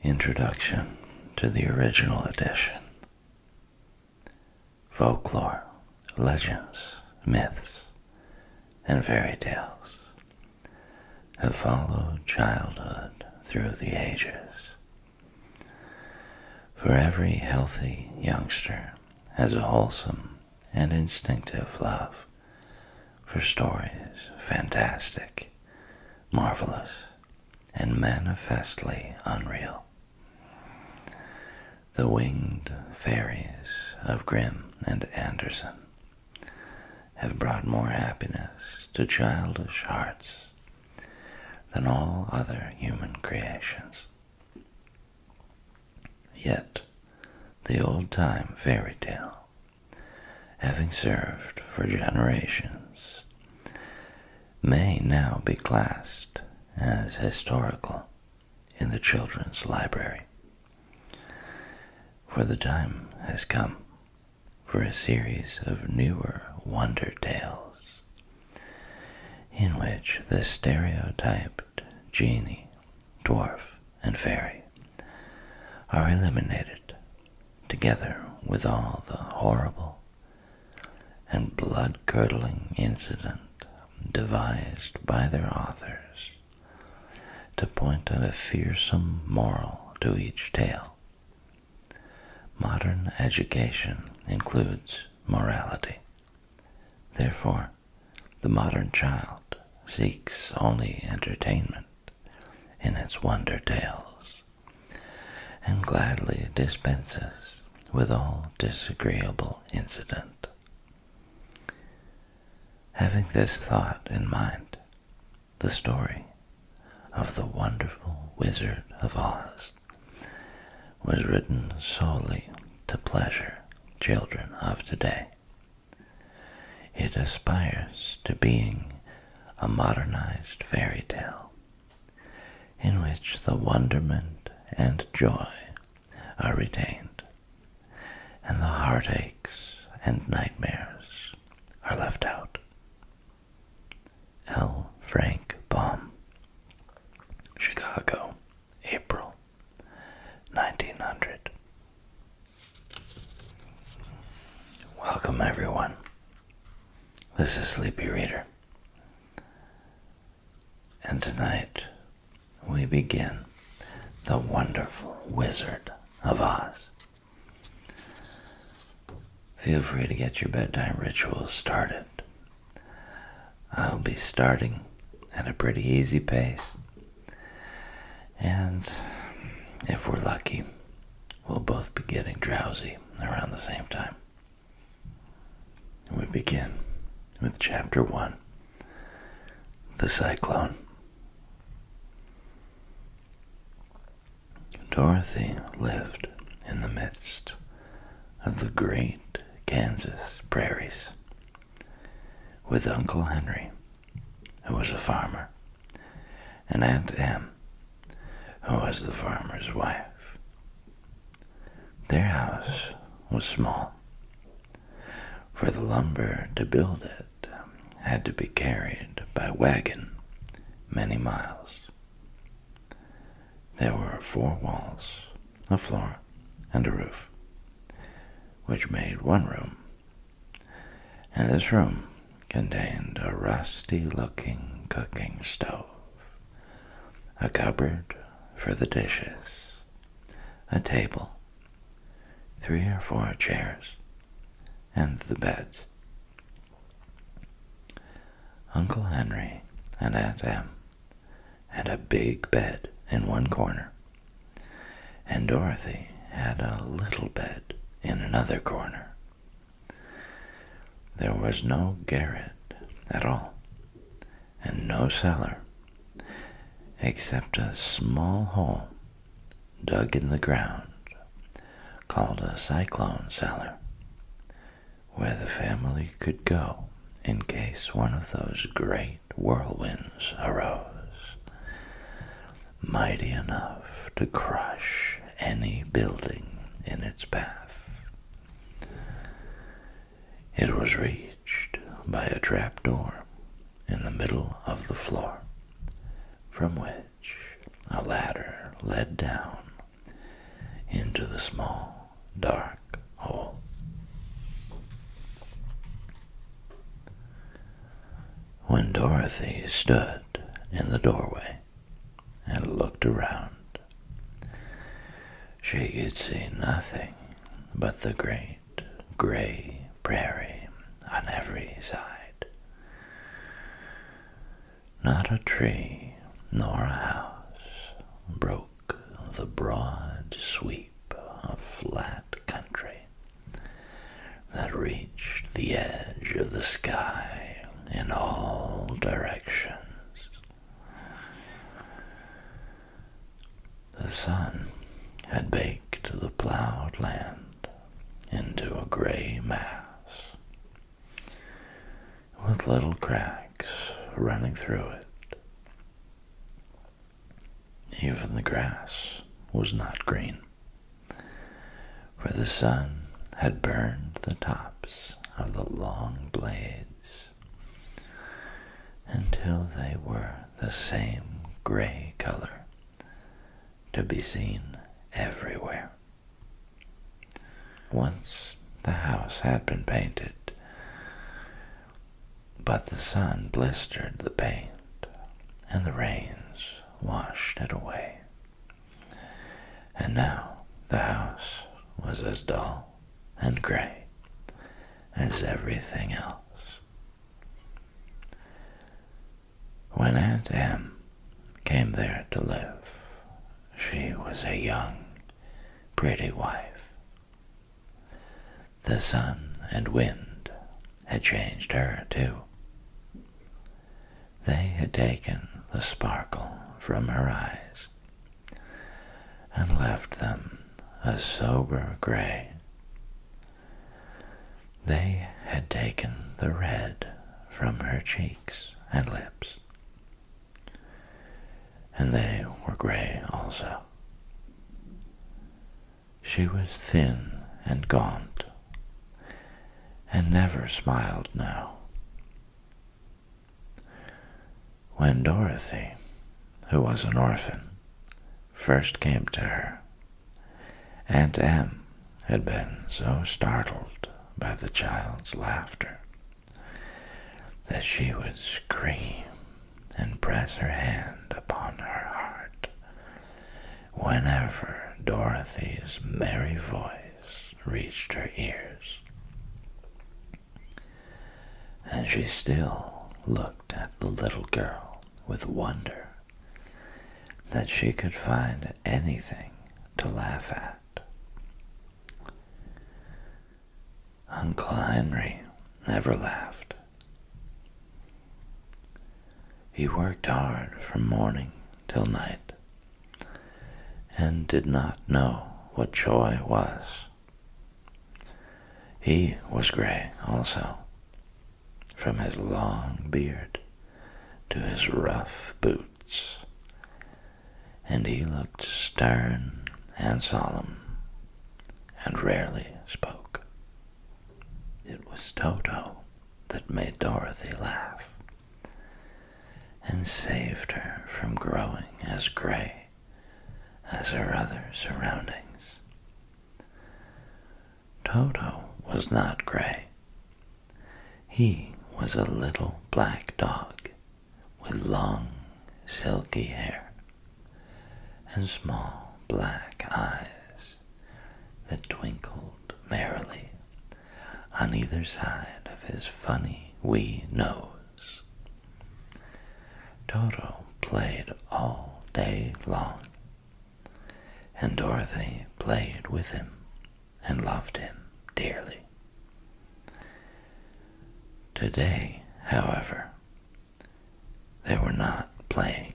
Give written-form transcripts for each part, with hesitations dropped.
Introduction to the original edition. Folklore, legends, myths, and fairy tales have followed childhood through the ages. For every healthy youngster has a wholesome and instinctive love for stories fantastic, marvelous, and manifestly unreal. The winged fairies of Grimm and Andersen have brought more happiness to childish hearts than all other human creations. Yet, the old-time fairy tale, having served for generations, may now be classed as historical in the children's library. For the time has come for a series of newer wonder tales in which the stereotyped genie, dwarf, and fairy are eliminated, together with all the horrible and blood-curdling incident devised by their authors to point a fearsome moral to each tale. Modern education includes morality. Therefore, the modern child seeks only entertainment in its wonder tales, and gladly dispenses with all disagreeable incident. Having this thought in mind, the story of the wonderful Wizard of Oz was written solely to pleasure children of today. It aspires to being a modernized fairy tale in which the wonderment and joy are retained, and the heartaches and nightmares are left out. L. Frank Baum, Chicago, April 1900. Welcome, everyone. This is Sleepy Reader, and tonight we begin The Wonderful Wizard of Oz. Feel free to get your bedtime rituals started. I'll be starting at a pretty easy pace, and if we're lucky, we'll both be getting drowsy around the same time. We begin with Chapter 1, The Cyclone. Dorothy lived in the midst of the great Kansas prairies with Uncle Henry, who was a farmer, and Aunt Em, who was the farmer's wife. Their house was small, for the lumber to build it had to be carried by wagon many miles. There were 4 walls, a floor, and a roof, which made one room, and this room contained a rusty-looking cooking stove, a cupboard for the dishes, a table, 3 or 4 chairs, and the beds. Uncle Henry and Aunt Em had a big bed in one corner, and Dorothy had a little bed in another corner. There was no garret at all, and no cellar, except a small hole dug in the ground called a cyclone cellar, where the family could go in case one of those great whirlwinds arose, mighty enough to crush any building in its path. It was reached by a trapdoor in the middle of the floor, from which a ladder led down into the small, dark hole. When Dorothy stood in the doorway and looked around, she could see nothing but the great gray prairie on every side. Not a tree nor a house broke the broad sweep of flat country that reached the edge of the sky in all directions. The sun had baked the plowed land into a gray mass, with little cracks running through it. Even the grass was not green, for the sun had burned the tops of the long blades until they were the same gray color to be seen everywhere. Once the house had been painted, but the sun blistered the paint and the rains washed it away. And now the house was as dull and gray as everything else. When Aunt Em came there to live, she was a young, pretty wife. The sun and wind had changed her, too. They had taken the sparkle from her eyes and left them a sober gray. They had taken the red from her cheeks and lips, and they were gray also. She was thin and gaunt, and never smiled now. When Dorothy, who was an orphan, first came to her, Aunt Em had been so startled by the child's laughter that she would scream and press her hand upon her heart whenever Dorothy's merry voice reached her ears. And she still looked at the little girl with wonder that she could find anything to laugh at. Uncle Henry never laughed. He worked hard from morning till night, and did not know what joy was. He was gray also, from his long beard to his rough boots, and he looked stern and solemn, and rarely spoke. It was Toto that made Dorothy laugh, and saved her from growing as gray as her other surroundings. Toto was not gray. He was a little black dog with long, silky hair and small black eyes that twinkled merrily on either side of his funny wee nose. Toto played all day long, and Dorothy played with him and loved him dearly. Today, however, they were not playing.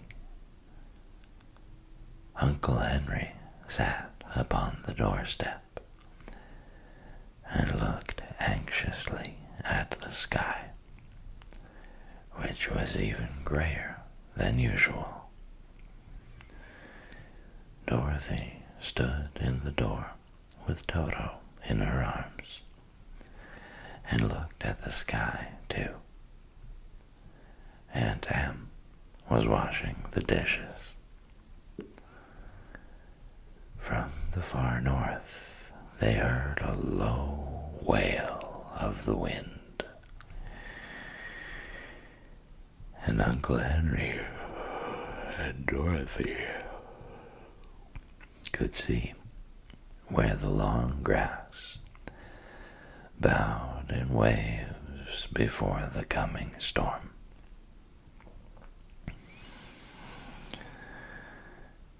Uncle Henry sat upon the doorstep and looked anxiously at the sky, which was even grayer than usual. Dorothy stood in the door with Toto in her arms and looked at the sky too. Aunt Em was washing the dishes. From the far north, they heard a low wail of the wind, and Uncle Henry and Dorothy could see where the long grass bowed in waves before the coming storm.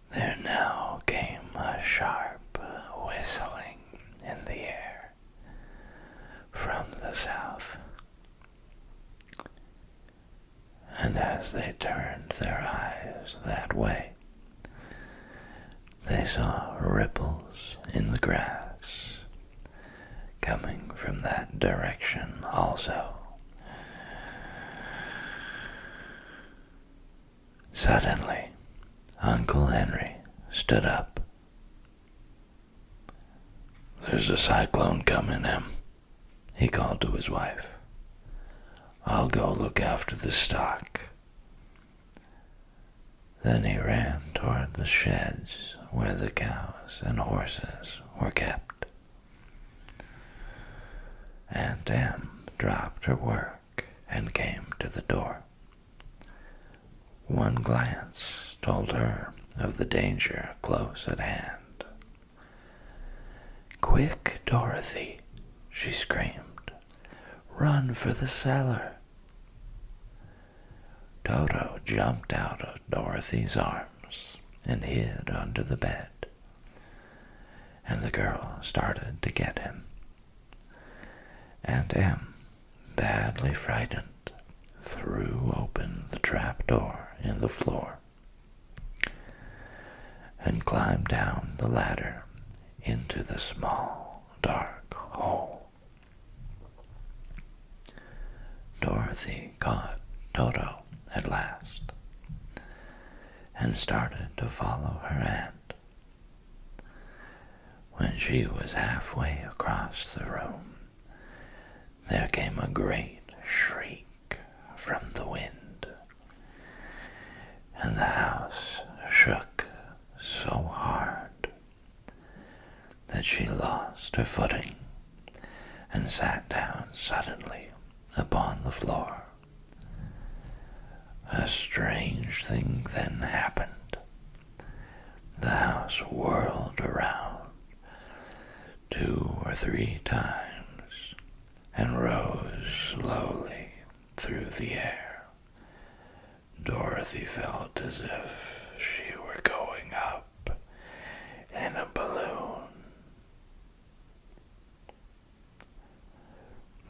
There now came a sharp whistling in the air from the south, and as they turned their eyes that way, they saw ripples in the grass coming from that direction also. Suddenly, Uncle Henry stood up. "There's a cyclone coming, Em," he called to his wife. "I'll go look after the stock." Then he ran toward the sheds where the cows and horses were kept. Aunt Em dropped her work and came to the door. One glance told her of the danger close at hand. "Quick, Dorothy," she screamed. "Run for the cellar." Toto jumped out of Dorothy's arms and hid under the bed, and the girl started to get him. Aunt Em, badly frightened, threw open the trap door in the floor and climbed down the ladder into the small, dark hole. Dorothy caught Toto at last and started to follow her aunt. When she was halfway across the room, there came a great shriek from the wind, and the house shook so hard that she lost her footing and sat down suddenly upon the floor. A strange thing then happened. The house whirled around 2 or 3 times and rose slowly through the air. Dorothy felt as if she were going up in a balloon.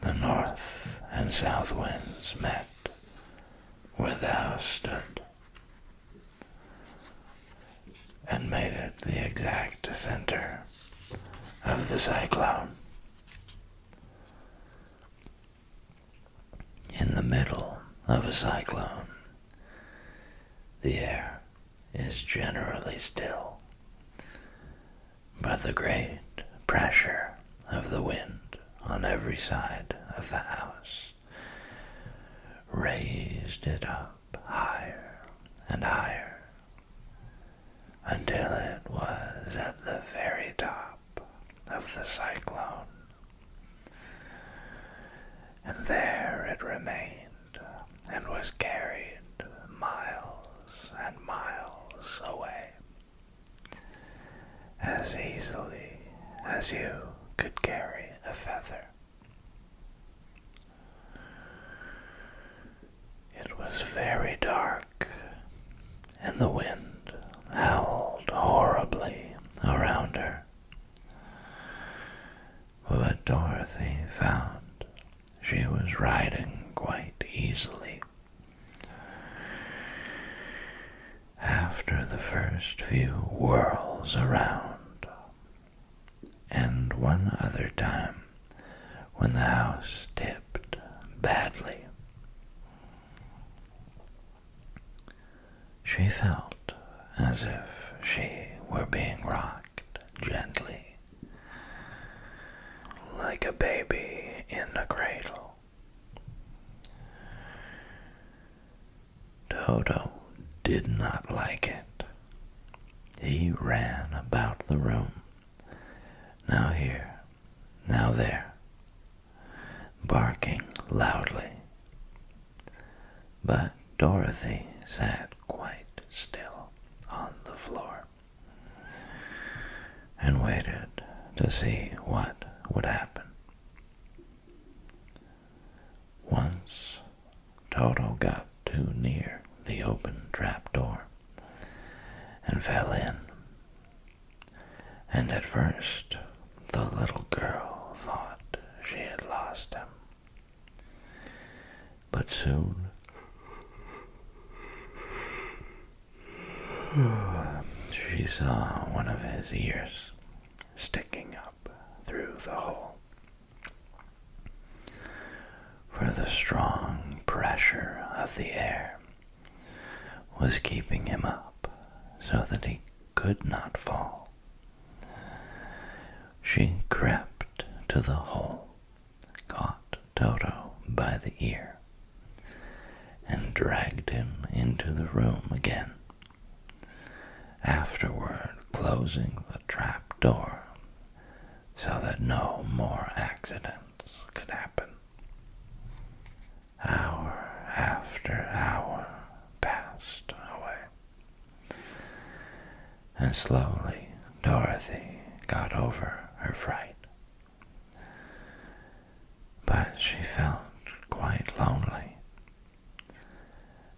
The north and south winds met where the house stood and made it the exact center of the cyclone. In the middle of a cyclone, the air is generally still, but the great pressure of the wind on every side of the house raised it up higher and higher until it was at the very top of the cyclone. And there it remained and was carried miles and miles away, as easily as you could carry a feather. It was very dark, and the wind howled horribly around her. But Dorothy found she was riding quite easily. After the first few whirls around, and one other time when the house tipped badly, she felt as if she were being rocked gently, like a baby in a cradle. Toto did not like it. He ran about the room, now here, now there, barking loudly. But Dorothy sat quite still on the floor and waited to see what would happen. Once Toto got too near the open trap door and fell in, and at first the little girl thought she had lost him. But soon she saw one of his ears sticking up through the hole, for the strong pressure of the air was keeping him up so that he could not fall. She crept to the hole, caught Toto by the ear, and dragged him into the room again, afterward closing the trap door so that no more accidents could happen. Hour after hour passed away, and slowly Dorothy got over her fright. But she felt quite lonely,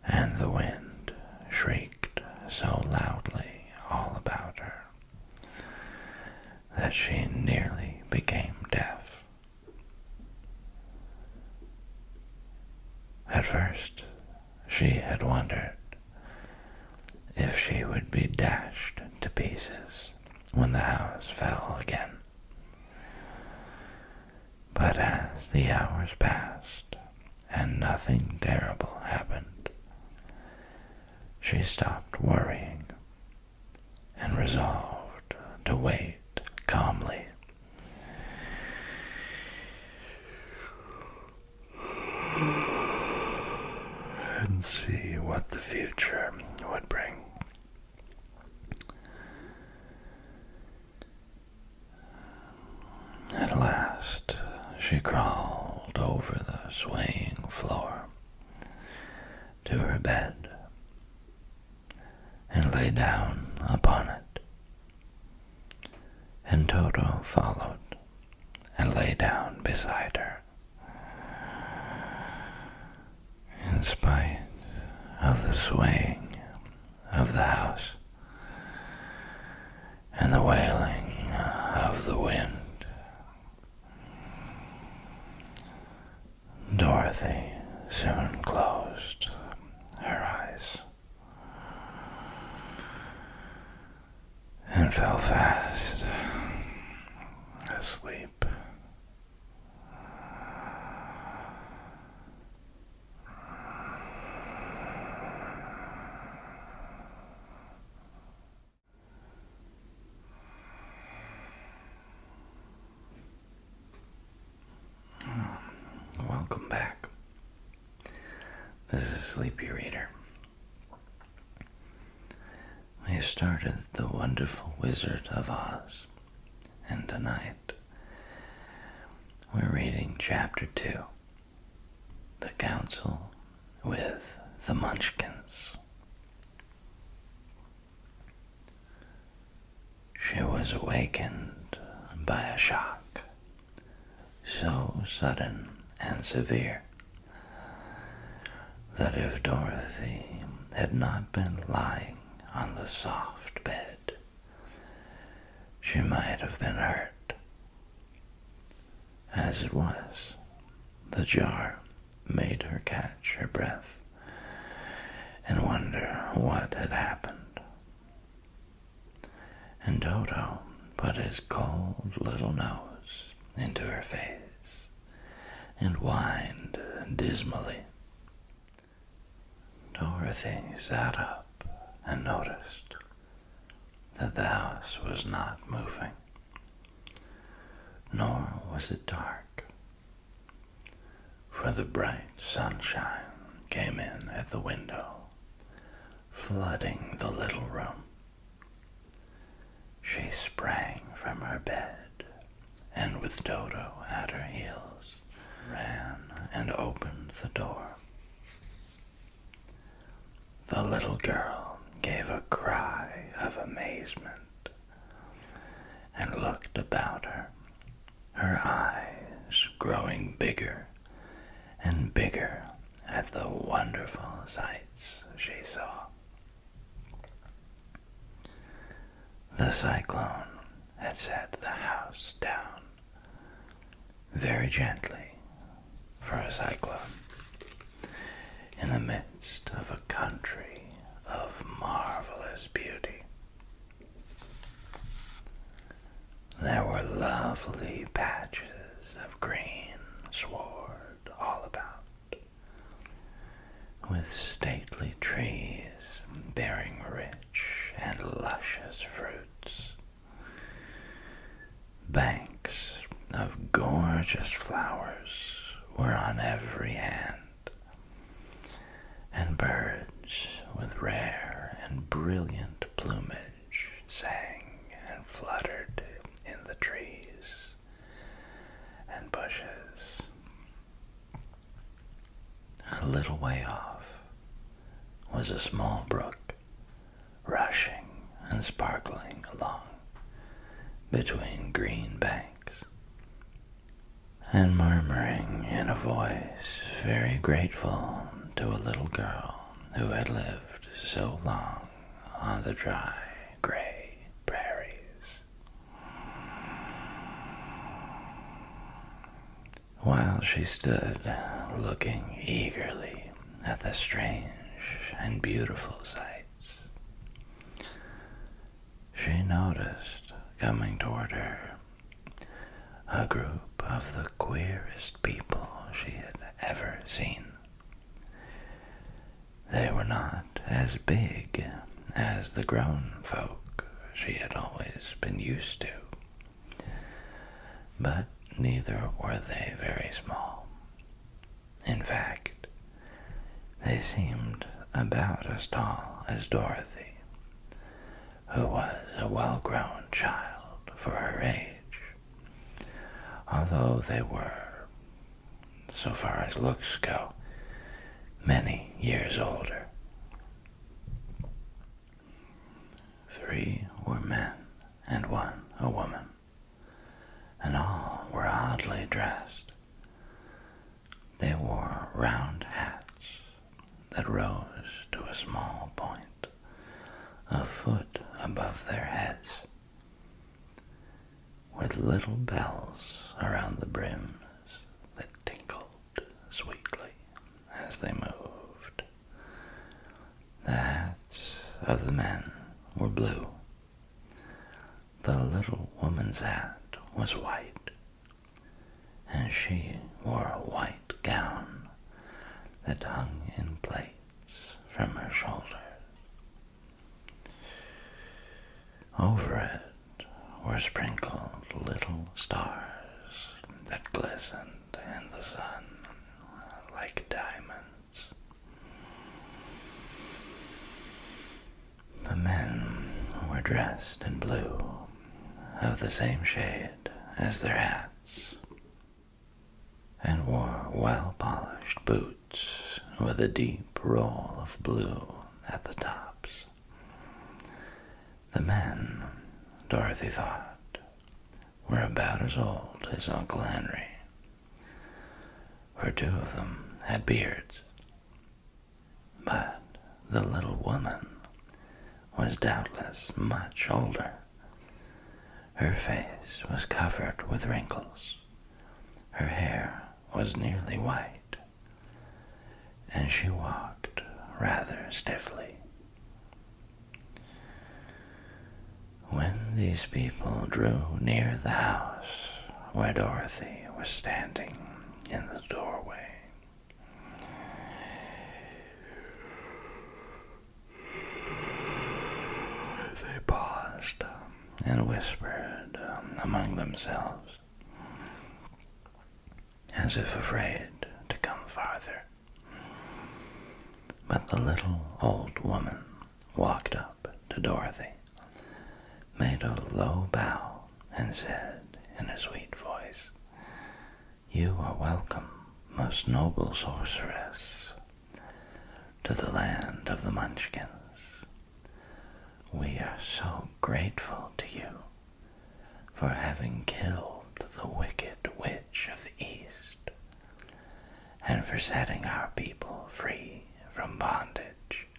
and the wind shrieked so loudly all about her that she nearly became deaf. At first, she had wondered if she would be dashed to pieces when the house fell again. But as the hours passed and nothing terrible happened, she stopped worrying and resolved to wait calmly and see what the future would bring. At last, she crawled over the swaying floor to her bed and lay down upon it. And Toto followed and lay down beside her. In spite of the swaying of the house and the wailing of the wind, Dorothy soon closed her eyes and fell fast asleep. Welcome back. This is Sleepy Reader. We started The Wonderful Wizard of Oz, and tonight we're reading Chapter 2, The Council with the Munchkins. She was awakened by a shock so sudden and severe that if Dorothy had not been lying on the soft bed, she might have been hurt. As it was, the jar made her catch her breath and wonder what had happened. And Toto put his cold little nose into her face and whined dismally. Dorothy sat up and noticed that the house was not moving, nor was it dark, for the bright sunshine came in at the window, flooding the little room. She sprang from her bed with Dodo at her heels, ran and opened the door. The little girl gave a cry of amazement and looked about her, her eyes growing bigger and bigger at the wonderful sights she saw. The cyclone had set the house down very gently for a cyclone in the midst of a country of marvelous beauty. There were lovely patches of green sward all about, with stately trees bearing rich and luscious fruits. Banks of gorgeous flowers were on every hand, and birds with rare and brilliant plumage sang and fluttered in the trees and bushes. A little way off was a small brook, rushing and sparkling along between green banks, and murmuring in a voice very grateful to a little girl who had lived so long on the dry, gray prairies. While she stood looking eagerly at the strange and beautiful sights, she noticed coming toward her a group of the queerest people she had ever seen. They were not as big as the grown folk she had always been used to, but neither were they very small. In fact, they seemed about as tall as Dorothy, who was a well-grown child for her age, although they were, so far as looks go, many years older. 3 were men and 1 a woman, and all were oddly dressed. They wore round hats that rose to a small point, a foot above their heads, with little bells around the brims that tinkled sweetly as they moved. The hats of the men were blue. The little woman's hat was white, and she wore a white gown that hung in plaits from her shoulders. Over it were sprinkled little stars that glistened in the sun like diamonds. The men were dressed in blue, of the same shade as their hats, and wore well-polished boots with a deep roll of blue at the tops. The men, Dorothy thought, were about as old as Uncle Henry, for 2 of them had beards. But the little woman was doubtless much older. Her face was covered with wrinkles, her hair was nearly white, and she walked rather stiffly. When these people drew near the house where Dorothy was standing in the doorway, they paused and whispered among themselves, as if afraid to come farther. But the little old woman walked up to Dorothy, made a low bow, and said in a sweet voice. "You are welcome, most noble sorceress, to the land of the Munchkins. We are so grateful to you for having killed the wicked witch of the East and for setting our people free from bondage."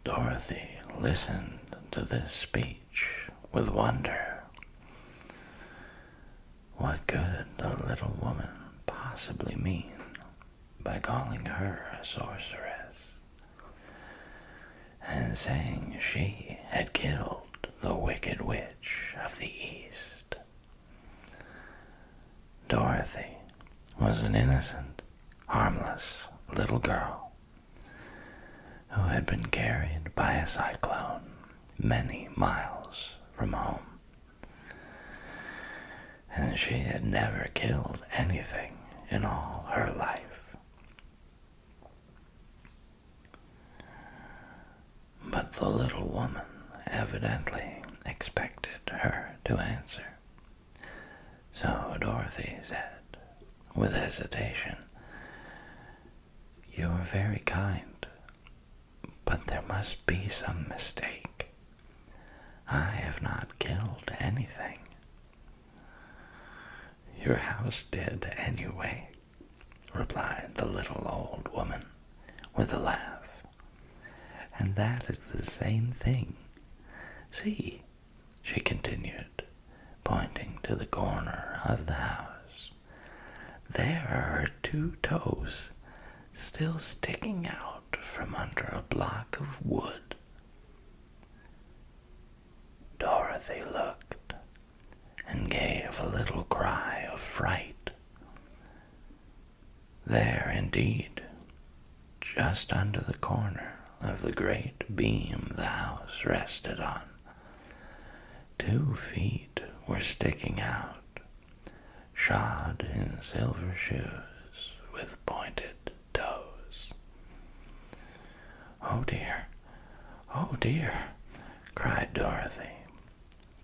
Dorothy listened to this speech with wonder. What could the little woman possibly mean by calling her a sorceress and saying she had killed the wicked witch of the East? Dorothy was an innocent, harmless little girl who had been carried by a cyclone many miles from home. And she had never killed anything in all her life. But the little woman evidently expected her to answer. So Dorothy said, with hesitation, "You are very kind, but there must be some mistake. I have not killed anything." "Your house did anyway," replied the little old woman with a laugh. "And that is the same thing. See," she continued, pointing to the corner of the house. "There are her 2 toes still sticking out from under a block of wood." Dorothy looked and gave a little cry of fright. There, indeed, just under the corner of the great beam the house rested on, 2 feet were sticking out, shod in silver shoes with pointed toes. "Oh dear, oh dear," cried Dorothy,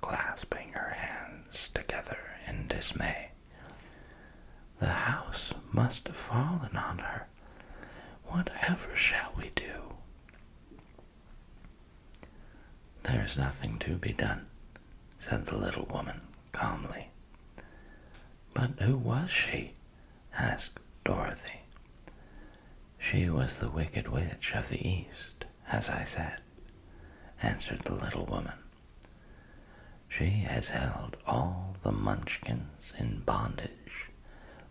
clasping her hands together in dismay. "The house must have fallen on her. Whatever shall we do?" "There's nothing to be done," said the little woman calmly. "But who was she?" asked Dorothy. "She was the wicked witch of the East, as I said," answered the little woman. "She has held all the Munchkins in bondage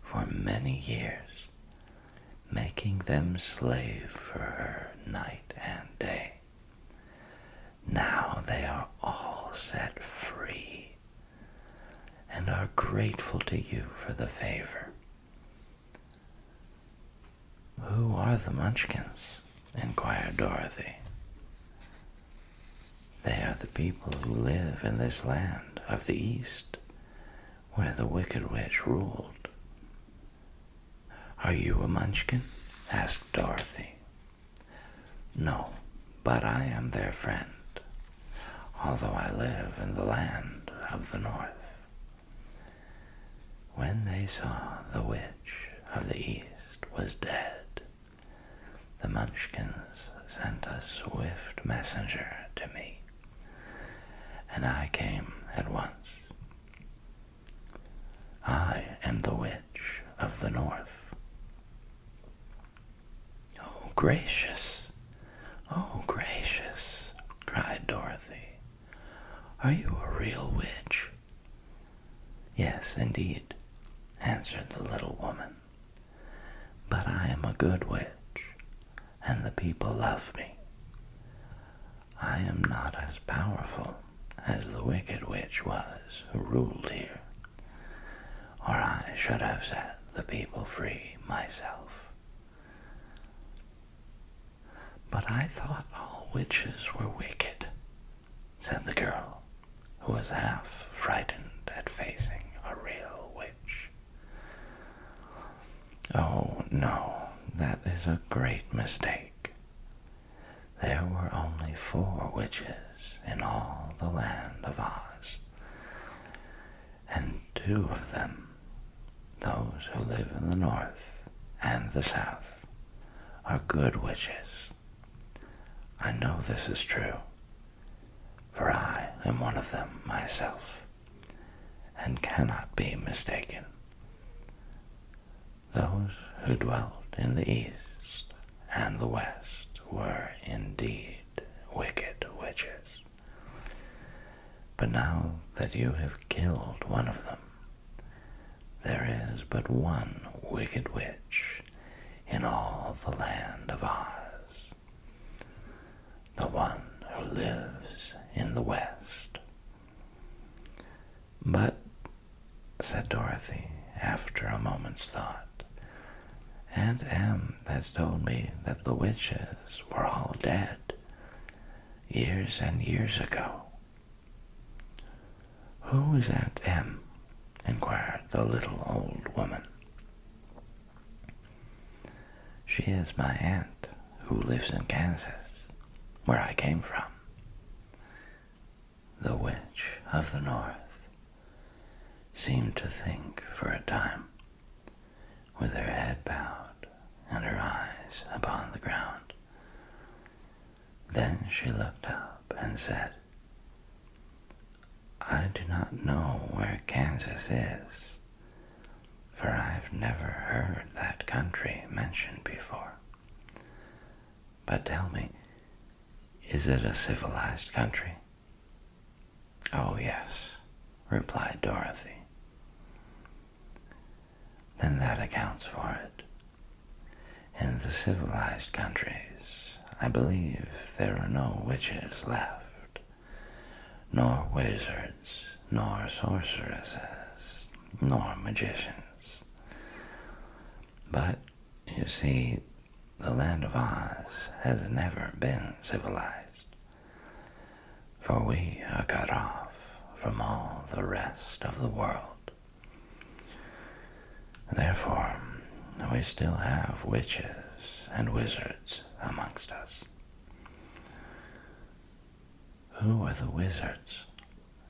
for many years, making them slave for her night and day. Now they are all set free and are grateful to you for the favor." "Who are the Munchkins?" inquired Dorothy. "They are the people who live in this land of the East, where the wicked witch ruled." "Are you a Munchkin?" asked Dorothy. "No, but I am their friend, although I live in the land of the North." When they saw the witch of the East was dead, the Munchkins sent a swift messenger to me, and I came at once. I am the witch of the North." "Oh, gracious! Oh, gracious!" cried Dorothy. "Are you a real witch?" "Yes, indeed," answered the little woman. "But I am a good witch, and the people love me. I am not as powerful as the wicked witch was who ruled here, or I should have set the people free myself." "But I thought all witches were wicked," said the girl, who was half frightened at facing a real witch. "Oh, no, that is a great mistake. There were only only 4 witches in all the land of Oz, and 2 of them, those who live in the north and the south, are good witches. I know this is true, for I am one of them myself, and cannot be mistaken. Those who dwelt in the east and the west were indeed wicked witches. But now that you have killed one of them, there is but one wicked witch in all the land of Oz, the one who lives in the west. But, said Dorothy, after a moment's thought, Aunt Em has told me that the witches were all dead, years and years ago. Who is Aunt Em? Inquired the little old woman. She is my aunt, who lives in Kansas, where I came from. The witch of the north seemed to think for a time, with her head bowed and her eyes upon the ground. Then she looked up and said, I do not know where Kansas is, for I've never heard that country mentioned before. But tell me, is it a civilized country? Oh, yes, replied Dorothy. Then that accounts for it. In the civilized countries, I believe there are no witches left, nor wizards, nor sorceresses, nor magicians. But, you see, the land of Oz has never been civilized, for we are cut off from all the rest of the world. Therefore, we still have witches and wizards amongst us. Who are the wizards?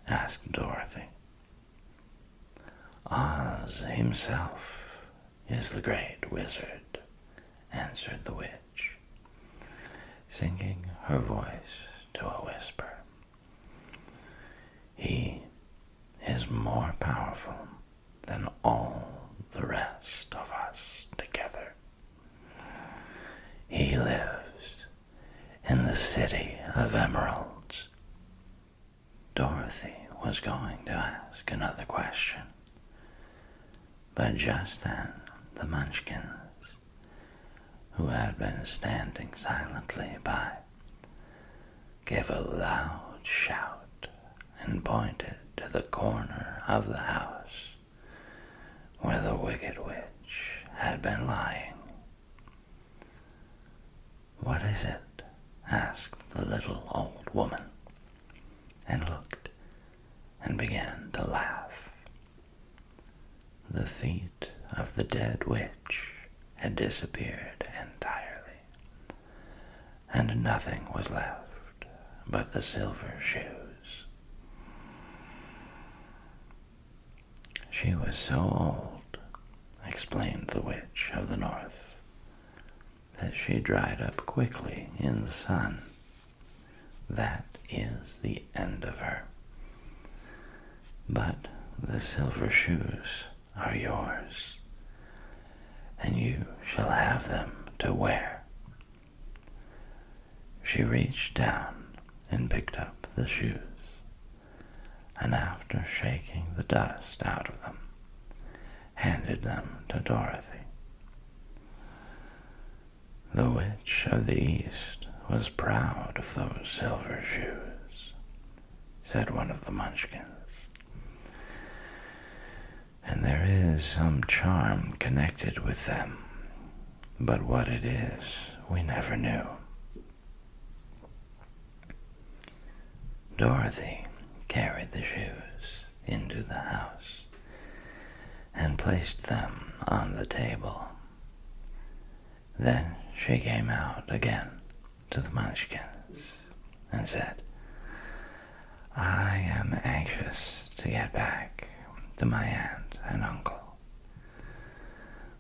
Asked Dorothy. Oz himself is the great wizard, answered the witch, sinking her voice to a whisper. He is more powerful than all the rest of us together. He lives in the City of Emeralds. Dorothy was going to ask another question, but just then the Munchkins, who had been standing silently by, gave a loud shout and pointed to the corner of the house where the Wicked Witch had been lying. What is it? Asked the little old woman, and looked and began to laugh. The feet of the dead witch had disappeared entirely, and nothing was left but the silver shoes. She was so old, explained the witch of the north, that she dried up quickly in the sun. That is the end of her. But the silver shoes are yours, and you shall have them to wear. She reached down and picked up the shoes, and after shaking the dust out of them, handed them to Dorothy. The Witch of the East was proud of those silver shoes, said one of the Munchkins. And there is some charm connected with them, but what it is, we never knew. Dorothy carried the shoes into the house and placed them on the table. Then she came out again to the Munchkins and said, "I am anxious to get back to my aunt and uncle,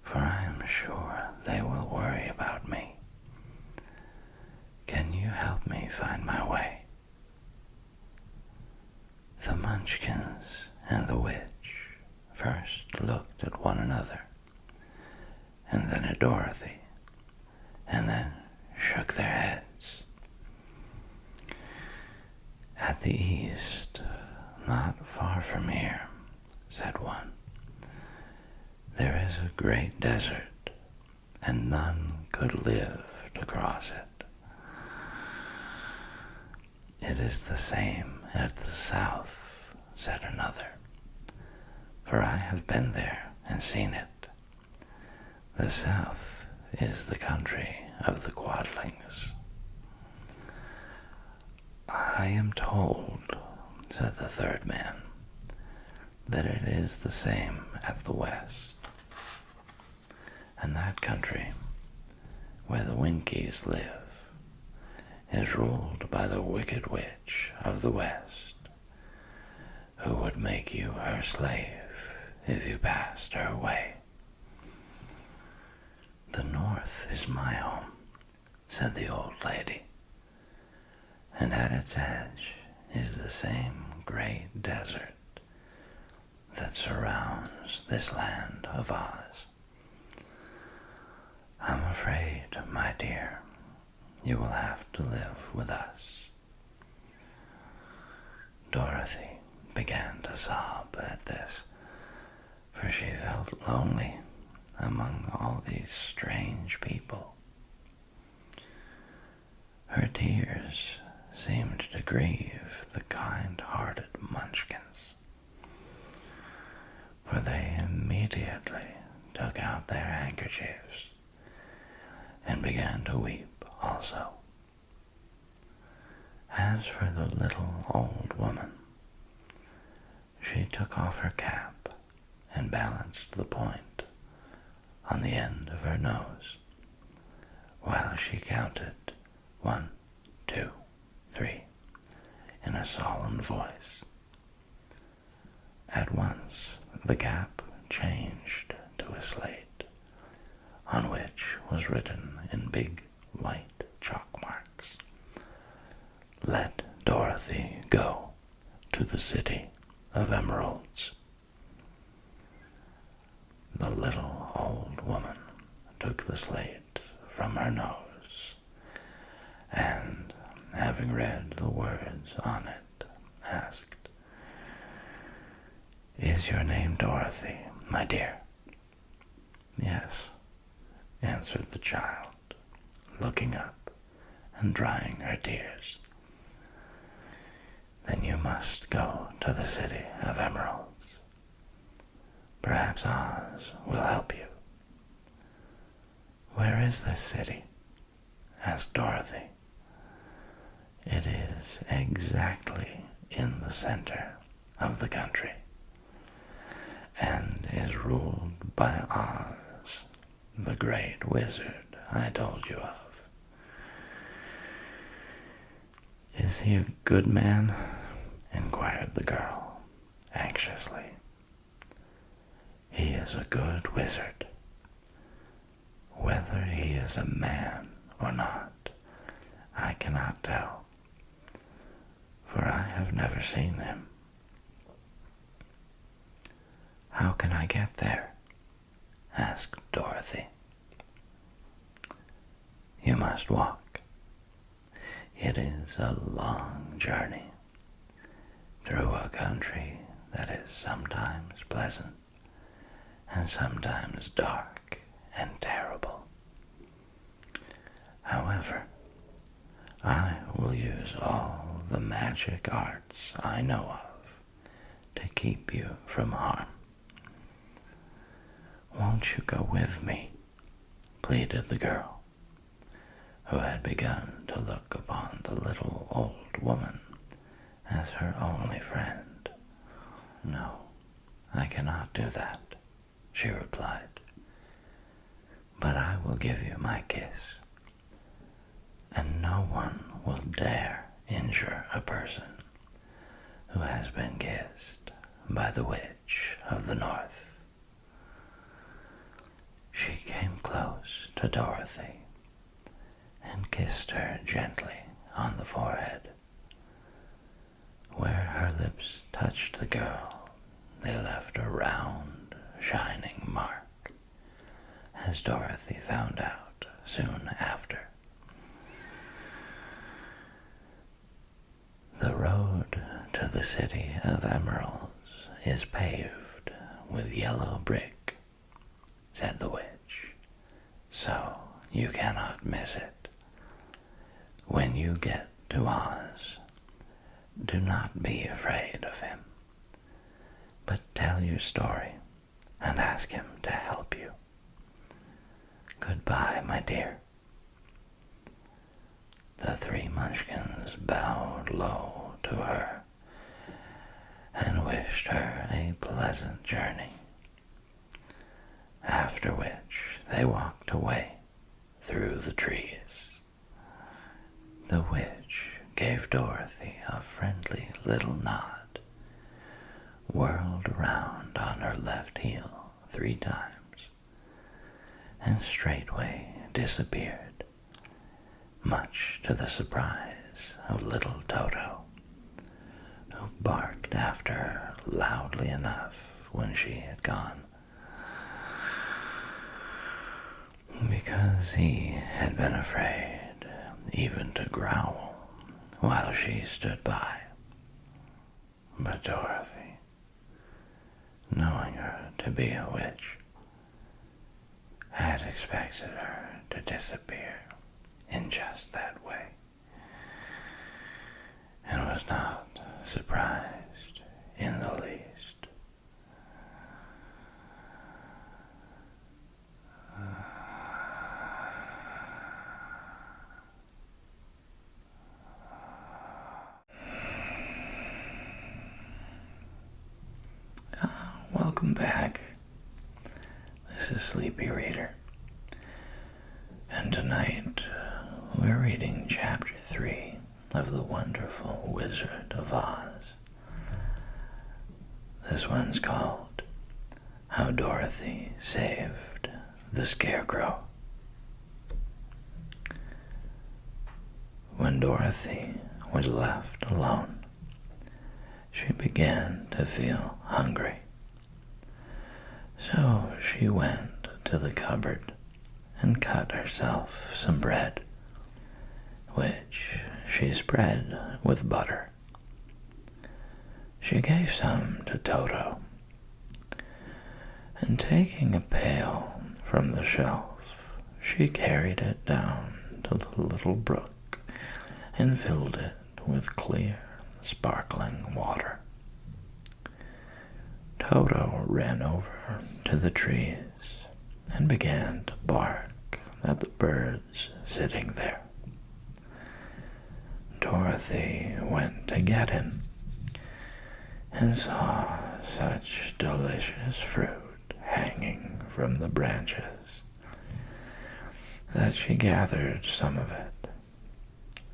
for I am sure they will worry about me. Can you help me find my way?" The Munchkins and the witch first looked at one another, and then at Dorothy, and then shook their heads. "At the east, not far from here," said one, "there is a great desert, and none could live to cross it." "It is the same at the south," said another, "for I have been there and seen it. The south is the country of the Quadlings." "I am told," said the third man, "that it is the same at the west. And that country, where the Winkies live, is ruled by the wicked witch of the west, who would make you her slave if you passed her way." "The north is my home," said the old lady, "and at its edge is the same great desert that surrounds this land of Oz. I'm afraid, my dear, you will have to live with us." Dorothy began to sob at this, for she felt lonely among all these strange people. Her tears seemed to grieve the kind-hearted Munchkins, for they immediately took out their handkerchiefs and began to weep also. As for the little old woman, she took off her cap and balanced the point on the end of her nose, while she counted 1, 2, 3 in a solemn voice. At once the cap changed to a slate, on which was written in big white chalk marks, "Let Dorothy go to the City of Emeralds." The little old woman took the slate from her nose, and, having read the words on it, asked, "Is your name Dorothy, my dear?" "Yes," answered the child, looking up and drying her tears. "Then you must go to the City of Emeralds. Perhaps Oz will help you." "Where is this city?" asked Dorothy. "It is exactly in the center of the country, and is ruled by Oz, the great wizard I told you of." "Is he a good man?" inquired the girl, anxiously. "He is a good wizard. Whether he is a man or not, I cannot tell, for I have never seen him." "How can I get there?" asked Dorothy. "You must walk. It is a long journey through a country that is sometimes pleasant and sometimes dark and terrible. However, I will use all the magic arts I know of to keep you from harm. Won't you go with me?" pleaded the girl, who had begun to look upon the little old woman as her only friend. "No, I cannot do that," she replied, "but I will give you my kiss, and no one will dare injure a person who has been kissed by the witch of the north. She came close to Dorothy and kissed her gently on the forehead. Where her lips touched the girl, they left a round, shining mark, as Dorothy found out soon after. The road to the city of emeralds is paved with yellow brick, said the witch, so you cannot miss it. When you get to Oz, do not be afraid of him, but tell your story and ask him to help you. Goodbye, my dear. The three munchkins bowed low to her and wished her a pleasant journey, after which they walked away through the trees. The witch gave Dorothy a friendly little nod, whirled around on her left heel 3 times, and straightway disappeared, much to the surprise of little Toto, who barked after her loudly enough when she had gone, because he had been afraid even to growl while she stood by. But Dorothy, knowing her to be a witch, had expected her to disappear in just that way, and was not surprised in the least. Welcome back. This is Sleepy Reader, and tonight we're reading Chapter 3 of The Wonderful Wizard of Oz. This one's called How Dorothy Saved the Scarecrow. When Dorothy was left alone, she began to feel hungry. So she went to the cupboard and cut herself some bread, which she spread with butter. She gave some to Toto, and taking a pail from the shelf, she carried it down to the little brook and filled it with clear, sparkling water. Toto ran over to the trees and began to bark at the birds sitting there. Dorothy went to get him and saw such delicious fruit hanging from the branches that she gathered some of it,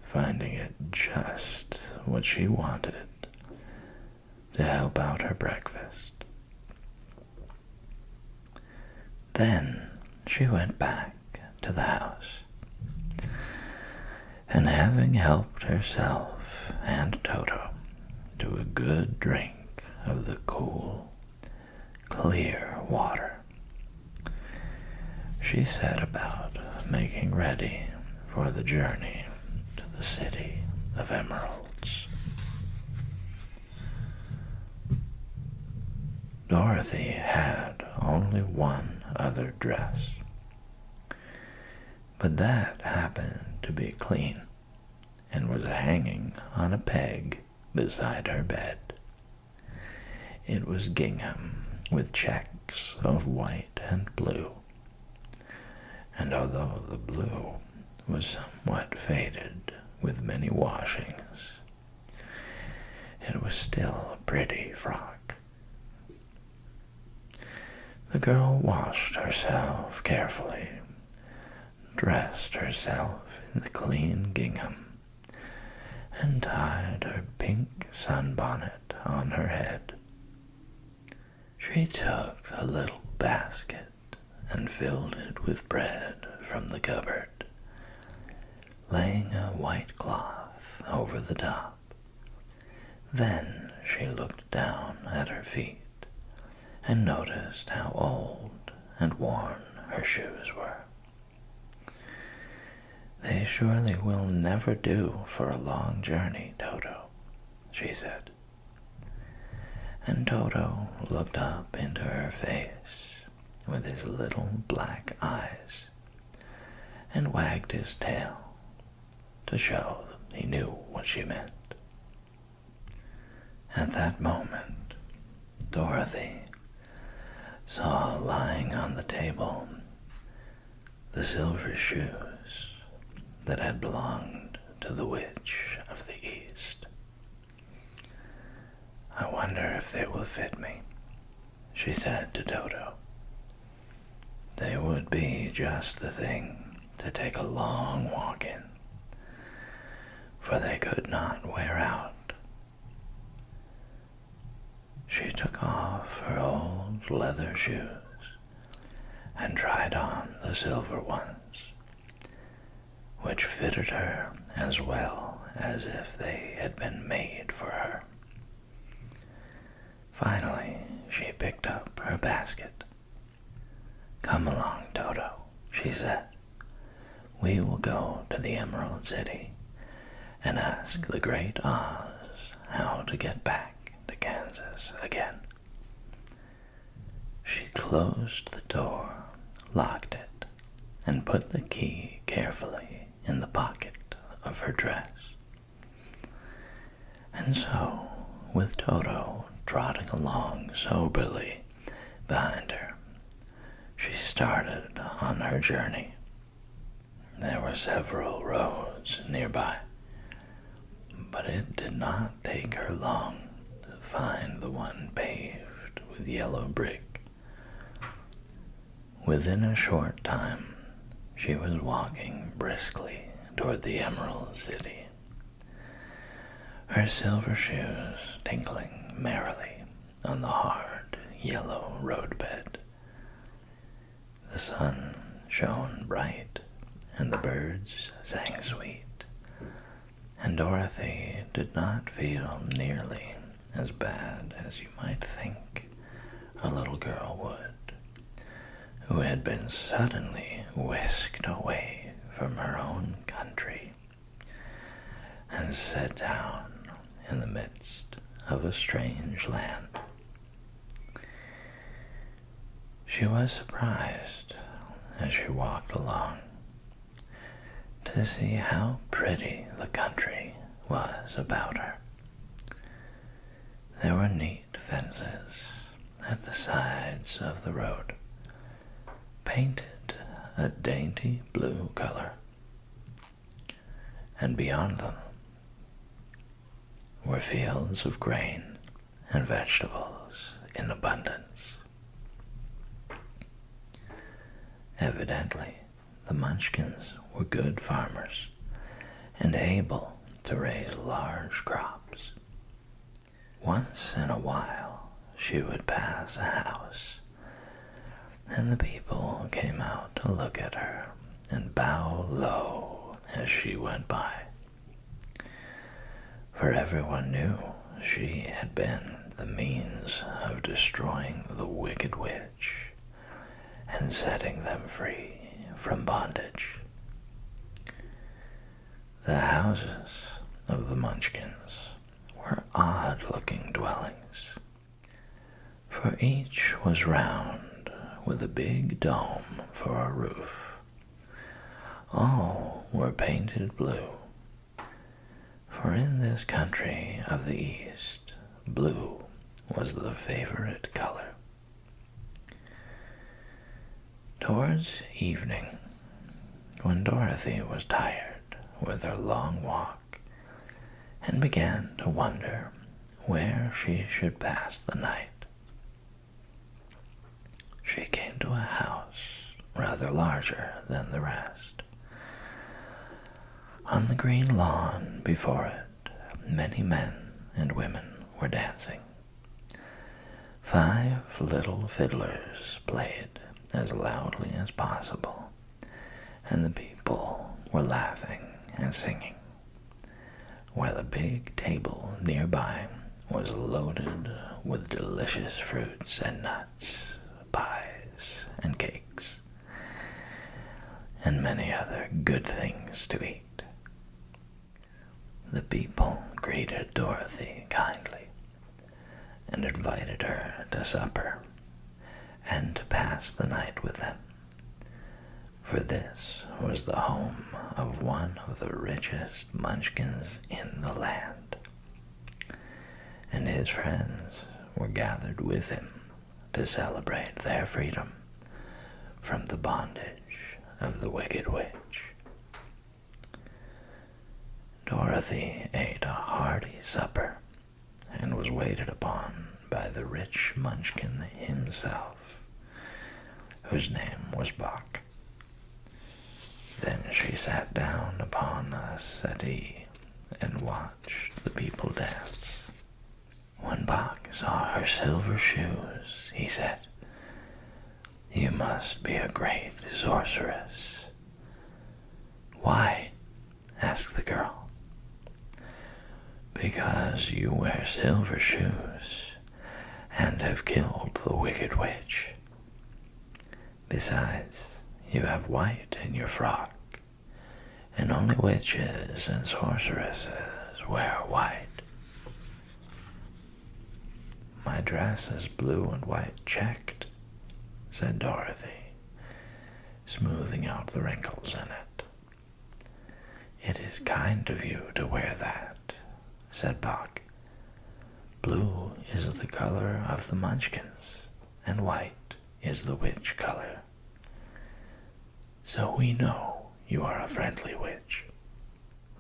finding it just what she wanted to help out her breakfast. Then she went back to the house, and having helped herself and Toto to a good drink of the cool, clear water, she set about making ready for the journey to the city of emeralds. Dorothy had only one other dress, but that happened to be clean and was hanging on a peg beside her bed. It was gingham with checks of white and blue, and although the blue was somewhat faded with many washings, it was still a pretty frock. The girl washed herself and tied her pink sunbonnet on her head. She took a little basket and filled it with bread from the cupboard, laying a white cloth over the top. Then she looked down at her feet and noticed how old and worn her shoes were. "They surely will never do for a long journey, Toto," she said. And Toto looked up into her face with his little black eyes and wagged his tail to show he knew what she meant. At that moment, Dorothy saw lying on the table the silver shoes that had belonged to the Witch of the East. "I wonder if they will fit me," she said to Toto. "They would be just the thing to take a long walk in, for they could not wear out." She took off her old leather shoes and tried on the silver ones, which fitted her as well as if they had been made for her. Finally, she picked up her basket. "Come along, Toto," she said. "We will go to the Emerald City and ask the Great Oz how to get back to Kansas again." She closed the door, locked it, and put the key carefully in the pocket of her dress. And so, with Toto trotting along soberly behind her, she started on her journey. There were several roads nearby, but it did not take her long to find the one paved with yellow brick. Within a short time, she was walking briskly toward the Emerald City, her silver shoes tinkling merrily on the hard yellow roadbed. The sun shone bright, and the birds sang sweet, and Dorothy did not feel nearly as bad as you might think a little girl would, who had been suddenly whisked away from her own country and set down in the midst of a strange land. She was surprised as she walked along to see how pretty the country was about her. There were neat fences at the sides of the road, painted a dainty blue color, and beyond them were fields of grain and vegetables in abundance. Evidently, the Munchkins were good farmers and able to raise large crops. Once in a while, she would pass a house, and the people came out to look at her and bow low as she went by. For everyone knew she had been the means of destroying the wicked witch and setting them free from bondage. The houses of the Munchkins were odd-looking dwellings, for each was round with a big dome for a roof. All were painted blue, for in this country of the East, blue was the favorite color. Towards evening, when Dorothy was tired with her long walk and began to wonder where she should pass the night, she came to a house rather larger than the rest. On the green lawn before it many men and women were dancing. 5 little fiddlers played as loudly as possible, and the people were laughing and singing, while a big table nearby was loaded with delicious fruits and nuts, pies and cakes, and many other good things to eat. The people greeted Dorothy kindly and invited her to supper and to pass the night with them, for this was the home of one of the richest munchkins in the land, and his friends were gathered with him to celebrate their freedom from the bondage of the Wicked Witch. Dorothy ate a hearty supper and was waited upon by the rich munchkin himself, whose name was Bock. Then she sat down upon a settee and watched the people dance. When Bock saw her silver shoes, he said, "You must be a great sorceress." "Why?" asked the girl. "Because you wear silver shoes and have killed the Wicked Witch. Besides, you have white in your frock, and only witches and sorceresses wear white." "My dress is blue and white checked," said Dorothy, smoothing out the wrinkles in it. "It is kind of you to wear that," said Bock. "Blue is the color of the Munchkins, and white is the witch color. So we know you are a friendly witch."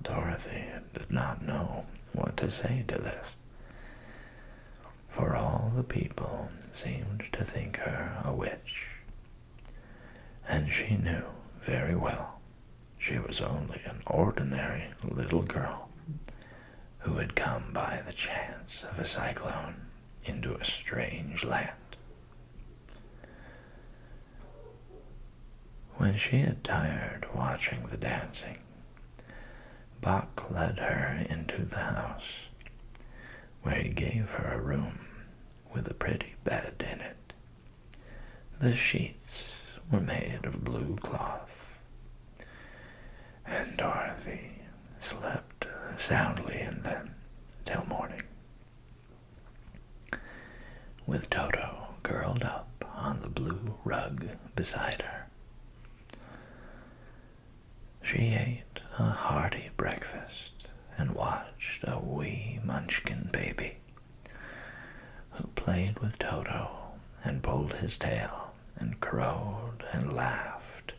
Dorothy did not know what to say to this, for all the people seemed to think her a witch, and she knew very well she was only an ordinary little girl who had come by the chance of a cyclone into a strange land. When she had tired watching the dancing, Bock led her into the house, where he gave her a room with a pretty bed in it. The sheets were made of blue cloth, and Dorothy slept soundly in them till morning, with Toto curled up on the blue rug beside her. She ate a hearty breakfast and watched a wee munchkin baby, who played with Toto and pulled his tail and crowed and laughed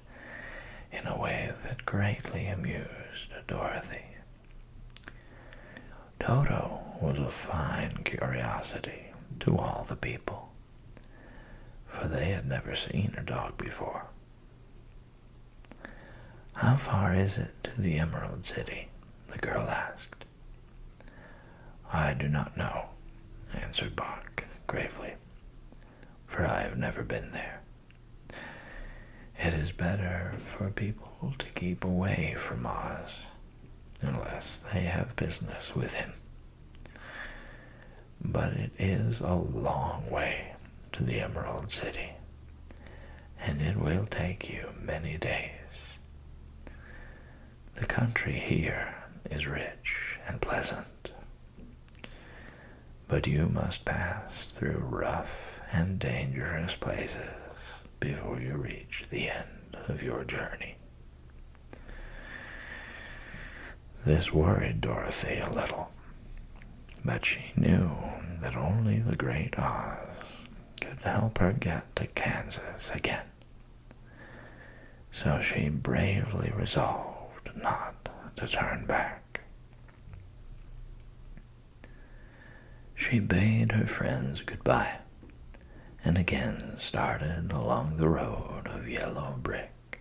in a way that greatly amused Dorothy. Toto was a fine curiosity to all the people, for they had never seen a dog before. "How far is it to the Emerald City?" the girl asked. "I do not know," answered Bock gravely, "for I have never been there. It is better for people to keep away from Oz, unless they have business with him. But it is a long way to the Emerald City, and it will take you many days. The country here is rich and pleasant, but you must pass through rough and dangerous places before you reach the end of your journey." This worried Dorothy a little, but she knew that only the great Oz could help her get to Kansas again. So she bravely resolved not to turn back. She bade her friends goodbye and again started along the road of yellow brick.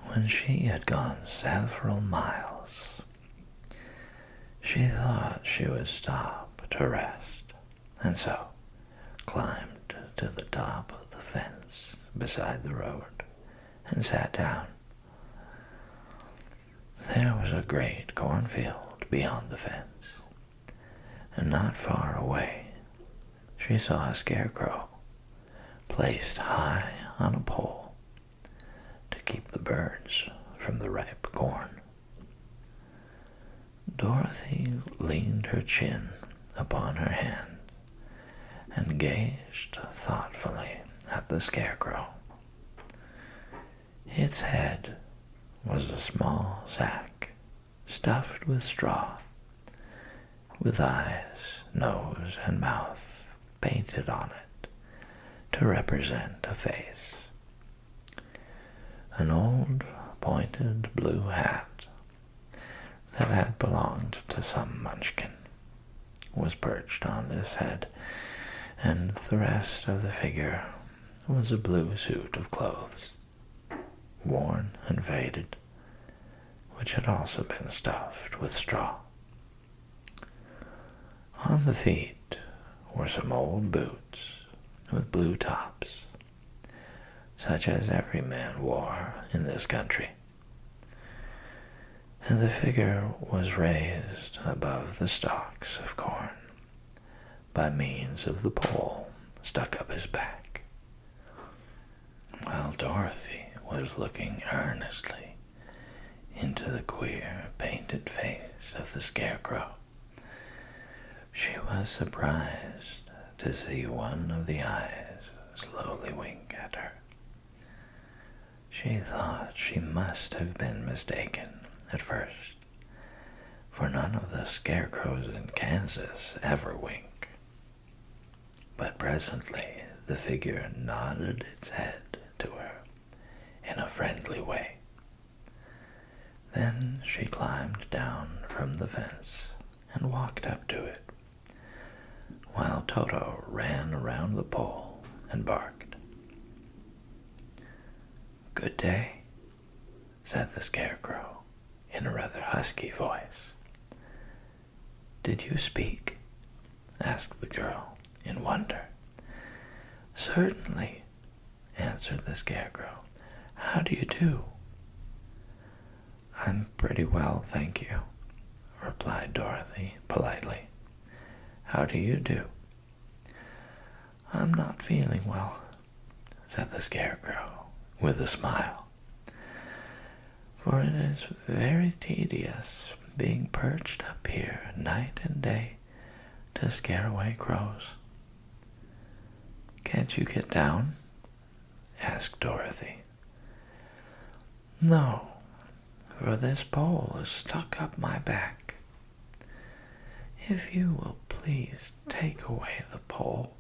When she had gone several miles, She thought she would stop to rest, and so climbed to the top of the fence beside the road and sat down. There was a great cornfield beyond the fence, and not far away she saw a scarecrow placed high on a pole to keep the birds from the ripe corn. Dorothy leaned her chin upon her hand and gazed thoughtfully at the scarecrow. Its head was a small sack stuffed with straw, with eyes, nose, and mouth painted on it to represent a face. An old pointed blue hat that had belonged to some munchkin was perched on this head, and the rest of the figure was a blue suit of clothes, worn and faded, which had also been stuffed with straw. On the feet were some old boots with blue tops, such as every man wore in this country, and the figure was raised above the stalks of corn by means of the pole stuck up his back. While Dorothy was looking earnestly into the queer painted face of the scarecrow, she was surprised to see one of the eyes slowly wink at her. She thought she must have been mistaken at first, for none of the scarecrows in Kansas ever wink. But presently the figure nodded its head to her in a friendly way. Then she climbed down from the fence and walked up to it, while Toto ran around the pole and barked. "Good day," said the scarecrow in a rather husky voice. "Did you speak?" asked the girl in wonder. "Certainly," answered the scarecrow. "How do you do?" "I'm pretty well, thank you," replied Dorothy politely. "How do you do?" "I'm not feeling well," said the scarecrow with a smile, "for it is very tedious being perched up here night and day to scare away crows." "Can't you get down?" asked Dorothy. "No, for this pole is stuck up my back. If you will please take away the pole,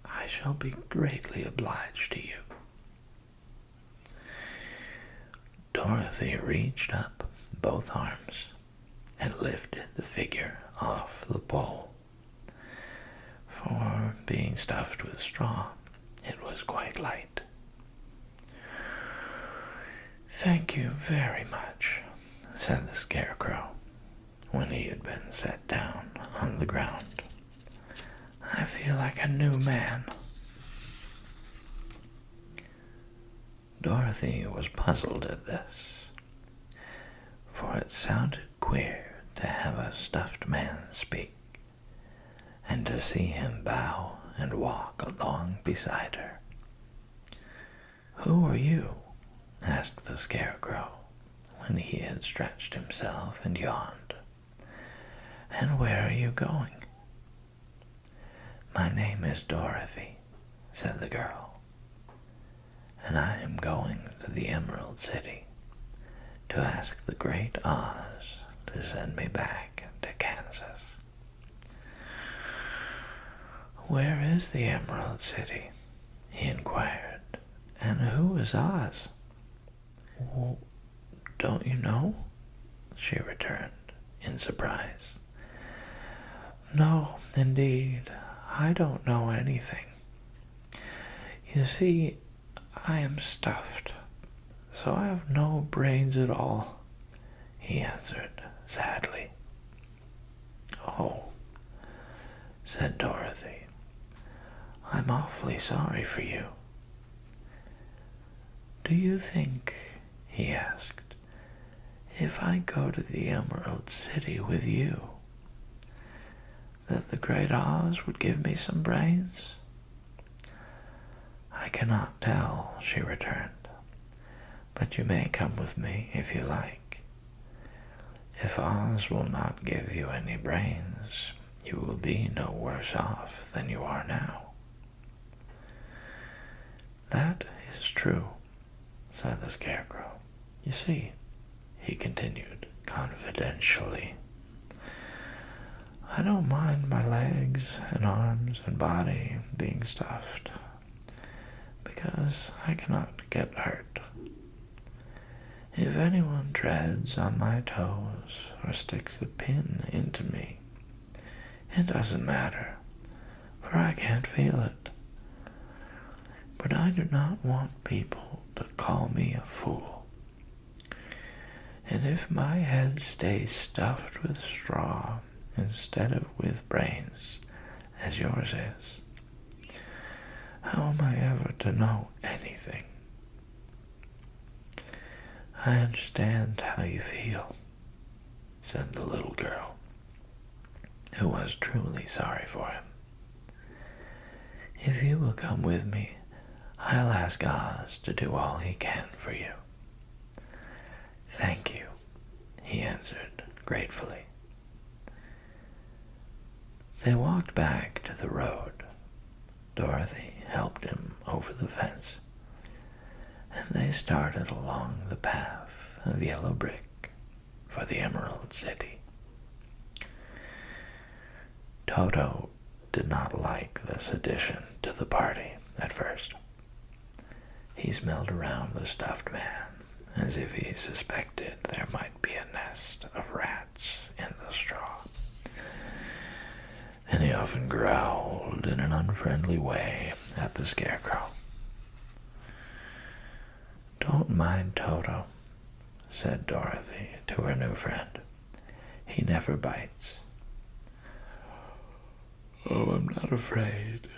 I shall be greatly obliged to you." Dorothy reached up both arms and lifted the figure off the pole. For being stuffed with straw, it was quite light. "Thank you very much," said the scarecrow, when he had been set down on the ground. "I feel like a new man." Dorothy was puzzled at this, for it sounded queer to have a stuffed man speak, and to see him bow and walk along beside her. "Who are you?" asked the scarecrow, when he had stretched himself and yawned. "And where are you going?" "My name is Dorothy," said the girl, "and I am going to the Emerald City to ask the great Oz to send me back to Kansas." "Where is the Emerald City?" he inquired. "And who is Oz?" "Well, don't you know?" she returned in surprise. "No, indeed, I don't know anything. You see, I am stuffed, so I have no brains at all," he answered sadly. said Dorothy. "I'm awfully sorry for you." "Do you think," he asked, "if I go to the Emerald City with you, that the Great Oz would give me some brains?" "I cannot tell," she returned, "but you may come with me if you like. If Oz will not give you any brains, you will be no worse off than you are now." "That is true," said the Scarecrow. "You see," he continued confidentially, "I don't mind my legs and arms and body being stuffed, because I cannot get hurt. If anyone treads on my toes or sticks a pin into me, it doesn't matter, for I can't feel it. But I do not want people to call me a fool. And if my head stays stuffed with straw instead of with brains, as yours is, how am I ever to know anything?" "I understand how you feel," said the little girl, who was truly sorry for him. "If you will come with me, I'll ask Oz to do all he can for you." "Thank you," he answered gratefully. They walked back to the road. Dorothy helped him over the fence, and they started along the path of yellow brick for the Emerald City. Toto did not like this addition to the party at first. He smelled around the stuffed man as if he suspected there might be a nest of rats in the straw, and he often growled in an unfriendly way at the Scarecrow. "Don't mind Toto," said Dorothy to her new friend. "He never bites." "Oh, I'm not afraid,"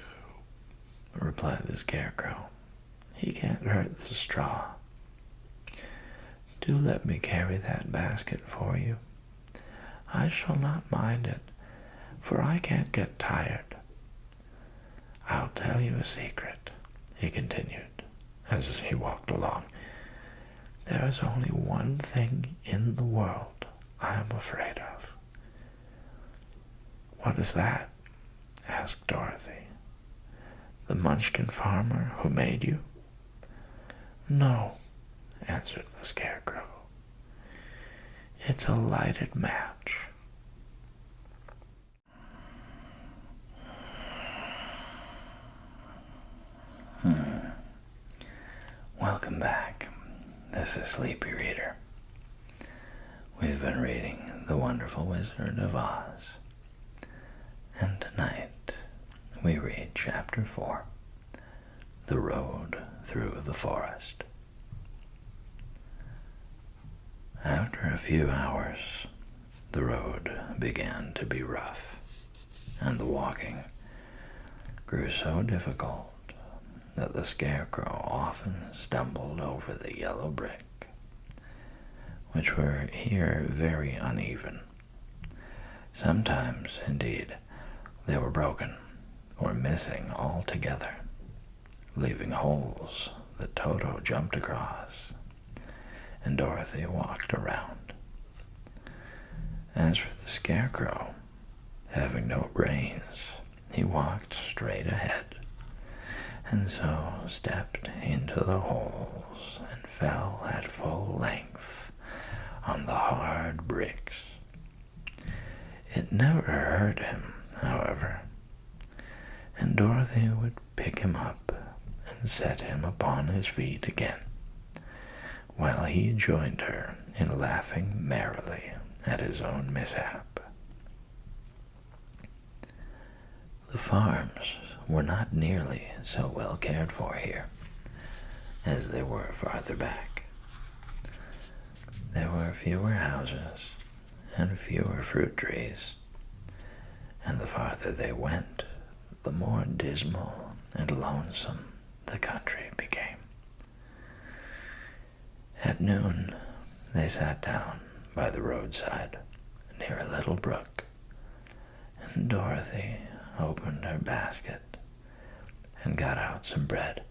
replied the Scarecrow. "He can't hurt the straw. Do let me carry that basket for you. I shall not mind it, for I can't get tired. I'll tell you a secret," he continued, as he walked along. "There is only one thing in the world I am afraid of." "What is that?" asked Dorothy. "The Munchkin farmer who made you?" "No," answered the Scarecrow. "It's a lighted match." Welcome back. This is Sleepy Reader. We've been reading The Wonderful Wizard of Oz. And tonight we read Chapter 4, The Road Through the Forest. After a few hours, the road began to be rough, and the walking grew so difficult that the Scarecrow often stumbled over the yellow brick, which were here very uneven. Sometimes, indeed, they were broken or missing altogether, leaving holes that Toto jumped across, and Dorothy walked around. As for the Scarecrow, having no brains, he walked straight ahead, and so stepped into the holes and fell at full length on the hard bricks. It never hurt him, however, and Dorothy would pick him up and set him upon his feet again, while he joined her in laughing merrily at his own mishap. The farms were not nearly so well cared for here as they were farther back. There were fewer houses and fewer fruit trees, And the farther they went, the more dismal and lonesome the country became. At noon, they sat down by the roadside near a little brook, and Dorothy opened her basket and got out some bread.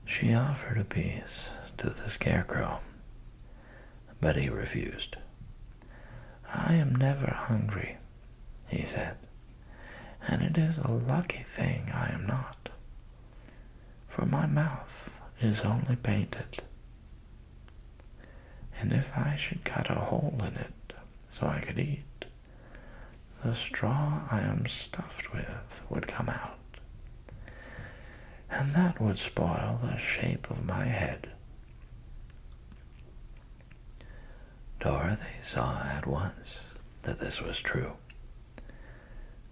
She offered a piece to the Scarecrow, but he refused. "I am never hungry," he said, "and it is a lucky thing I am not, for my mouth is only painted. And if I should cut a hole in it so I could eat, the straw I am stuffed with would come out, and that would spoil the shape of my head." Dorothy saw at once that this was true,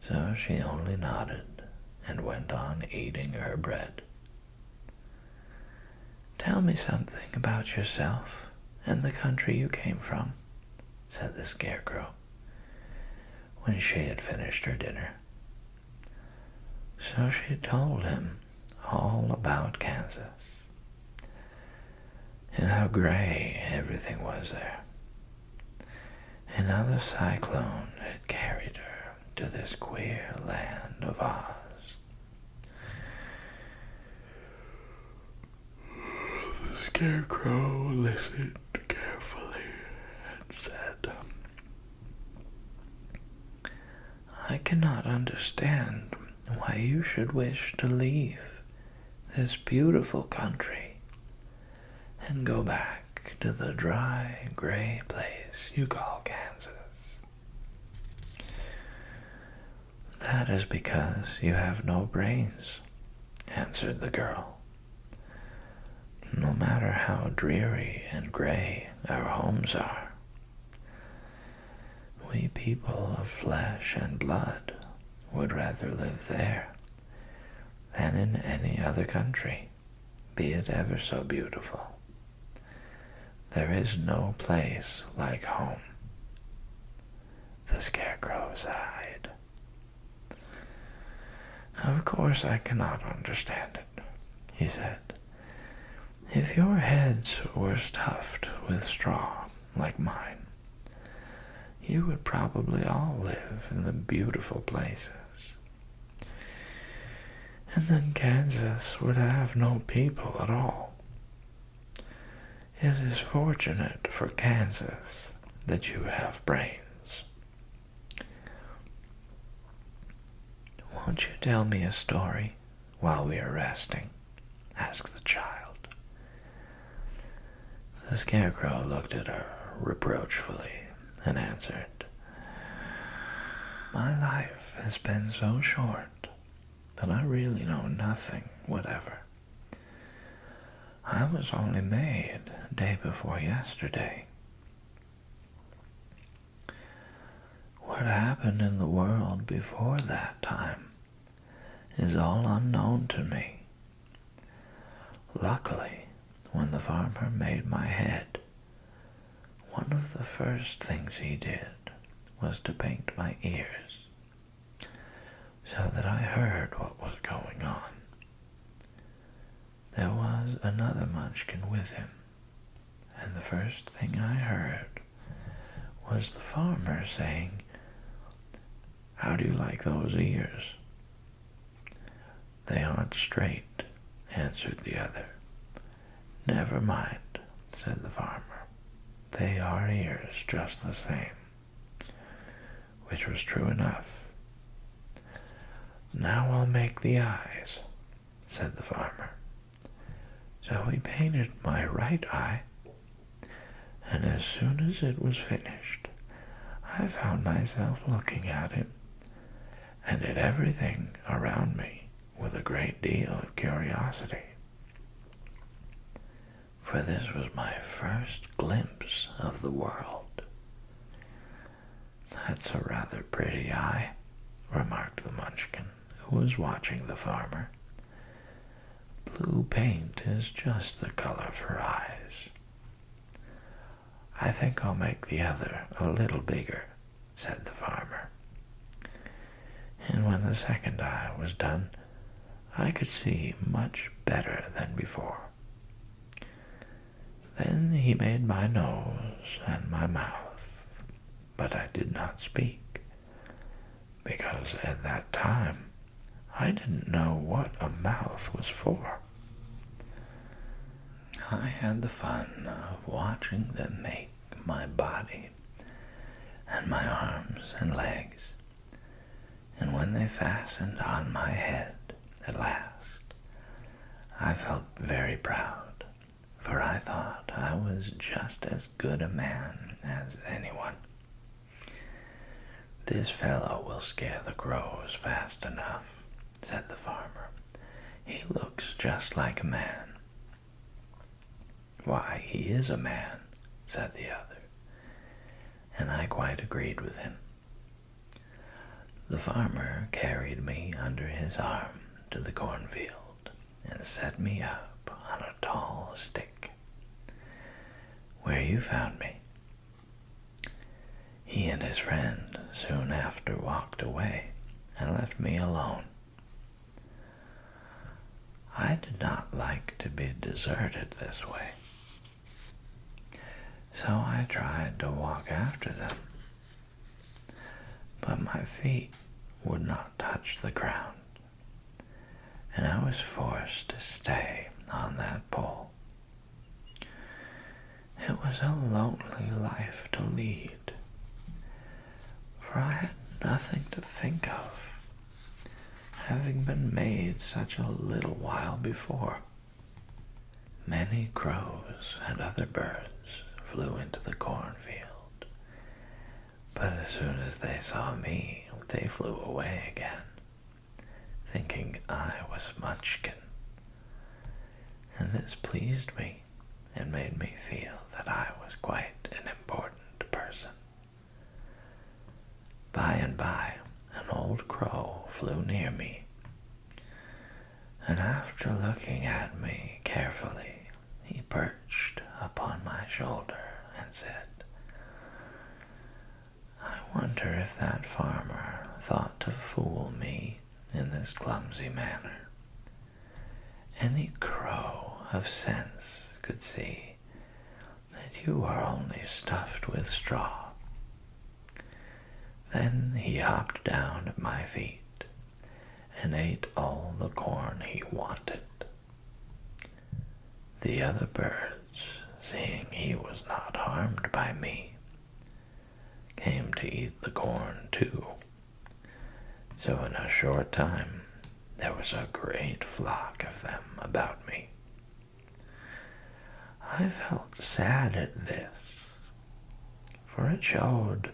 so she only nodded and went on eating her bread. "Tell me something about yourself and the country you came from," said the Scarecrow, when she had finished her dinner. So she told him all about Kansas, and how gray everything was there, and how the cyclone had carried her to this queer land of Oz. The Scarecrow listened carefully and said, "I cannot understand why you should wish to leave this beautiful country and go back to the dry, gray place you call Kansas." "That is because you have no brains," answered the girl. "No matter how dreary and gray our homes are, we people of flesh and blood would rather live there than in any other country, be it ever so beautiful. There is no place like home." The Scarecrow sighed. "Of course I cannot understand it," he said. "If your heads were stuffed with straw like mine, you would probably all live in the beautiful places. And then Kansas would have no people at all. It is fortunate for Kansas that you have brains." "Won't you tell me a story while we are resting?" asked the child. The Scarecrow looked at her reproachfully and answered, "My life has been so short that I really know nothing whatever. I was only made day before yesterday. What happened in the world before that time is all unknown to me. Luckily, when the farmer made my head, one of the first things he did was to paint my ears, so that I heard what was going on. There was another Munchkin with him, and the first thing I heard was the farmer saying, 'How do you like those ears?' 'They aren't straight,' answered the other. 'Never mind,' said the farmer. 'They are ears just the same,' which was true enough. 'Now I'll make the eyes,' said the farmer. So he painted my right eye, and as soon as it was finished, I found myself looking at it and at everything around me with a great deal of curiosity. For this was my first glimpse of the world." "That's a rather pretty eye," remarked the Munchkin, who was watching the farmer. "Blue paint is just the color for eyes." "I think I'll make the other a little bigger," said the farmer. the second eye was done, I could see much better than before. Then he made my nose and my mouth, but I did not speak, because at that time I didn't know what a mouth was for. I had the fun of watching them make my body and my arms and legs, and when they fastened on my head at last, I felt very proud, for I thought I was just as good a man as anyone. "This fellow will scare the crows fast enough," said the farmer. "He looks just like a man." "Why, he is a man," said the other, and I quite agreed with him. The farmer carried me under his arm to the cornfield and set me up on a tall stick, where you found me. He and his friend soon after walked away and left me alone. I did not like to be deserted this way, so I tried to walk after them, but my feet would not touch the ground, and I was forced to stay on that pole. It was a lonely life to lead, for I had nothing to think of, having been made such a little while before. Many crows and other birds flew into the cornfield, but as soon as they saw me, they flew away again, thinking I was Munchkin, and this pleased me and made me feel that I was quite an important person. By and by, an old crow flew near me, and after looking at me carefully, he perched upon my shoulder and said, "I wonder if that farmer thought to fool me in this clumsy manner. Any crow of sense could see that you are only stuffed with straw." Then he hopped down at my feet and ate all the corn he wanted. The other birds, seeing he was not harmed by me, came to eat the corn too. So in a short time, there was a great flock of them about me. I felt sad at this, for it showed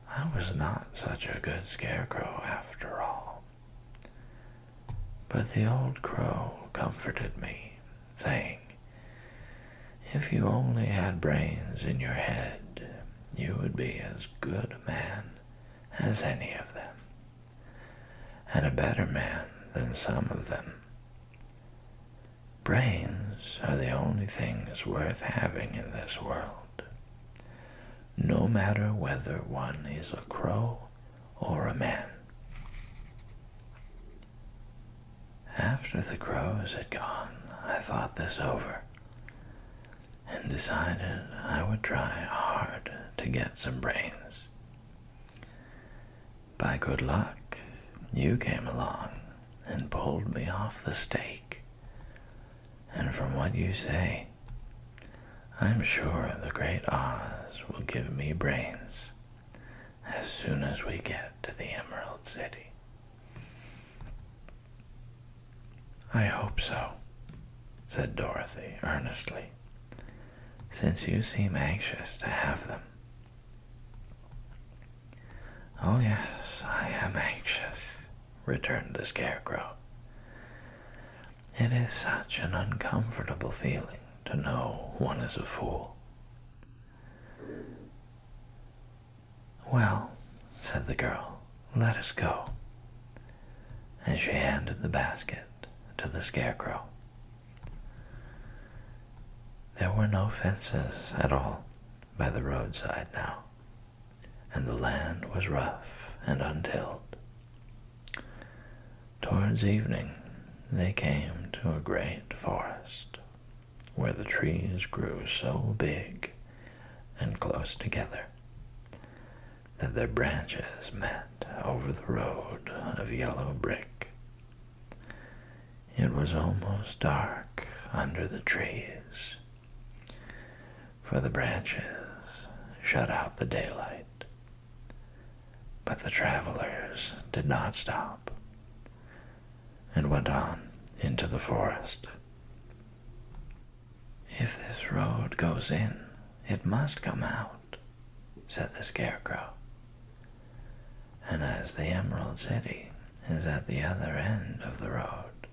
I was not such a good scarecrow after all. But the old crow comforted me, saying, "If you only had brains in your head, you would be as good a man as any of them, and a better man than some of them. Brains are the only things worth having in this world, no matter whether one is a crow or a man." After the crows had gone, I thought this over and decided I would try hard to get some brains. By good luck, you came along and pulled me off the stake, and from what you say, I'm sure the great Oz will give me brains as soon as we get to the Emerald City. "I hope so," said Dorothy earnestly, "since you seem anxious to have them." "Oh yes, I am anxious," returned the Scarecrow. "It is such an uncomfortable feeling to know one is a fool." "Well," said the girl, "let us go." And she handed the basket to the Scarecrow. There were no fences at all by the roadside now, and the land was rough and untilled. Towards evening, they came to a great forest, where the trees grew so big and close together that their branches met over the road of yellow brick. It was almost dark under the trees, for the branches shut out the daylight. But the travelers did not stop and went on into the forest. "If this road goes in, it must come out," said the Scarecrow. "And as the Emerald City is at the other end of the road,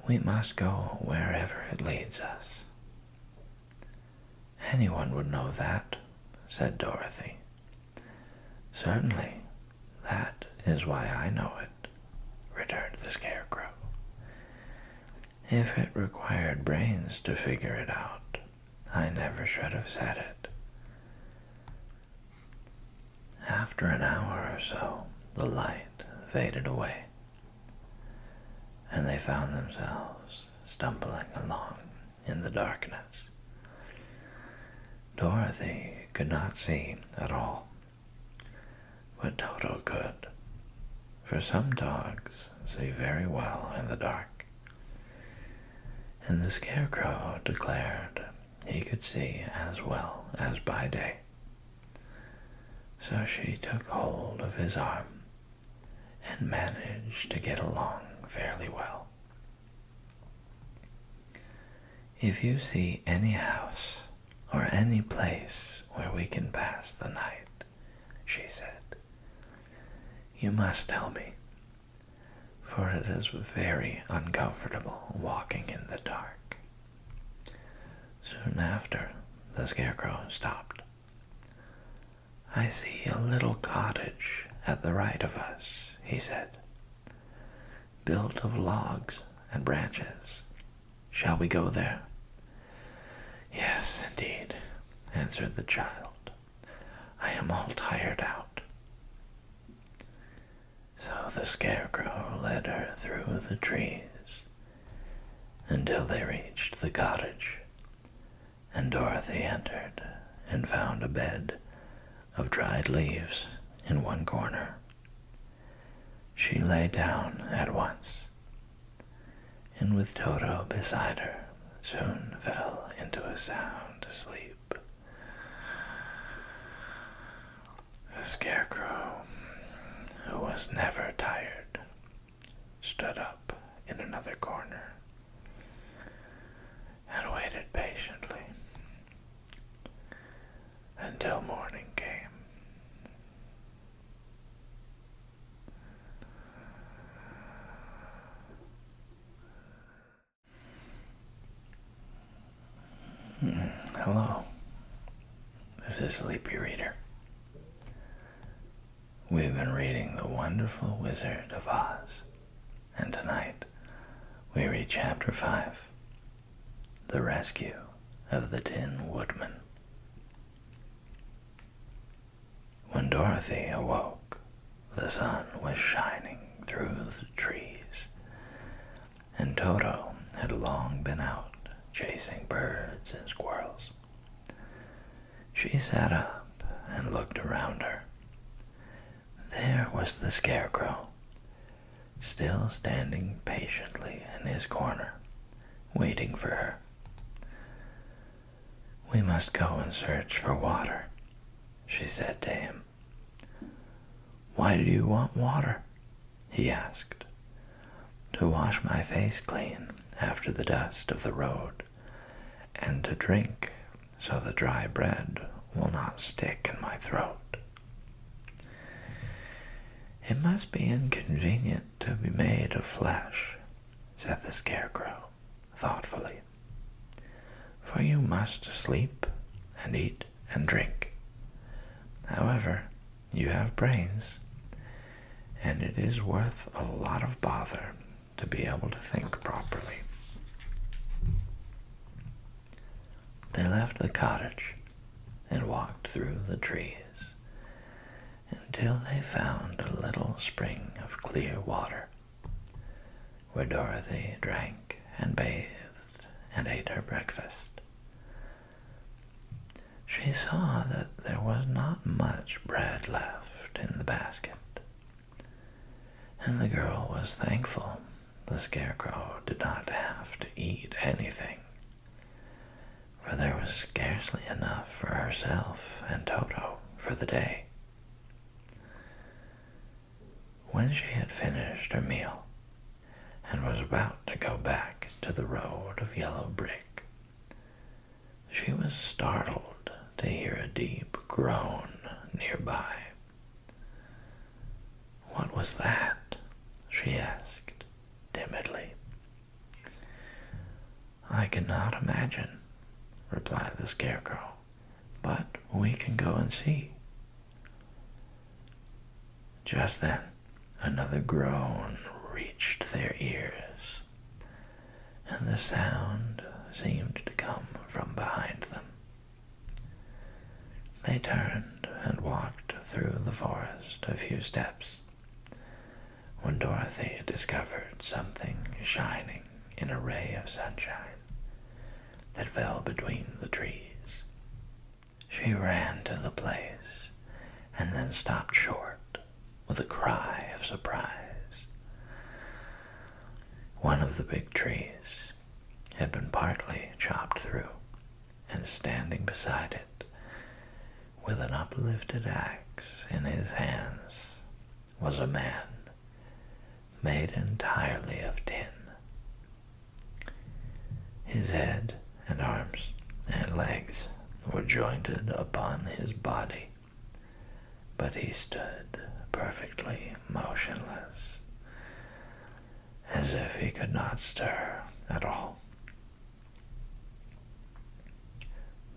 we must go wherever it leads us." "Anyone would know that," said Dorothy. "Certainly, that is why I know it," returned the Scarecrow. "If it required brains to figure it out, I never should have said it." After an hour or so, the light faded away, and they found themselves stumbling along in the darkness. Dorothy could not see at all, but Toto could, for some dogs see very well in the dark, and the Scarecrow declared he could see as well as by day. So she took hold of his arm and managed to get along fairly well. "If you see any house or any place where we can pass the night," she said, "you must tell me, for it is very uncomfortable walking in the dark." Soon after, the Scarecrow stopped. "I see a little cottage at the right of us," he said, "built of logs and branches. Shall we go there?" "Yes, indeed," answered the child. "I am all tired out." So the Scarecrow led her through the trees until they reached the cottage, and Dorothy entered and found a bed of dried leaves in one corner. She lay down at once, and with Toto beside her, soon fell into a sound sleep. The Scarecrow, who was never tired, stood up in another corner and waited patiently until morning came. Hello, this is Sleepy Reader. We've been reading The Wonderful Wizard of Oz, and tonight we read Chapter 5, The Rescue of the Tin Woodman. When Dorothy awoke, the sun was shining through the trees, and Toto had long been out chasing birds and squirrels. She sat up and looked around her. There was the Scarecrow, still standing patiently in his corner, waiting for her. "We must go and search for water," she said to him. "Why do you want water?" he asked. "To wash my face clean after the dust of the road, and to drink so the dry bread will not stick in my throat." "It must be inconvenient to be made of flesh," said the Scarecrow thoughtfully, "for you must sleep and eat and drink. However, you have brains, and it is worth a lot of bother to be able to think properly." They left the cottage and walked through the trees until they found a little spring of clear water where Dorothy drank and bathed and ate her breakfast. She saw that there was not much bread left in the basket, and the girl was thankful the Scarecrow did not have to eat anything, for there was scarcely enough for herself and Toto for the day. When she had finished her meal and was about to go back to the road of yellow brick, she was startled to hear a deep groan nearby. "What was that?" she asked timidly. "I cannot imagine," replied the Scarecrow, "but we can go and see." Just then, another groan reached their ears, and the sound seemed to come from behind them. They turned and walked through the forest a few steps, when Dorothy discovered something shining in a ray of sunshine that fell between the trees. She ran to the place and then stopped short with a cry of surprise. One of the big trees had been partly chopped through, and standing beside it, with an uplifted axe in his hands, was a man made entirely of tin. His head and arms and legs were jointed upon his body, but he stood perfectly motionless, as if he could not stir at all.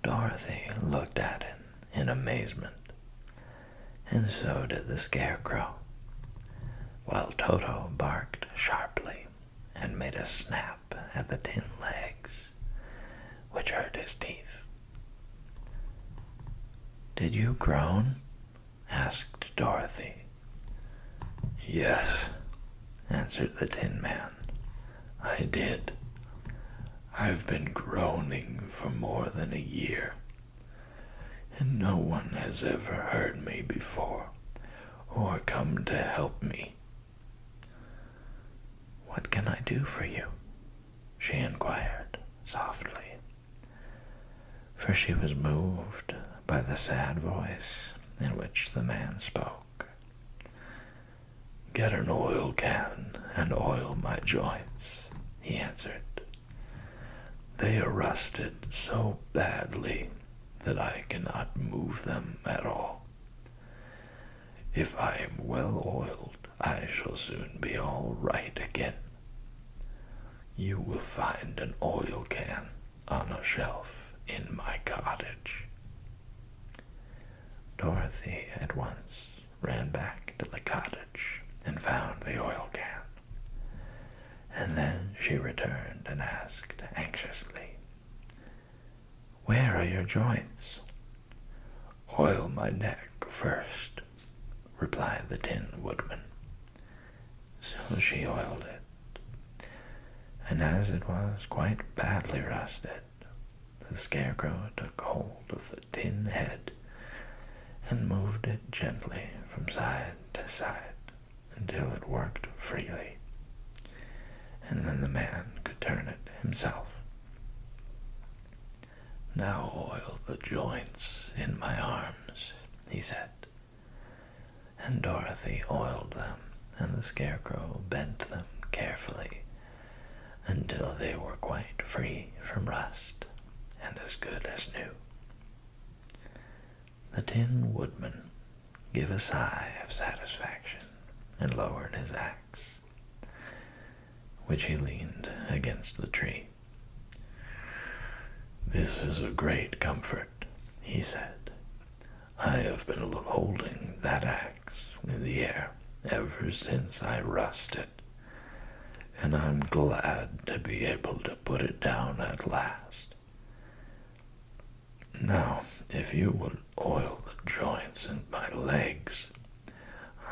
Dorothy looked at him in amazement, and so did the Scarecrow, while Toto barked sharply and made a snap at the tin legs, which hurt his teeth. "Did you groan?" asked Dorothy. "Yes," answered the Tin Man, "I did. I've been groaning for more than a year, and no one has ever heard me before or come to help me." "What can I do for you?" she inquired softly, for she was moved by the sad voice in which the man spoke. "Get an oil can and oil my joints," he answered. "They are rusted so badly that I cannot move them at all. If I am well oiled, I shall soon be all right again. You will find an oil can on a shelf in my cottage." Dorothy at once ran back to the cottage and found the oil can, and then she returned and asked anxiously, "Where are your joints?" "Oil my neck first," replied the Tin Woodman. So she oiled it, and as it was quite badly rusted, the Scarecrow took hold of the tin head and moved it gently from side to side until it worked freely, and then the man could turn it himself. "Now oil the joints in my arms," he said, and Dorothy oiled them, and the Scarecrow bent them carefully until they were quite free from rust and as good as new. The Tin Woodman gave a sigh of satisfaction and lowered his axe, which he leaned against the tree. "This is a great comfort," he said. "I have been holding that axe in the air ever since I rusted, and I'm glad to be able to put it down at last. Now, if you will oil the joints in my legs,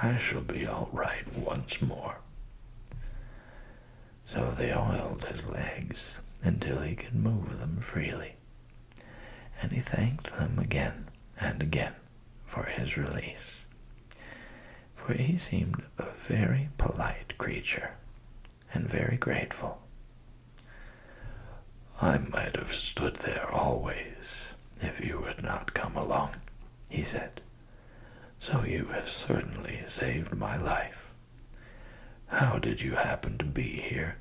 I shall be all right once more." So they oiled his legs until he could move them freely, and he thanked them again and again for his release, for he seemed a very polite creature and very grateful. "I might have stood there always if you had not come along," he said. "So you have certainly saved my life. How did you happen to be here?"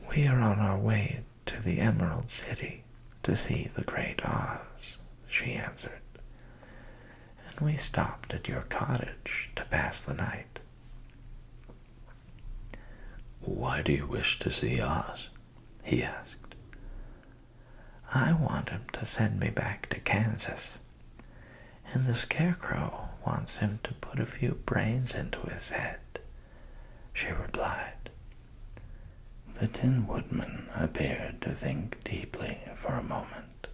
"We are on our way to the Emerald City to see the Great Oz," she answered. "And we stopped at your cottage to pass the night." "Why do you wish to see Oz?" he asked. "I want him to send me back to Kansas, and the Scarecrow wants him to put a few brains into his head," she replied. The Tin Woodman appeared to think deeply for a moment.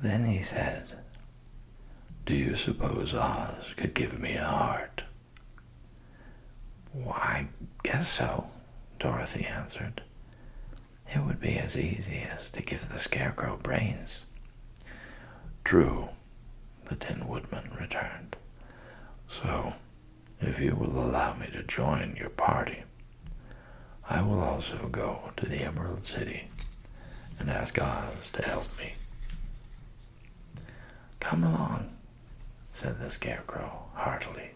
Then he said, "Do you suppose Oz could give me a heart?" "Why, I guess so," Dorothy answered. "It would be as easy as to give the Scarecrow brains." "True," the Tin Woodman returned. "So, if you will allow me to join your party, I will also go to the Emerald City and ask Oz to help me." "Come along," said the Scarecrow heartily,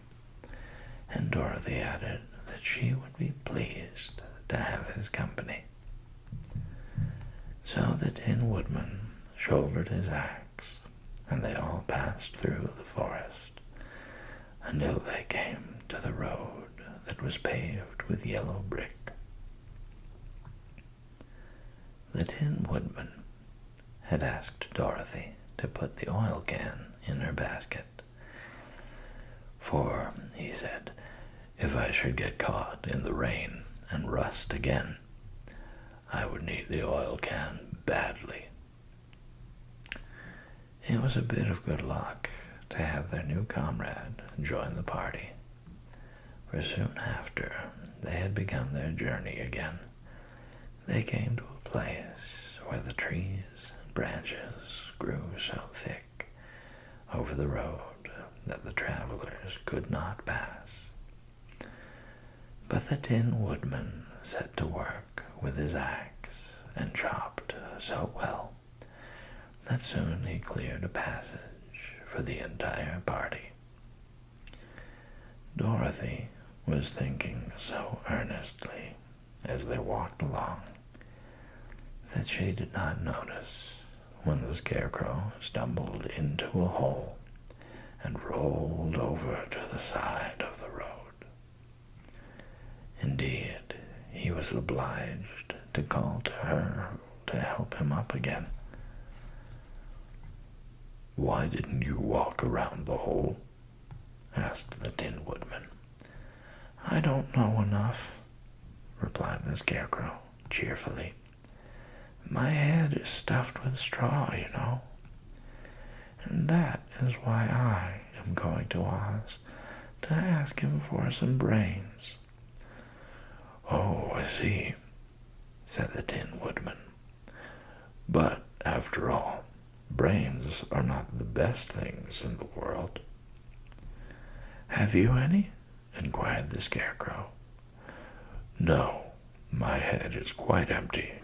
and Dorothy added that she would be pleased to have his company. So the Tin Woodman shouldered his axe, and they all passed through the forest until they came to the road that was paved with yellow brick. The Tin Woodman had asked Dorothy to put the oil can in her basket, for, he said, if I should get caught in the rain and rust again, I would need the oil can badly. It was a bit of good luck to have their new comrade join the party, for soon after they had begun their journey again, they came to a place where the trees and branches grew so thick over the road that the travelers could not pass. But the Tin Woodman set to work with his axe and chopped so well that soon he cleared a passage for the entire party. Dorothy was thinking so earnestly as they walked along that she did not notice when the Scarecrow stumbled into a hole and rolled over to the side of the road. Indeed, he was obliged to call to her to help him up again. "Why didn't you walk around the hole?" asked the Tin Woodman. "I don't know enough," replied the Scarecrow cheerfully. "My head is stuffed with straw, you know. And that is why I am going to Oz, to ask him for some brains." "Oh, I see," said the Tin Woodman. "But, after all, brains are not the best things in the world." "Have you any?" inquired the Scarecrow. "No, my head is quite empty,"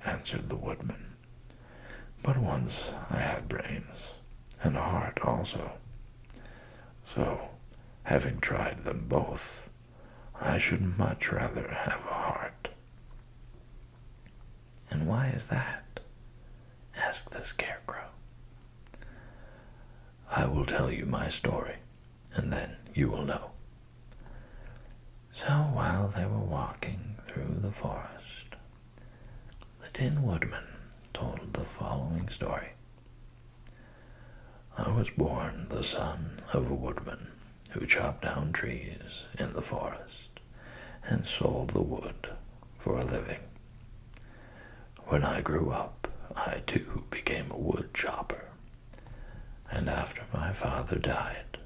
answered the Woodman. "But once I had brains, and a heart also. So, having tried them both, I should much rather have a heart." "And why is that?" asked the Scarecrow. "I will tell you my story, and then you will know." So while they were walking through the forest, the Tin Woodman told the following story. "I was born the son of a woodman who chopped down trees in the forest and sold the wood for a living. When I grew up, I too became a wood chopper, and after my father died,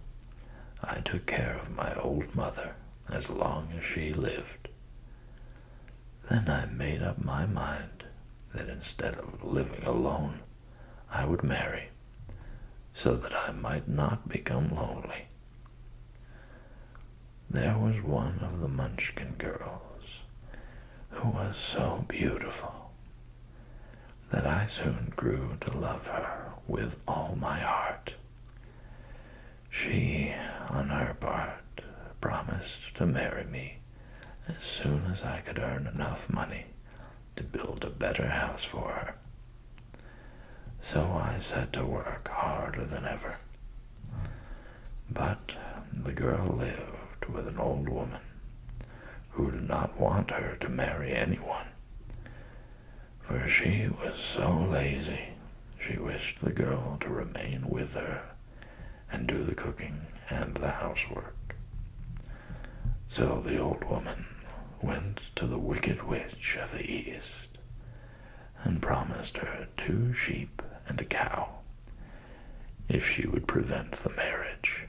I took care of my old mother as long as she lived. Then I made up my mind that instead of living alone, I would marry, so that I might not become lonely. There was one of the Munchkin girls who was so beautiful that I soon grew to love her with all my heart. She, on her part, promised to marry me as soon as I could earn enough money to build a better house for her. So I set to work harder than ever. But the girl lived with an old woman who did not want her to marry anyone, for she was so lazy she wished the girl to remain with her and do the cooking and the housework. So the old woman went to the Wicked Witch of the East and promised her 2 sheep and a cow if she would prevent the marriage.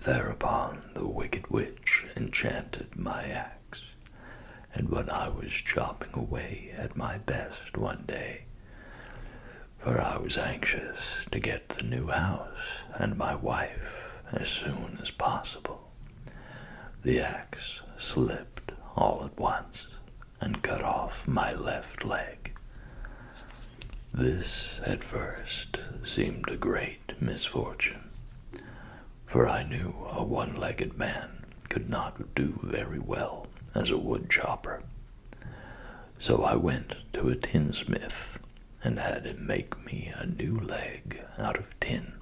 Thereupon the Wicked Witch enchanted my axe, and when I was chopping away at my best one day, for I was anxious to get the new house and my wife as soon as possible, the axe slipped all at once and cut off my left leg. This at first seemed a great misfortune, for I knew a one-legged man could not do very well as a wood chopper. So I went to a tinsmith and had him make me a new leg out of tin.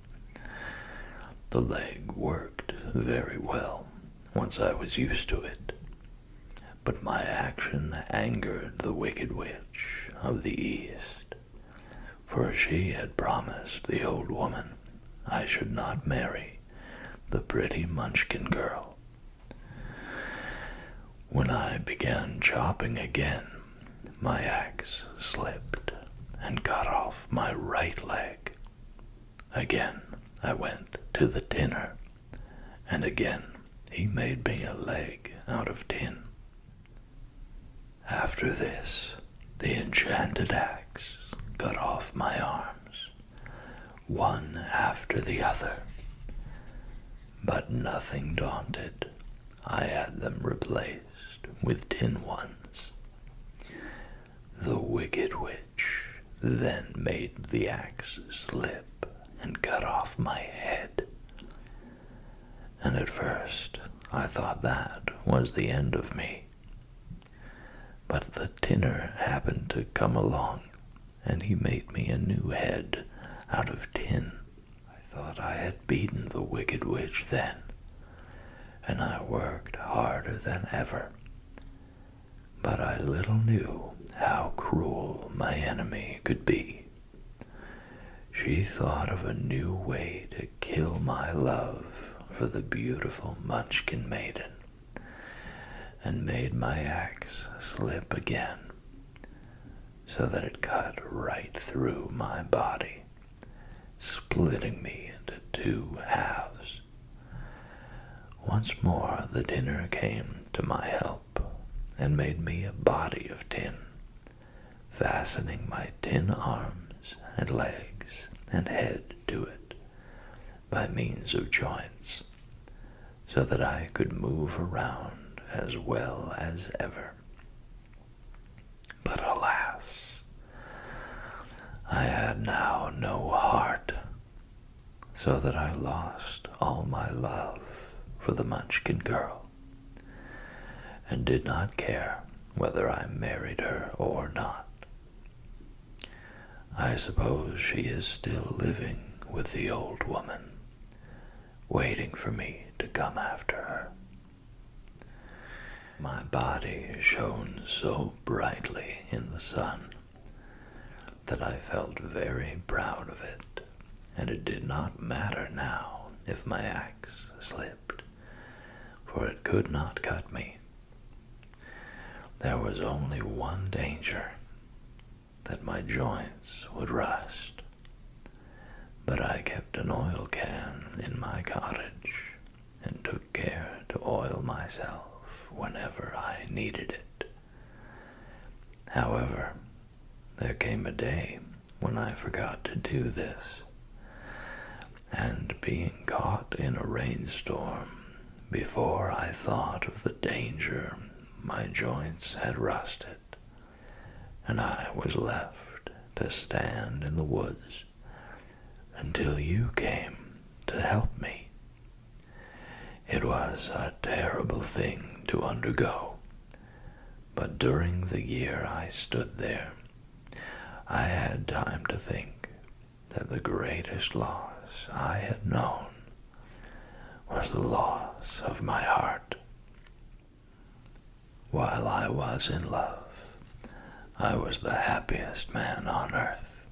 The leg worked very well once I was used to it, but my action angered the Wicked Witch of the East, for she had promised the old woman I should not marry the pretty Munchkin girl. When I began chopping again, my axe slipped and cut off my right leg. Again I went to the tinner, and again he made me a leg out of tin. After this, the enchanted axe cut off my arms, one after the other. But nothing daunted, I had them replaced with tin ones. The Wicked Witch then made the axe slip and cut off my head. And at first I thought that was the end of me. But the tinner happened to come along, and he made me a new head out of tin. I thought I had beaten the Wicked Witch then, and I worked harder than ever. But I little knew how cruel my enemy could be. She thought of a new way to kill my love for the beautiful Munchkin maiden, and made my axe slip again, so that it cut right through my body, splitting me into 2 halves. Once more the tinner came to my help and made me a body of tin, fastening my tin arms and legs and head to it by means of joints, so that I could move around as well as ever. But alas, I had now no heart, so that I lost all my love for the Munchkin girl, and did not care whether I married her or not. I suppose she is still living with the old woman, waiting for me to come after her. My body shone so brightly in the sun that I felt very proud of it, and it did not matter now if my axe slipped, for it could not cut me. There was only one danger, that my joints would rust, but I kept an oil can in my cottage and took care to oil needed it. However, there came a day when I forgot to do this, and being caught in a rainstorm, before I thought of the danger, my joints had rusted, and I was left to stand in the woods until you came to help me. It was a terrible thing to undergo, but during the year I stood there, I had time to think that the greatest loss I had known was the loss of my heart. While I was in love, I was the happiest man on earth.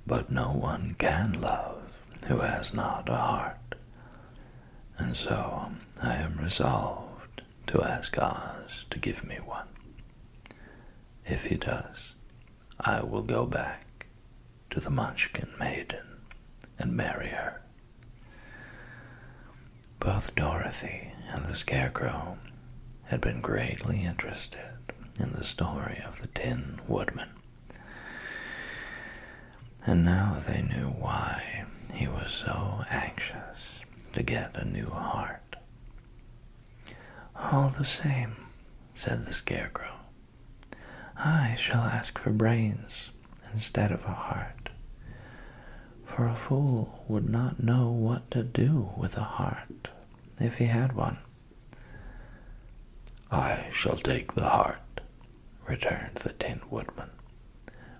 But no one can love who has not a heart, and so I am resolved to ask Oz to give me one. If he does, I will go back to the Munchkin maiden and marry her. Both Dorothy and the Scarecrow had been greatly interested in the story of the Tin Woodman, and now they knew why he was so anxious to get a new heart. "All the same," said the Scarecrow, "I shall ask for brains instead of a heart, for a fool would not know what to do with a heart if he had one." "I shall take the heart," returned the Tin Woodman,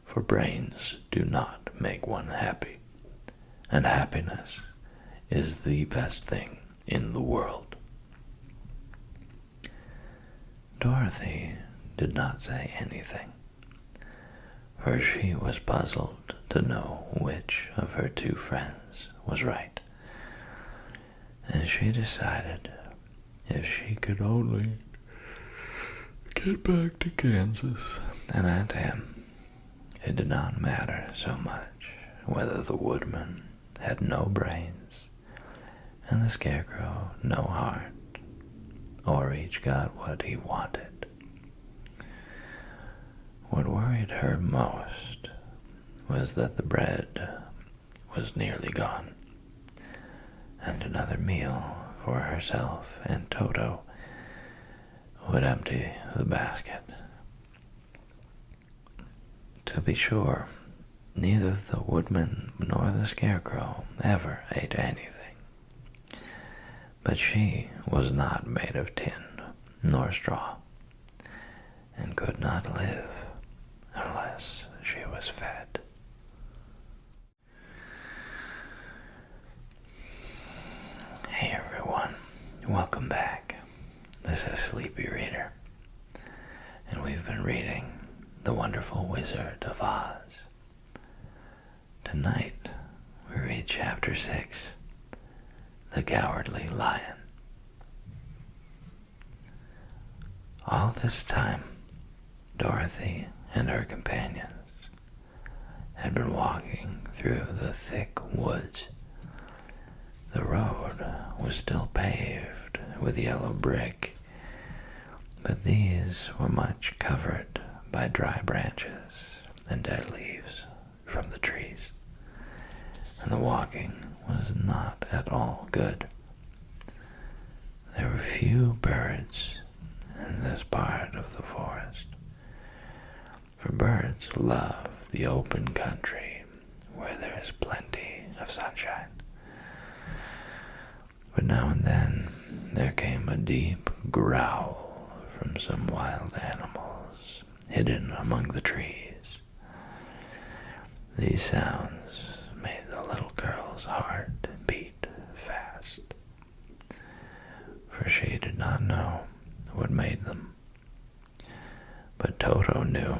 "for brains do not make one happy, and happiness is the best thing in the world." Dorothy did not say anything, for she was puzzled to know which of her two friends was right, and she decided if she could only get back to Kansas and Aunt Em, it did not matter so much whether the Woodman had no brains and the Scarecrow no heart, or each got what he wanted. What worried her most was that the bread was nearly gone, and another meal for herself and Toto would empty the basket. To be sure, neither the Woodman nor the Scarecrow ever ate anything, but she was not made of tin nor straw, and could not live unless she was fed. Hey everyone, welcome back. This is Sleepy Reader, and we've been reading The Wonderful Wizard of Oz. Tonight we read Chapter 6, The Cowardly Lion. All this time, Dorothy and her companions had been walking through the thick woods. The road was still paved with yellow brick, but these were much covered by dry branches and dead leaves from the trees, and the walking was not at all good. There were few birds in this part of the forest, for birds love the open country where there is plenty of sunshine. But now and then there came a deep growl from some wild animals hidden among the trees. These sounds made the little girl's heart beat fast, for she did not know what made them. But Toto knew,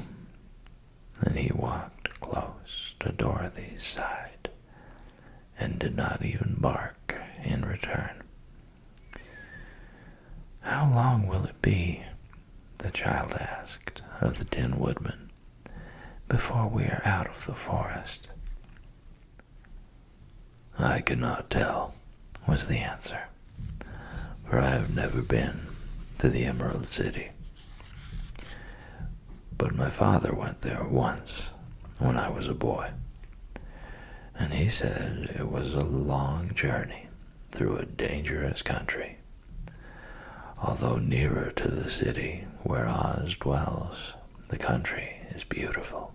and he walked close to Dorothy's side and did not even bark in return. "How long will it be," the child asked of the Tin Woodman, "before we are out of the forest?" "I cannot tell," was the answer, "for I have never been to the Emerald City. But my father went there once when I was a boy, and he said it was a long journey through a dangerous country. Although nearer to the city where Oz dwells, the country is beautiful.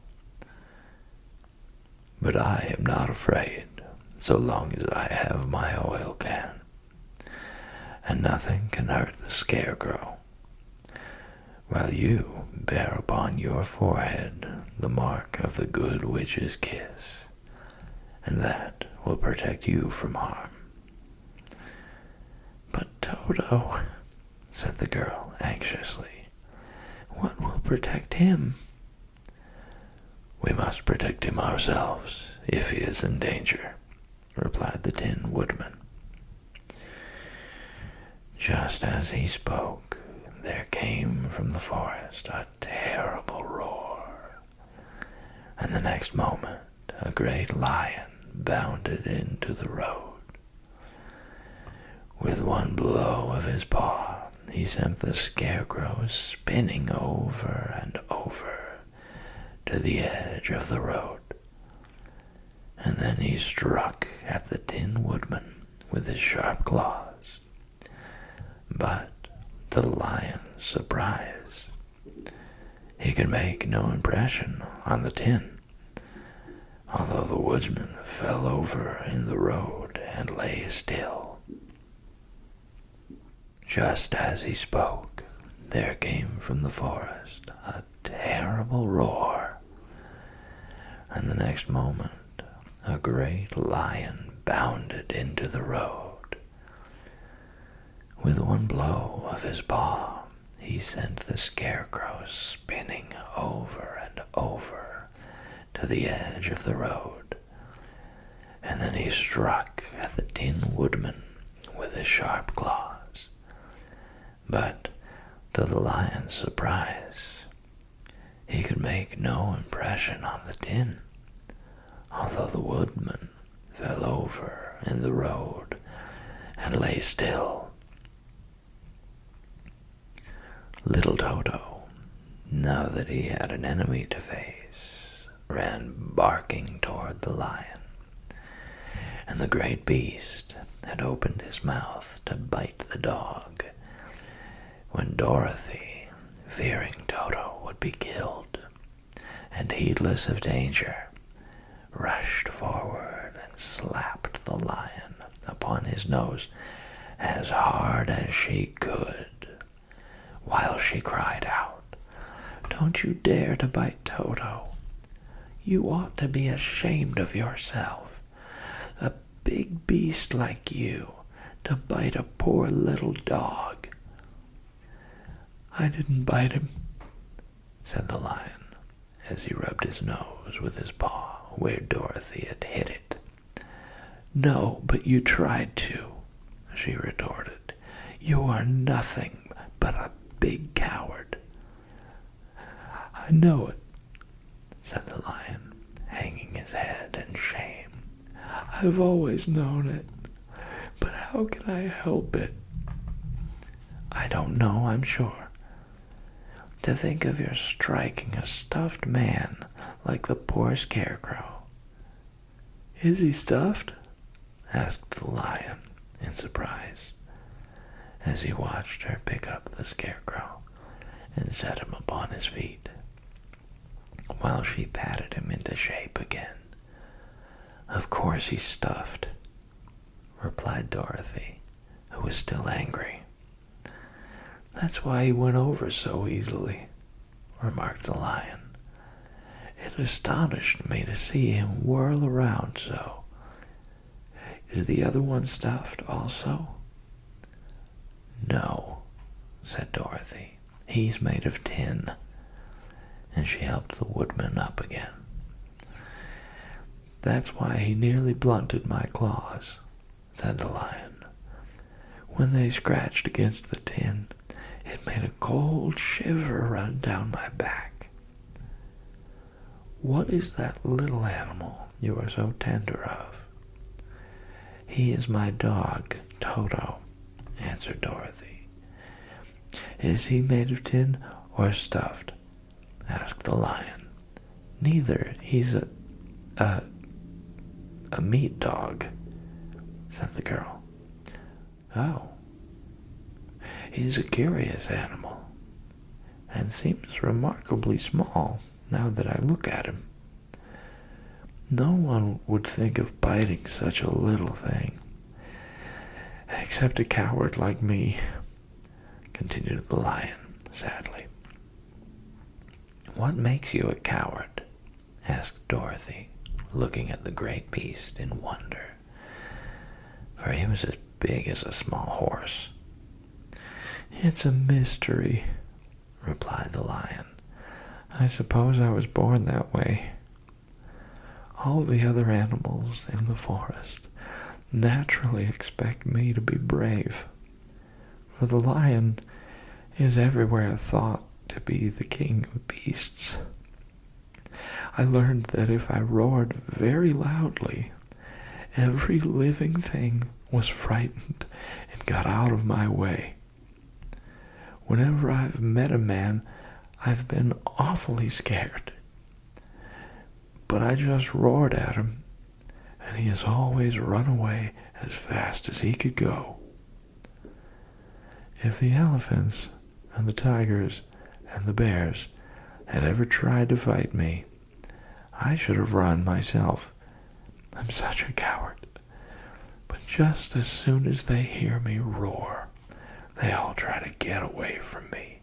But I am not afraid so long as I have my oil can, and nothing can hurt the Scarecrow, while you bear upon your forehead the mark of the Good Witch's kiss, and that will protect you from harm." "But Toto," said the girl anxiously, "what will protect him?" "We must protect him ourselves if he is in danger," replied the Tin Woodman. Just as he spoke, there came from the forest a terrible roar, and the next moment a great lion bounded into the road. With one blow of his paw, he sent the Scarecrow spinning over and over to the edge of the road, and then he struck at the Tin Woodman with his sharp claws. But to the lion's surprise, he could make no impression on the tin, although the woodsman fell over in the road and lay still. Just as he spoke, there came from the forest a terrible roar, and the next moment a great lion bounded into the road. With one blow of his paw, he sent the Scarecrow spinning over and over to the edge of the road, and then he struck at the Tin Woodman with his sharp claws. But to the lion's surprise, he could make no impression on the tin, although the woodman fell over in the road and lay still. Little Toto, now that he had an enemy to face, ran barking toward the lion, and the great beast had opened his mouth to bite the dog, when Dorothy, fearing Toto would be killed, and heedless of danger, rushed forward and slapped the lion upon his nose as hard as she could, while she cried out, "Don't you dare to bite Toto. You ought to be ashamed of yourself. A big beast like you to bite a poor little dog." "I didn't bite him," said the lion, as he rubbed his nose with his paw where Dorothy had hit it. "No, but you tried to," she retorted. "You are nothing but a big coward." "I know it," said the lion, hanging his head in shame. "I've always known it, but how can I help it?" "I don't know, I'm sure. To think of your striking a stuffed man like the poor Scarecrow." "Is he stuffed?" asked the lion in surprise, as he watched her pick up the Scarecrow and set him upon his feet, while she patted him into shape again. "Of course he's stuffed," replied Dorothy, who was still angry. "That's why he went over so easily," remarked the lion. "It astonished me to see him whirl around so. Is the other one stuffed also?" "No," said Dorothy. "He's made of tin." And she helped the woodman up again. "That's why he nearly blunted my claws," said the lion. "When they scratched against the tin, it made a cold shiver run down my back." "What is that little animal you are so tender of?" "He is my dog, Toto," answered Dorothy. "Is he made of tin or stuffed?" asked the lion. "Neither. He's a, a meat dog," said the girl. "Oh. He's a curious animal, and seems remarkably small now that I look at him. No one would think of biting such a little thing, except a coward like me," continued the lion sadly. "What makes you a coward?" asked Dorothy, looking at the great beast in wonder, for he was as big as a small horse. "It's a mystery," replied the lion. "I suppose I was born that way. All the other animals in the forest naturally expect me to be brave, for the lion is everywhere thought to be the king of beasts. I learned that if I roared very loudly, every living thing was frightened and got out of my way. Whenever I've met a man, I've been awfully scared. But I just roared at him, and he has always run away as fast as he could go. If the elephants and the tigers and the bears had ever tried to fight me, I should have run myself. I'm such a coward. But just as soon as they hear me roar, they all try to get away from me.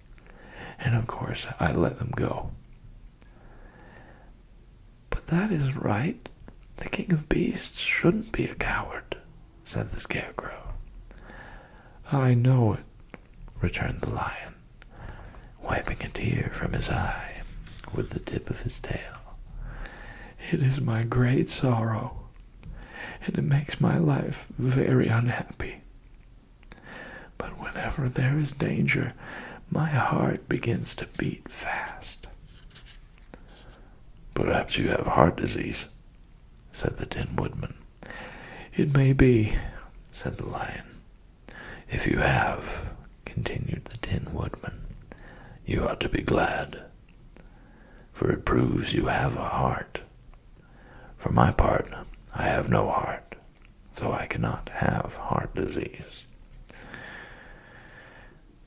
And of course, I let them go." "But that isn't right. The king of beasts shouldn't be a coward," said the scarecrow. "I know it," returned the lion, wiping a tear from his eye with the tip of his tail. "It is my great sorrow, and it makes my life very unhappy. But whenever there is danger, my heart begins to beat fast." "Perhaps you have heart disease," said the Tin Woodman. "It may be," said the lion. "If you have," continued the Tin Woodman, "you ought to be glad, for it proves you have a heart. For my part, I have no heart, so I cannot have heart disease."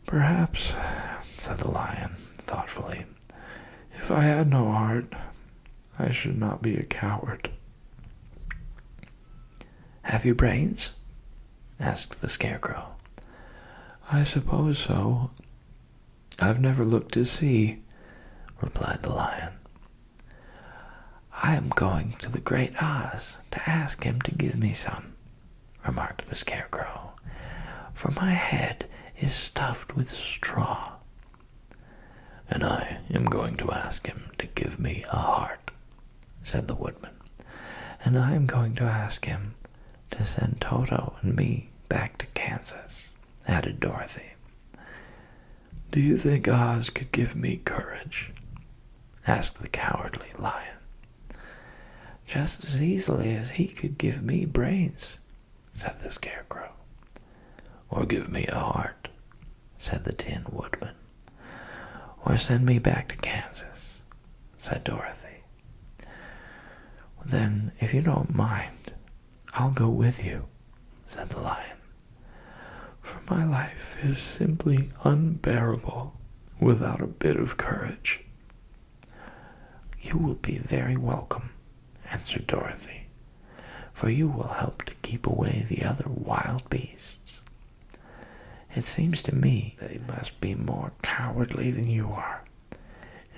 "Perhaps," said the lion thoughtfully, "if I had no heart, I should not be a coward." "Have you brains?" asked the scarecrow. "I suppose so. I've never looked to see," replied the lion. "I am going to the Great Oz to ask him to give me some," remarked the scarecrow, "for my head is stuffed with straw." "And I am going to ask him to give me a heart," said the woodman. "And I am going to ask him to send Toto and me back to Kansas," added Dorothy. "Do you think Oz could give me courage?" asked the cowardly lion. "Just as easily as he could give me brains," said the scarecrow. "Or give me a heart," said the Tin Woodman. "Or send me back to Kansas," said Dorothy. "Then, if you don't mind, I'll go with you," said the lion. "For my life is simply unbearable without a bit of courage." "You will be very welcome," answered Dorothy, "for you will help to keep away the other wild beasts. It seems to me they must be more cowardly than you are,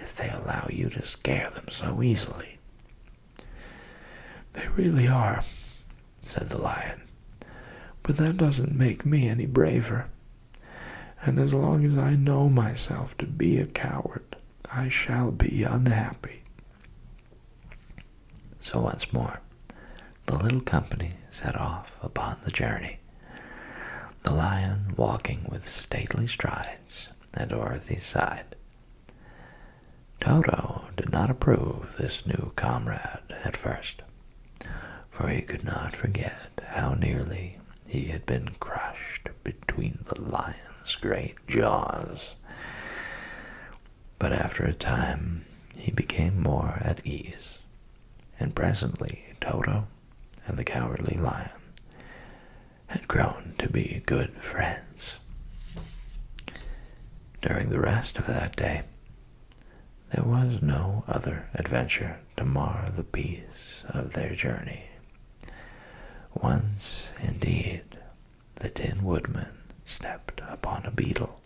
if they allow you to scare them so easily." "They really are," said the lion, "but that doesn't make me any braver. And as long as I know myself to be a coward, I shall be unhappy." So once more, the little company set off upon the journey, the lion walking with stately strides at Dorothy's side. Toto did not approve this new comrade at first, for he could not forget how nearly he had been crushed between the lion's his great jaws. But after a time, he became more at ease, and presently Toto and the Cowardly Lion had grown to be good friends. During the rest of that day, there was no other adventure to mar the peace of their journey. Once, indeed, the Tin Woodman stepped upon a beetle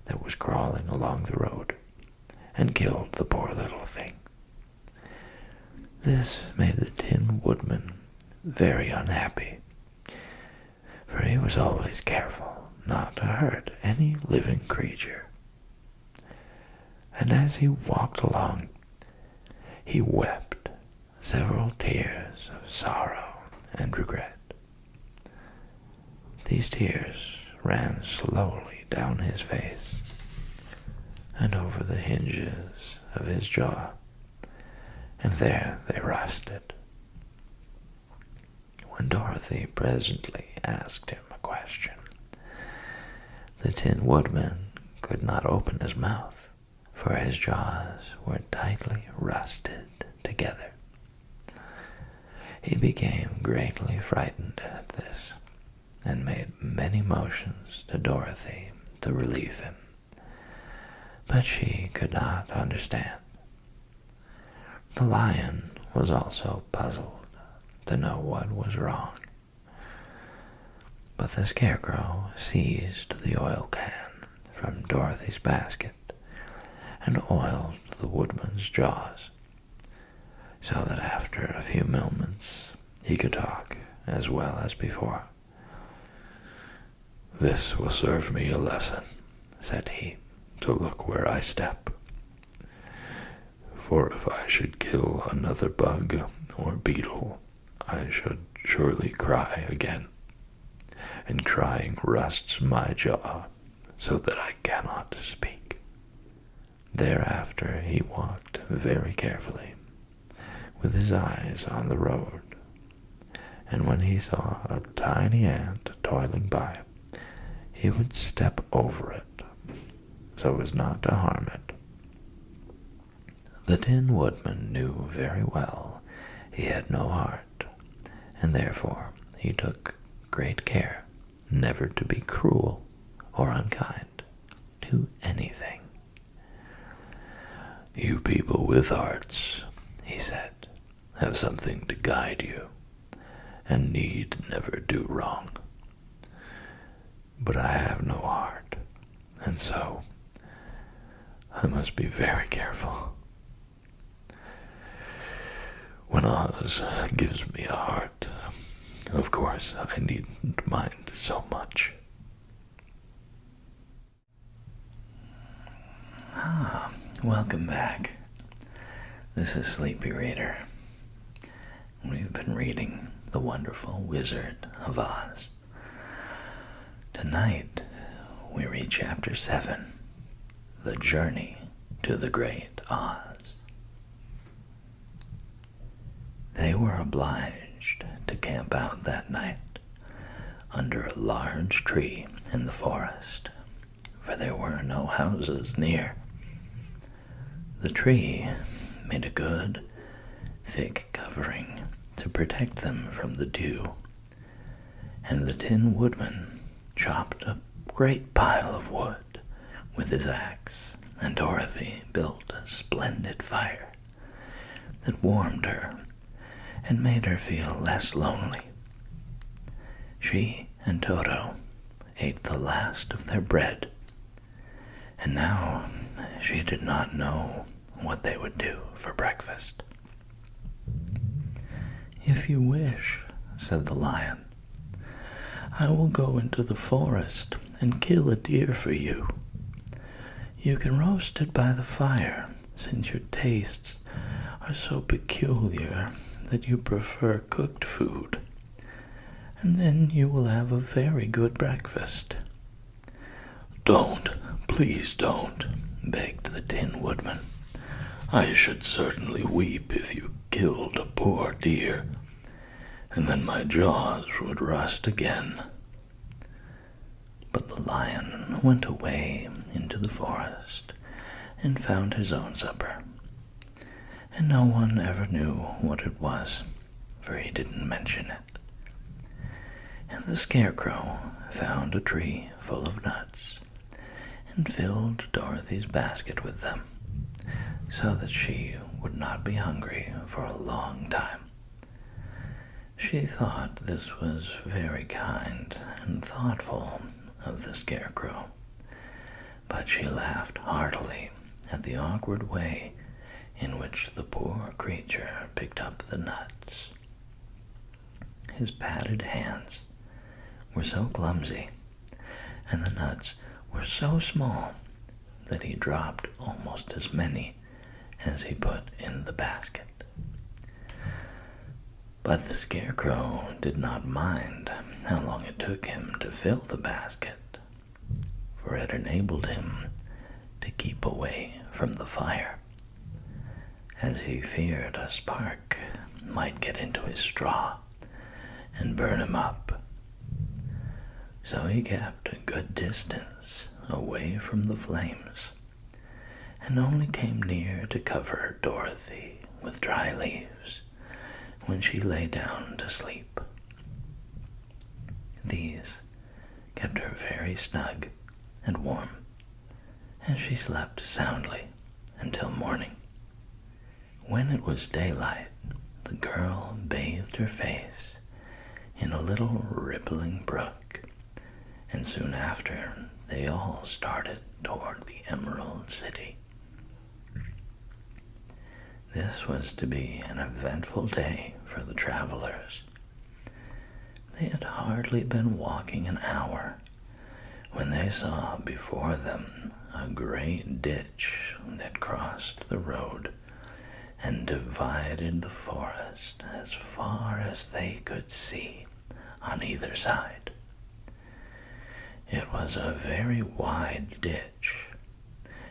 that was crawling along the road and killed the poor little thing. This made the Tin Woodman very unhappy, for he was always careful not to hurt any living creature. And as he walked along, he wept several tears of sorrow and regret. These tears ran slowly down his face and over the hinges of his jaw, and there they rested. When Dorothy presently asked him a question, the Tin Woodman could not open his mouth, for his jaws were tightly rusted together. He became greatly frightened at this, and made many motions to Dorothy to relieve him, but she could not understand. The lion was also puzzled to know what was wrong, but the Scarecrow seized the oil can from Dorothy's basket and oiled the woodman's jaws, so that after a few moments he could talk as well as before. "This will serve me a lesson," said he, "to look where I step. For if I should kill another bug or beetle, I should surely cry again, and crying rusts my jaw so that I cannot speak." Thereafter he walked very carefully, with his eyes on the road, and when he saw a tiny ant toiling by, he would step over it, so as not to harm it. The Tin Woodman knew very well he had no heart, and therefore he took great care never to be cruel or unkind to anything. "You people with hearts," he said, "have something to guide you, and need never do wrong. But I have no heart, and so I must be very careful. When Oz gives me a heart, of course I needn't mind so much." Welcome back. This is Sleepy Reader. We've been reading The Wonderful Wizard of Oz. Tonight, we read Chapter 7, The Journey to the Great Oz. They were obliged to camp out that night under a large tree in the forest, for there were no houses near. The tree made a good, thick covering to protect them from the dew, and the Tin Woodman chopped a great pile of wood with his axe, and Dorothy built a splendid fire that warmed her and made her feel less lonely. She and Toto ate the last of their bread, and now she did not know what they would do for breakfast. "If you wish," said the lion, "I will go into the forest and kill a deer for you. You can roast it by the fire, since your tastes are so peculiar that you prefer cooked food, and then you will have a very good breakfast." "Don't, please don't," begged the Tin Woodman. "I should certainly weep if you killed a poor deer, and then my jaws would rust again." But the the lion went away into the forest and found his own supper, and no one ever knew what it was, for he didn't mention it. And the Scarecrow found a tree full of nuts and filled Dorothy's basket with them, so that she would not be hungry for a long time. She thought this was very kind and thoughtful of the Scarecrow, but she laughed heartily at the awkward way in which the poor creature picked up the nuts. His padded hands were so clumsy, and the nuts were so small that he dropped almost as many as he put in the basket. But the Scarecrow did not mind how long it took him to fill the basket, for it enabled him to keep away from the fire, as he feared a spark might get into his straw and burn him up. So he kept a good distance away from the flames, and only came near to cover Dorothy with dry leaves when she lay down to sleep. These kept her very snug and warm, and she slept soundly until morning. When it was daylight, the girl bathed her face in a little rippling brook, and soon after they all started toward the Emerald City. This was to be an eventful day for the travelers. They had hardly been walking an hour when they saw before them a great ditch that crossed the road and divided the forest as far as they could see on either side. It was a very wide ditch,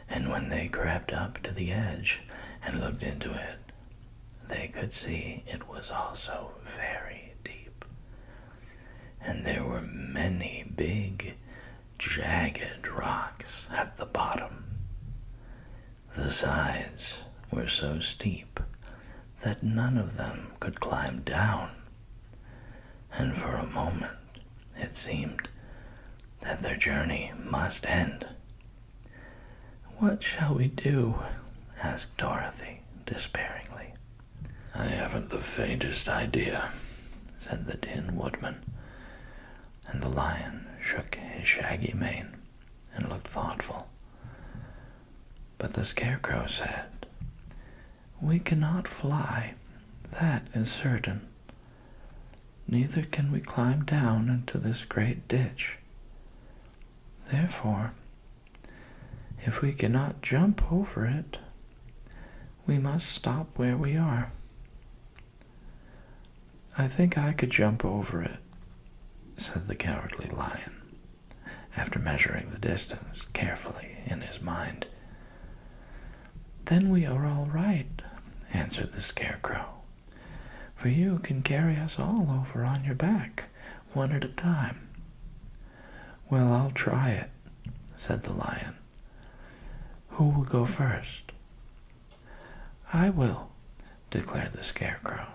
and when they crept up to the edge and looked into it, they could see it was also very deep, and there were many big, jagged rocks at the bottom. The sides were so steep that none of them could climb down, and for a moment it seemed that their journey must end. "What shall we do?" asked Dorothy despairingly. "I haven't the faintest idea," said the Tin Woodman, and the lion shook his shaggy mane and looked thoughtful. But the Scarecrow said, "We cannot fly, that is certain. Neither can we climb down into this great ditch. Therefore, if we cannot jump over it, we must stop where we are." "I think I could jump over it," said the Cowardly Lion, after measuring the distance carefully in his mind. "Then we are all right," answered the Scarecrow, "for you can carry us all over on your back, one at a time." "Well, I'll try it," said the lion. "Who will go first?" "I will," declared the Scarecrow,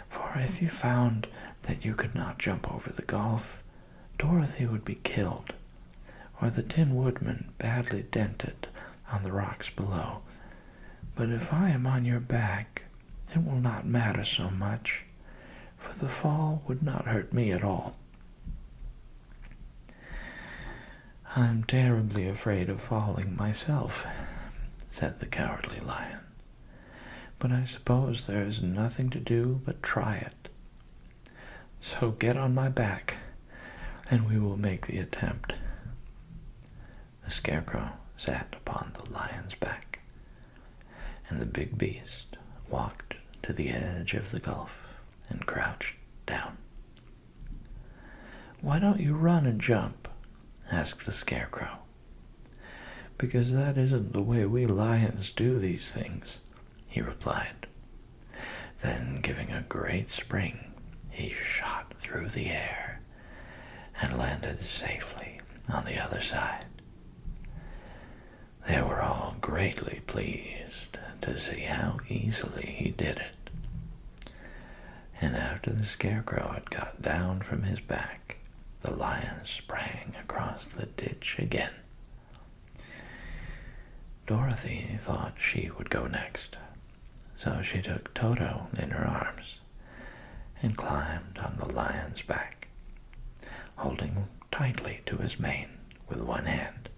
"for if you found that you could not jump over the gulf, Dorothy would be killed, or the Tin Woodman badly dented on the rocks below. But if I am on your back, it will not matter so much, for the fall would not hurt me at all." "I'm terribly afraid of falling myself," said the Cowardly Lion, "but I suppose there is nothing to do but try it. So get on my back, and we will make the attempt." The Scarecrow sat upon the lion's back, and the big beast walked to the edge of the gulf and crouched down. "Why don't you run and jump?" asked the Scarecrow. "Because that isn't the way we lions do these things," he replied. Then, giving a great spring, he shot through the air and landed safely on the other side. They were all greatly pleased to see how easily he did it. And after the Scarecrow had got down from his back, the lion sprang across the ditch again. Dorothy thought she would go next, so she took Toto in her arms and climbed on the lion's back, holding tightly to his mane with one hand.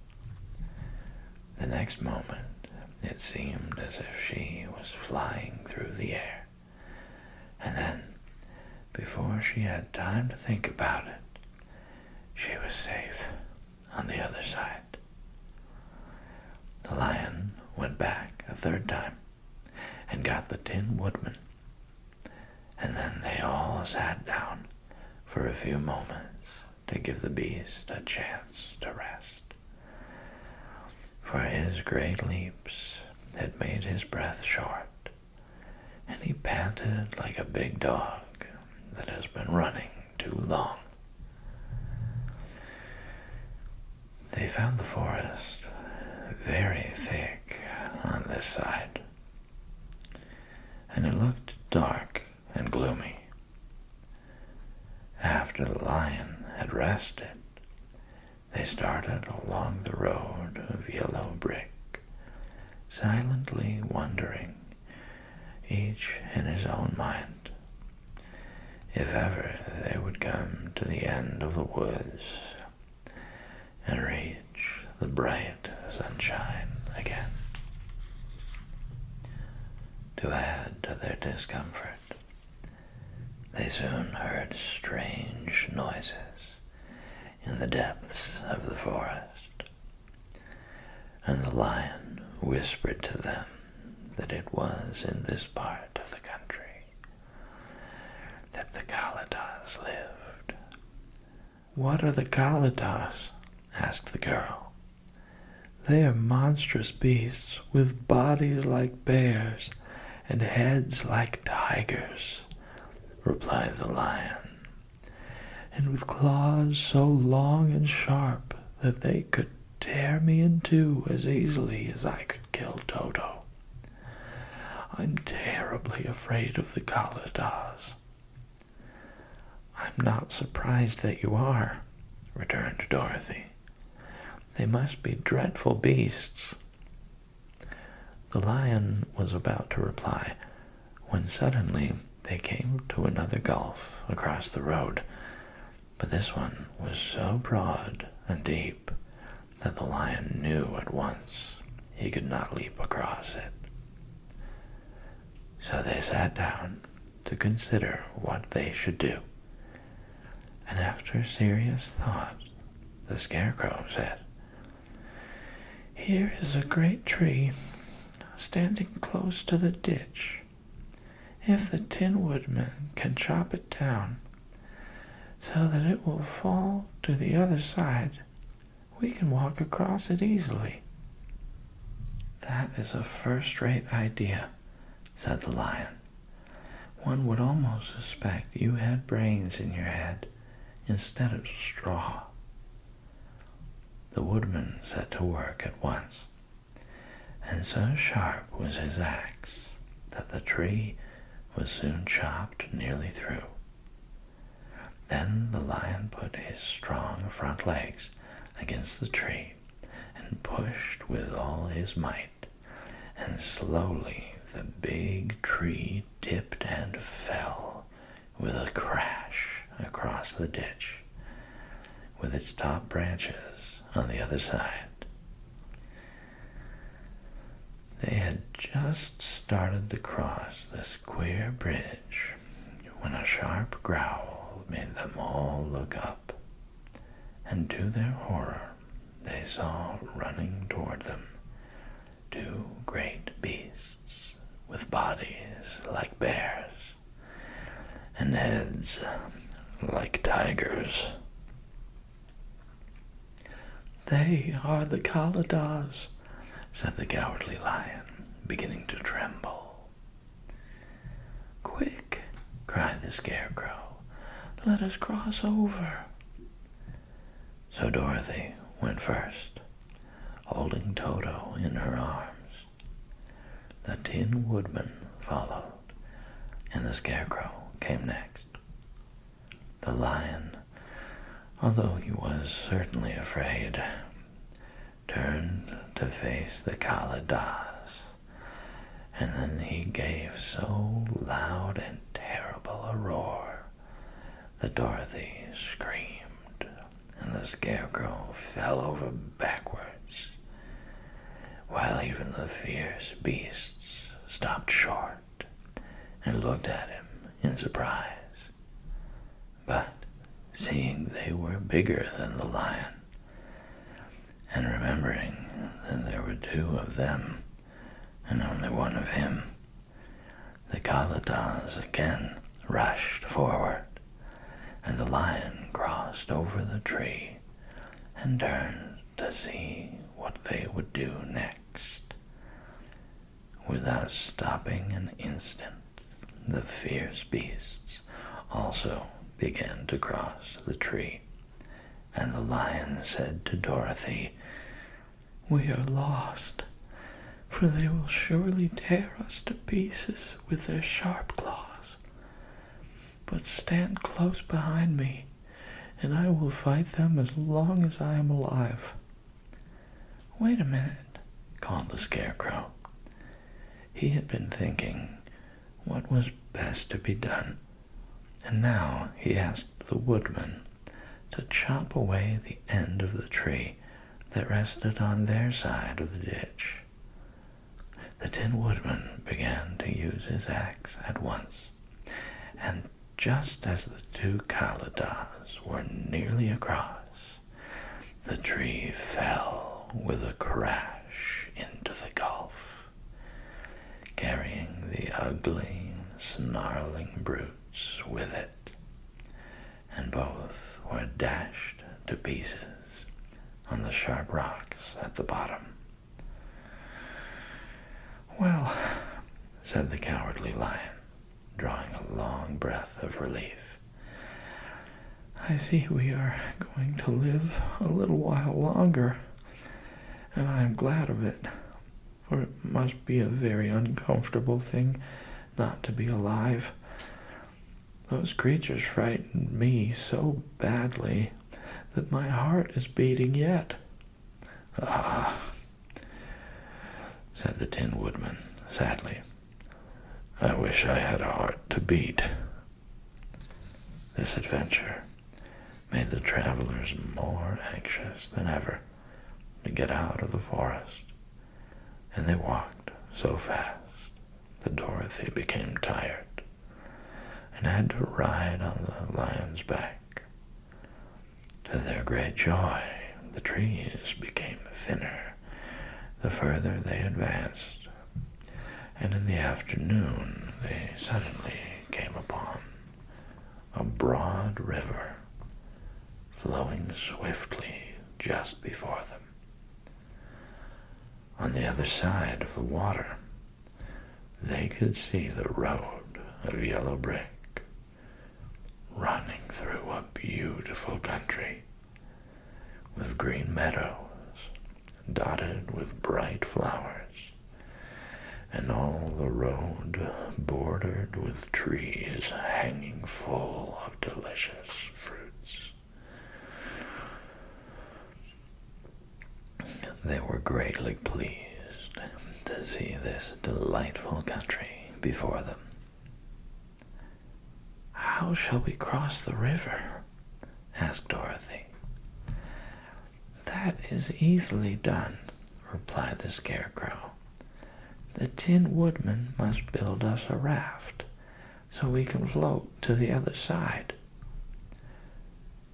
The next moment, it seemed as if she was flying through the air, and then, before she had time to think about it, she was safe on the other side. The lion went back a third time and got the Tin Woodman, and then they all sat down for a few moments to give the beast a chance to rest. For his great leaps had made his breath short, and he panted like a big dog that has been running too long. They found the forest very thick on this side, and it looked dark and gloomy. After the lion had rested, they started along the road of yellow brick, silently wondering, each in his own mind, if ever they would come to the end of the woods and reach the bright sunshine again. To add to their discomfort, they soon heard strange noises in the depths of the forest, and the lion whispered to them that it was in this part of the country that the Kaladas lived. "What are the Kaladas?" asked the girl. "They are monstrous beasts with bodies like bears and heads like tigers," replied the lion, "and with claws so long and sharp that they could tear me in two as easily as I could kill Toto. I'm terribly afraid of the Kaladas." "I'm not surprised that you are," returned Dorothy. "They must be dreadful beasts." The lion was about to reply when suddenly they came to another gulf across the road, but this one was so broad and deep that the lion knew at once he could not leap across it. So they sat down to consider what they should do, and after serious thought, the Scarecrow said, "Here is a great tree standing close to the ditch. If the Tin Woodman can chop it down so that it will fall to the other side, we can walk across it easily." "That is a first-rate idea," said the lion. "One would almost suspect you had brains in your head instead of straw." The woodman set to work at once, and so sharp was his axe that the tree was soon chopped nearly through. Then the lion put his strong front legs against the tree and pushed with all his might, and slowly the big tree tipped and fell with a crash across the ditch, with its top branches on the other side. They had just started to cross this queer bridge when a sharp growl made them all look up, and to their horror they saw running toward them two great beasts with bodies like bears and heads like tigers. "They are the Kaladas," said the Cowardly Lion, beginning to tremble. "Quick," cried the Scarecrow, "let us cross over." So Dorothy went first, holding Toto in her arms. The Tin Woodman followed, and the Scarecrow came next. The lion, although he was certainly afraid, turned to face the Kaladas, and then he gave so loud and terrible a roar that Dorothy screamed, and the Scarecrow fell over backwards, while even the fierce beasts stopped short and looked at him in surprise. But seeing they were bigger than the lion, and remembering that there were two of them and only one of him, the Kaladas again rushed forward, and the lion crossed over the tree and turned to see what they would do next. Without stopping an instant, the fierce beasts also began to cross the tree, and the lion said to Dorothy, "We are lost, for they will surely tear us to pieces with their sharp claws. But stand close behind me, and I will fight them as long as I am alive." "Wait a minute," called the Scarecrow. He had been thinking what was best to be done, and now he asked the Woodman to chop away the end of the tree that rested on their side of the ditch. The Tin Woodman began to use his axe at once, and just as the two Kaladas were nearly across, the tree fell with a crash into the gulf, carrying the ugly, snarling brutes with it, and both were dashed to pieces on the sharp rocks at the bottom. "Well," said the Cowardly Lion, drawing a long breath of relief, "I see we are going to live a little while longer, and I am glad of it, for it must be a very uncomfortable thing not to be alive. Those creatures frightened me so badly that my heart is beating yet." "Ah," said the Tin Woodman sadly, "I wish I had a heart to beat." This adventure made the travelers more anxious than ever to get out of the forest, and they walked so fast that Dorothy became tired and had to ride on the lion's back. To their great joy, the trees became thinner the further they advanced, and in the afternoon they suddenly came upon a broad river flowing swiftly just before them. On the other side of the water, they could see the road of yellow brick running through a beautiful country with green meadows dotted with bright flowers, and all the road bordered with trees hanging full of delicious fruits. They were greatly pleased to see this delightful country before them. "How shall we cross the river?" asked Dorothy. "That is easily done," replied the Scarecrow. "The Tin Woodman must build us a raft so we can float to the other side."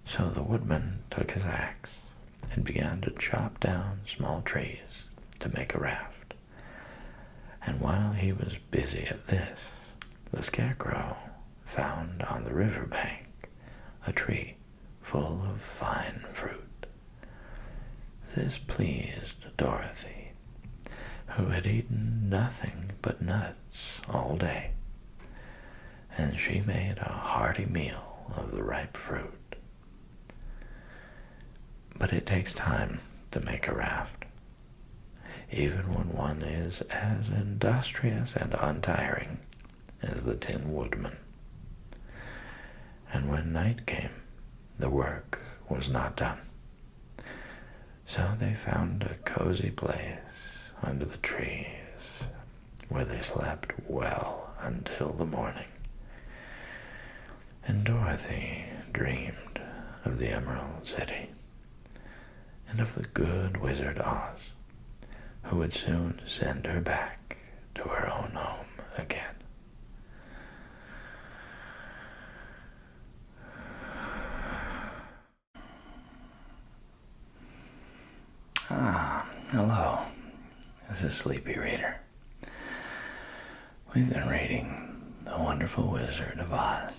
So the Woodman took his axe and began to chop down small trees to make a raft. And while he was busy at this, the Scarecrow found on the river bank a tree full of fine fruit. This pleased Dorothy, who had eaten nothing but nuts all day, and she made a hearty meal of the ripe fruit. But it takes time to make a raft, even when one is as industrious and untiring as the Tin Woodman. And when night came, the work was not done. So they found a cozy place under the trees where they slept well until the morning. And Dorothy dreamed of the Emerald City and of the good Wizard Oz, who would soon send her back to her own home again. Hello. This is Sleepy Reader. We've been reading The Wonderful Wizard of Oz,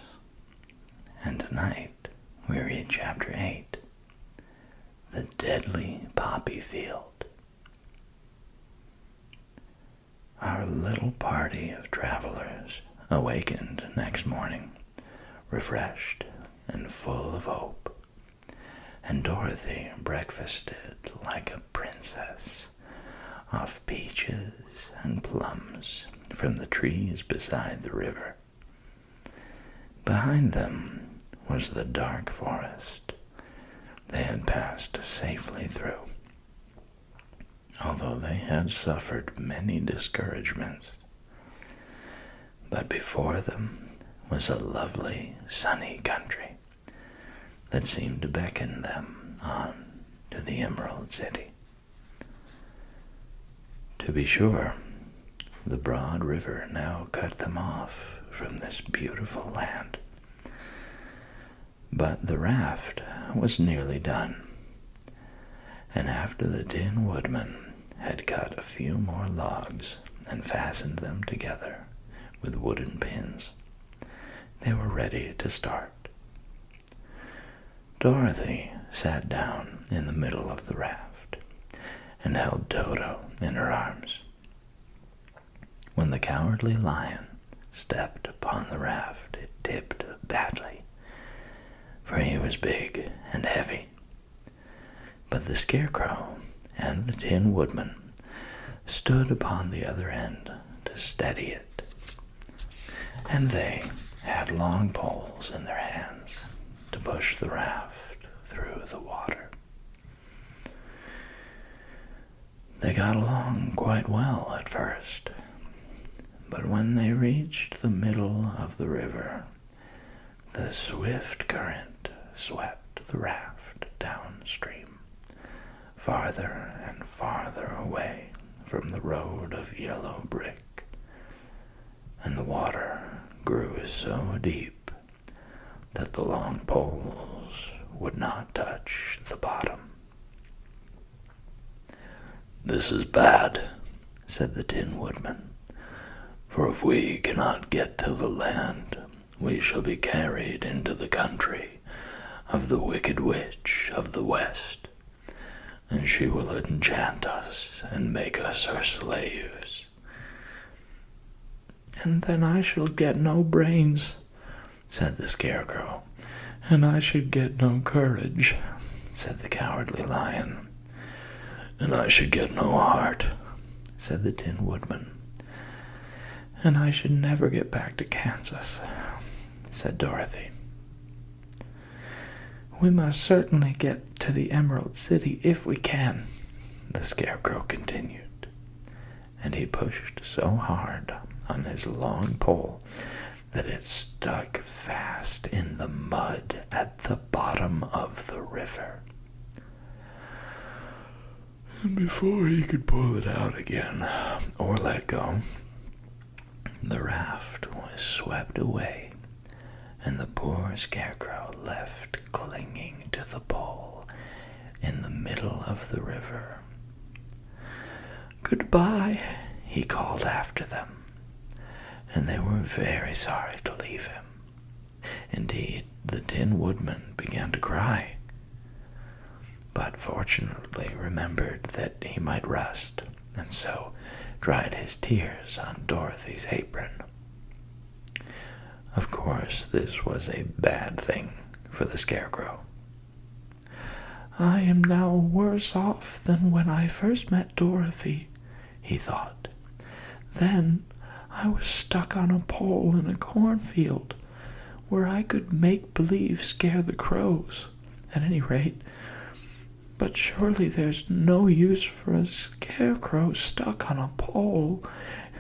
and tonight we read Chapter 8, The Deadly Poppy Field. Our little party of travelers awakened next morning, refreshed and full of hope, and Dorothy breakfasted like a princess off peaches and plums from the trees beside the river. Behind them was the dark forest they had passed safely through, although they had suffered many discouragements. But before them was a lovely, sunny country that seemed to beckon them on to the Emerald City. To be sure, the broad river now cut them off from this beautiful land. But the raft was nearly done, and after the Tin Woodman had cut a few more logs and fastened them together with wooden pins, they were ready to start. Dorothy sat down in the middle of the raft and held Toto in her arms. When the Cowardly Lion stepped upon the raft, it tipped badly, for he was big and heavy. But the Scarecrow and the Tin Woodman stood upon the other end to steady it, and they had long poles in their hands to push the raft through the water. They got along quite well at first, but when they reached the middle of the river, the swift current swept the raft downstream, farther and farther away from the road of yellow brick, and the water grew so deep that the long poles would not touch the bottom. "This is bad," said the Tin Woodman, "for if we cannot get to the land, we shall be carried into the country of the Wicked Witch of the West, and she will enchant us and make us her slaves." "And then I shall get no brains," said the Scarecrow. "And I should get no courage," said the Cowardly Lion. "And I should get no heart," said the Tin Woodman. "And I should never get back to Kansas," said Dorothy. "We must certainly get to the Emerald City if we can," the Scarecrow continued, and he pushed so hard on his long pole that it stuck fast in the mud at the bottom of the river. And before he could pull it out again, or let go, the raft was swept away, and the poor Scarecrow left clinging to the pole in the middle of the river. "Goodbye," he called after them, and they were very sorry to leave him. Indeed, the Tin Woodman began to cry, but fortunately remembered that he might rust, and so dried his tears on Dorothy's apron. Of course, this was a bad thing for the Scarecrow. I am now worse off than when I first met Dorothy, he thought. Then I was stuck on a pole in a cornfield, where I could make believe scare the crows, at any rate. But surely there's no use for a scarecrow stuck on a pole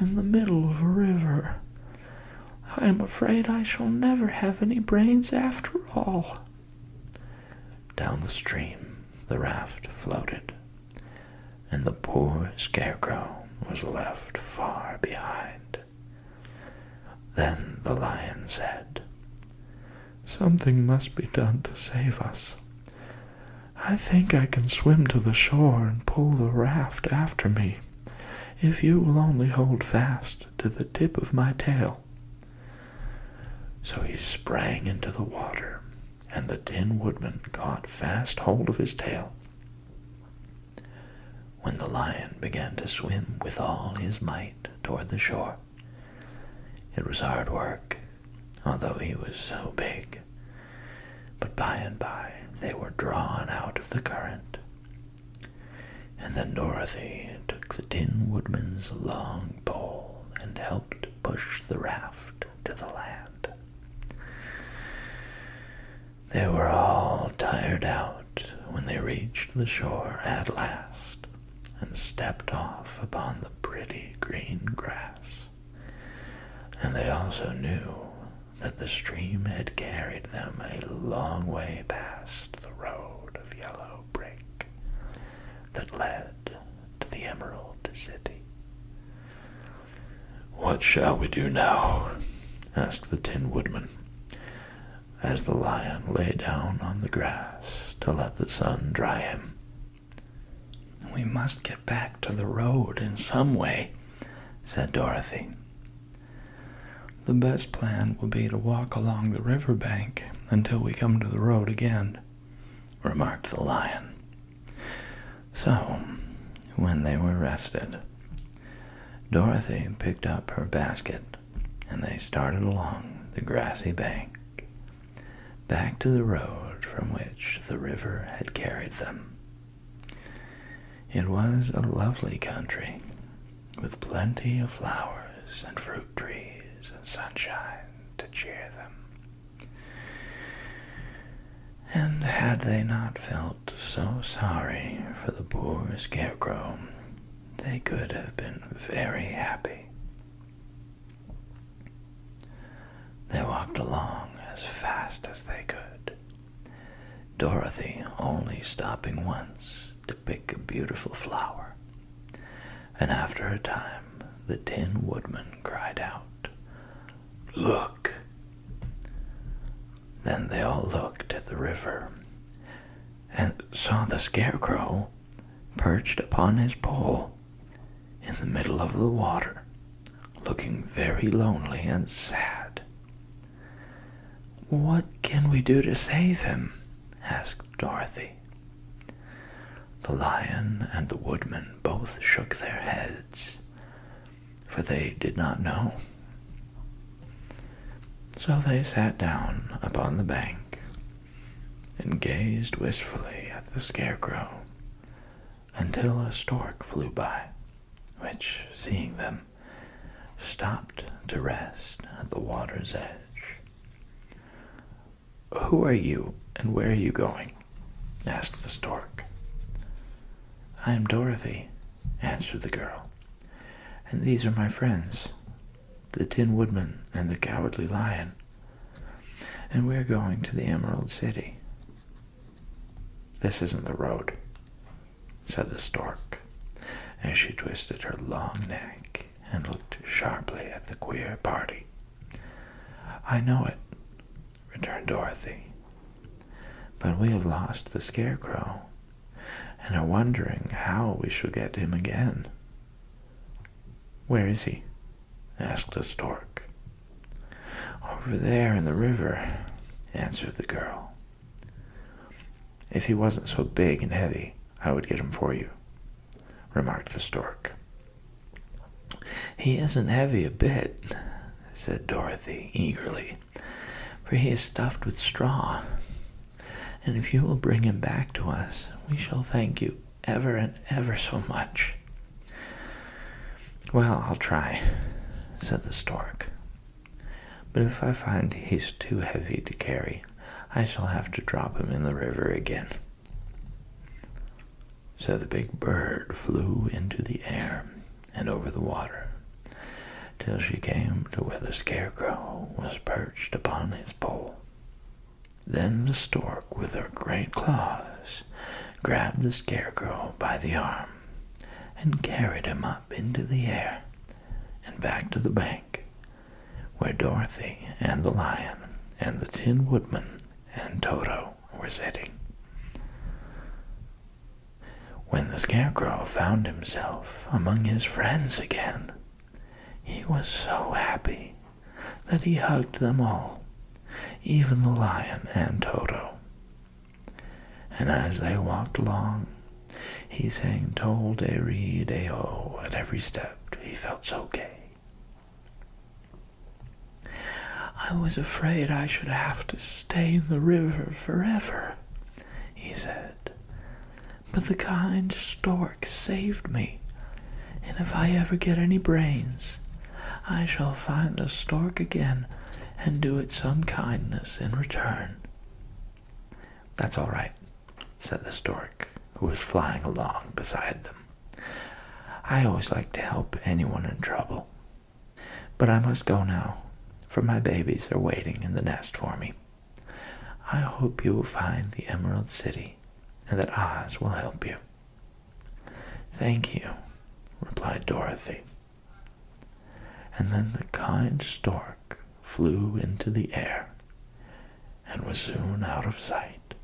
in the middle of a river. I am afraid I shall never have any brains after all. Down the stream the raft floated, and the poor scarecrow was left far behind. Then the lion said, "Something must be done to save us. I think I can swim to the shore and pull the raft after me, if you will only hold fast to the tip of my tail." So he sprang into the water, and the Tin Woodman caught fast hold of his tail. When the lion began to swim with all his might toward the shore, it was hard work, although he was so big. But by and by they were drawn out of the current, and then Dorothy took the Tin Woodman's long pole and helped push the raft to the land. They were all tired out when they reached the shore at last and stepped off upon the pretty green grass. And they also knew that the stream had carried them a long way past the road of yellow brick that led to the Emerald City. "What shall we do now?" asked the Tin Woodman, as the lion lay down on the grass to let the sun dry him. "We must get back to the road in some way," said Dorothy. "The best plan will be to walk along the river bank until we come to the road again," remarked the lion. So, when they were rested, Dorothy picked up her basket, and they started along the grassy bank, back to the road from which the river had carried them. It was a lovely country, with plenty of flowers and fruit trees and sunshine to cheer them. And had they not felt so sorry for the poor scarecrow, they could have been very happy. They walked along as fast as they could, Dorothy only stopping once to pick a beautiful flower. And after a time, the Tin Woodman cried out, "Look!" Then they all looked at the river and saw the scarecrow perched upon his pole in the middle of the water, looking very lonely and sad. "What can we do to save him?" asked Dorothy. The lion and the woodman both shook their heads, for they did not know. So they sat down upon the bank and gazed wistfully at the scarecrow until a stork flew by, which, seeing them, stopped to rest at the water's edge. "Who are you, and where are you going?" asked the stork. "I am Dorothy," answered the girl, "and these are my friends, the Tin Woodman and the Cowardly Lion, and we're going to the Emerald City." "This isn't the road," said the stork, as she twisted her long neck and looked sharply at the queer party. "I know it," returned Dorothy, "but we have lost the scarecrow, and are wondering how we shall get him again." "Where is he?" asked the stork. "Over there in the river," answered the girl. "If he wasn't so big and heavy, I would get him for you," remarked the stork. "He isn't heavy a bit," said Dorothy eagerly, "for he is stuffed with straw, and if you will bring him back to us, we shall thank you ever and ever so much." "Well, I'll try," said the stork. "But if I find he's too heavy to carry, I shall have to drop him in the river again." So the big bird flew into the air and over the water, till she came to where the scarecrow was perched upon his pole. Then the stork, with her great claws, grabbed the scarecrow by the arm and carried him up into the air and back to the bank, where Dorothy and the lion and the Tin Woodman and Toto were sitting. When the scarecrow found himself among his friends again, he was so happy that he hugged them all, even the lion and Toto. And as they walked along, he sang "Toll-de-ree-de-o" at every step. He felt so gay. "I was afraid I should have to stay in the river forever," he said. "But the kind stork saved me, and if I ever get any brains, I shall find the stork again and do it some kindness in return." "That's all right," said the stork, who was flying along beside them. "I always like to help anyone in trouble. But I must go now, for my babies are waiting in the nest for me. I hope you will find the Emerald City, and that Oz will help you." "Thank you," replied Dorothy. And then the kind stork flew into the air and was soon out of sight.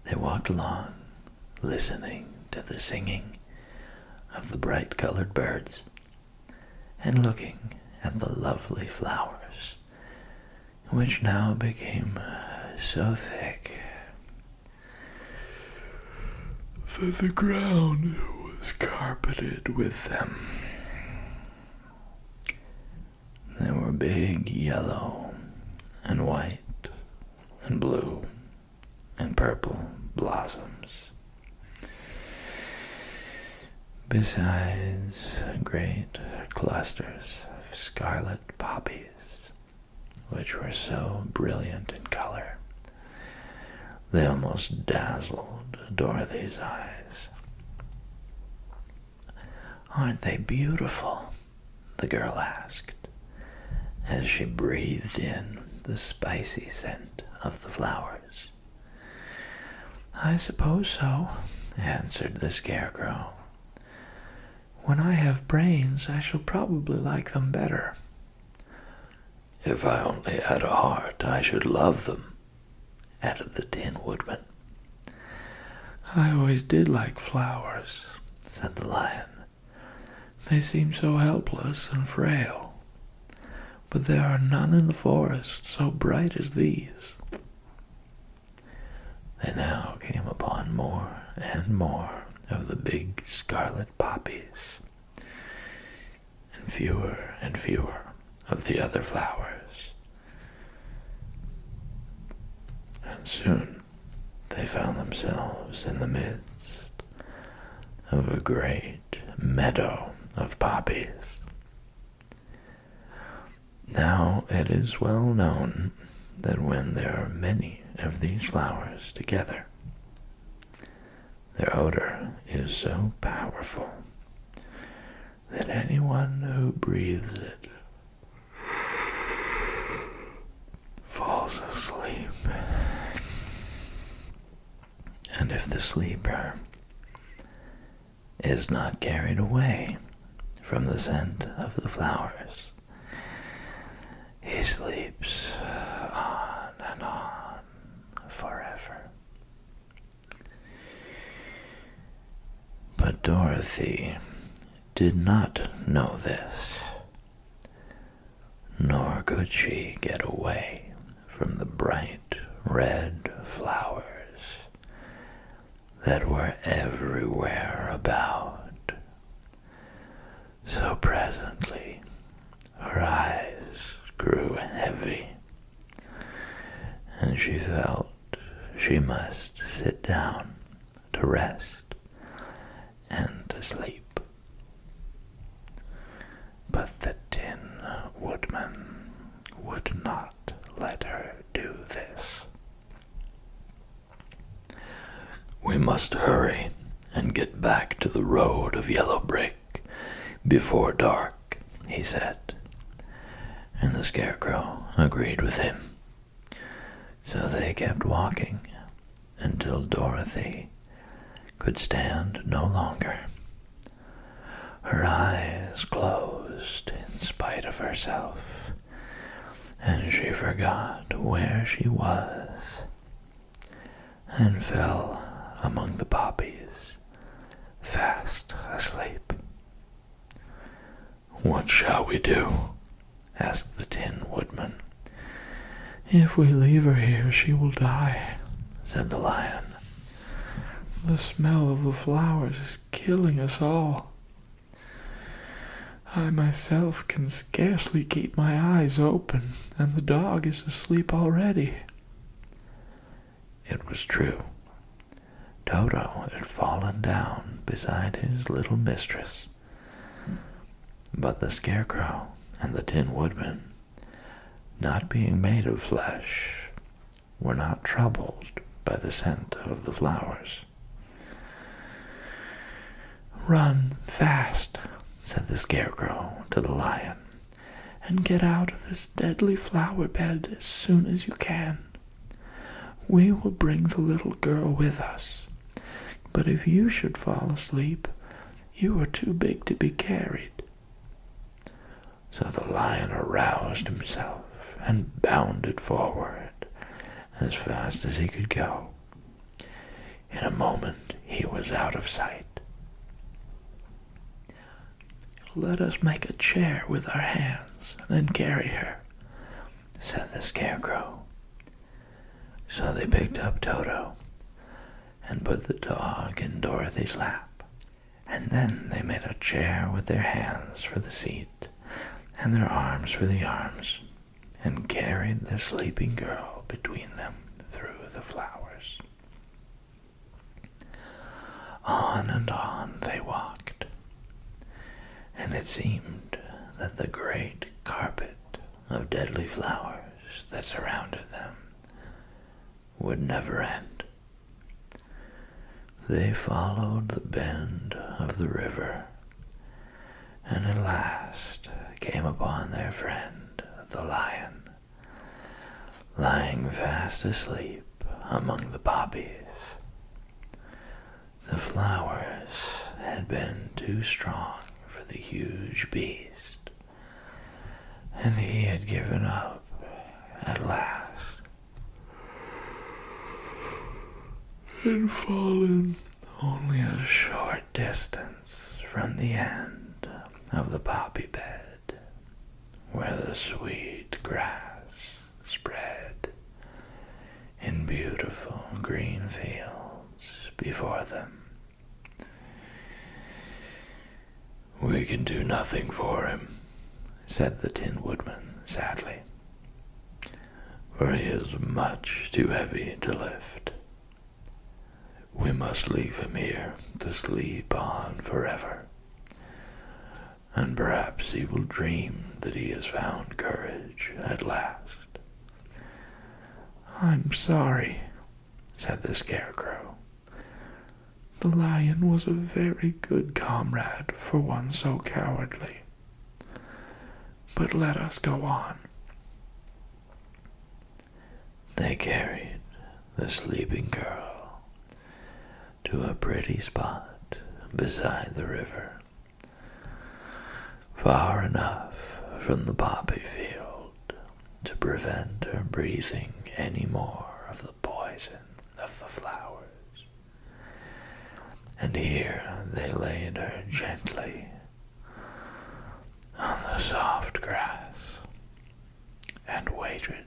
They walked along, listening to the singing of the bright-colored birds and looking at the lovely flowers, which now became so thick that the ground was carpeted with them. There were big yellow and white and blue and purple blossoms, besides great clusters of scarlet poppies, which were so brilliant in color they almost dazzled Dorothy's eyes. "Aren't they beautiful?" the girl asked, as she breathed in the spicy scent of the flowers. "I suppose so," answered the scarecrow. "When I have brains, I shall probably like them better." "If I only had a heart, I should love them," added the Tin Woodman. "I always did like flowers," said the lion. "They seem so helpless and frail. But there are none in the forest so bright as these." They now came upon more and more of the big scarlet poppies, and fewer of the other flowers. And soon they found themselves in the midst of a great meadow of poppies. Now it is well known that when there are many of these flowers together, their odor is so powerful that anyone who breathes it falls asleep. And if the sleeper is not carried away from the scent of the flowers, he sleeps on and on forever. But Dorothy did not know this, nor could she get away from the bright red flowers that were everywhere about. So presently her eyes grew heavy and she felt she must sit down to rest and to sleep. But the Tin Woodman would not let her do this. "We must hurry and get back to the road of yellow brick before dark," he said, and the Scarecrow agreed with him. So they kept walking until Dorothy could stand no longer. Her eyes closed in spite of herself, and she forgot where she was, and fell among the poppies, fast asleep. "What shall we do?" asked the Tin Woodman. "If we leave her here, she will die," said the Lion. "The smell of the flowers is killing us all. I myself can scarcely keep my eyes open, and the dog is asleep already." It was true. Toto had fallen down beside his little mistress. But the Scarecrow and the Tin Woodman, not being made of flesh, were not troubled by the scent of the flowers. "Run fast," said the Scarecrow to the Lion, "and get out of this deadly flower bed as soon as you can. We will bring the little girl with us, but if you should fall asleep, you are too big to be carried." So the Lion aroused himself and bounded forward as fast as he could go. In a moment he was out of sight. "Let us make a chair with our hands and then carry her," said the Scarecrow. So they picked up Toto and put the dog in Dorothy's lap, and then they made a chair with their hands for the seat and their arms for the arms, and carried the sleeping girl between them through the flowers. On and on they walked, and it seemed that the great carpet of deadly flowers that surrounded them would never end. They followed the bend of the river, and at last came upon their friend, the Lion, lying fast asleep among the poppies. The flowers had been too strong for the huge beast, and he had given up at last, and fallen only a short distance from the end of the poppy bed, where the sweet grass spread in beautiful green fields before them. "We can do nothing for him," said the Tin Woodman sadly, "for he is much too heavy to lift. We must leave him here to sleep on forever, and perhaps he will dream that he has found courage at last." "I'm sorry," said the Scarecrow. "The Lion was a very good comrade for one so cowardly. But let us go on." They carried the sleeping girl to a pretty spot beside the river, far enough from the poppy field to prevent her breathing any more of the poison of the flowers. And here they laid her gently on the soft grass and waited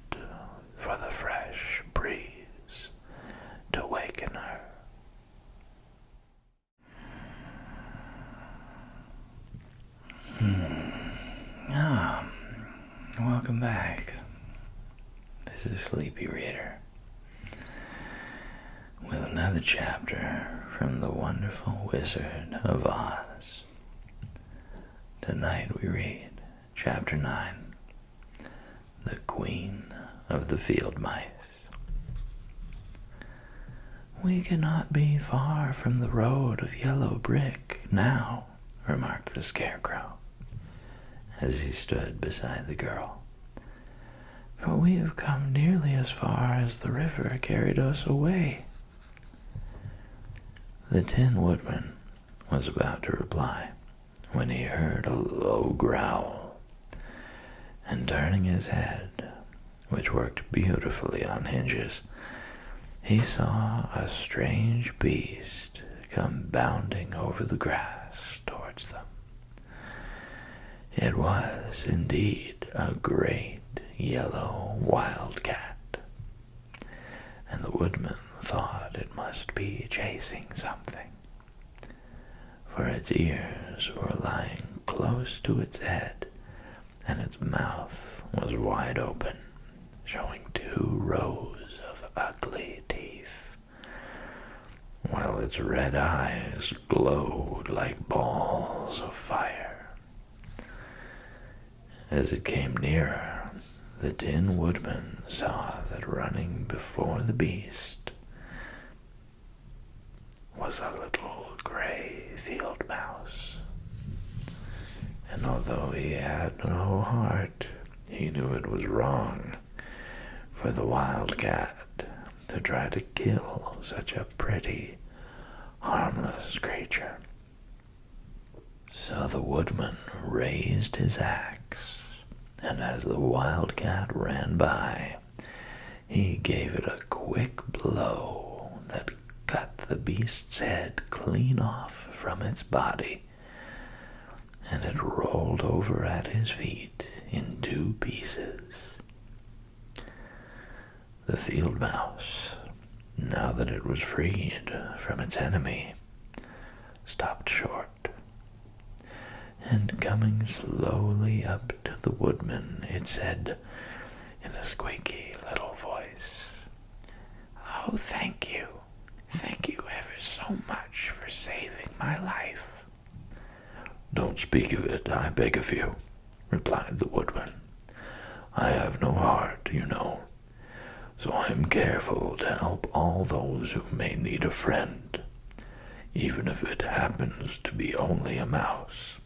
for the fresh breeze to waken her. Welcome back. This is Sleepy Reader. Another chapter from the Wonderful Wizard of Oz. Tonight we read Chapter 9, The Queen of the Field Mice. "We cannot be far from the road of yellow brick now," remarked the Scarecrow, as he stood beside the girl, "for we have come nearly as far as the river carried us away." The Tin Woodman was about to reply when he heard a low growl, and turning his head, which worked beautifully on hinges, he saw a strange beast come bounding over the grass towards them. It was indeed a great yellow wildcat, and the woodman thought it must be chasing something, for its ears were lying close to its head, and its mouth was wide open, showing 2 rows of ugly teeth, while its red eyes glowed like balls of fire. As it came nearer, the Tin Woodman saw that running before the beast was a little gray field mouse. And although he had no heart, he knew it was wrong for the wildcat to try to kill such a pretty, harmless creature. So the woodman raised his axe, and as the wildcat ran by, he gave it a quick blow that cut the beast's head clean off from its body, and it rolled over at his feet in 2 pieces. The field mouse, now that it was freed from its enemy, stopped short, and coming slowly up to the woodman, it said in a squeaky little voice, "Oh, thank you ever so much for saving my life." "Don't speak of it, I beg of you," replied the woodman. "I have no heart, you know, so I am careful to help all those who may need a friend, even if it happens to be only a mouse."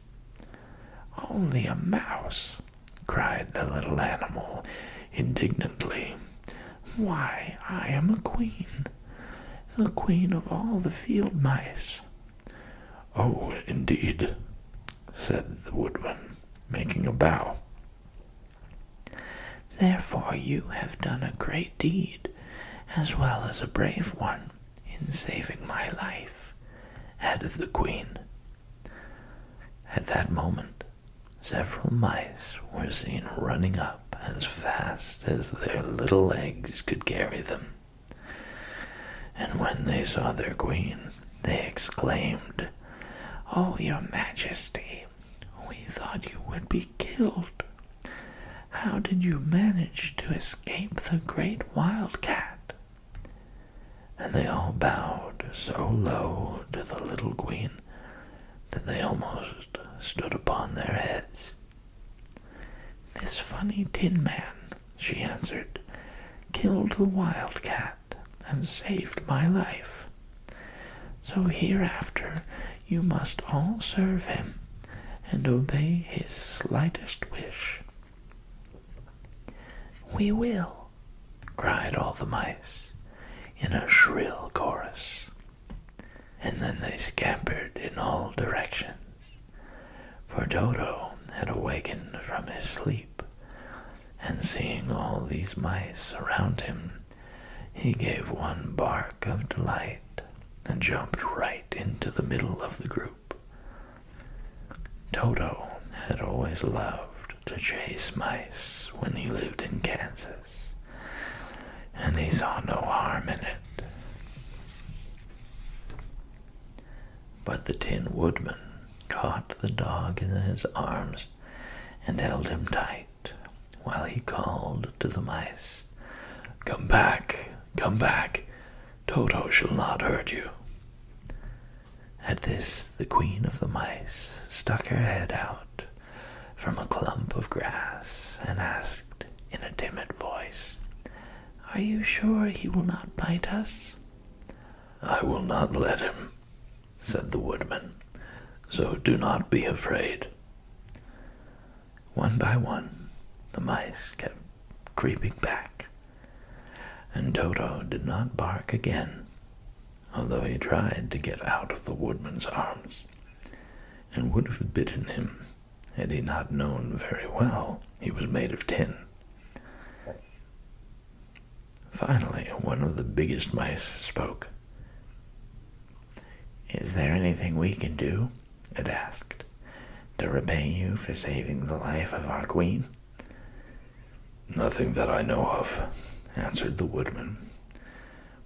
"Only a mouse?" cried the little animal indignantly. "Why, I am a queen, the queen of all the field mice." "Oh, indeed," said the woodman, making a bow. "Therefore you have done a great deed, as well as a brave one, in saving my life," added the queen. At that moment, several mice were seen running up as fast as their little legs could carry them, and when they saw their queen, they exclaimed, "Oh, your Majesty, we thought you would be killed. How did you manage to escape the great wildcat?" And they all bowed so low to the little queen that they almost stood upon their heads. "This funny Tin Man," she answered, "killed the wildcat and saved my life. So hereafter you must all serve him and obey his slightest wish." "We will," cried all the mice in a shrill chorus, and then they scampered in all directions, for Toto had awakened from his sleep, and seeing all these mice around him, he gave one bark of delight and jumped right into the middle of the group. Toto had always loved to chase mice when he lived in Kansas, and he saw no harm in it. But the Tin Woodman caught the dog in his arms and held him tight while he called to the mice, come back, Toto shall not hurt you." At this, the queen of the mice stuck her head out from a clump of grass and asked in a timid voice, "Are you sure he will not bite us?" "I will not let him," said the woodman, "so do not be afraid." One by one, the mice kept creeping back, and Toto did not bark again, although he tried to get out of the woodman's arms, and would have bitten him had he not known very well he was made of tin. Finally, one of the biggest mice spoke. "Is there anything we can do," it asked, "to repay you for saving the life of our queen?" "Nothing that I know of," answered the woodman.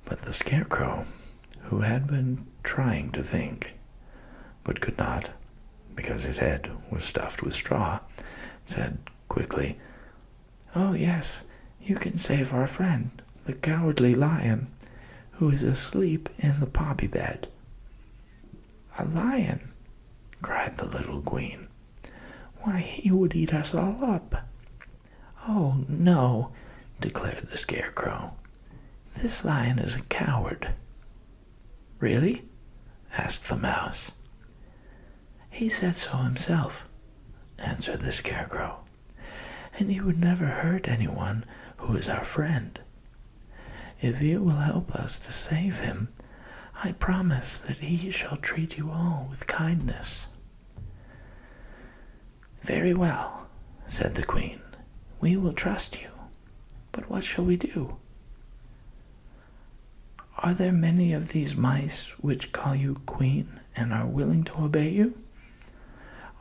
But the scarecrow, who had been trying to think, but could not, because his head was stuffed with straw, said quickly, "Oh yes, you can save our friend, the Cowardly Lion, who is asleep in the poppy bed." "A lion?" cried the little queen. "Why, he would eat us all up." "Oh, no," declared the scarecrow. "This lion is a coward." "Really?" asked the mouse. "He said so himself," answered the scarecrow, "and he would never hurt anyone who is our friend. If you will help us to save him, I promise that he shall treat you all with kindness." "Very well," said the queen. "We will trust you. But what shall we do?" "Are there many of these mice which call you queen and are willing to obey you?"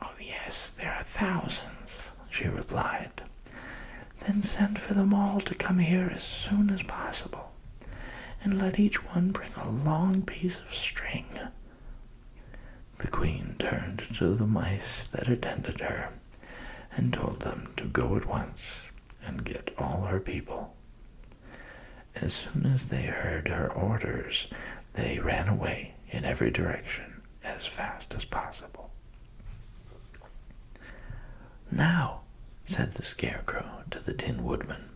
"Oh yes, there are thousands," she replied. "Then send for them all to come here as soon as possible, and let each one bring a long piece of string." The queen turned to the mice that attended her and told them to go at once and get all her people. As soon as they heard her orders, they ran away in every direction as fast as possible. "Now," said the scarecrow to the Tin Woodman,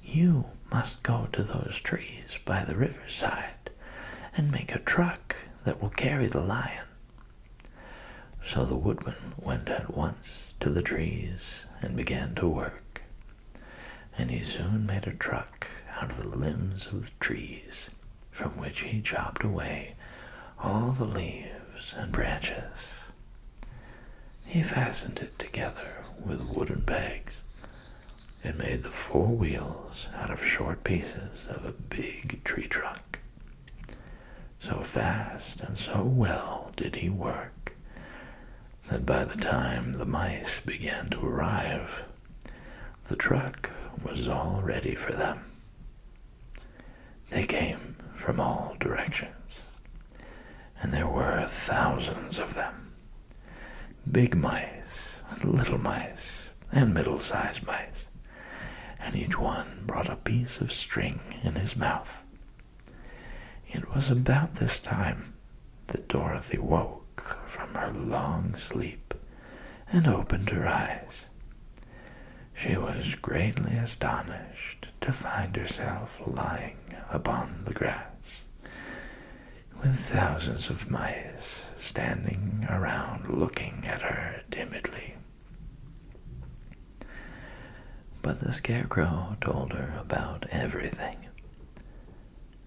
"you must go to those trees by the riverside and make a truck that will carry the lion." So the woodman went at once to the trees and began to work, and he soon made a truck out of the limbs of the trees, from which he chopped away all the leaves and branches. He fastened it together with wooden pegs and made the four wheels out of short pieces of a big tree trunk. So fast and so well did he work that by the time the mice began to arrive, the truck was all ready for them. They came from all directions, and there were thousands of them, big mice, little mice, and middle-sized mice, and each one brought a piece of string in his mouth. It was about this time that Dorothy woke from her long sleep and opened her eyes. She was greatly astonished to find herself lying upon the grass, with thousands of mice standing around looking at her timidly. But the scarecrow told her about everything,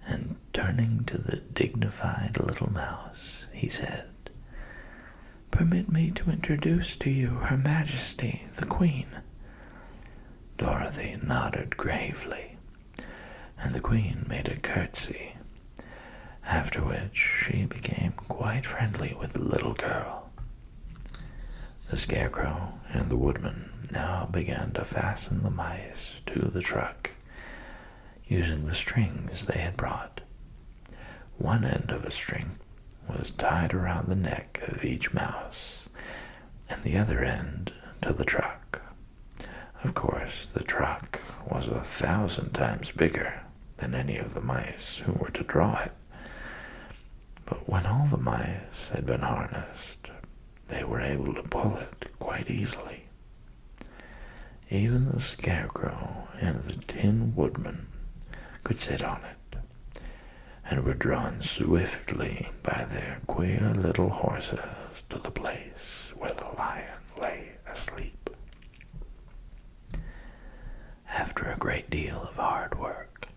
and turning to the dignified little mouse, he said, "Permit me to introduce to you Her Majesty, the Queen." Dorothy nodded gravely, and the Queen made a curtsy, after which she became quite friendly with the little girl. The scarecrow and the woodman now began to fasten the mice to the truck, using the strings they had brought. One end of a string was tied around the neck of each mouse, and the other end to the truck. Of course, the truck was 1,000 times bigger than any of the mice who were to draw it. But when all the mice had been harnessed, they were able to pull it quite easily. Even the Scarecrow and the Tin Woodman could sit on it, and were drawn swiftly by their queer little horses to the place where the lion lay asleep. After a great deal of hard work,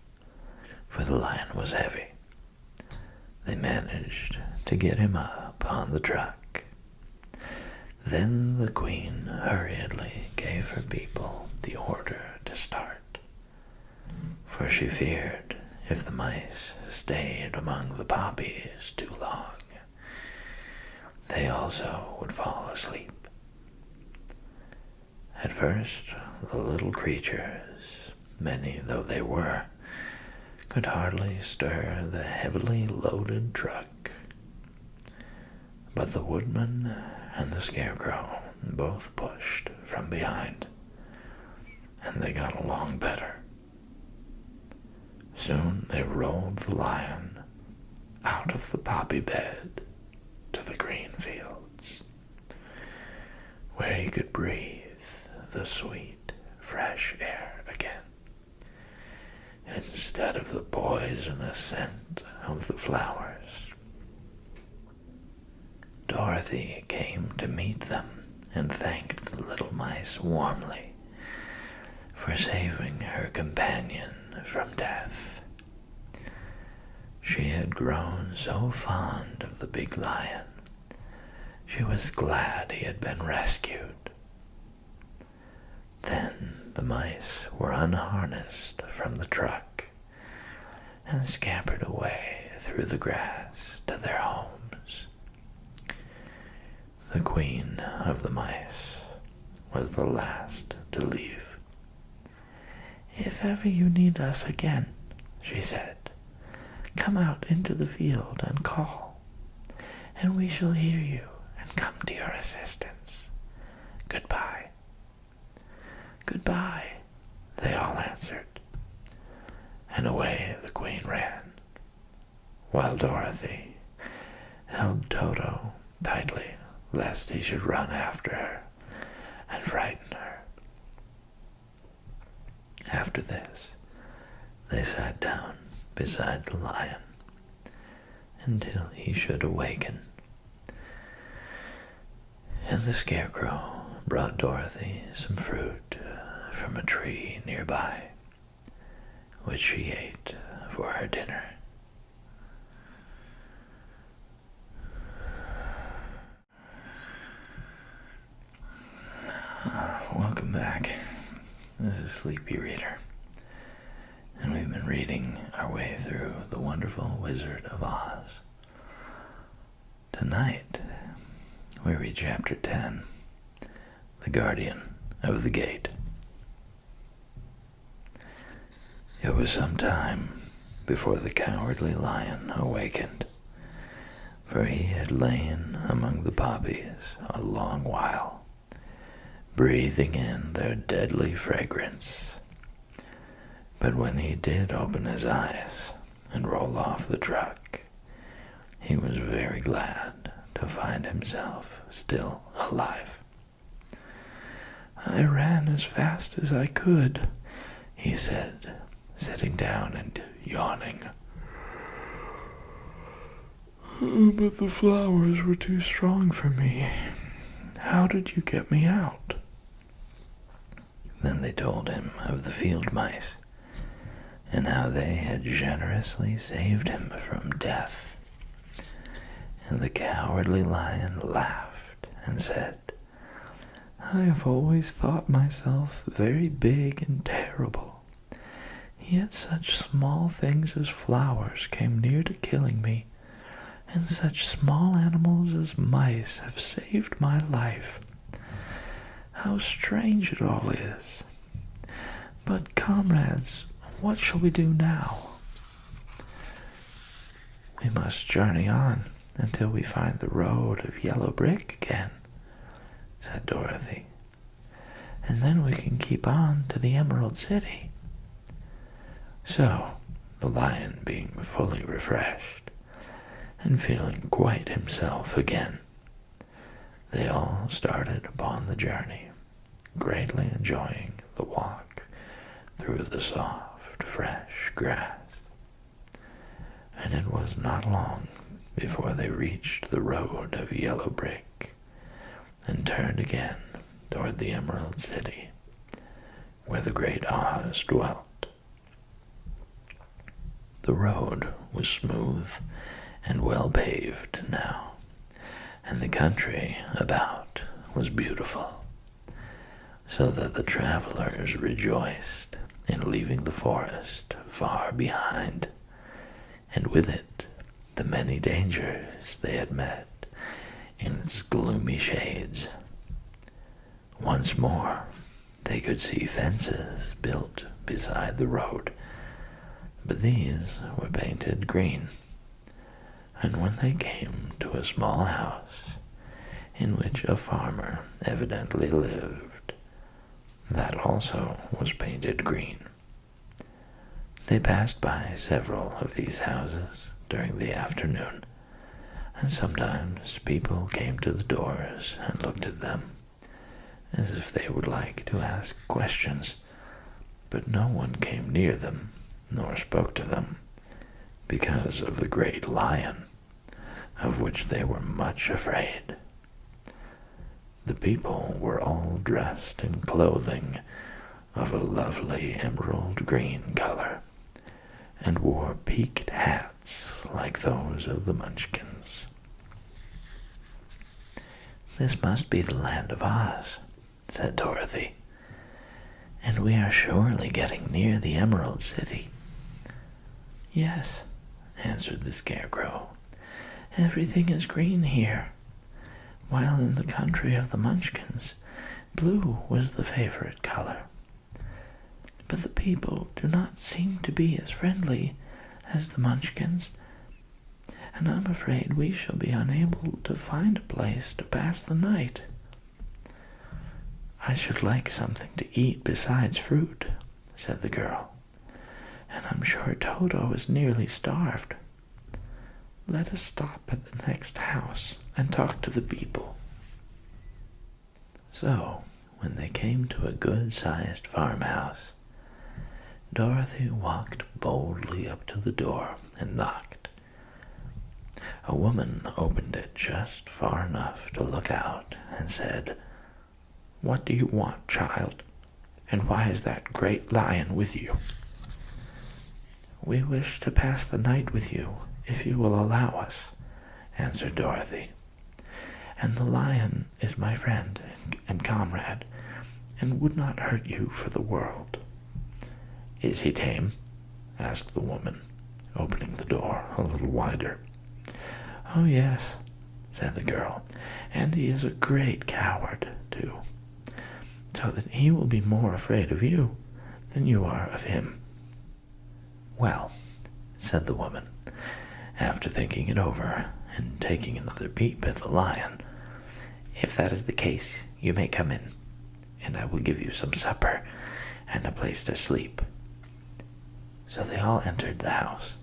for the lion was heavy, they managed to get him up on the truck. Then the Queen hurriedly gave her people the order to start, for she feared if the mice stayed among the poppies too long, they also would fall asleep. At first, the little creatures, many though they were, could hardly stir the heavily loaded truck. But the Woodman and the Scarecrow both pushed from behind, and they got along better. Soon they rolled the lion out of the poppy bed to the green fields, where he could breathe the sweet, fresh air again, instead of the poisonous scent of the flowers. Dorothy came to meet them and thanked the little mice warmly for saving her companion from death. She had grown so fond of the big lion, she was glad he had been rescued. Then the mice were unharnessed from the truck and scampered away through the grass to their homes. The Queen of the Mice was the last to leave. "If ever you need us again," she said, "come out into the field and call, and we shall hear you and come to your assistance. Goodbye." "Goodbye," they all answered, and away the Queen ran, while Dorothy held Toto tightly lest he should run after her and frighten her. After this, they sat down beside the lion until he should awaken, and the Scarecrow brought Dorothy some fruit from a tree nearby, which she ate for her dinner. Welcome back. This is Sleepy Reader, and we've been reading our way through The Wonderful Wizard of Oz. Tonight, we read Chapter 10, The Guardian of the Gate. It was some time before the Cowardly Lion awakened, for he had lain among the poppies a long while, breathing in their deadly fragrance. But when he did open his eyes and roll off the truck, he was very glad to find himself still alive. "I ran as fast as I could," he said, sitting down and yawning. "But the flowers were too strong for me. How did you get me out?" Then they told him of the field mice, and how they had generously saved him from death. And the Cowardly Lion laughed and said, "I have always thought myself very big and terrible, yet such small things as flowers came near to killing me, and such small animals as mice have saved my life. How strange it all is! But, comrades, what shall we do now?" "We must journey on until we find the road of yellow brick again," said Dorothy, "and then we can keep on to the Emerald City." So the lion being fully refreshed and feeling quite himself again. They all started upon the journey, greatly enjoying the walk through the soft, fresh grass. And it was not long before they reached the road of yellow brick and turned again toward the Emerald City, where the great Oz dwelt. The road was smooth and well paved now, and the country about was beautiful, so that the travelers rejoiced in leaving the forest far behind, and with it the many dangers they had met in its gloomy shades. Once more they could see fences built beside the road, but these were painted green, and when they came to a small house in which a farmer evidently lived, that also was painted green. They passed by several of these houses during the afternoon, and sometimes people came to the doors and looked at them, as if they would like to ask questions, but no one came near them nor spoke to them, because of the great lion, of which they were much afraid. The people were all dressed in clothing of a lovely emerald green color, and wore peaked hats like those of the Munchkins. "This must be the land of Oz," said Dorothy, "and we are surely getting near the Emerald City." "Yes," answered the Scarecrow, "everything is green here, while in the country of the Munchkins, blue was the favorite color. But the people do not seem to be as friendly as the Munchkins, and I'm afraid we shall be unable to find a place to pass the night." "I should like something to eat besides fruit," said the girl, "and I'm sure Toto is nearly starved. Let us stop at the next house and talk to the people." So, when they came to a good-sized farmhouse, Dorothy walked boldly up to the door and knocked. A woman opened it just far enough to look out and said, "What do you want, child? And why is that great lion with you?" "We wish to pass the night with you, if you will allow us," answered Dorothy. "And the lion is my friend and comrade, and would not hurt you for the world." "Is he tame?" asked the woman, opening the door a little wider. "Oh, yes," said the girl, "and he is a great coward, too, so that he will be more afraid of you than you are of him." "Well," said the woman, after thinking it over and taking another peep at the lion, "if that is the case, you may come in, and I will give you some supper and a place to sleep." So they all entered the house,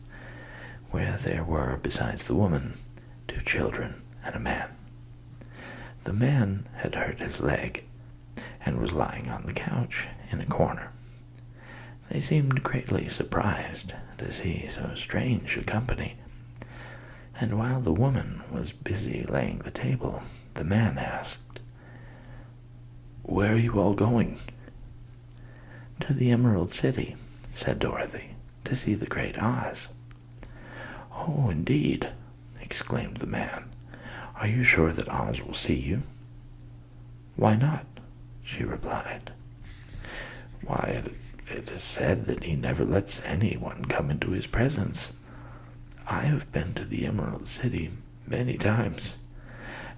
where there were, besides the woman, 2 children and a man. The man had hurt his leg, and was lying on the couch in a corner. They seemed greatly surprised to see so strange a company, and while the woman was busy laying the table, the man asked, "Where are you all going?" "To the Emerald City," said Dorothy, "to see the great Oz." "Oh, indeed!" exclaimed the man. "Are you sure that Oz will see you?" "Why not?" she replied. "Why, it is said that he never lets anyone come into his presence. I have been to the Emerald City many times,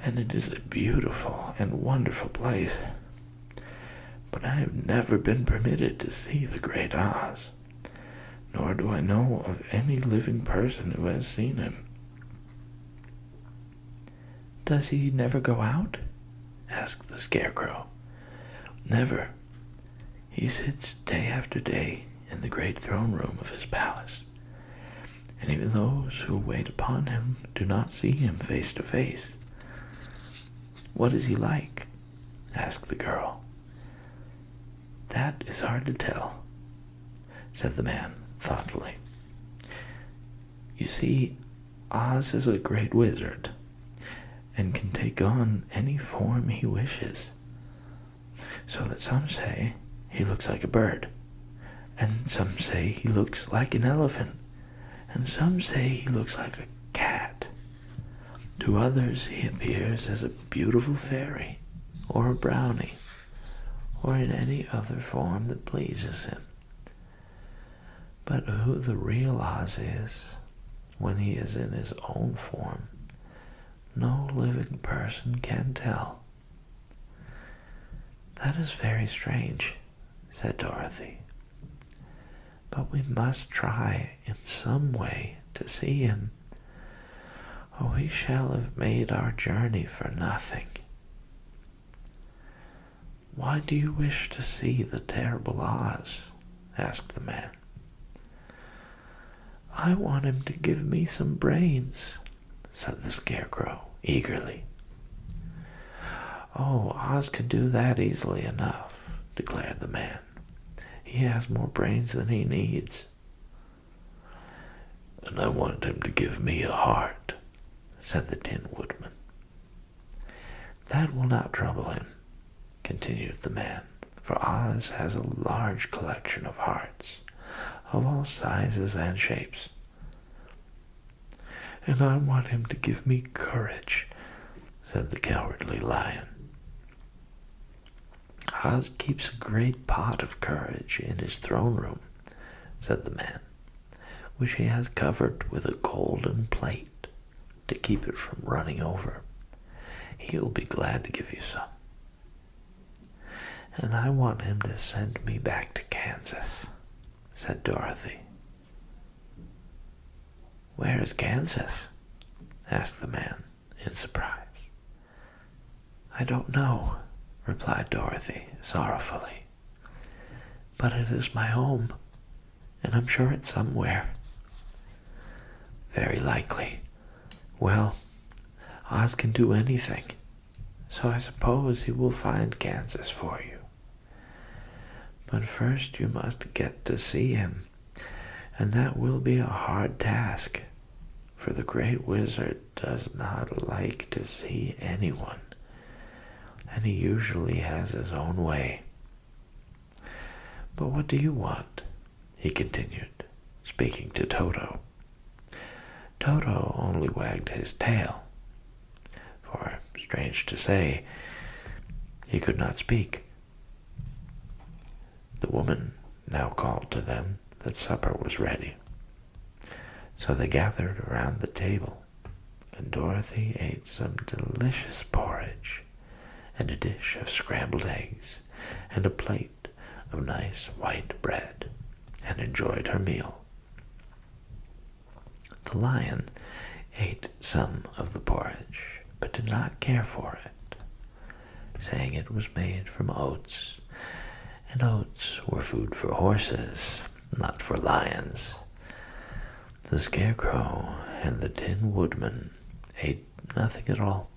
and it is a beautiful and wonderful place. But I have never been permitted to see the great Oz, nor do I know of any living person who has seen him." "Does he never go out?" asked the Scarecrow. "Never. He sits day after day in the great throne room of his palace, and even those who wait upon him do not see him face to face. What is he like? Asked the girl. That is hard to tell, said the man thoughtfully. You see, Oz is a great wizard and can take on any form he wishes, so that some say he looks like a bird, and some say he looks like an elephant, and some say he looks like a cat. To others he appears as a beautiful fairy, or a brownie, or in any other form that pleases him. But who the real Oz is, when he is in his own form, no living person can tell. That is very strange, said Dorothy. But we must try in some way to see him, or we shall have made our journey for nothing. Why do you wish to see the terrible Oz? Asked the man. I want him to give me some brains, said the Scarecrow eagerly. Oh, Oz could do that easily enough, declared the man. He has more brains than he needs. And I want him to give me a heart, said the Tin Woodman. That will not trouble him, continued the man, for Oz has a large collection of hearts, of all sizes and shapes. And I want him to give me courage, said the Cowardly Lion. Oz keeps a great pot of courage in his throne room, said the man, which he has covered with a golden plate to keep it from running over. He'll be glad to give you some. And I want him to send me back to Kansas, said Dorothy. Where is Kansas? Asked the man in surprise. I don't know, replied Dorothy sorrowfully. But it is my home, and I'm sure it's somewhere. Very likely. Well, Oz can do anything, so I suppose he will find Kansas for you. But first you must get to see him, and that will be a hard task, for the Great Wizard does not like to see anyone, and he usually has his own way. But what do you want? He continued, speaking to Toto. Toto only wagged his tail, for, strange to say, he could not speak. The woman now called to them that supper was ready. So they gathered around the table, and Dorothy ate some delicious porridge, and a dish of scrambled eggs, and a plate of nice white bread, and enjoyed her meal. The lion ate some of the porridge, but did not care for it, saying it was made from oats, and oats were food for horses, not for lions. The Scarecrow and the Tin Woodman ate nothing at all.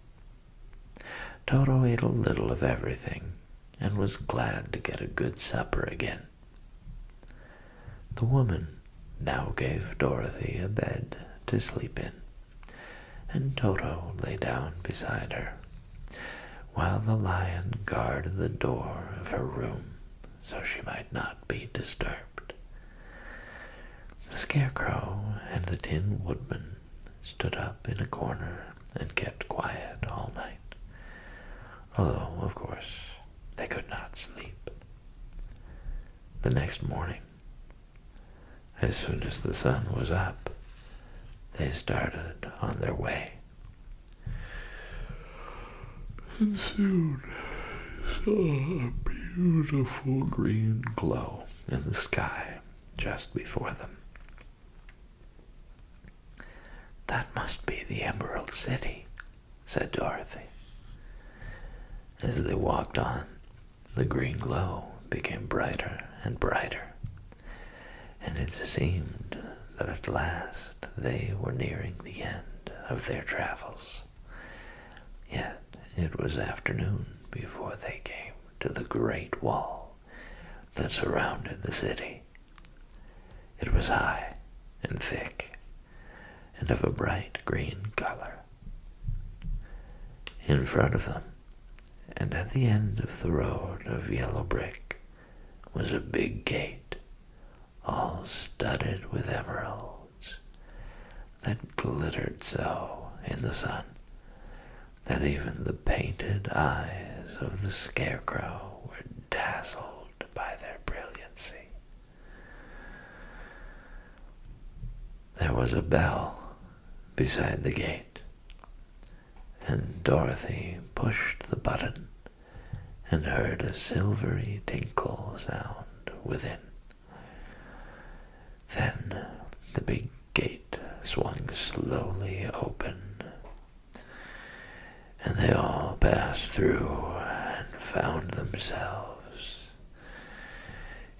Toto ate a little of everything, and was glad to get a good supper again. The woman now gave Dorothy a bed to sleep in, and Toto lay down beside her, while the lion guarded the door of her room so she might not be disturbed. The Scarecrow and the Tin Woodman stood up in a corner and kept quiet all night, although, of course, they could not sleep. The next morning, as soon as the sun was up, they started on their way. And soon saw a beautiful green glow in the sky just before them. That must be the Emerald City, said Dorothy. As they walked on, the green glow became brighter and brighter, and it seemed that at last they were nearing the end of their travels. Yet it was afternoon before they came to the great wall that surrounded the city. It was high and thick, and of a bright green color. In front of them, and at the end of the road of yellow brick, was a big gate, all studded with emeralds, that glittered so in the sun that even the painted eyes of the scarecrow were dazzled by their brilliancy. There was a bell beside the gate, and Dorothy pushed the button and heard a silvery tinkle sound within. Then the big gate swung slowly open, and they all passed through and found themselves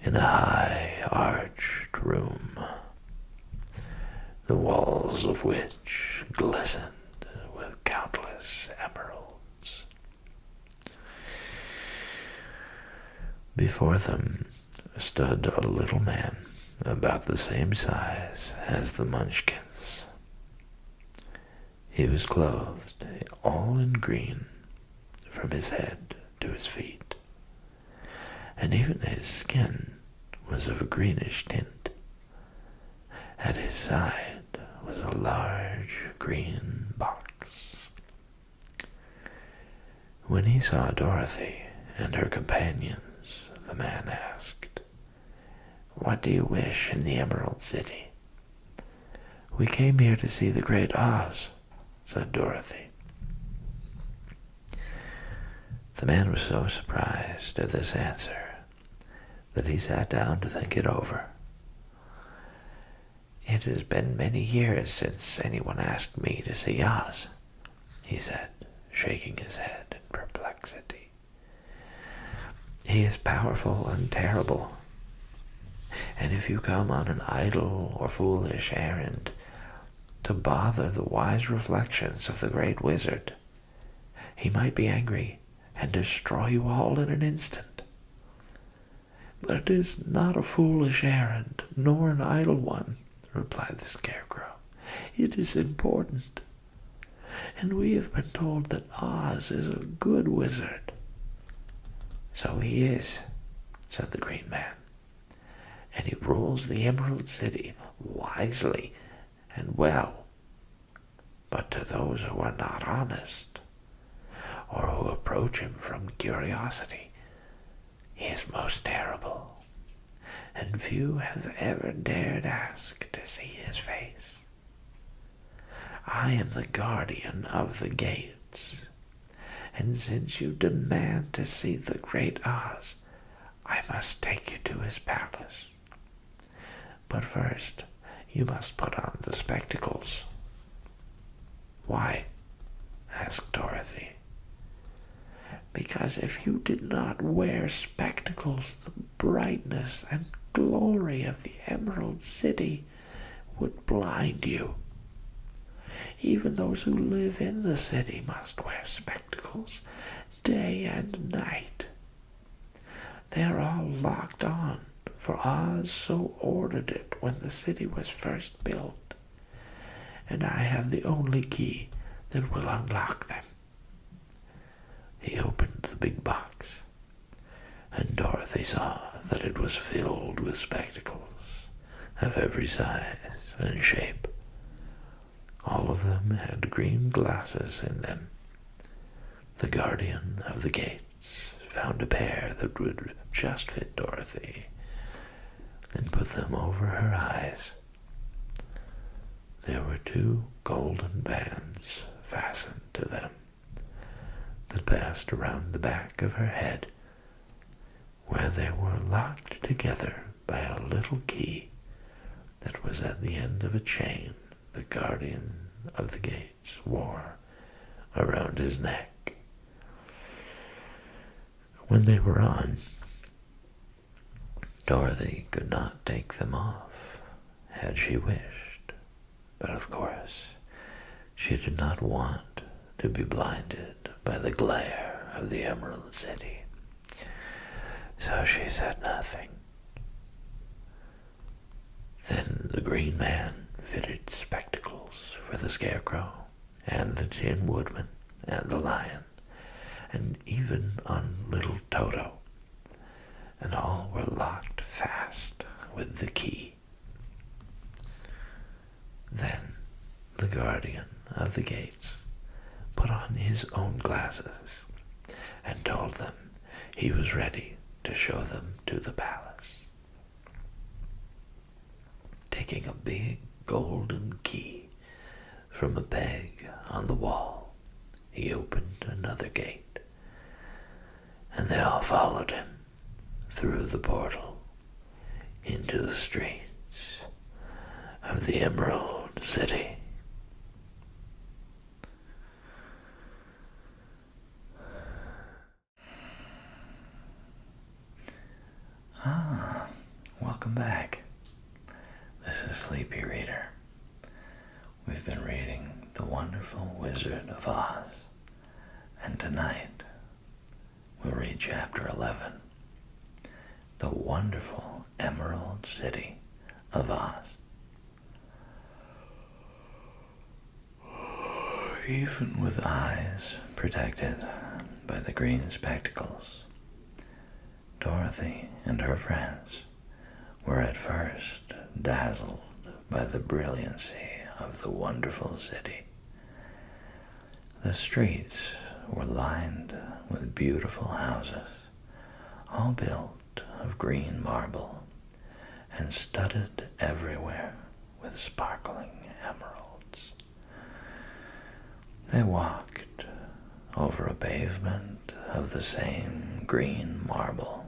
in a high arched room, the walls of which glistened with countless emeralds. Before them stood a little man about the same size as the Munchkins. He was clothed all in green from his head to his feet, and even his skin was of a greenish tint. At his side was a large green box. When he saw Dorothy and her companions, the man asked, "What do you wish in the Emerald City?" "We came here to see the Great Oz," said Dorothy. The man was so surprised at this answer that he sat down to think it over. "It has been many years since anyone asked me to see Oz," he said, shaking his head in perplexity. "He is powerful and terrible, and if you come on an idle or foolish errand to bother the wise reflections of the great wizard, he might be angry and destroy you all in an instant. But it is not a foolish errand, nor an idle one," replied the Scarecrow. "It is important, and we have been told that Oz is a good wizard." "So he is," said the Green Man, "and he rules the Emerald City wisely and well. But to those who are not honest, or who approach him from curiosity, he is most terrible, and few have ever dared ask to see his face. I am the guardian of the gates, and since you demand to see the Great Oz, I must take you to his palace. But first, you must put on the spectacles." "Why?" asked Dorothy. "Because if you did not wear spectacles, the brightness and glory of the Emerald City would blind you. Even those who live in the city must wear spectacles day and night. They are all locked on, for Oz so ordered it when the city was first built, and I have the only key that will unlock them." He opened the big box, and Dorothy saw that it was filled with spectacles of every size and shape. All of them had green glasses in them. The guardian of the gates found a pair that would just fit Dorothy and put them over her eyes. There were 2 golden bands fastened to them that passed around the back of her head, where they were locked together by a little key that was at the end of a chain the guardian of the gates wore around his neck. When they were on, Dorothy could not take them off, had she wished. But of course, she did not want to be blinded by the glare of the Emerald City. So she said nothing. Then the Green Man fitted spectacles for the Scarecrow, and the Tin Woodman, and the Lion, and even on little Toto, and all were locked fast with the key. Then the guardian of the gates put on his own glasses and told them he was ready to show them to the palace. Taking a big golden key from a peg on the wall, he opened another gate, and they all followed him through the portal into the streets of the Emerald City. Welcome back. This is Sleepy Reader. We've been reading The Wonderful Wizard of Oz, and tonight we'll read Chapter 11, The Wonderful Emerald City of Oz. Even with eyes protected by the green spectacles, Dorothy and her friends were at first dazzled by the brilliancy of the wonderful city. The streets were lined with beautiful houses, all built of green marble and studded everywhere with sparkling emeralds. They walked over a pavement of the same green marble,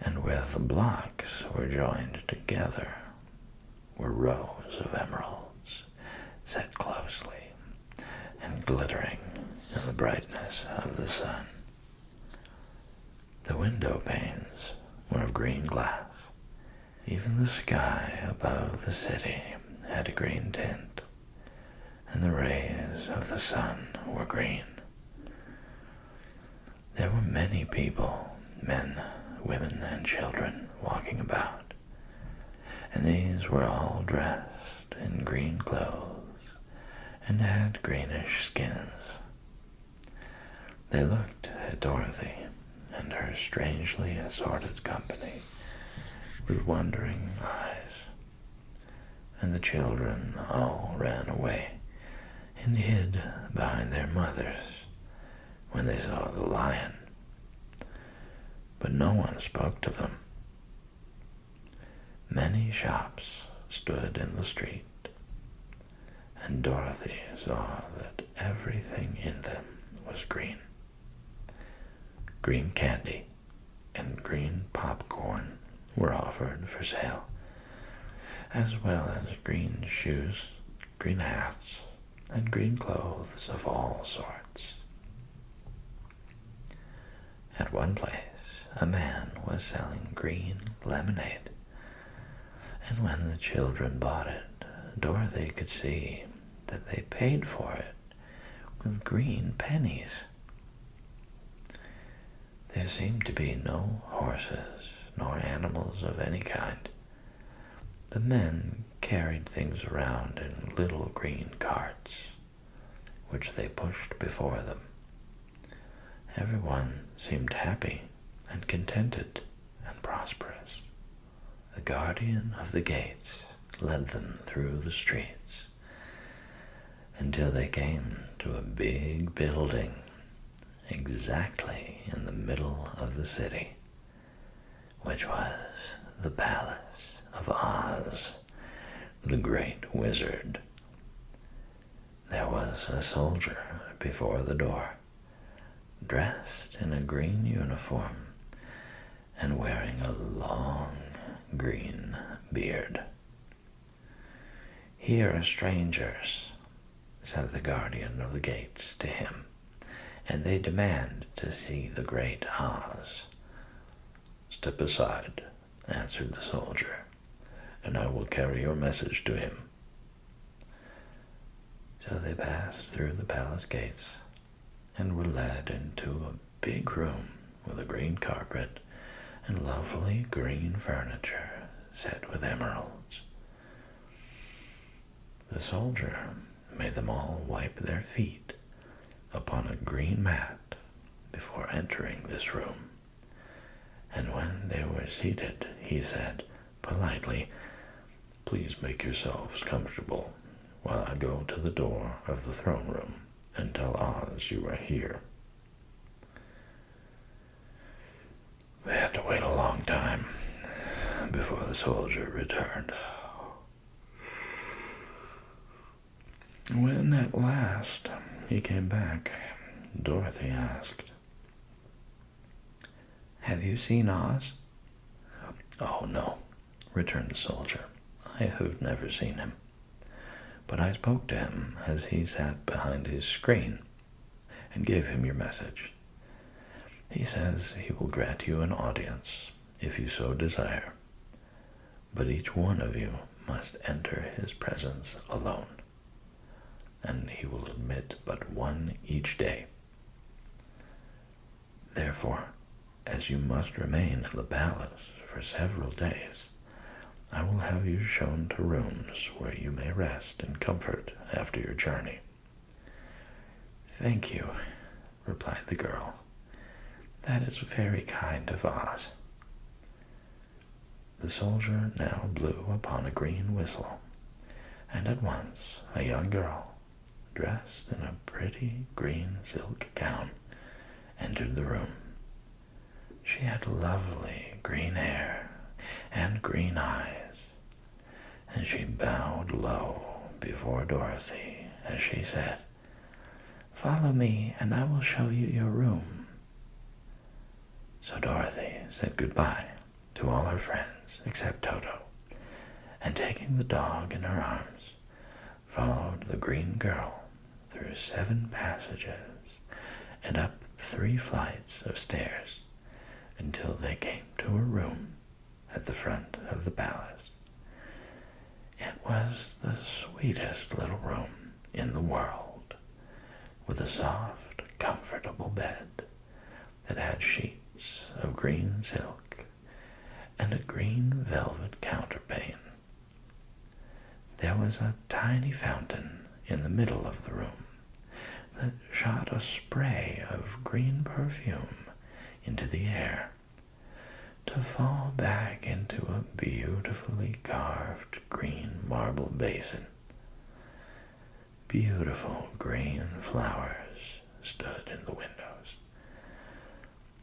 and where the blocks were joined together were rows of emeralds set closely and glittering in the brightness of the sun. The window panes were of green glass. Even the sky above the city had a green tint, and the rays of the sun were green. There were many people, men, women, and children walking about, and these were all dressed in green clothes and had greenish skins. They looked at Dorothy and her strangely assorted company with wondering eyes, and the children all ran away and hid behind their mothers when they saw the lion. But no one spoke to them. Many shops stood in the street, and Dorothy saw that everything in them was green. Green candy and green popcorn were offered for sale, as well as green shoes, green hats, and green clothes of all sorts. At one place, a man was selling green lemonade, and when the children bought it, Dorothy could see that they paid for it with green pennies. There seemed to be no horses nor animals of any kind. The men carried things around in little green carts, which they pushed before them. Everyone seemed happy and contented and prosperous. The guardian of the gates led them through the streets until they came to a big building exactly in the middle of the city, which was the Palace of Oz, the Great Wizard. There was a soldier before the door, dressed in a green uniform and wearing a long green beard. "Here are strangers," said the guardian of the gates to him, "and they demand to see the great Oz." "Step aside," answered the soldier, and I will carry your message to him." So they passed through the palace gates and were led into a big room with a green carpet and lovely green furniture set with emeralds. The soldier made them all wipe their feet upon a green mat before entering this room, and when they were seated, he said politely, "Please make yourselves comfortable while I go to the door of the throne room and tell Oz you are here." They had to wait a long time before the soldier returned. When at last he came back, Dorothy asked, "Have you seen Oz?" "Oh, no," returned the soldier. "I have never seen him. But I spoke to him as he sat behind his screen and gave him your message. He says he will grant you an audience if you so desire, but each one of you must enter his presence alone, and he will admit but one each day. Therefore, as you must remain in the palace for several days, I will have you shown to rooms where you may rest in comfort after your journey." "Thank you," replied the girl. "That is very kind of Oz." The soldier now blew upon a green whistle, and at once a young girl, dressed in a pretty green silk gown, entered the room. She had lovely green hair and green eyes, and she bowed low before Dorothy as she said, "Follow me, and I will show you your room." So Dorothy said goodbye to all her friends except Toto, and taking the dog in her arms, followed the green girl through 7 passages and up 3 flights of stairs until they came to a room at the front of the palace. It was the sweetest little room in the world, with a soft, comfortable bed that had sheets of green silk and a green velvet counterpane. There was a tiny fountain in the middle of the room that shot a spray of green perfume into the air, to fall back into a beautifully carved green marble basin. Beautiful green flowers stood in the windows,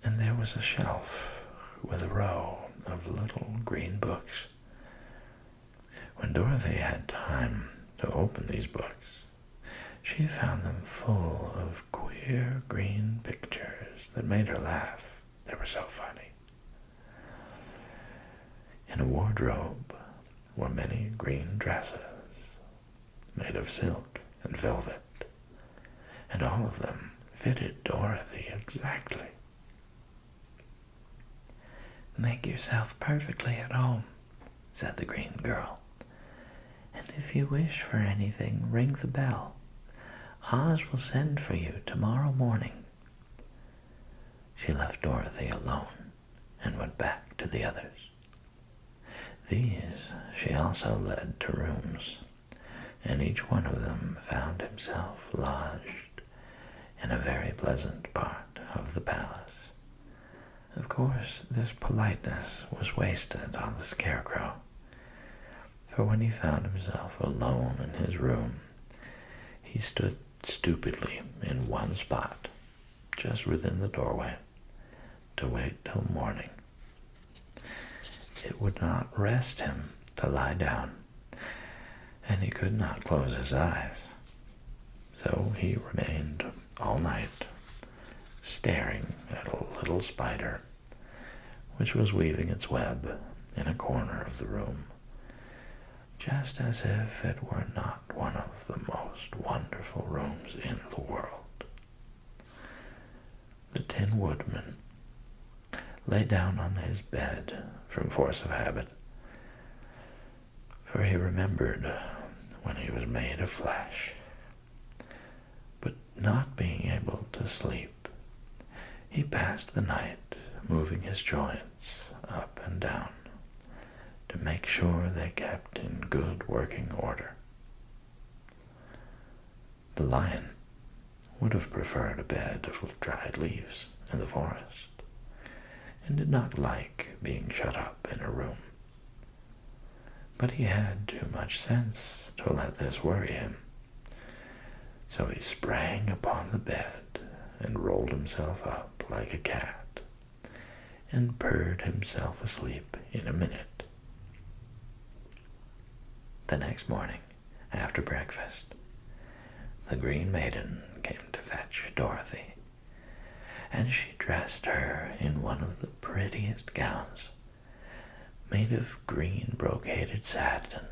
and there was a shelf with a row of little green books. When Dorothy had time to open these books, she found them full of queer green pictures that made her laugh. They were so funny. In a wardrobe were many green dresses made of silk and velvet, and all of them fitted Dorothy exactly. "Make yourself perfectly at home," said the green girl, "and if you wish for anything, ring the bell. Oz will send for you tomorrow morning." She left Dorothy alone and went back to the others. These she also led to rooms, and each one of them found himself lodged in a very pleasant part of the palace. Of course, this politeness was wasted on the Scarecrow, for when he found himself alone in his room, he stood stupidly in one spot, just within the doorway, to wait till morning. It would not rest him to lie down, and he could not close his eyes. So he remained all night, staring at a little spider, which was weaving its web in a corner of the room, just as if it were not one of the most wonderful rooms in the world. The Tin Woodman lay down on his bed from force of habit, for he remembered when he was made of flesh. But not being able to sleep, he passed the night moving his joints up and down to make sure they kept in good working order. The lion would have preferred a bed of dried leaves in the forest, and did not like being shut up in a room. But he had too much sense to let this worry him, so he sprang upon the bed and rolled himself up like a cat, and purred himself asleep in a minute. The next morning, after breakfast, the Green Maiden came to fetch Dorothy, and she dressed her in one of the prettiest gowns, made of green brocaded satin.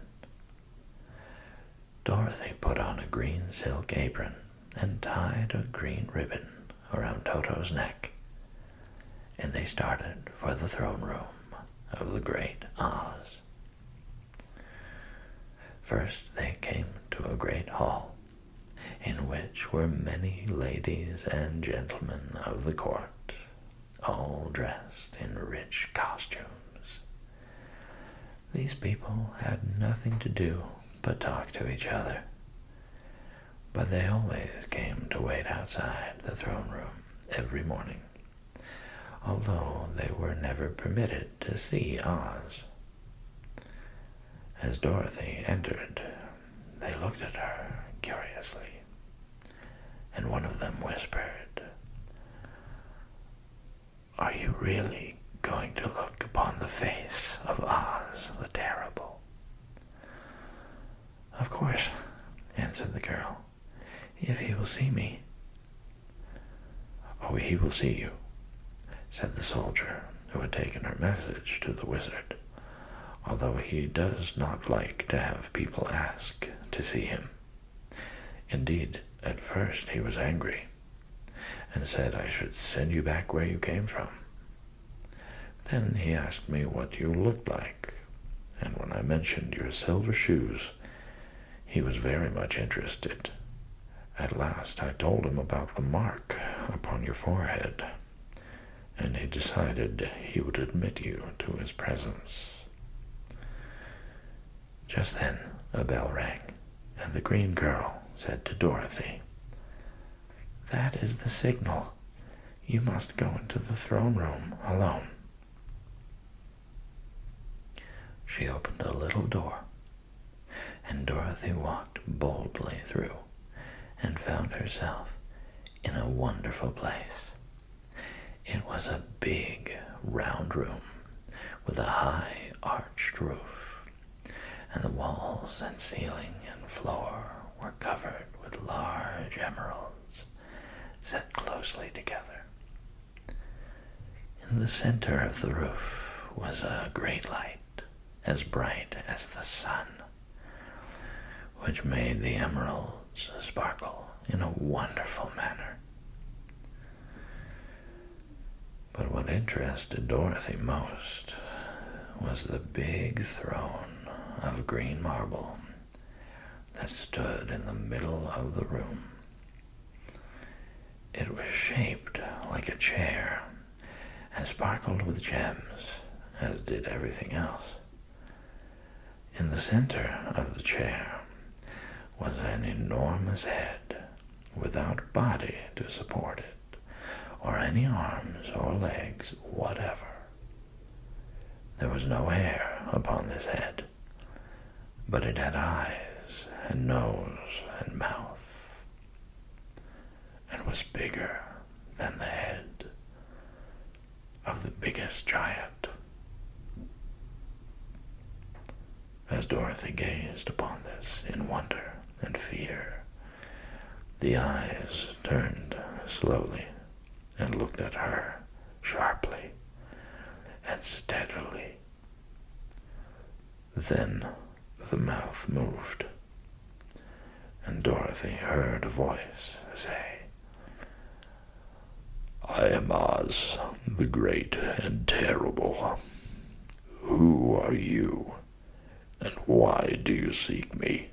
Dorothy put on a green silk apron and tied a green ribbon around Toto's neck, and they started for the throne room of the great Oz. First they came to a great hall, in which were many ladies and gentlemen of the court, all dressed in rich costumes. These people had nothing to do but talk to each other, but they always came to wait outside the throne room every morning, although they were never permitted to see Oz. As Dorothy entered, they looked at her curiously, and one of them whispered, "Are you really going to look upon the face of Oz the Terrible?" "Of course," answered the girl, "if he will see me." "Oh, he will see you," said the soldier who had taken her message to the wizard, although he does not like to have people ask to see him. Indeed, at first he was angry, and said I should send you back where you came from. Then he asked me what you looked like, and when I mentioned your silver shoes, he was very much interested. At last I told him about the mark upon your forehead, and he decided he would admit you to his presence. Just then a bell rang, and the green girl said to Dorothy, "That is the signal. You must go into the throne room alone." She opened a little door, and Dorothy walked boldly through and found herself in a wonderful place. It was a big, round room with a high, arched roof, and the walls and ceiling and floor were covered with large emeralds set closely together. In the center of the roof was a great light, as bright as the sun, which made the emeralds sparkle in a wonderful manner. But what interested Dorothy most was the big throne of green marble that stood in the middle of the room. It was shaped like a chair and sparkled with gems, as did everything else. In the center of the chair was an enormous head without body to support it, or any arms or legs whatever. There was no hair upon this head, but it had eyes and nose and mouth, and was bigger than the head of the biggest giant. As Dorothy gazed upon this in wonder and fear, the eyes turned slowly and looked at her sharply and steadily. Then the mouth moved, and Dorothy heard a voice say, "I am Oz, the Great and Terrible. Who are you, And why do you seek me?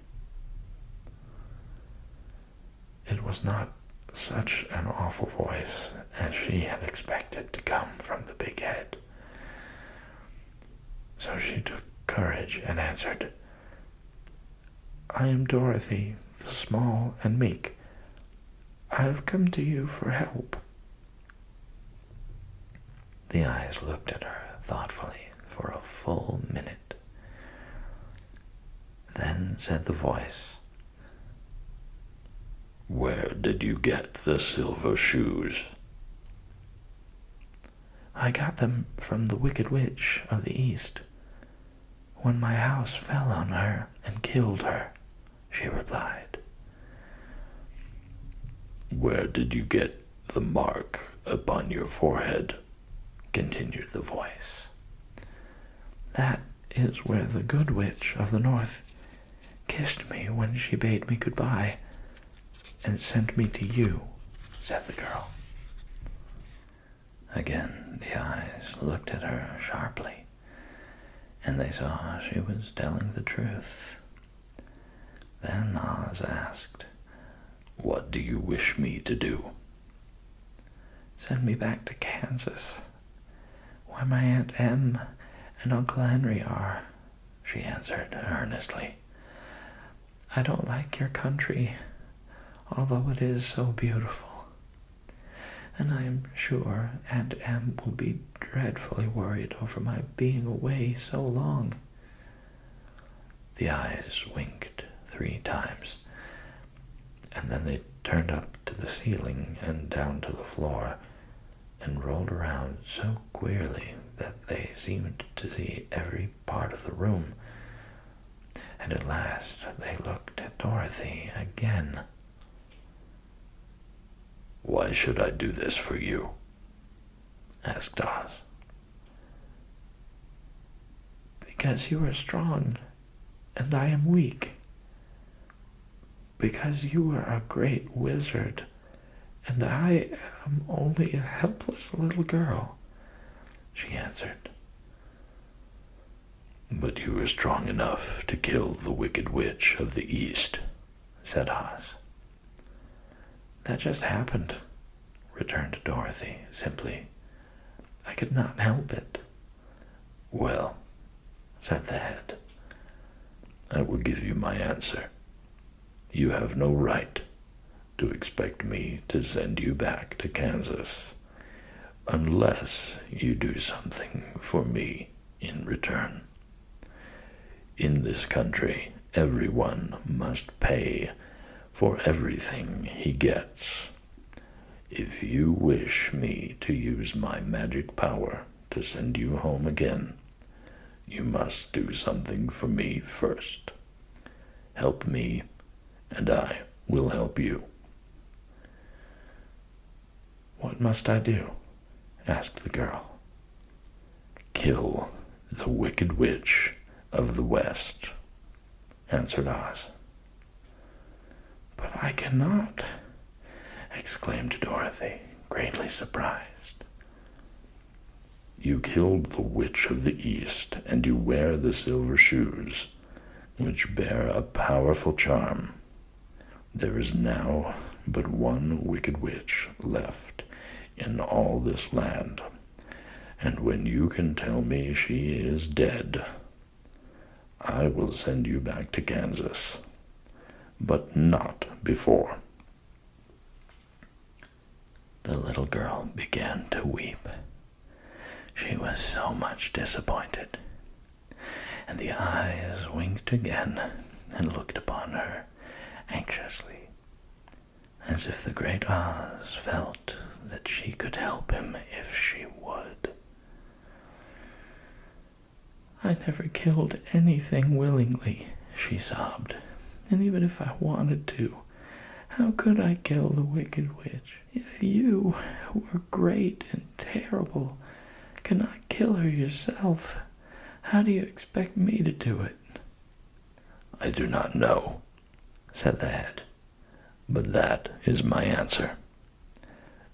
It was not such an awful voice as she had expected to come from the big head. So she took courage and answered, I am Dorothy, the small and meek. I have come to you for help. The eyes looked at her thoughtfully for a full minute. Then said the voice, Where did you get the silver shoes? I got them from the Wicked Witch of the East, when my house fell on her and killed her, she replied. Where did you get the mark upon your forehead? Continued the voice. That is where the Good Witch of the North kissed me when she bade me goodbye, and sent me to you, said the girl. Again the eyes looked at her sharply, and they saw she was telling the truth. Then Oz asked, What do you wish me to do? Send me back to Kansas, where my Aunt Em and Uncle Henry are, she answered earnestly. I don't like your country, although it is so beautiful. And I am sure Aunt Em will be dreadfully worried over my being away so long. The eyes winked 3 times, and then they turned up to the ceiling and down to the floor, and rolled around so queerly that they seemed to see every part of the room. And at last they looked at Dorothy again. Why should I do this for you? Asked Oz. Because you are strong, and I am weak. Because you are a great wizard, and I am only a helpless little girl, she answered. But you are strong enough to kill the Wicked Witch of the East, said Oz. That just happened, returned Dorothy simply. I could not help it. Well, said the head, I will give you my answer. You have no right to expect me to send you back to Kansas unless you do something for me in return. In this country, everyone must pay for everything he gets. If you wish me to use my magic power to send you home again, you must do something for me first. Help me, and I will help you. What must I do? Asked the girl. Kill the Wicked Witch of the West, answered Oz. But I cannot, exclaimed Dorothy, greatly surprised. You killed the Witch of the East, and you wear the silver shoes, which bear a powerful charm. There is now but one Wicked Witch left in all this land, and when you can tell me she is dead, I will send you back to Kansas, but not before. The little girl began to weep. She was so much disappointed, and the eyes winked again and looked upon her anxiously, as if the great Oz felt that she could help him if she would. I never killed anything willingly, she sobbed, and even if I wanted to, how could I kill the Wicked Witch? If you, who are great and terrible, cannot kill her yourself, how do you expect me to do it? I do not know, said the head, but that is my answer.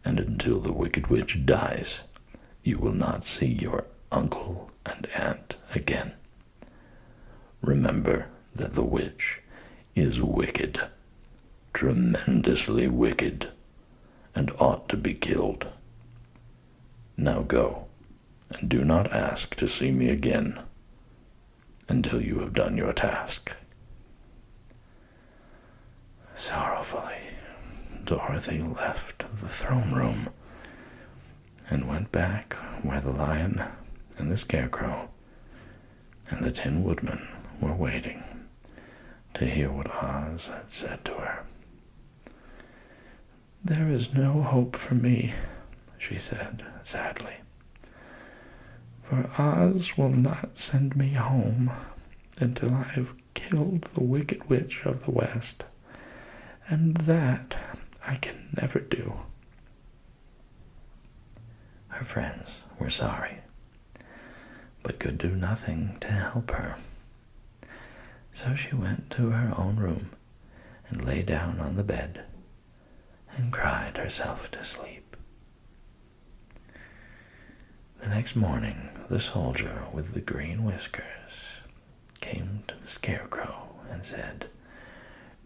And until the Wicked Witch dies, you will not see your uncle and aunt again. remember that the witch is wicked, tremendously wicked, and ought to be killed. Now go, and do not ask to see me again until you have done your task." Sorrowfully, Dorothy left the throne room and went back where the lion and the scarecrow and the Tin Woodman were waiting to hear what Oz had said to her. "There is no hope for me," she said sadly, "for Oz will not send me home until I have killed the Wicked Witch of the West, and that I can never do." Her friends were sorry, but could do nothing to help her. So she went to her own room and lay down on the bed and cried herself to sleep. The next morning, the soldier with the green whiskers came to the scarecrow and said,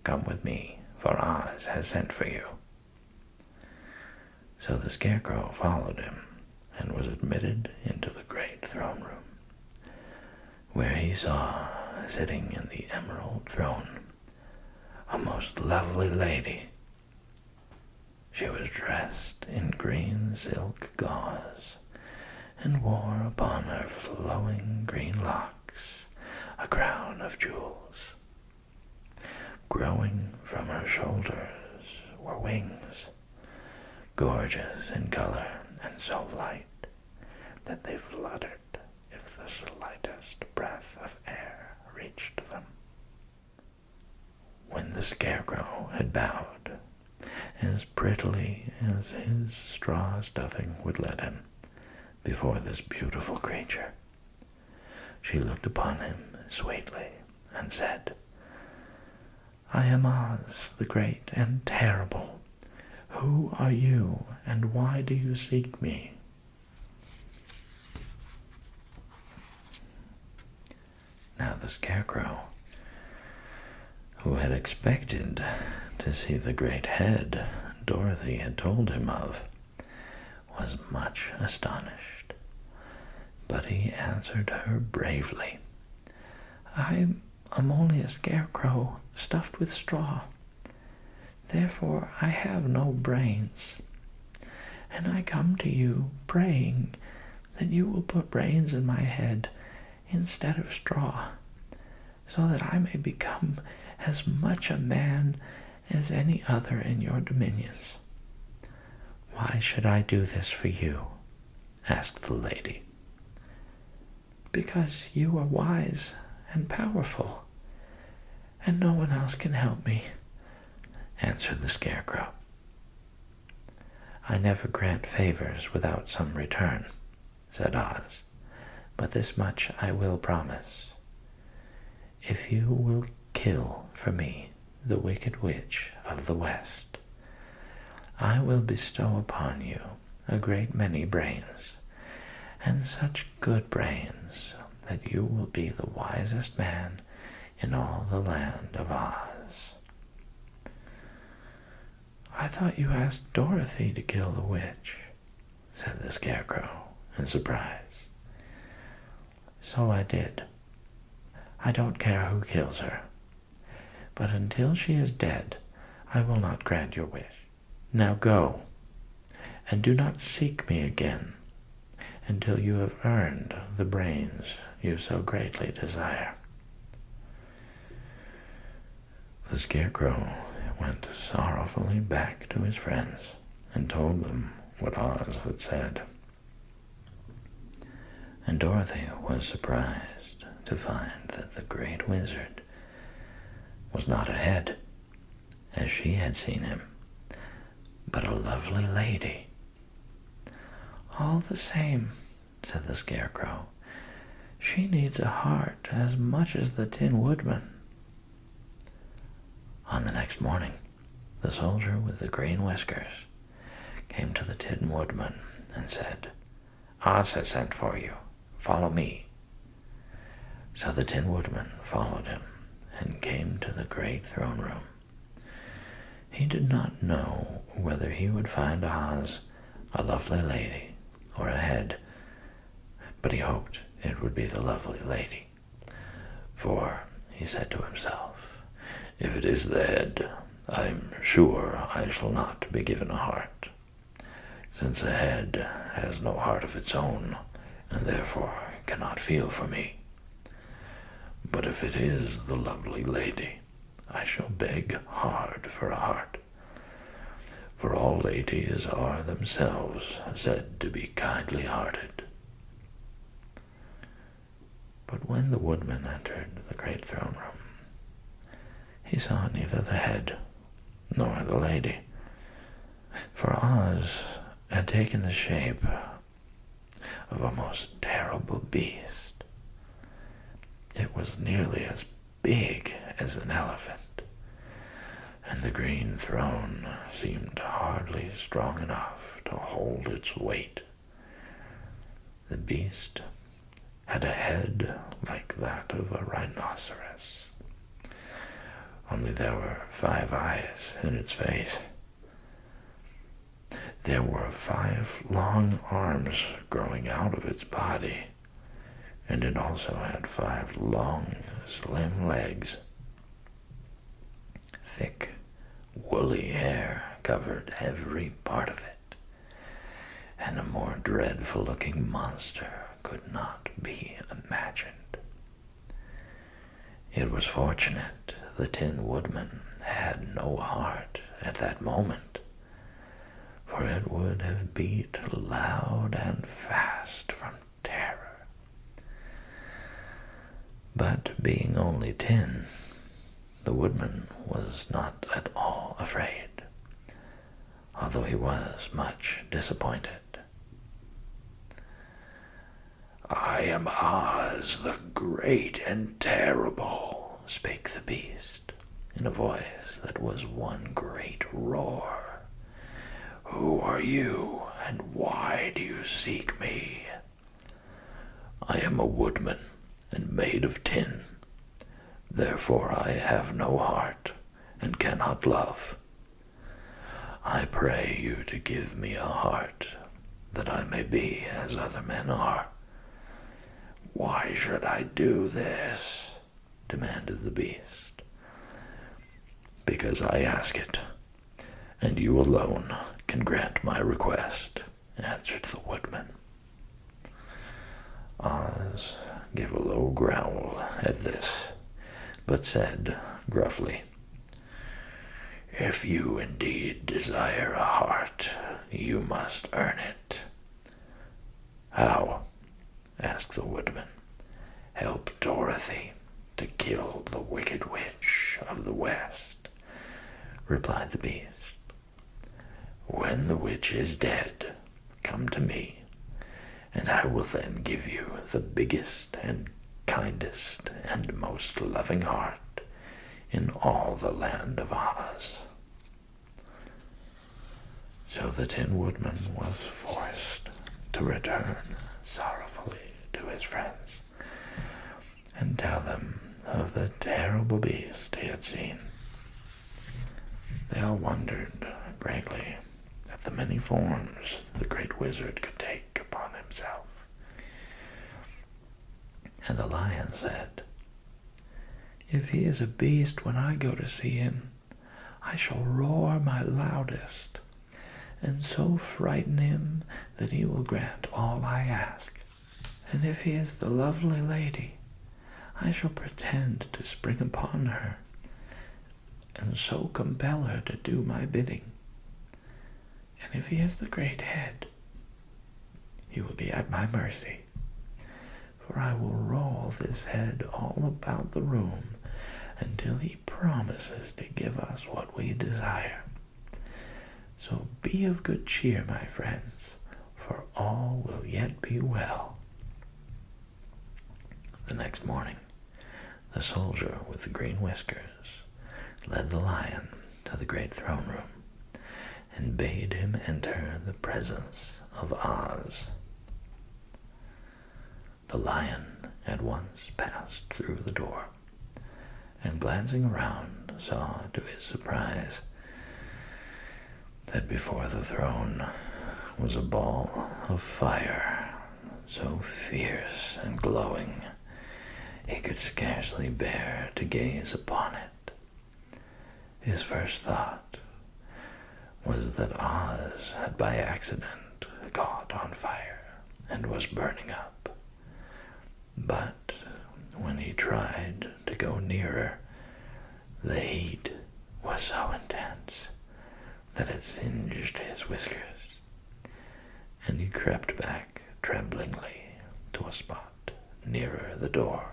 "Come with me, for Oz has sent for you." So the scarecrow followed him and was admitted into the great throne room, where he saw, sitting in the emerald throne, a most lovely lady. She was dressed in green silk gauze, and wore upon her flowing green locks a crown of jewels. Growing from her shoulders were wings, gorgeous in color and so light that they fluttered if the slightest breath of air reached them. When the scarecrow had bowed, as prettily as his straw stuffing would let him, before this beautiful creature, she looked upon him sweetly and said, "I am Oz, the great and terrible. Who are you, and why do you seek me?" Now the scarecrow, who had expected to see the great head Dorothy had told him of, was much astonished. But he answered her bravely, "I am only a scarecrow stuffed with straw. Therefore I have no brains. And I come to you praying that you will put brains in my head instead of straw, so that I may become as much a man as any other in your dominions." "Why should I do this for you?" asked the lady. "Because you are wise and powerful, and no one else can help me," answered the scarecrow. "I never grant favors without some return," said Oz, "but this much I will promise. If you will kill for me the Wicked Witch of the West, I will bestow upon you a great many brains, and such good brains that you will be the wisest man in all the land of Oz." "I thought you asked Dorothy to kill the witch," said the scarecrow in surprise. "So I did. I don't care who kills her. But until she is dead, I will not grant your wish. Now go, and do not seek me again until you have earned the brains you so greatly desire." The scarecrow went sorrowfully back to his friends and told them what Oz had said. And Dorothy was surprised to find that the great wizard was not a head, as she had seen him, but a lovely lady. "All the same," said the scarecrow, "she needs a heart as much as the Tin Woodman." On the next morning, the soldier with the green whiskers came to the Tin Woodman and said, "Oz has sent for you. Follow me." So the Tin Woodman followed him and came to the great throne room. He did not know whether he would find Oz a lovely lady or a head, but he hoped it would be the lovely lady. For, he said to himself, if it is the head, I'm sure I shall not be given a heart, since a head has no heart of its own, and therefore cannot feel for me. But if it is the lovely lady, I shall beg hard for a heart, for all ladies are themselves said to be kindly-hearted. But when the Woodman entered the great throne room, he saw neither the head nor the lady, for Oz had taken the shape of a most terrible beast. It was nearly as big as an elephant, and the green throne seemed hardly strong enough to hold its weight. The beast had a head like that of a rhinoceros, only there were 5 eyes in its face. There were 5 long arms growing out of its body, and it also had 5 long, slim legs. Thick, woolly hair covered every part of it, and a more dreadful-looking monster could not be imagined. It was fortunate the Tin Woodman had no heart at that moment, for it would have beat loud and fast from terror. But being only tin, the Woodman was not at all afraid, although he was much disappointed. I am Oz, the great and terrible, spake the beast, in a voice that was one great roar. Who are you, and why do you seek me? I am a woodman, and made of tin. Therefore I have no heart, and cannot love. I pray you to give me a heart, that I may be as other men are. Why should I do this? Demanded the beast. Because I ask it, and you alone can grant my request, answered the Woodman. Oz gave a low growl at this, but said gruffly, If you indeed desire a heart, you must earn it. How? Asked the Woodman. Help Dorothy to kill the Wicked Witch of the West, replied the beast. When the witch is dead, come to me, and I will then give you the biggest and kindest and most loving heart in all the land of Oz. So the Tin Woodman was forced to return sorrowfully to his friends and tell them of the terrible beast he had seen. They all wondered greatly at the many forms the great wizard could take upon himself. And the lion said, If he is a beast when I go to see him, I shall roar my loudest, and so frighten him that he will grant all I ask. And if he is the lovely lady, I shall pretend to spring upon her, and so compel her to do my bidding. And if he is the great head, he will be at my mercy, for I will roll this head all about the room until he promises to give us what we desire. So be of good cheer, my friends, for all will yet be well. The next morning, the soldier with the green whiskers led the lion to the great throne room and bade him enter the presence of Oz. The lion at once passed through the door, and glancing around, saw to his surprise that before the throne was a ball of fire, so fierce and glowing he could scarcely bear to gaze upon it. His first thought was that Oz had by accident caught on fire and was burning up. But when he tried to go nearer, the heat was so intense that it singed his whiskers, and he crept back tremblingly to a spot nearer the door.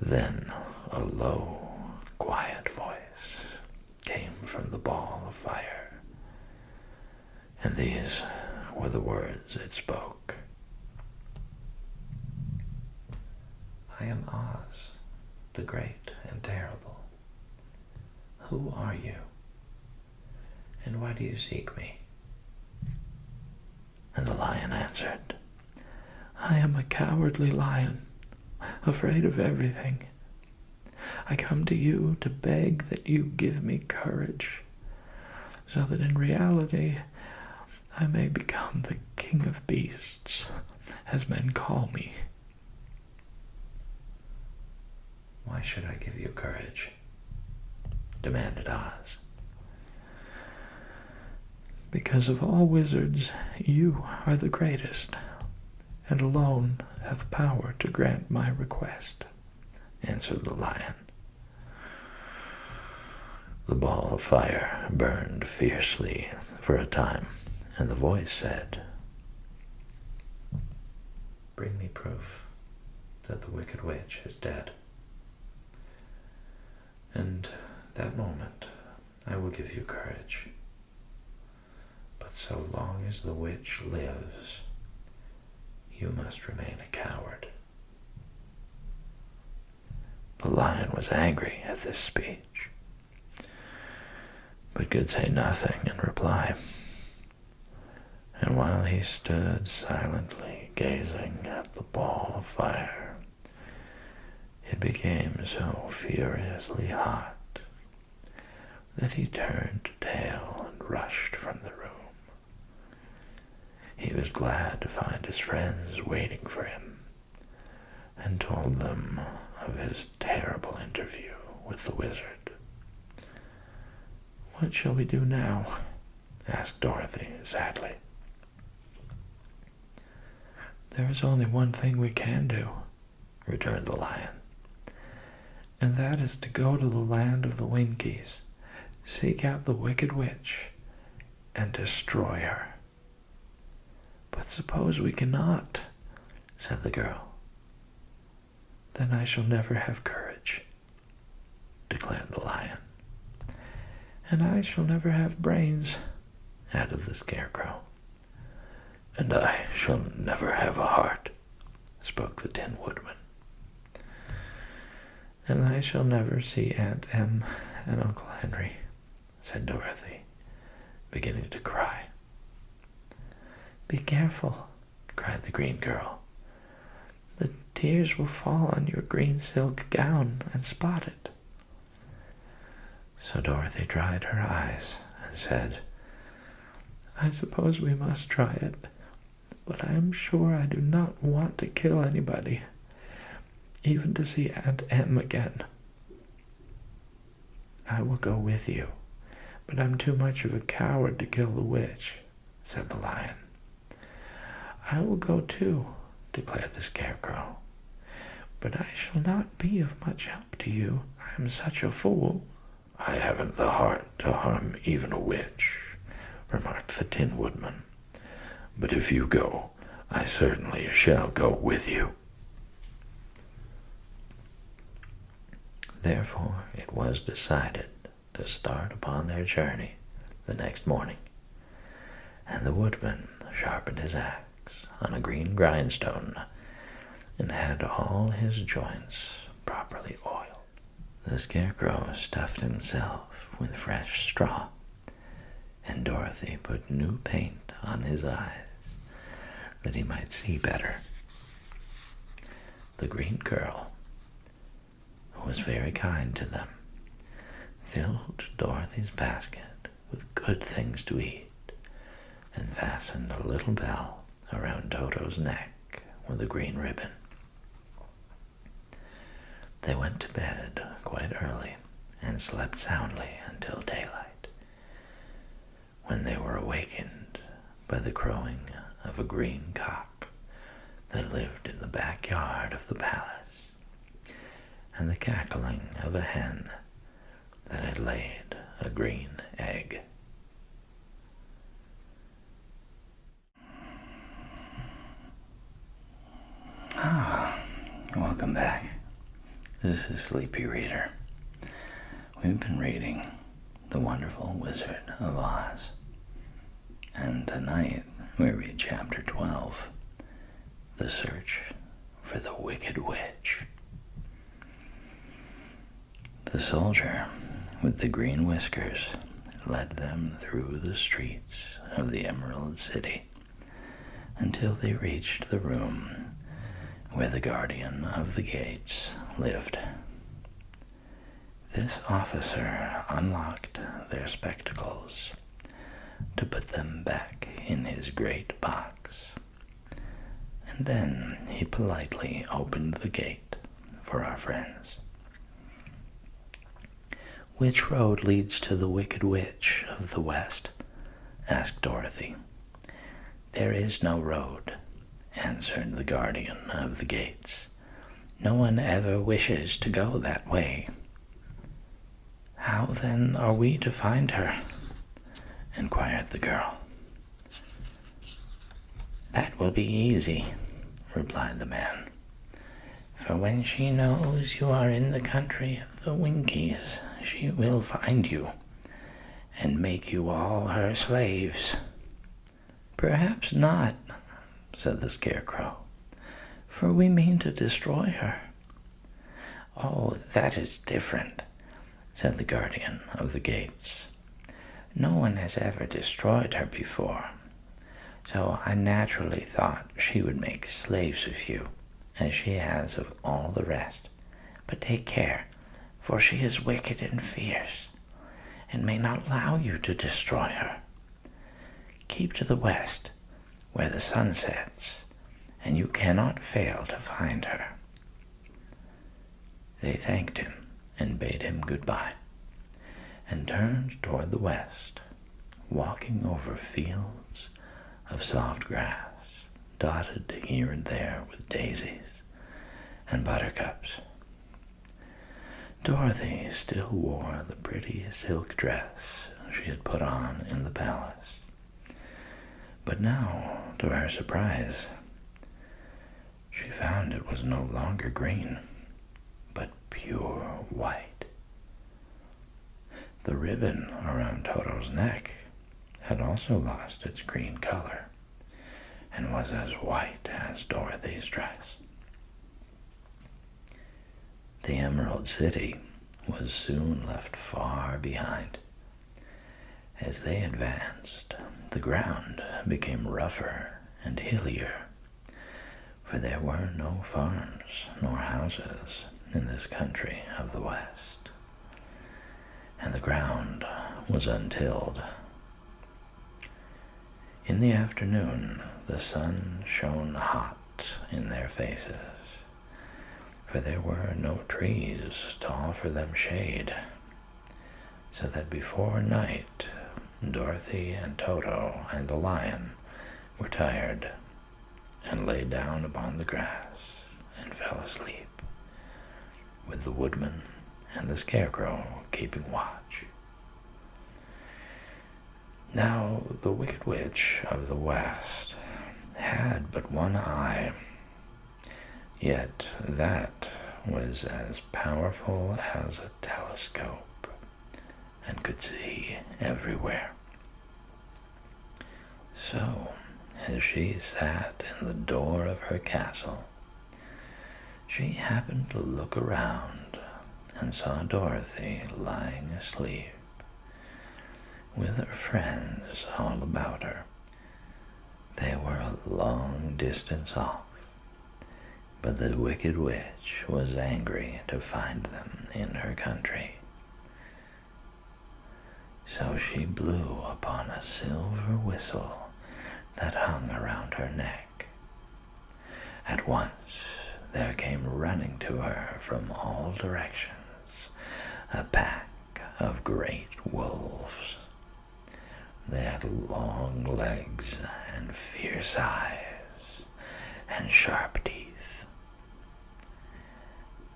Then a low, quiet voice came from the ball of fire, and these were the words it spoke. "I am Oz, the great and terrible. Who are you? And why do you seek me?" And the lion answered, "I am a cowardly lion, afraid of everything. I come to you to beg that you give me courage, so that in reality I may become the king of beasts, as men call me." "Why should I give you courage?" demanded Oz. "Because of all wizards, you are the greatest, and alone have power to grant my request," answered the lion. The ball of fire burned fiercely for a time, and the voice said, "Bring me proof that the wicked witch is dead. And that moment I will give you courage. But so long as the witch lives, you must remain a coward." The lion was angry at this speech, but could say nothing in reply. And while he stood silently gazing at the ball of fire, it became so furiously hot that he turned tail and rushed from the room. He was glad to find his friends waiting for him, and told them of his terrible interview with the wizard. "What shall we do now?" asked Dorothy sadly. "There is only one thing we can do," returned the lion, "and that is to go to the land of the Winkies, seek out the wicked witch, and destroy her." "But suppose we cannot," said the girl. "Then I shall never have courage," declared the lion. "And I shall never have brains," added the Scarecrow. "And I shall never have a heart," spoke the Tin Woodman. "And I shall never see Aunt Em and Uncle Henry," said Dorothy, beginning to cry. "Be careful," cried the green girl. "The tears will fall on your green silk gown and spot it." So Dorothy dried her eyes and said, "I suppose we must try it, but I am sure I do not want to kill anybody, even to see Aunt Em again." "I will go with you, but I'm too much of a coward to kill the witch," said the lion. "I will go too," declared the Scarecrow, "but I shall not be of much help to you. I am such a fool." "I haven't the heart to harm even a witch," remarked the Tin Woodman. "But if you go, I certainly shall go with you." Therefore it was decided to start upon their journey the next morning, and the woodman sharpened his axe on a green grindstone and had all his joints properly oiled. The Scarecrow stuffed himself with fresh straw, and Dorothy put new paint on his eyes that he might see better. the green girl, who was very kind to them, filled Dorothy's basket with good things to eat and fastened a little bell around Toto's neck with a green ribbon. They went to bed quite early and slept soundly until daylight, when they were awakened by the crowing of a green cock that lived in the backyard of the palace, and the cackling of a hen that had laid a green egg. Welcome back. This is Sleepy Reader. We've been reading The Wonderful Wizard of Oz, and tonight we read Chapter 12, The Search for the Wicked Witch. The soldier with the green whiskers led them through the streets of the Emerald City until they reached the room where the guardian of the gates lived. This officer unlocked their spectacles to put them back in his great box, and then he politely opened the gate for our friends. "Which road leads to the Wicked Witch of the West?" asked Dorothy. "There is no road," answered the guardian of the gates. "No one ever wishes to go that way." "How, then, are we to find her?" inquired the girl. "That will be easy," replied the man. "For when she knows you are in the country of the Winkies, she will find you and make you all her slaves." "Perhaps not," said the Scarecrow, "for we mean to destroy her." "Oh, that is different," said the guardian of the gates. "No one has ever destroyed her before, so I naturally thought she would make slaves of you, as she has of all the rest. But take care, for she is wicked and fierce, and may not allow you to destroy her. Keep to the west, where the sun sets, and you cannot fail to find her." They thanked him and bade him goodbye, and turned toward the west, walking over fields of soft grass, dotted here and there with daisies and buttercups. Dorothy still wore the pretty silk dress she had put on in the palace, but now, to her surprise, she found it was no longer green, but pure white. The ribbon around Toto's neck had also lost its green color and was as white as Dorothy's dress. The Emerald City was soon left far behind. As they advanced, the ground became rougher and hillier, for there were no farms nor houses in this country of the West, and the ground was untilled. In the afternoon, the sun shone hot in their faces, for there were no trees to offer them shade, so that before night, Dorothy and Toto and the lion were tired and lay down upon the grass and fell asleep, with the woodman and the Scarecrow keeping watch. Now the Wicked Witch of the West had but one eye, yet that was as powerful as a telescope and could see everywhere. So, as she sat in the door of her castle, she happened to look around and saw Dorothy lying asleep, with her friends all about her. They were a long distance off, But the wicked witch was angry to find them in her country. So she blew upon a silver whistle that hung around her neck. At once there came running to her from all directions a pack of great wolves. They had long legs and fierce eyes and sharp teeth.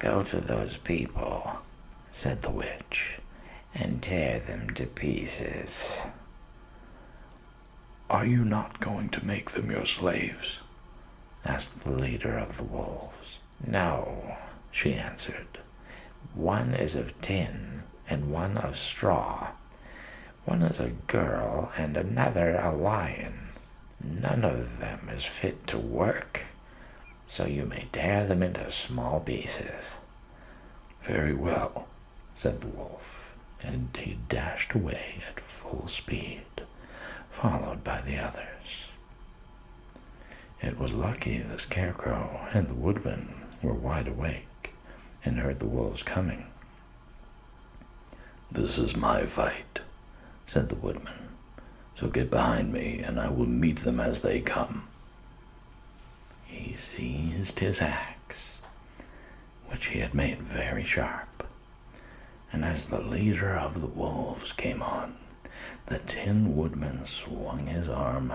"Go to those people," said the witch, "and tear them to pieces." "Are you not going to make them your slaves?" asked the leader of the wolves. "No," she answered. "One is of tin and one of straw. One is a girl and another a lion. None of them is fit to work, so you may tear them into small pieces." "Very well," said the wolf, and he dashed away at full speed, followed by the others. It was lucky the Scarecrow and the Woodman were wide awake and heard the wolves coming. "This is my fight," said the Woodman, "so get behind me and I will meet them as they come." He seized his axe, which he had made very sharp, and as the leader of the wolves came on, the Tin Woodman swung his arm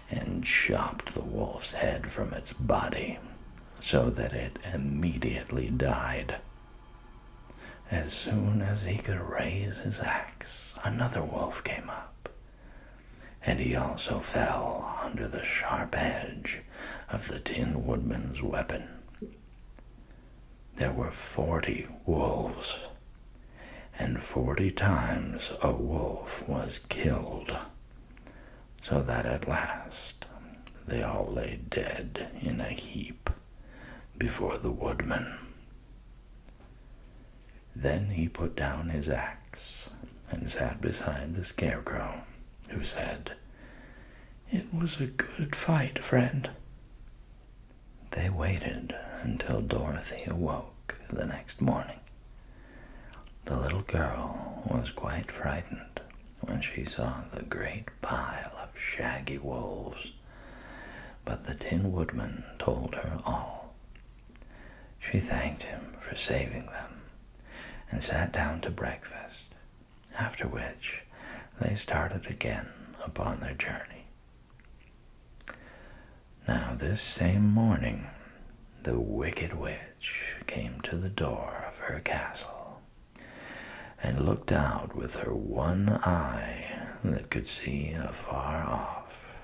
and chopped the wolf's head from its body, so that it immediately died. As soon as he could raise his axe, another wolf came up, and he also fell under the sharp edge of the Tin Woodman's weapon. There were 40 wolves, and 40 times a wolf was killed, so that at last they all lay dead in a heap before the Woodman. Then he put down his axe and sat beside the Scarecrow, who said, "It was a good fight, friend." They waited until Dorothy awoke the next morning. The little girl was quite frightened when she saw the great pile of shaggy wolves, but the Tin Woodman told her all. She thanked him for saving them and sat down to breakfast, after which they started again upon their journey. Now this same morning, the wicked witch came to the door of her castle and looked out with her one eye that could see afar off.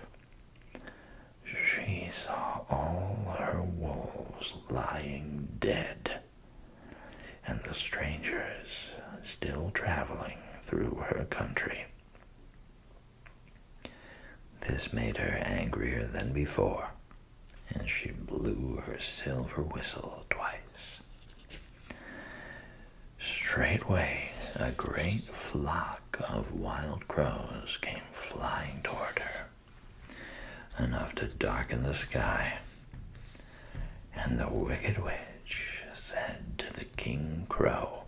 She saw all her wolves lying dead, and the strangers still traveling through her country. This made her angrier than before, and she blew her silver whistle twice. Straightway a great flock of wild crows came flying toward her, enough to darken the sky, and the wicked witch said to the King Crow,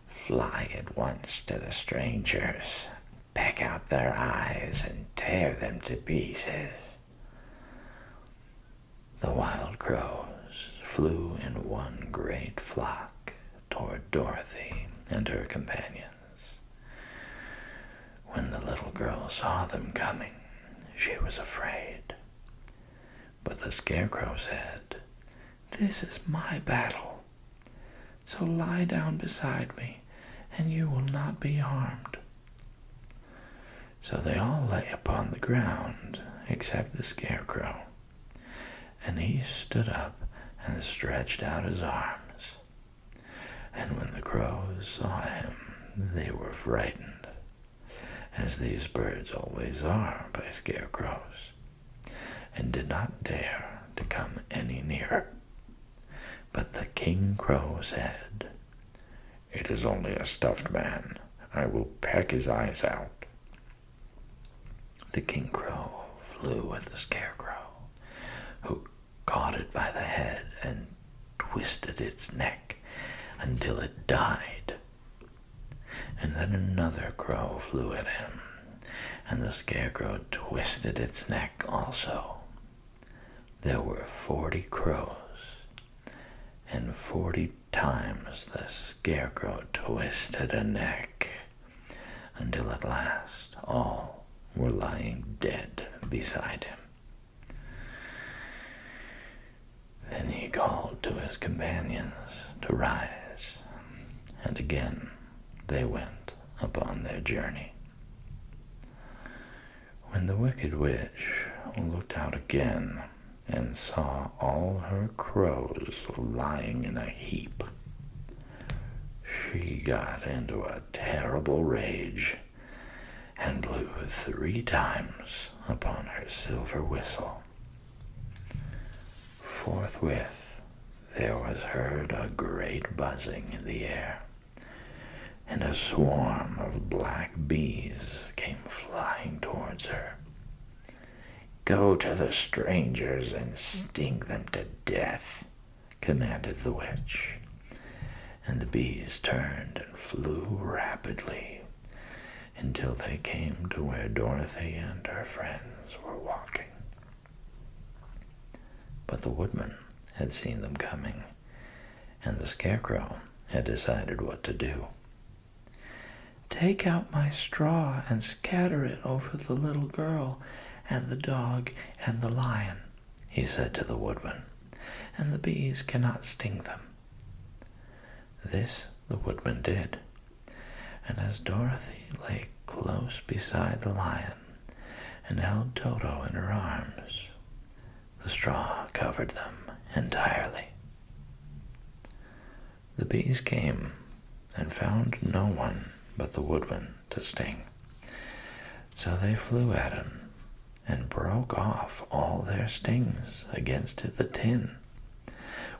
"Fly at once to the strangers, peck out their eyes, and tear them to pieces." The wild crows flew in one great flock toward Dorothy and her companions. When the little girl saw them coming, she was afraid. But the Scarecrow said, "This is my battle, so lie down beside me, and you will not be harmed." So they all lay upon the ground, except the Scarecrow, and he stood up and stretched out his arms. And when the crows saw him, they were frightened, as these birds always are by scarecrows, and did not dare to come any nearer. But the King Crow said, "It is only a stuffed man. I will peck his eyes out." The King Crow flew at the Scarecrow, who caught it by the head and twisted its neck until it died. And then another crow flew at him, and the scarecrow twisted its neck also. There were 40 crows, and 40 times the scarecrow twisted a neck, until at last all were lying dead beside him. Then he called to his companions to rise, and again they went upon their journey. When the wicked witch looked out again and saw all her crows lying in a heap, she got into a terrible rage and blew 3 times upon her silver whistle. Forthwith there was heard a great buzzing in the air, and a swarm of black bees came flying towards her. "Go to the strangers and sting them to death," commanded the witch. And the bees turned and flew rapidly until they came to where Dorothy and her friends were walking. But the woodman had seen them coming, and the scarecrow had decided what to do. "Take out my straw and scatter it over the little girl and the dog and the lion," he said to the woodman, "and the bees cannot sting them." This the woodman did, and as Dorothy lay close beside the lion and held Toto in her arms, the straw covered them entirely. The bees came and found no one but the woodman to sting, so they flew at him and broke off all their stings against the tin,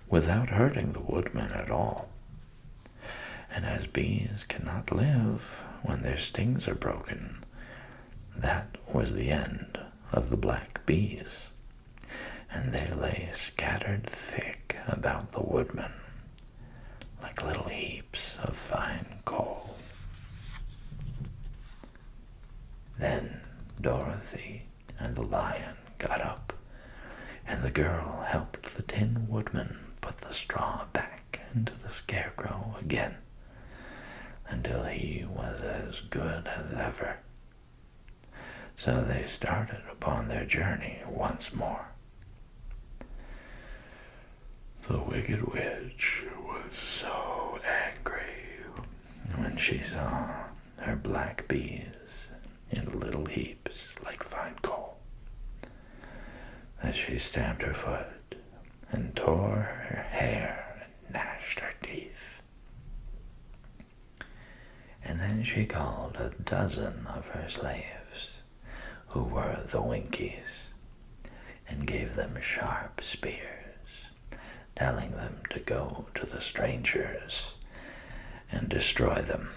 without hurting the woodman at all. And as bees cannot live when their stings are broken, that was the end of the black bees, and they lay scattered thick about the woodman, like little heaps of fine coal. Then Dorothy and the lion got up, and the girl helped the Tin Woodman put the straw back into the scarecrow again, until he was as good as ever. So they started upon their journey once more. The Wicked Witch was so angry when she saw her black bees in little heaps like fine coal, that she stamped her foot and tore her hair and gnashed her teeth. And then she called a dozen of her slaves, who were the Winkies, and gave them sharp spears, telling them to go to the strangers and destroy them.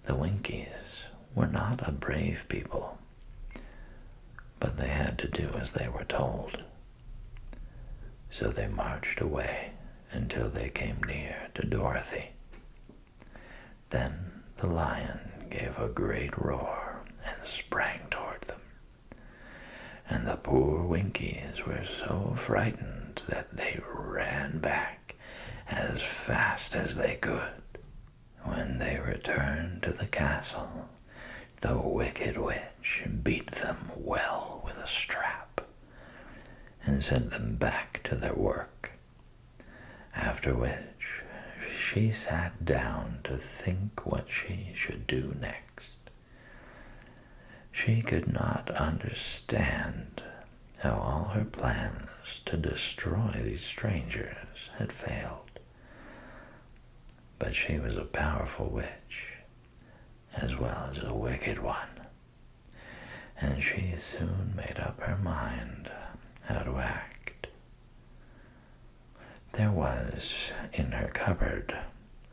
The Winkies were not a brave people, but they had to do as they were told. So they marched away until they came near to Dorothy. Then the lion gave a great roar and sprang toward them, and the poor Winkies were so frightened that they ran back as fast as they could. When they returned to the castle, the Wicked Witch beat them well with a strap and sent them back to their work, after which she sat down to think what she should do next. She could not understand how all her plans to destroy these strangers had failed. But she was a powerful witch, as well as a wicked one, and she soon made up her mind how to act. There was in her cupboard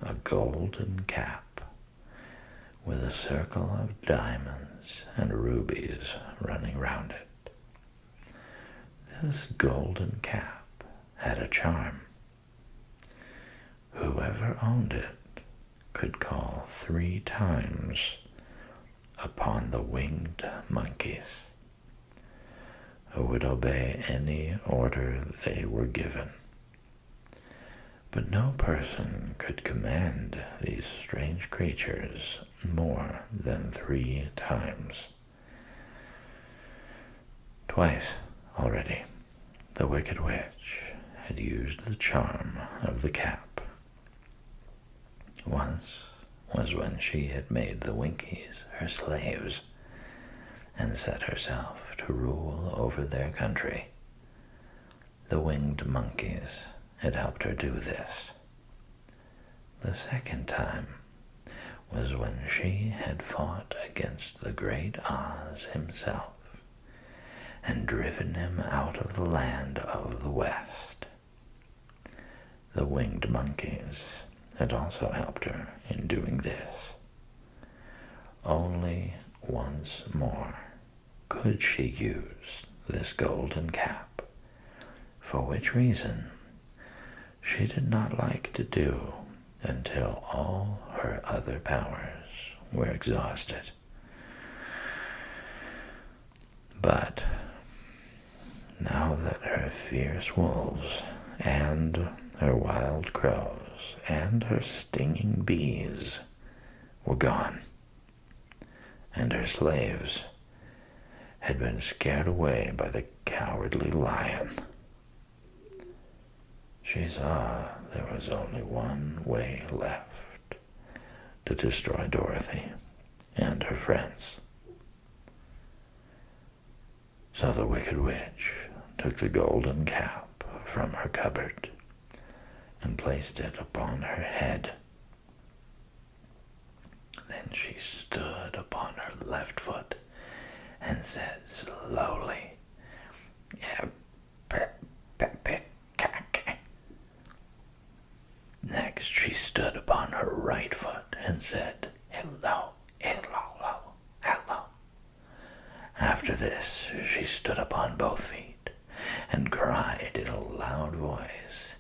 a golden cap with a circle of diamonds and rubies running round it. This golden cap had a charm. Whoever owned it could call 3 times upon the winged monkeys, who would obey any order they were given. But no person could command these strange creatures more than 3 times. Twice already, the Wicked Witch had used the charm of the cap. Once was when she had made the Winkies her slaves and set herself to rule over their country. The winged monkeys had helped her do this. The second time was when she had fought against the great Oz himself and driven him out of the land of the West. The winged monkeys had also helped her in doing this. Only once more could she use this golden cap, for which reason she did not like to do until all her other powers were exhausted. But now that her fierce wolves and her wild crows and her stinging bees were gone, and her slaves had been scared away by the cowardly lion, she saw there was only one way left to destroy Dorothy and her friends. So the Wicked Witch took the golden cap from her cupboard and placed it upon her head. Then she stood upon her left foot and said slowly, Next she stood upon her right foot and said, hello, hello, hello. After this she stood upon both feet and cried in a loud voice,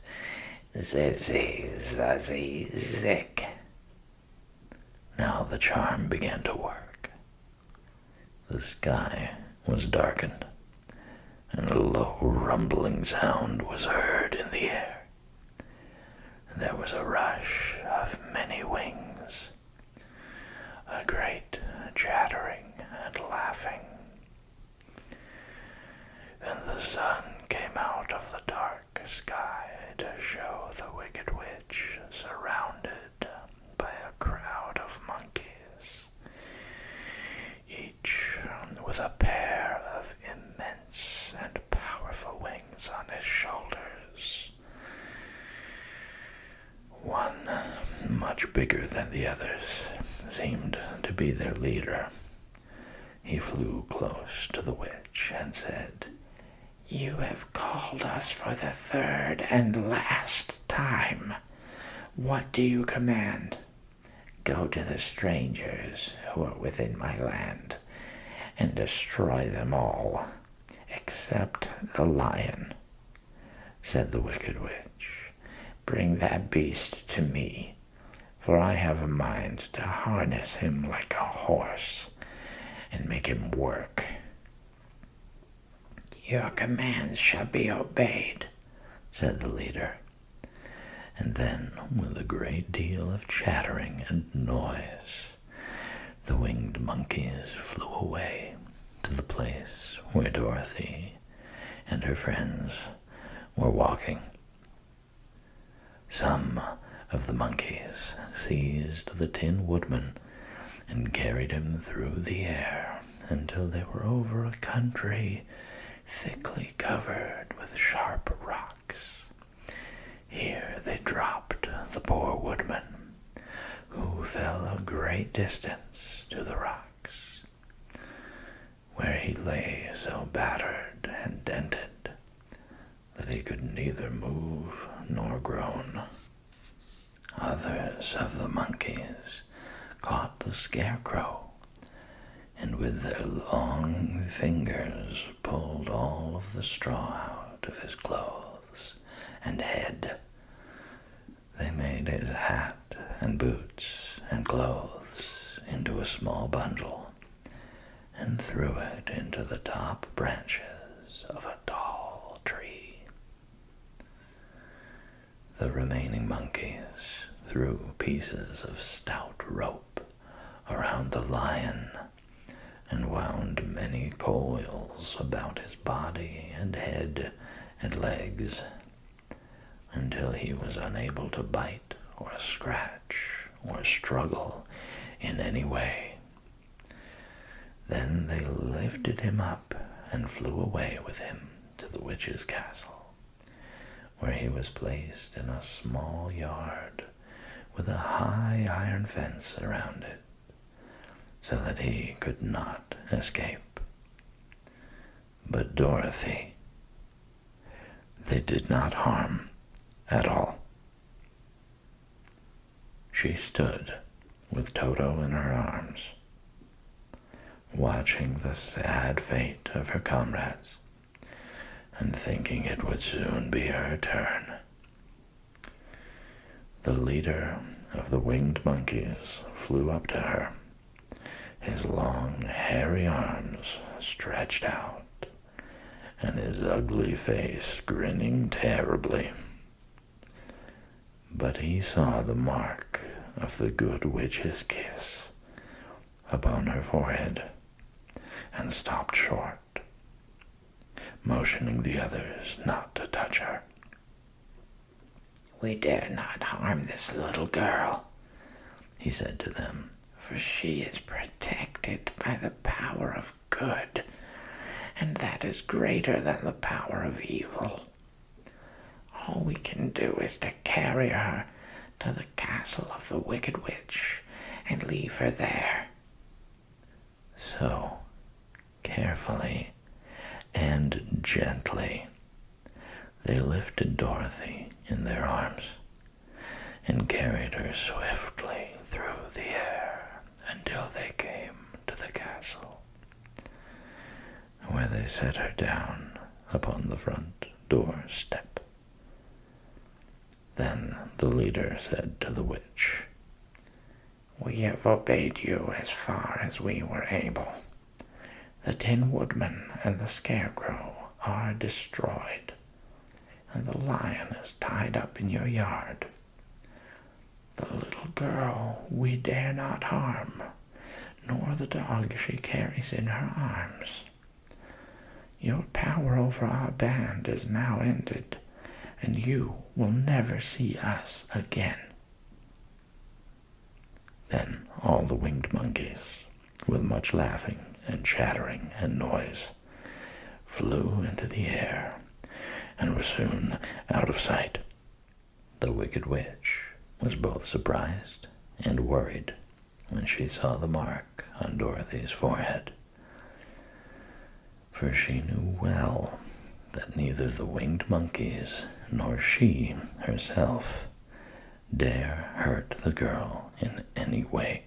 Zizzy, zazzy, zick. Now the charm began to work. The sky was darkened, and a low rumbling sound was heard in the air. There was a rush of many wings, a great chattering and laughing. And the sun came out of the dark sky to show the Wicked Witch surrounded by a crowd of monkeys, each with a pair of immense and powerful wings on his shoulders. One, much bigger than the others, seemed to be their leader. He flew close to the witch and said, You have called us for the 3rd and last time. What do you command? Go to the strangers who are within my land and destroy them all, except the lion, said the Wicked Witch. Bring that beast to me, for I have a mind to harness him like a horse and make him work. Your commands shall be obeyed, said the leader. And then, with a great deal of chattering and noise, the winged monkeys flew away to the place where Dorothy and her friends were walking. Some of the monkeys seized the Tin Woodman and carried him through the air until they were over a country thickly covered with sharp rocks. Here they dropped the poor woodman, who fell a great distance to the rocks, where he lay so battered and dented that he could neither move nor groan. Others of the monkeys caught the Scarecrow, and with their long fingers pulled all of the straw out of his clothes and head. They made his hat and boots and clothes into a small bundle and threw it into the top branches of a tall tree. The remaining monkeys threw pieces of stout rope around the lion and wound many coils about his body and head and legs until he was unable to bite or scratch or struggle in any way. Then they lifted him up and flew away with him to the witch's castle, where he was placed in a small yard with a high iron fence around it, so that he could not escape. But Dorothy, they did not harm at all. She stood with Toto in her arms, watching the sad fate of her comrades and thinking it would soon be her turn. The leader of the winged monkeys flew up to her, his long, hairy arms stretched out, and his ugly face grinning terribly. But he saw the mark of the good witch's kiss upon her forehead and stopped short, motioning the others not to touch her. "We dare not harm this little girl," he said to them, "for she is protected by the power of good, and that is greater than the power of evil. All we can do is to carry her to the castle of the Wicked Witch and leave her there." So, carefully and gently, they lifted Dorothy in their arms and carried her swiftly through the air until they came to the castle, where they set her down upon the front door step. Then the leader said to the witch, "We have obeyed you as far as we were able. The Tin Woodman and the Scarecrow are destroyed, and the lion is tied up in your yard. The little girl we dare not harm, nor the dog she carries in her arms. Your power over our band is now ended, and you will never see us again." Then all the winged monkeys, with much laughing and chattering and noise, flew into the air and were soon out of sight. The Wicked Witch was both surprised and worried when she saw the mark on Dorothy's forehead, for she knew well that neither the winged monkeys nor she herself dare hurt the girl in any way.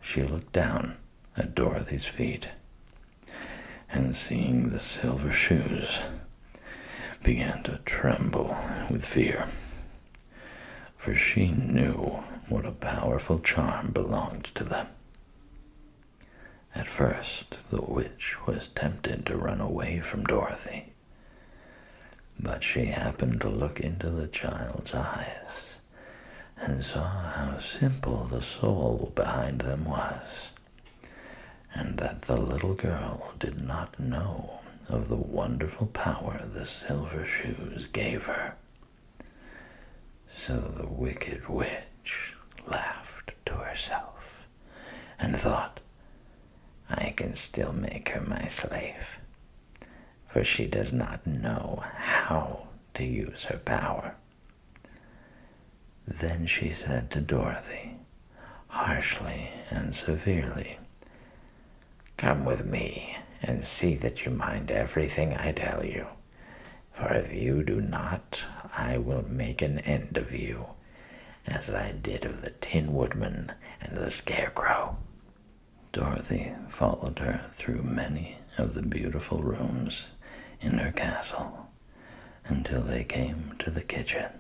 She looked down at Dorothy's feet, and seeing the silver shoes, began to tremble with fear, for she knew what a powerful charm belonged to them. At first, the witch was tempted to run away from Dorothy, but she happened to look into the child's eyes and saw how simple the soul behind them was, and that the little girl did not know of the wonderful power the silver shoes gave her. So the Wicked Witch laughed to herself and thought, "I can still make her my slave, for she does not know how to use her power." Then she said to Dorothy, harshly and severely, "Come with me and see that you mind everything I tell you, for if you do not, I will make an end of you, as I did of the Tin Woodman and the Scarecrow." Dorothy followed her through many of the beautiful rooms in her castle until they came to the kitchen,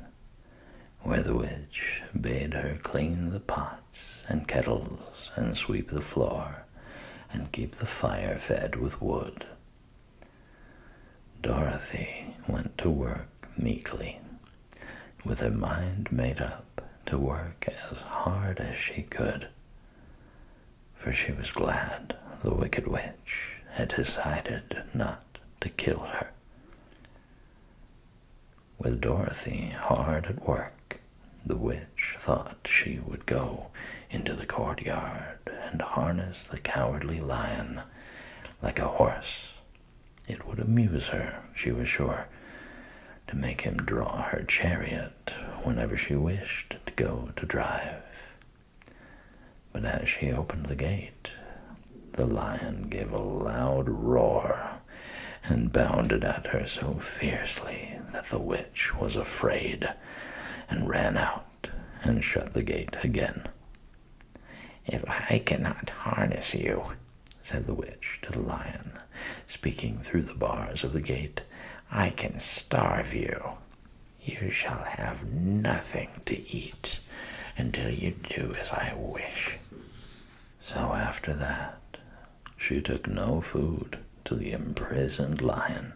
where the witch bade her clean the pots and kettles and sweep the floor and keep the fire fed with wood. Dorothy went to work meekly, with her mind made up to work as hard as she could, for she was glad the Wicked Witch had decided not to kill her. With Dorothy hard at work, the witch thought she would go into the courtyard and harness the cowardly lion like a horse. It would amuse her, she was sure, to make him draw her chariot whenever she wished to go to drive. But as she opened the gate, the lion gave a loud roar and bounded at her so fiercely that the witch was afraid and ran out and shut the gate again. "If I cannot harness you," said the witch to the lion, speaking through the bars of the gate, "I can starve you. You shall have nothing to eat until you do as I wish." So after that, she took no food to the imprisoned lion,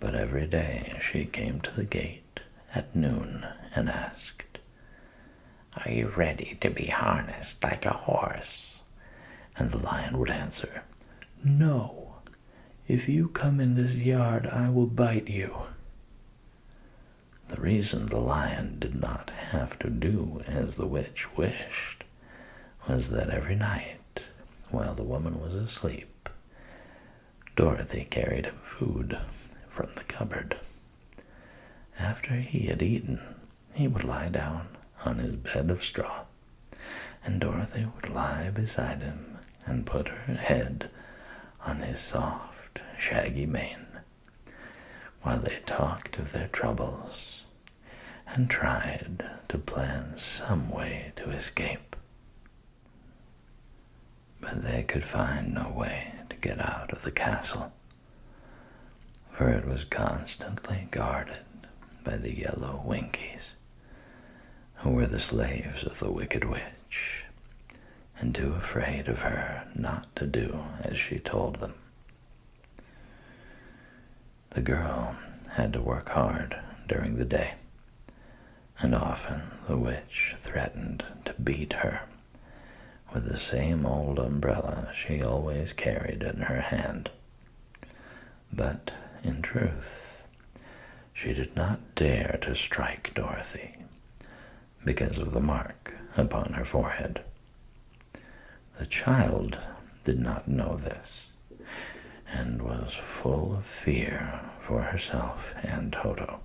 but every day she came to the gate at noon and asked, "Are you ready to be harnessed like a horse?" And the lion would answer, "No. If you come in this yard, I will bite you." The reason the lion did not have to do as the witch wished was that every night, while the woman was asleep, Dorothy carried him food from the cupboard. After he had eaten, he would lie down on his bed of straw, and Dorothy would lie beside him and put her head on his soft, shaggy mane, while they talked of their troubles and tried to plan some way to escape. But they could find no way to get out of the castle, for it was constantly guarded by the yellow Winkies, who were the slaves of the Wicked Witch, and too afraid of her not to do as she told them. The girl had to work hard during the day, and often the witch threatened to beat her with the same old umbrella she always carried in her hand. But, in truth, she did not dare to strike Dorothy because of the mark upon her forehead. The child did not know this, and was full of fear for herself and Toto.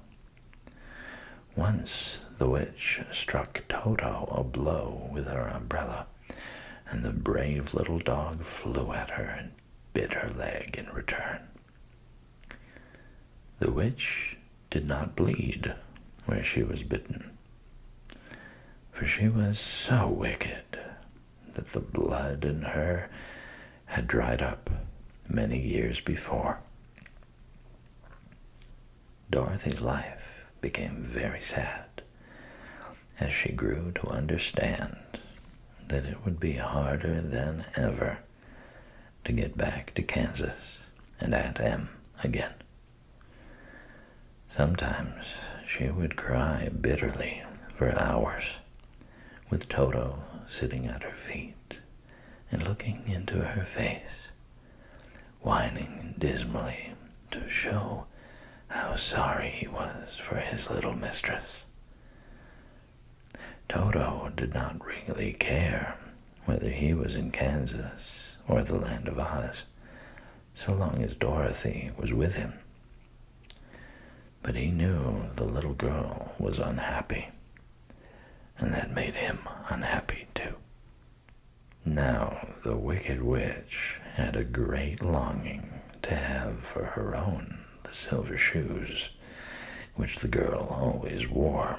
Once the witch struck Toto a blow with her umbrella, and the brave little dog flew at her and bit her leg in return. The witch did not bleed where she was bitten, for she was so wicked that the blood in her had dried up many years before. Dorothy's life became very sad as she grew to understand that it would be harder than ever to get back to Kansas and Aunt Em again. Sometimes she would cry bitterly for hours, with Toto sitting at her feet and looking into her face, whining dismally to show how sorry he was for his little mistress. Toto did not really care whether he was in Kansas or the Land of Oz, so long as Dorothy was with him. But he knew the little girl was unhappy, and that made him unhappy too. Now the Wicked Witch had a great longing to have for her own the silver shoes which the girl always wore.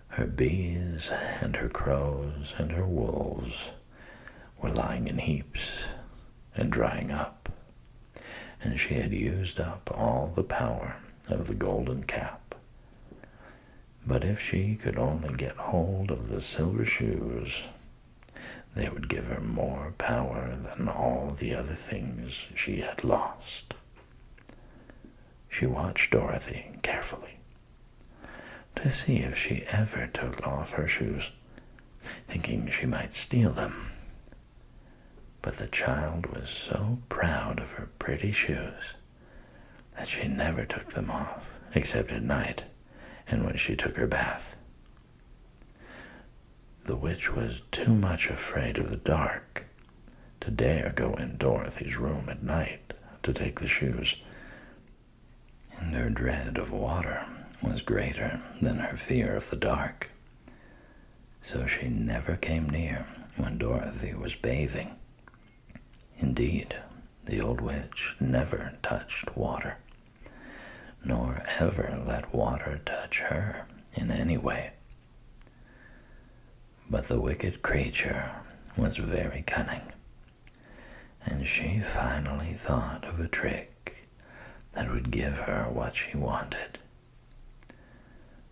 Her bees and her crows and her wolves were lying in heaps and drying up, and she had used up all the power of the golden cap. But if she could only get hold of the silver shoes, they would give her more power than all the other things she had lost. She watched Dorothy carefully to see if she ever took off her shoes, thinking she might steal them. But the child was so proud of her pretty shoes that she never took them off, except at night and when she took her bath. The witch was too much afraid of the dark to dare go in Dorothy's room at night to take the shoes, and her dread of water was greater than her fear of the dark. So she never came near when Dorothy was bathing. Indeed, the old witch never touched water, nor ever let water touch her in any way. But the wicked creature was very cunning, and she finally thought of a trick that would give her what she wanted.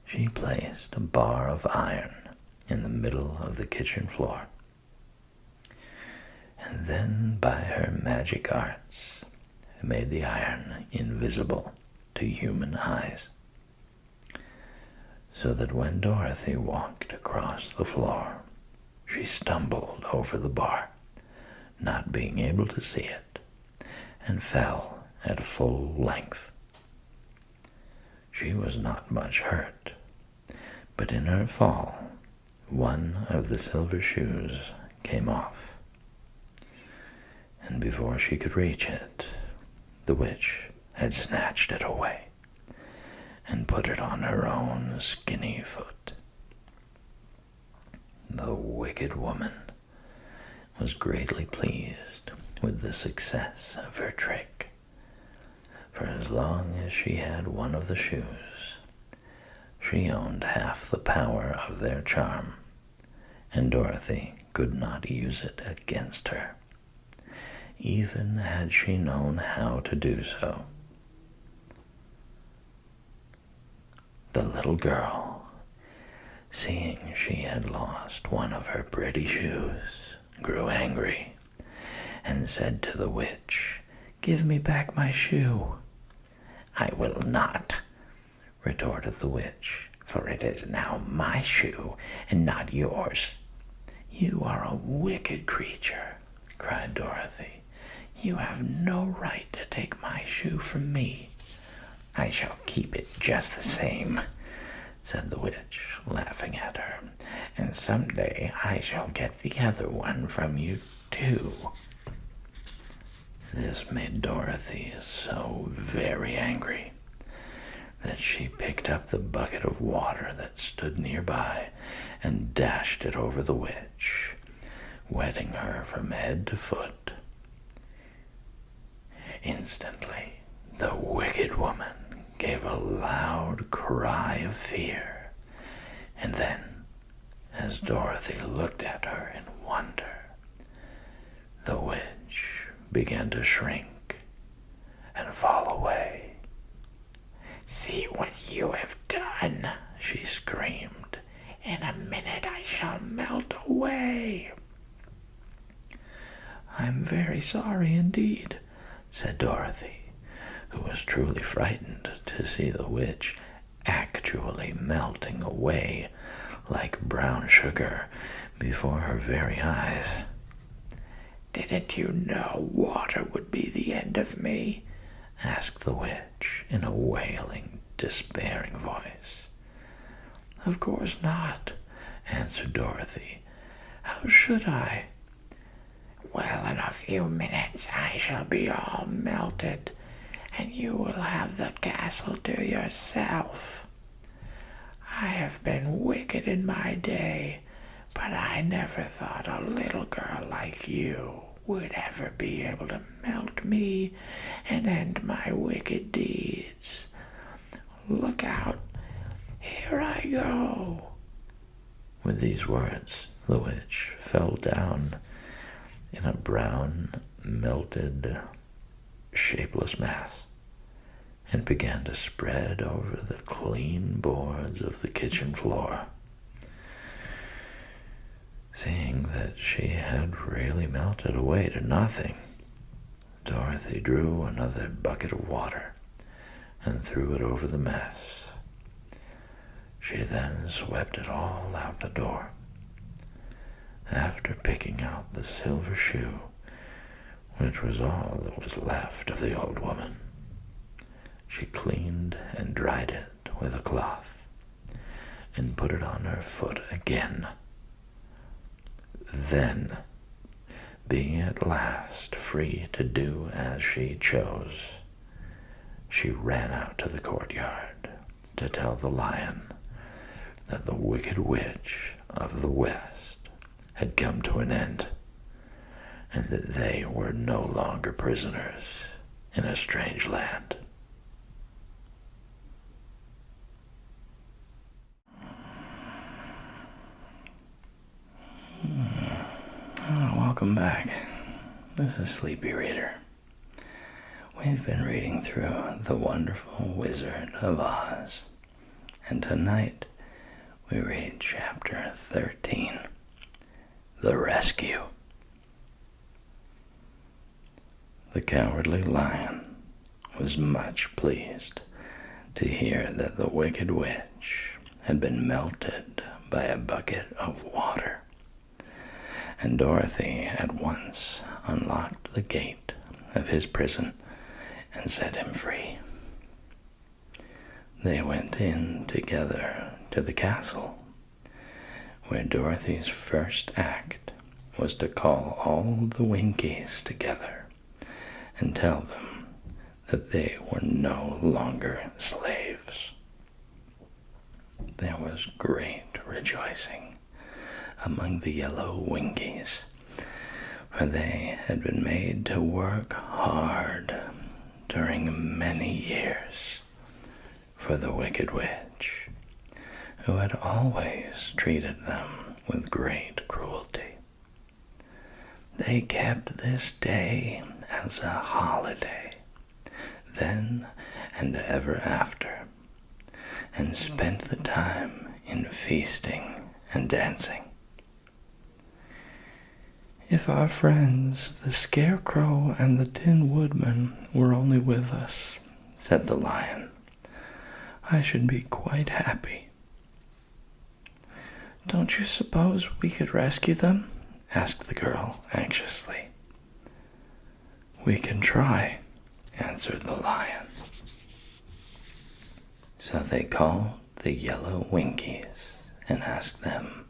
She placed a bar of iron in the middle of the kitchen floor, and then by her magic arts made the iron invisible to human eyes, so that when Dorothy walked across the floor, she stumbled over the bar, not being able to see it, and fell at full length. She was not much hurt, but in her fall, one of the silver shoes came off, and before she could reach it, the witch had snatched it away and put it on her own skinny foot. The wicked woman was greatly pleased with the success of her trick, for as long as she had one of the shoes, she owned half the power of their charm, and Dorothy could not use it against her, even had she known how to do so. The little girl, seeing she had lost one of her pretty shoes, grew angry and said to the witch, "Give me back my shoe." "I will not," retorted the witch, "for it is now my shoe and not yours." "You are a wicked creature," cried Dorothy. "You have no right to take my shoe from me." "I shall keep it just the same," said the witch, laughing at her, "and someday I shall get the other one from you too." This made Dorothy so very angry that she picked up the bucket of water that stood nearby and dashed it over the witch, wetting her from head to foot. Instantly, the wicked woman gave a loud cry of fear, and then, as Dorothy looked at her in wonder, the witch began to shrink and fall away. "See what you have done," she screamed. "In a minute I shall melt away." "I'm very sorry indeed," said Dorothy, who was truly frightened to see the witch actually melting away like brown sugar before her very eyes. "Didn't you know water would be the end of me?" asked the witch in a wailing, despairing voice. "Of course not," answered Dorothy. "How should I?" "Well, in a few minutes I shall be all melted, and you will have the castle to yourself. I have been wicked in my day, but I never thought a little girl like you would ever be able to melt me and end my wicked deeds. Look out, here I go." With these words, the witch fell down in a brown, melted shapeless mass and began to spread over the clean boards of the kitchen floor. Seeing that she had really melted away to nothing, Dorothy drew another bucket of water and threw it over the mess. She then swept it all out the door. After picking out the silver shoe, which was all that was left of the old woman, she cleaned and dried it with a cloth and put it on her foot again. Then, being at last free to do as she chose, she ran out to the courtyard to tell the lion that the wicked witch of the West had come to an end, and that they were no longer prisoners in a strange land. Welcome back. This is Sleepy Reader. We've been reading through The Wonderful Wizard of Oz, and tonight we read chapter 13, The Rescue. The Cowardly Lion was much pleased to hear that the Wicked Witch had been melted by a bucket of water, and Dorothy at once unlocked the gate of his prison and set him free. They went in together to the castle, where Dorothy's first act was to call all the Winkies together and tell them that they were no longer slaves. There was great rejoicing among the yellow Winkies, for they had been made to work hard during many years for the Wicked Witch, who had always treated them with great cruelty. They kept this day as a holiday, then and ever after, and spent the time in feasting and dancing. "If our friends, the Scarecrow and the Tin Woodman, were only with us," said the Lion, "I should be quite happy." "Don't you suppose we could rescue them?" asked the girl anxiously. "We can try," answered the Lion. So they called the yellow Winkies and asked them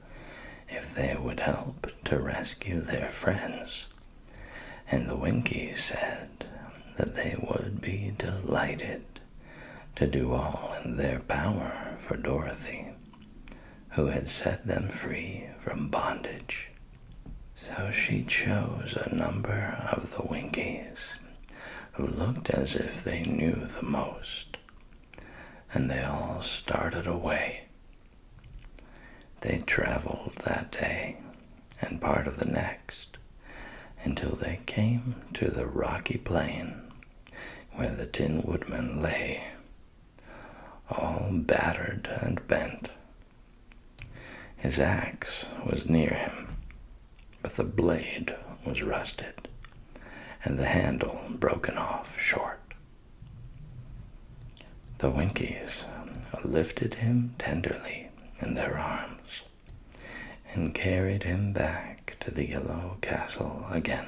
if they would help to rescue their friends, and the Winkies said that they would be delighted to do all in their power for Dorothy, who had set them free from bondage. So she chose a number of the Winkies who looked as if they knew the most, and they all started away. They traveled that day and part of the next until they came to the rocky plain where the Tin Woodman lay, all battered and bent. His axe was near him, but the blade was rusted and the handle broken off short. The Winkies lifted him tenderly in their arms and carried him back to the yellow castle again,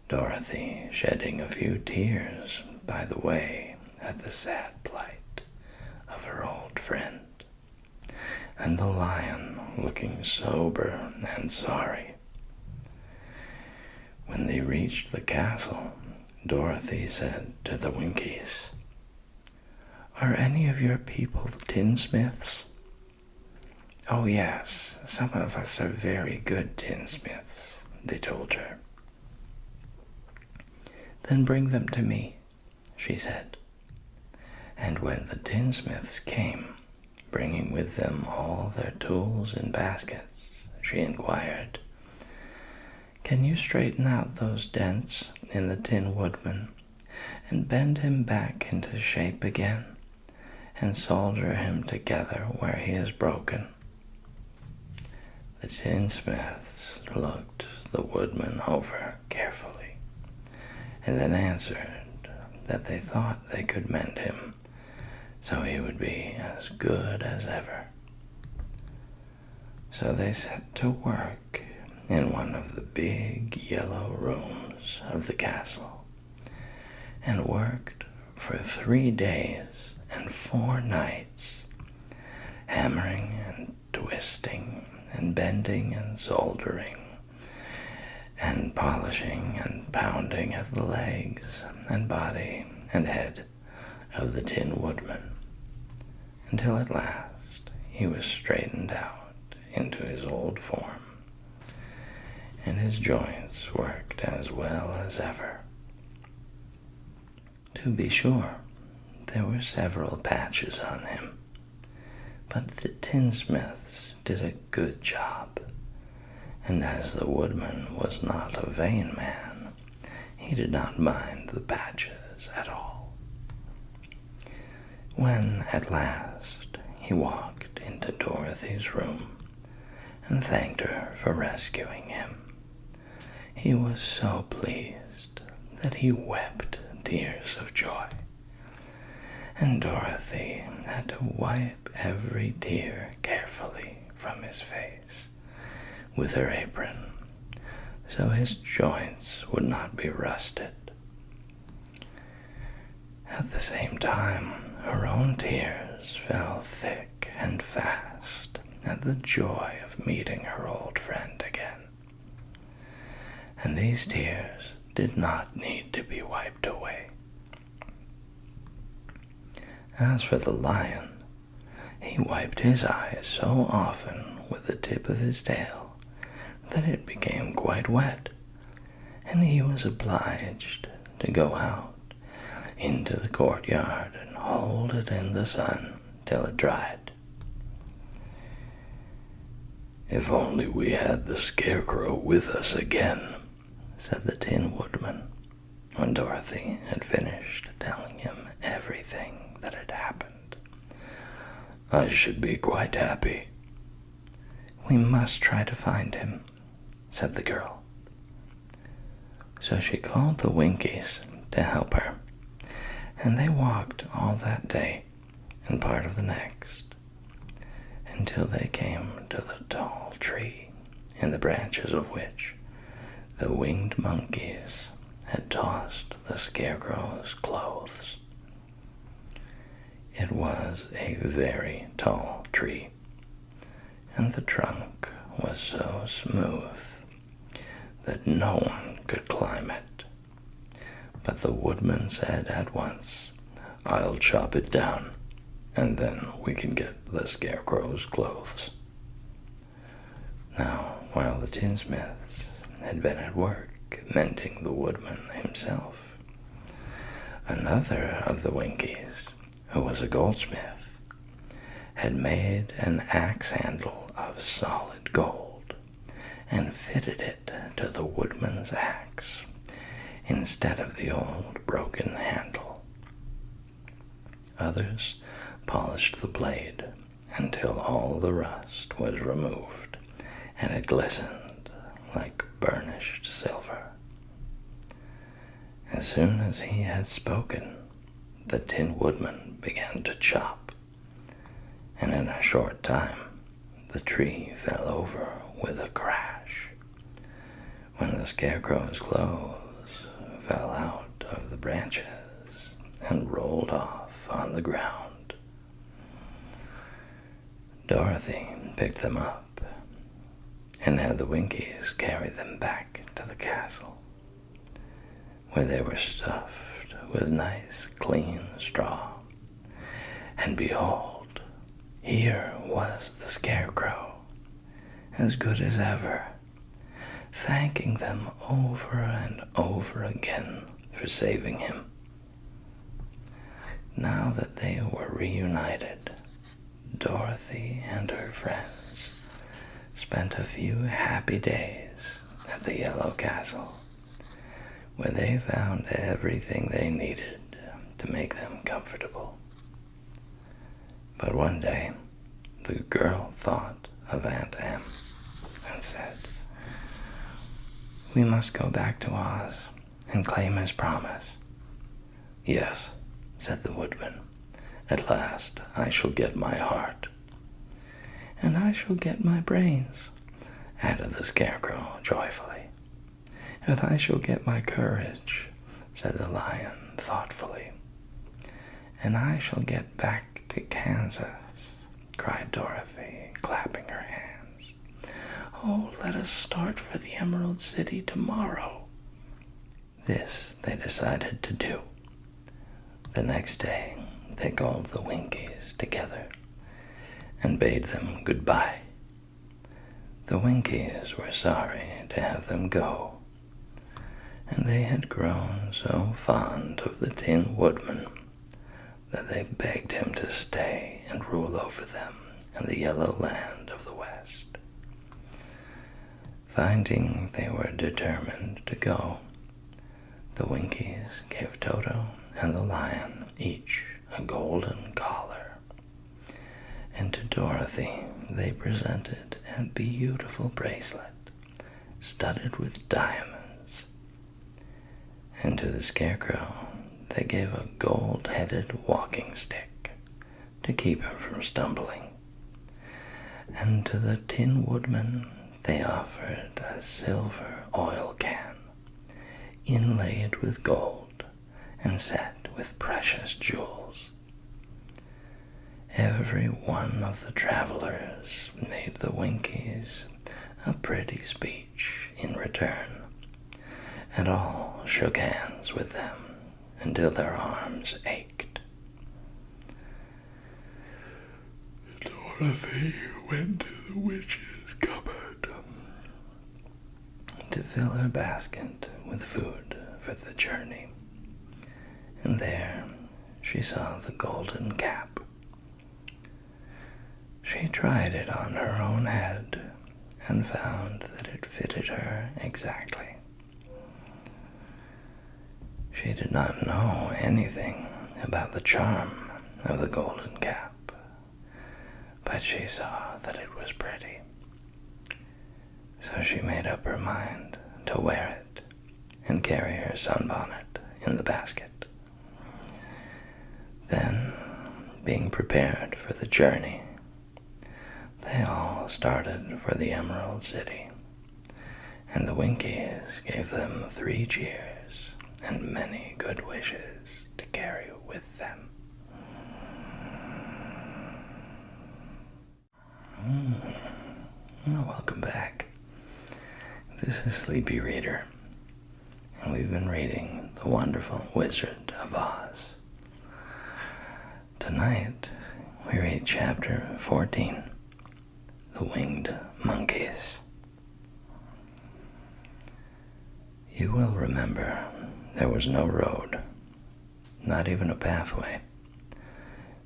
Dorothy shedding a few tears by the way at the sad plight of her old friend, and the Lion looking sober and sorry. When they reached the castle, Dorothy said to the Winkies, "Are any of your people the tinsmiths?" "Oh yes, some of us are very good tinsmiths," they told her. "Then bring them to me," she said. And when the tinsmiths came, bringing with them all their tools in baskets, she inquired, Can you straighten out those dents in the Tin Woodman and bend him back into shape again and solder him together where he is broken?" The tinsmiths looked the woodman over carefully, and then answered that they thought they could mend him so he would be as good as ever. So they set to work in one of the big yellow rooms of the castle, and worked for 3 days and 4 nights, hammering and twisting and bending and soldering and polishing and pounding at the legs and body and head of the Tin Woodman, until at last he was straightened out into his old form, and his joints worked as well as ever. To be sure, there were several patches on him, but the tinsmiths did a good job, and as the woodman was not a vain man, he did not mind the patches at all. When at last he walked into Dorothy's room and thanked her for rescuing him, he was so pleased that he wept tears of joy, and Dorothy had to wipe every tear carefully from his face with her apron, so his joints would not be rusted. At the same time, her own tears fell thick and fast at the joy of meeting her old friend again. And these tears did not need to be wiped away. As for the lion, he wiped his eyes so often with the tip of his tail that it became quite wet, and he was obliged to go out into the courtyard and hold it in the sun till it dried. "If only we had the Scarecrow with us again," said the Tin Woodman, when Dorothy had finished telling him everything that had happened. "I should be quite happy." "We must try to find him," said the girl. So she called the Winkies to help her, and they walked all that day and part of the next, until they came to the tall tree, in the branches of which the winged monkeys had tossed the Scarecrow's clothes. It was a very tall tree, and the trunk was so smooth that no one could climb it. But the woodman said at once, "I'll chop it down, and then we can get the Scarecrow's clothes." Now, while the tinsmiths had been at work mending the woodman himself, another of the Winkies, who was a goldsmith, had made an axe handle of solid gold and fitted it to the woodman's axe instead of the old broken handle. Others polished the blade until all the rust was removed and it glistened like burnished silver. As soon as he had spoken, the Tin Woodman began to chop, and in a short time the tree fell over with a crash, when the Scarecrow's clothes fell out of the branches and rolled off on the ground. Dorothy picked them up and had the Winkies carry them back to the castle, where they were stuffed with nice clean straw. And behold, here was the Scarecrow, as good as ever, thanking them over and over again for saving him. Now that they were reunited, Dorothy and her friends spent a few happy days at at the Yellow Castle, where they found everything they needed to make them comfortable. But one day, the girl thought of Aunt Em and said, "We must go back to Oz and claim his promise." "Yes," said the woodman. "At last I shall get my heart." "And I shall get my brains," added the Scarecrow joyfully. "and I shall get my courage," said the Lion thoughtfully. "and I shall get back to Kansas," cried Dorothy, clapping her hands. "Oh, let us start for the Emerald City tomorrow." This they decided to do. The next day, they called the Winkies together and bade them goodbye. The Winkies were sorry to have them go, and they had grown so fond of the Tin Woodman that they begged him to stay and rule over them in the Yellow Land of the West. Finding they were determined to go, the Winkies gave Toto and the Lion each a golden collar, and to Dorothy they presented a beautiful bracelet studded with diamonds, and to the Scarecrow they gave a gold-headed walking stick to keep him from stumbling, and to the Tin Woodman they offered a silver oil can inlaid with gold and set with precious jewels. Every one of the travelers made the Winkies a pretty speech in return, and all shook hands with them until their arms ached. Dorothy went to the witch's cupboard to fill her basket with food for the journey, and there she saw the golden cap. She tried it on her own head and found that it fitted her exactly. She did not know anything about the charm of the golden cap, but she saw that it was pretty. So she made up her mind to wear it and carry her sunbonnet in the basket. Then, being prepared for the journey, they all started for the Emerald City, and the Winkies gave them 3 cheers and many good wishes to carry with them. Welcome back. This is Sleepy Reader, and we've been reading The Wonderful Wizard of Oz. Tonight, we read chapter 14, The Winged Monkeys. You will remember there was no road, not even a pathway,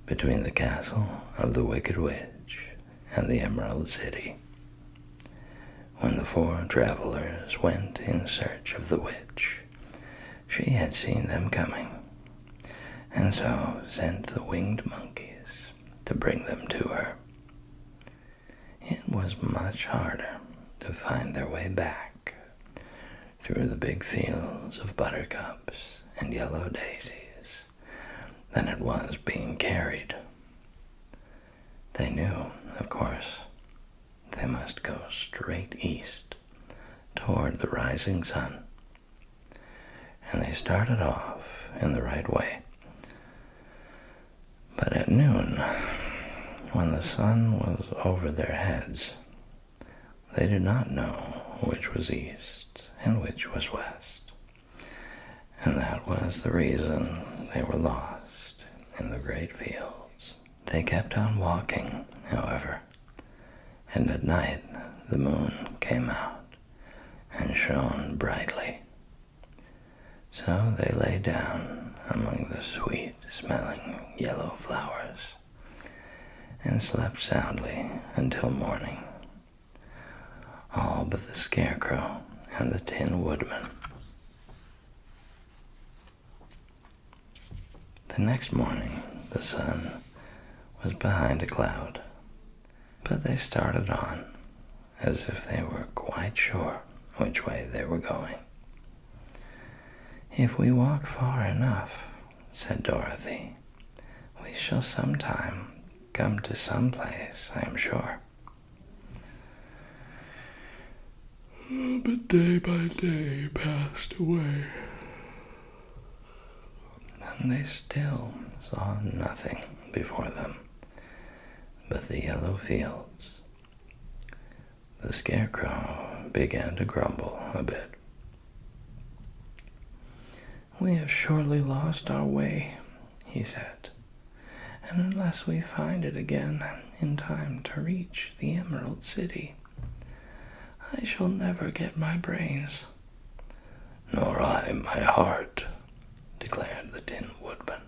between the castle of the Wicked Witch and the Emerald City. When the 4 travelers went in search of the witch, she had seen them coming, and so sent the winged monkeys to bring them to her. It was much harder to find their way back through the big fields of buttercups and yellow daisies than it was being carried. They knew, of course, they must go straight east toward the rising sun, and they started off in the right way. But at noon, when the sun was over their heads, they did not know which was east and which was west, and that was the reason they were lost in the great fields. They kept on walking, however, and at night the moon came out and shone brightly. So they lay down among the sweet-smelling yellow flowers and slept soundly until morning, all but the Scarecrow and the Tin Woodman. The next morning, the sun was behind a cloud, but they started on as if they were quite sure which way they were going. "If we walk far enough," said Dorothy, "we shall sometime come to some place, I am sure." But day by day passed away, and they still saw nothing before them but the yellow fields. The Scarecrow began to grumble a bit. "We have surely lost our way," he said, "and unless we find it again in time to reach the Emerald City, I shall never get my brains." "Nor I my heart," declared the Tin Woodman.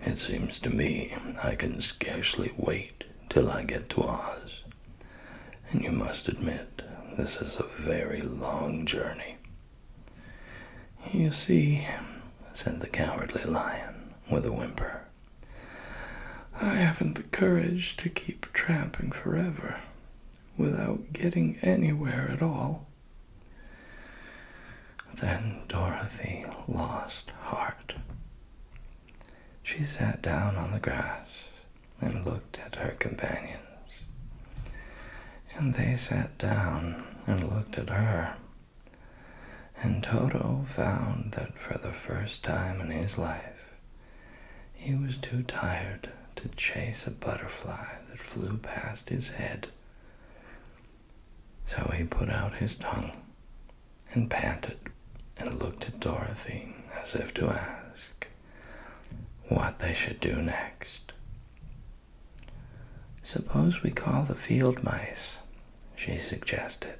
"It seems to me I can scarcely wait till I get to Oz, and you must admit this is a very long journey." "You see," said the Cowardly Lion with a whimper, "I haven't the courage to keep tramping forever without getting anywhere at all." Then Dorothy lost heart. She sat down on the grass and looked at her companions, and they sat down and looked at her, and Toto found that for the first time in his life he was too tired to chase a butterfly that flew past his head. So he put out his tongue and panted and looked at Dorothy as if to ask what they should do next. "Suppose we call the field mice," she suggested.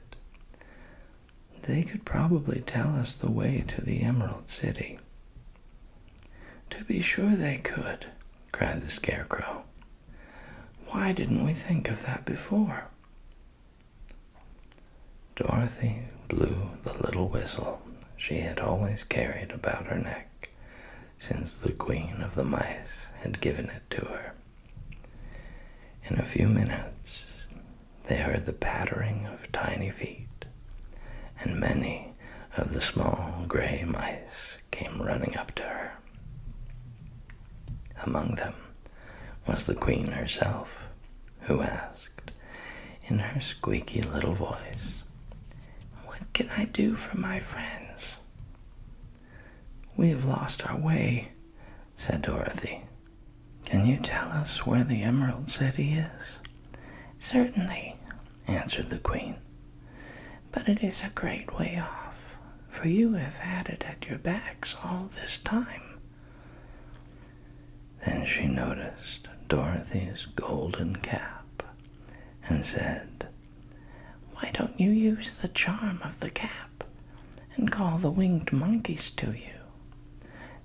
"They could probably tell us the way to the Emerald City." "To be sure they could," cried the Scarecrow. "Why didn't we think of that before?" Dorothy blew the little whistle she had always carried about her neck since the Queen of the Mice had given it to her. In a few minutes, they heard the pattering of tiny feet, and many of the small gray mice came running up to her. Among them was the Queen herself, who asked, in her squeaky little voice, "What can I do for my friends?" "We have lost our way," said Dorothy. "Can you tell us where the Emerald City is?" "Certainly," answered the Queen, "but it is a great way off, for you have had it at your backs all this time." Then she noticed Dorothy's golden cap and said, "Why don't you use the charm of the cap and call the winged monkeys to you?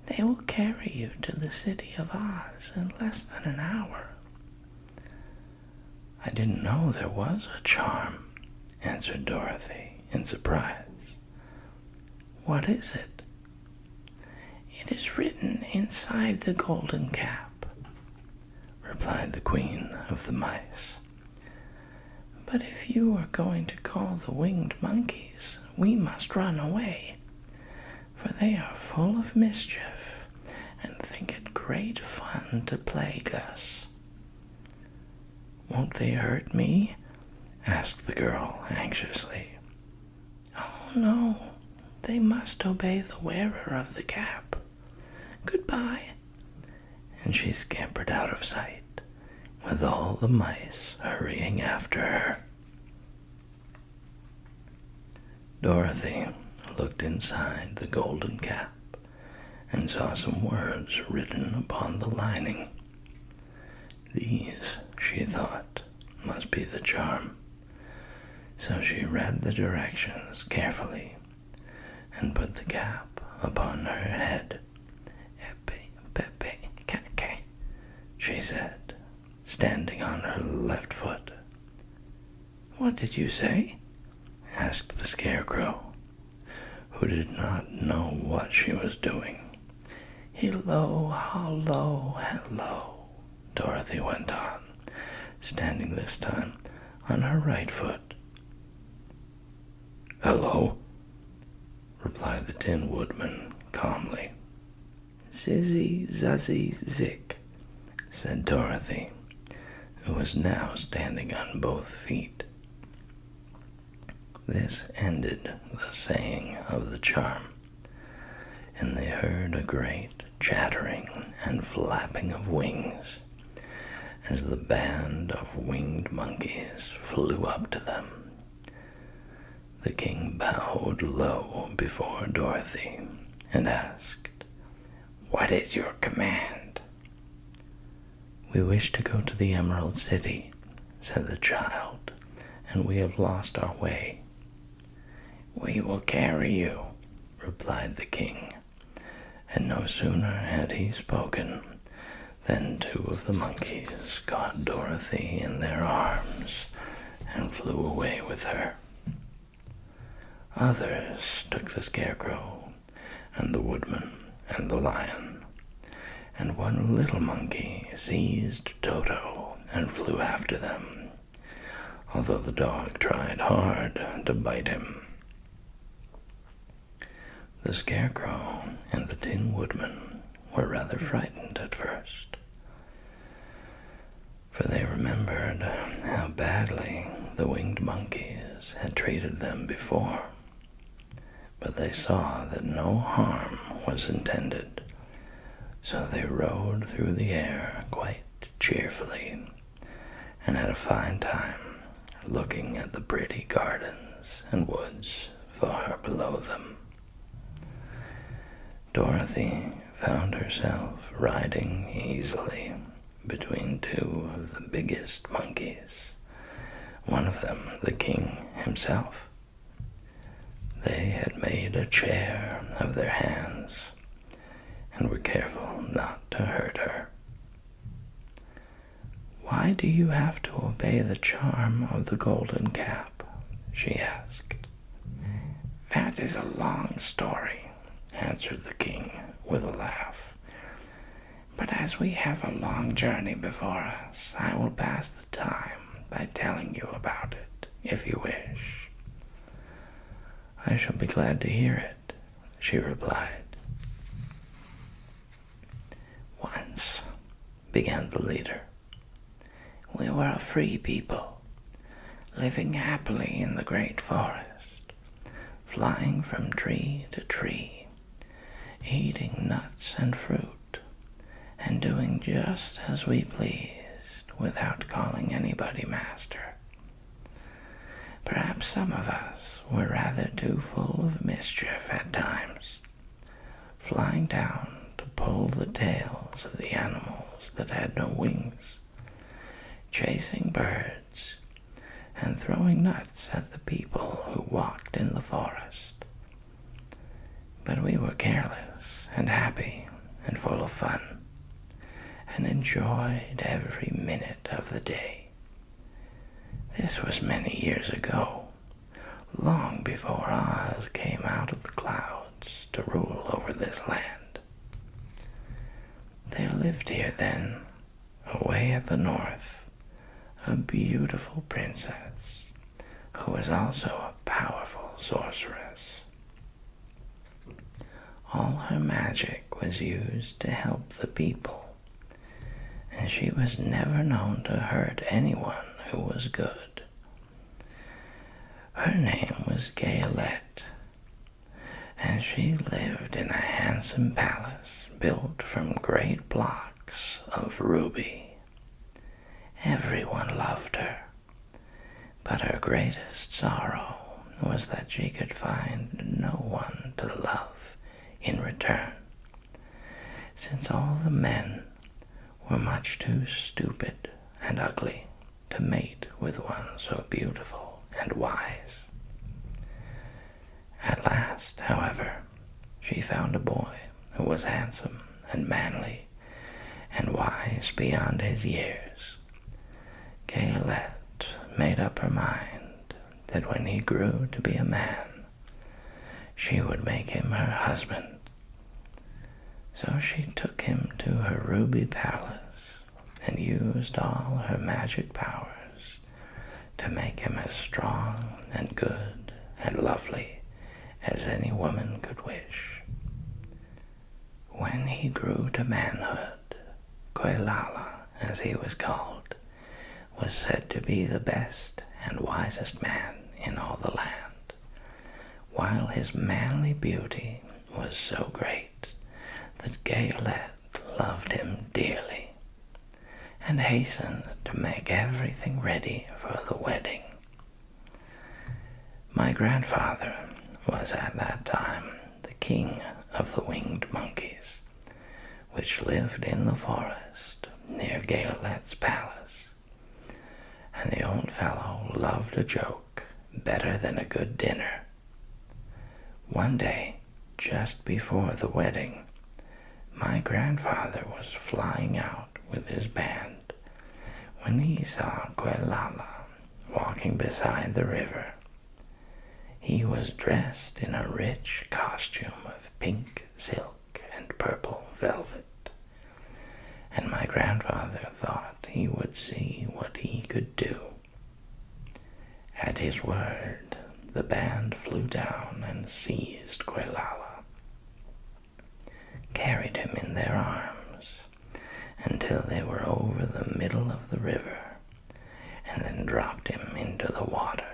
They will carry you to the city of Oz in less than an hour." "I didn't know there was a charm," answered Dorothy in surprise. "What is it?" "It is written inside the golden cap," replied the Queen of the Mice. "But if you are going to call the winged monkeys, we must run away, for they are full of mischief and think it great fun to plague us." "Won't they hurt me?" asked the girl anxiously. "Oh, no. They must obey the wearer of the cap. Goodbye." And she scampered out of sight, with all the mice hurrying after her. Dorothy looked inside the golden cap and saw some words written upon the lining. These, she thought, must be the charm. So she read the directions carefully and put the cap upon her head. "Epe, pepe, kake," she said, standing on her left foot. "What did you say?" asked asked the Scarecrow, who did not know what she was doing. "Hello, hello, hello," Dorothy went on, standing this time on her right foot. "Hello," replied the Tin Woodman calmly. "Zizzy, zuzzy, zik," said Dorothy, who was now standing on both feet. This ended the saying of the charm, and they heard a great chattering and flapping of wings as the band of winged monkeys flew up to them. The king bowed low before Dorothy and asked, "What is your command?" "We wish to go to the Emerald City," said the child, "and we have lost our way." "We will carry you," replied the king, and no sooner had he spoken than two of the monkeys caught Dorothy in their arms and flew away with her. Others took the Scarecrow and the Woodman and the Lion, and one little monkey seized Toto and flew after them, although the dog tried hard to bite him. The Scarecrow and the Tin Woodman were rather frightened at first, for they remembered how badly the winged monkeys had treated them before. But they saw that no harm was intended, so they rode through the air quite cheerfully and had a fine time looking at the pretty gardens and woods far below them. Dorothy found herself riding easily between two of the biggest monkeys, one of them the king himself. They had made a chair of their hands and were careful not to hurt her. "Why do you have to obey the charm of the golden cap?" she asked. "That is a long story," answered the king with a laugh. "But as we have a long journey before us, I will pass the time by telling you about it, if you wish." "I shall be glad to hear it," she replied. "Once," began the leader, "we were a free people, living happily in the great forest, flying from tree to tree, eating nuts and fruit, and doing just as we pleased without calling anybody master. Perhaps some of us were rather too full of mischief at times, flying down to pull the tails of the animals that had no wings, chasing birds, and throwing nuts at the people who walked in the forest. But we were careless and happy and full of fun, and enjoyed every minute of the day. This was many years ago, long before Oz came out of the clouds to rule over this land. There lived here then, away at the north, a beautiful princess who was also a powerful sorceress. All her magic was used to help the people, and she was never known to hurt anyone who was good. Her name was Gayelette, and she lived in a handsome palace built from great blocks of ruby. Everyone loved her, but her greatest sorrow was that she could find no one to love in return, since all the men were much too stupid and ugly to mate with one so beautiful and wise. At last, however, she found a boy who was handsome and manly and wise beyond his years. Gayelette made up her mind that when he grew to be a man, she would make him her husband. So she took him to her ruby palace and used all her magic powers to make him as strong and good and lovely as any woman could wish. When he grew to manhood, Quelala, as he was called, was said to be the best and wisest man in all the land, while his manly beauty was so great that Gayolette loved him dearly, and hastened to make everything ready for the wedding. My grandfather was at that time the king of the winged monkeys, which lived in the forest near Gayolette's palace, and the old fellow loved a joke better than a good dinner. One day, just before the wedding, my grandfather was flying out with his band when he saw Quelala walking beside the river. He was dressed in a rich costume of pink silk and purple velvet, and my grandfather thought he would see what he could do. At his word, the band flew down and seized Quelala, carried him in their arms until they were over the middle of the river, and then dropped him into the water.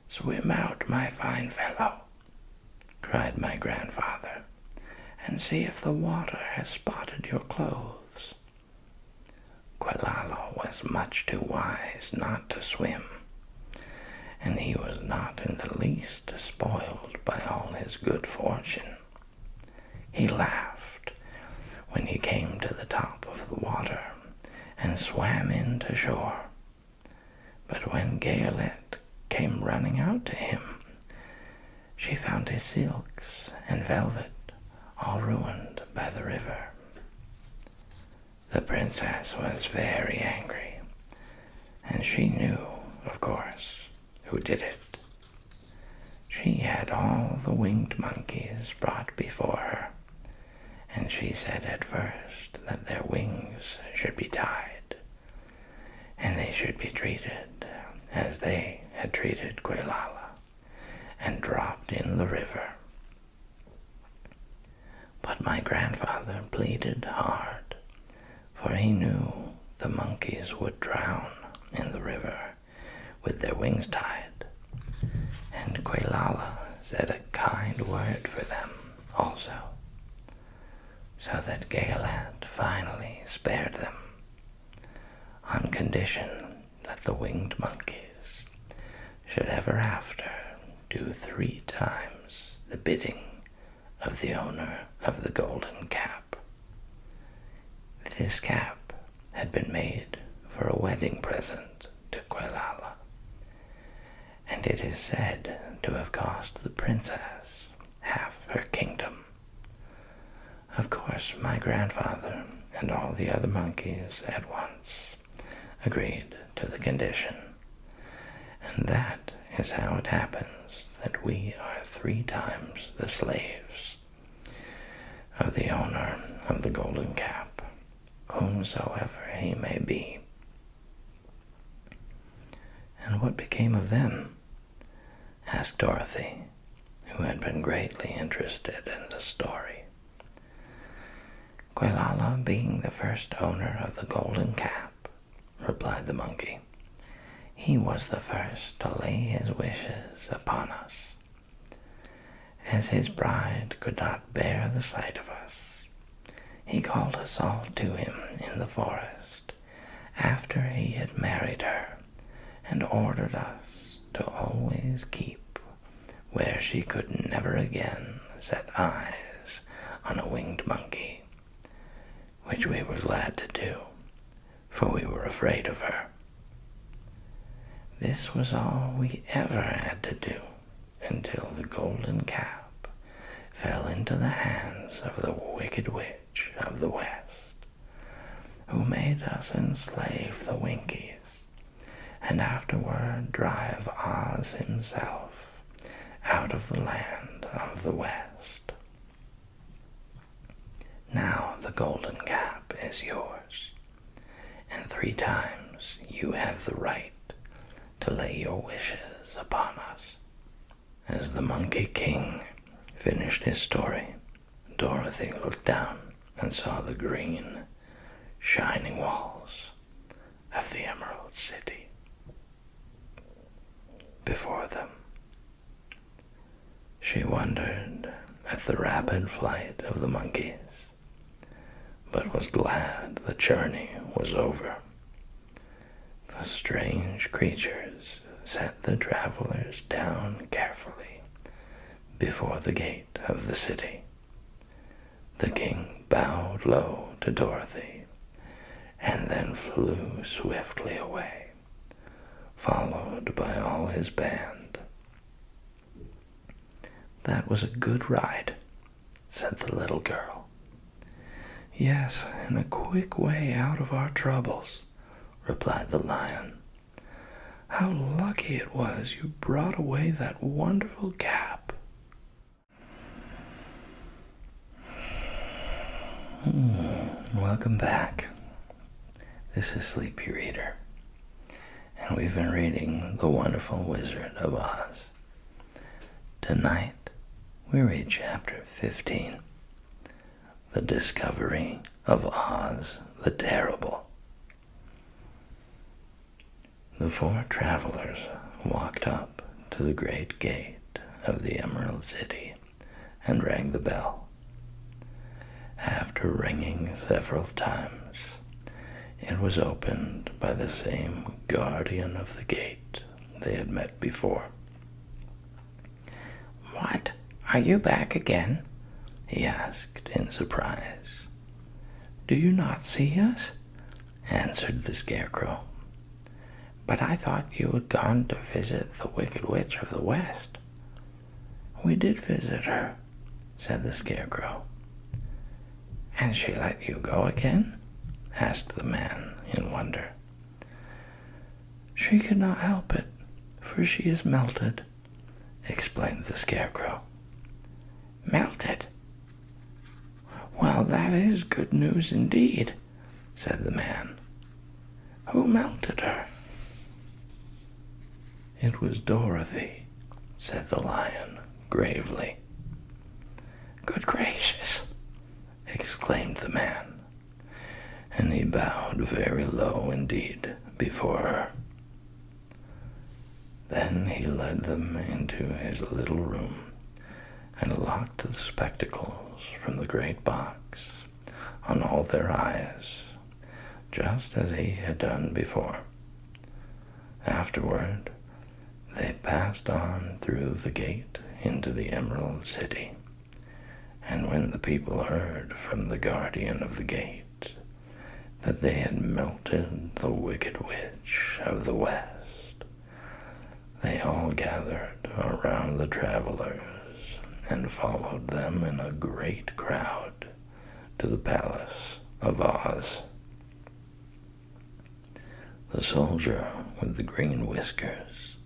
"Swim out, my fine fellow," cried my grandfather, "and see if the water has spotted your clothes." Quelala was much too wise not to swim, and he was not in the least spoiled by all his good fortune. He laughed when he came to the top of the water and swam in to shore. But when Gayolette came running out to him, she found his silks and velvet all ruined by the river. The princess was very angry, and she knew, of course, who did it. She had all the winged monkeys brought before her, and she said at first that their wings should be tied, and they should be treated as they had treated Quelala, and dropped in the river. But my grandfather pleaded hard, for he knew the monkeys would drown in the river with their wings tied, and Quelala said a kind word for them also, so that Gayolette finally spared them, on condition that the winged monkeys should ever after do 3 times the bidding of the owner of the golden cap. This cap had been made for a wedding present to Quelala, and it is said to have cost the princess half her kingdom. Of course, my grandfather and all the other monkeys at once agreed to the condition, and that is how it happens that we are 3 times the slaves of the owner of the golden cap, whomsoever he may be. "And what became of them?" asked Dorothy, who had been greatly interested in the story. "Quelala being the first owner of the golden cap," replied the monkey, "he was the first to lay his wishes upon us. As his bride could not bear the sight of us, he called us all to him in the forest after he had married her, and ordered us to always keep where she could never again set eyes on a winged monkey, which we were glad to do, for we were afraid of her. This was all we ever had to do until the golden cap fell into the hands of the wicked witch of the west, who made us enslave the Winkies and afterward drive Oz himself out of the land of the West. Now the golden cap is yours, and 3 times you have the right to lay your wishes upon us." As the Monkey King finished his story, Dorothy looked down and saw the green, shining walls of the Emerald City before them. She wondered at the rapid flight of the monkeys, but was glad the journey was over. The strange creatures set the travelers down carefully before the gate of the city. The king bowed low to Dorothy and then flew swiftly away, followed by all his band. "That was a good ride," said the little girl. "Yes, and a quick way out of our troubles," replied the lion. "How lucky it was you brought away that wonderful cap." Welcome back. This is Sleepy Reader, and we've been reading The Wonderful Wizard of Oz. Tonight, we read chapter 15, The Discovery of Oz the Terrible. The 4 travelers walked up to the great gate of the Emerald City and rang the bell. After ringing several times, it was opened by the same guardian of the gate they had met before. "What? Are you back again?" he asked in surprise. "Do you not see us?" answered the Scarecrow. "But I thought you had gone to visit the Wicked Witch of the West." "We did visit her," said the Scarecrow. "And she let you go again?" asked the man in wonder. "She could not help it, for she is melted," explained the Scarecrow. "Melted? Well, that is good news indeed," said the man. "Who melted her?" "It was Dorothy," said the lion gravely. "Good gracious!" exclaimed the man, and he bowed very low indeed before her. Then he led them into his little room and locked the spectacles from the great box on all their eyes, just as he had done before. Afterward, they passed on through the gate into the Emerald City. And when the people heard from the guardian of the gate that they had melted the Wicked Witch of the West, they all gathered around the travelers and followed them in a great crowd to the palace of Oz. The soldier with the green whiskers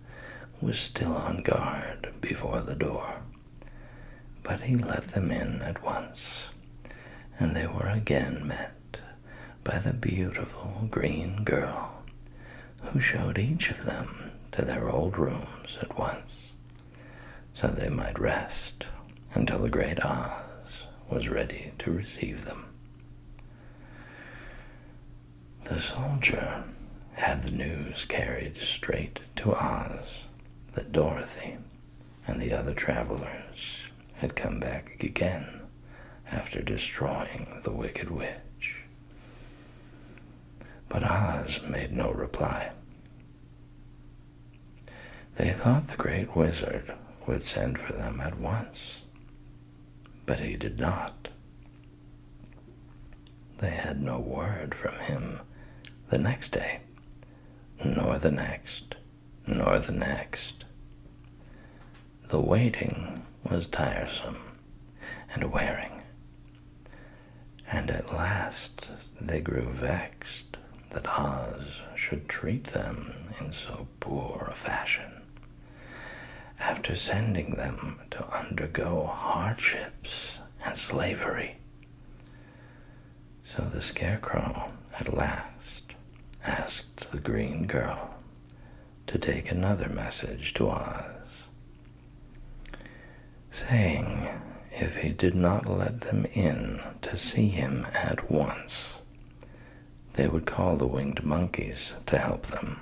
was still on guard before the door, but he let them in at once, and they were again met by the beautiful green girl, who showed each of them to their old rooms at once, so they might rest until the great Oz was ready to receive them. The soldier had the news carried straight to Oz that Dorothy and the other travelers had come back again after destroying the Wicked Witch. But Oz made no reply. They thought the great wizard would send for them at once, but he did not. They had no word from him the next day, nor the next, nor the next. The waiting was tiresome and wearing, and at last they grew vexed that Oz should treat them in so poor a fashion, after sending them to undergo hardships and slavery. So the Scarecrow at last asked the green girl to take another message to Oz, saying if he did not let them in to see him at once, they would call the winged monkeys to help them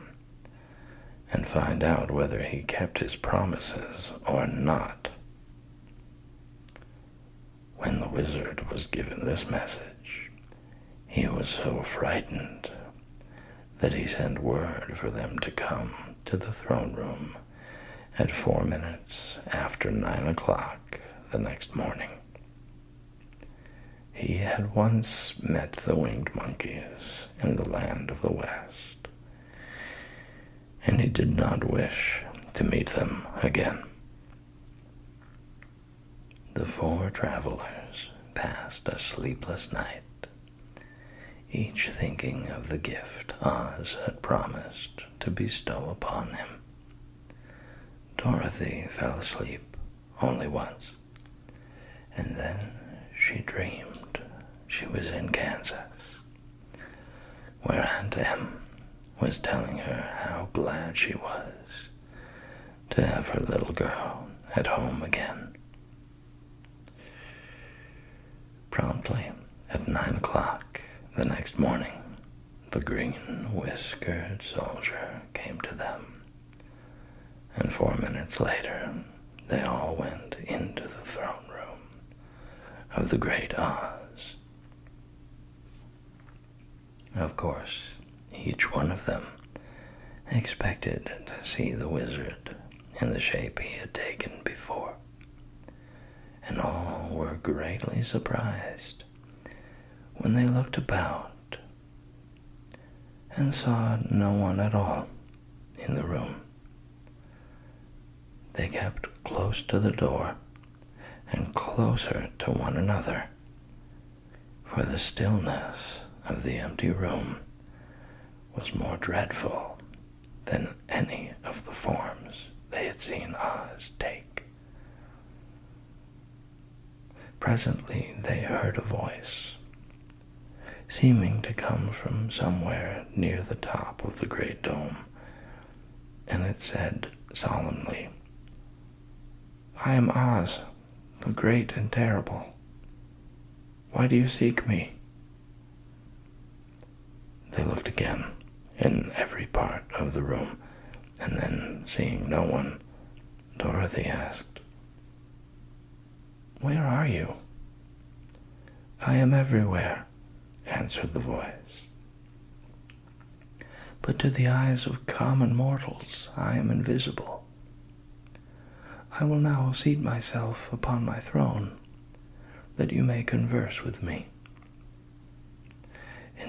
and find out whether he kept his promises or not. When the wizard was given this message, he was so frightened that he sent word for them to come to the throne room at 4 minutes after 9 o'clock the next morning. He had once met the winged monkeys in the land of the West, and he did not wish to meet them again. The 4 travelers passed a sleepless night, each thinking of the gift Oz had promised to bestow upon him. Dorothy fell asleep only once, and then she dreamed she was in Kansas, where Aunt Em was telling her how glad she was to have her little girl at home again. Promptly at 9 o'clock the next morning, the green-whiskered soldier came to them, and 4 minutes later they all went into the throne room of the great Oz. Of course, each one of them expected to see the wizard in the shape he had taken before, and all were greatly surprised when they looked about and saw no one at all in the room. They kept close to the door and closer to one another, for the stillness of the empty room was more dreadful than any of the forms they had seen Oz take. Presently they heard a voice, seeming to come from somewhere near the top of the great dome, and it said solemnly, "I am Oz, the great and terrible. Why do you seek me?" They looked again in every part of the room, and then, seeing no one, Dorothy asked, "Where are you?" "I am everywhere," answered the voice. "But to the eyes of common mortals I am invisible. I will now seat myself upon my throne, that you may converse with me."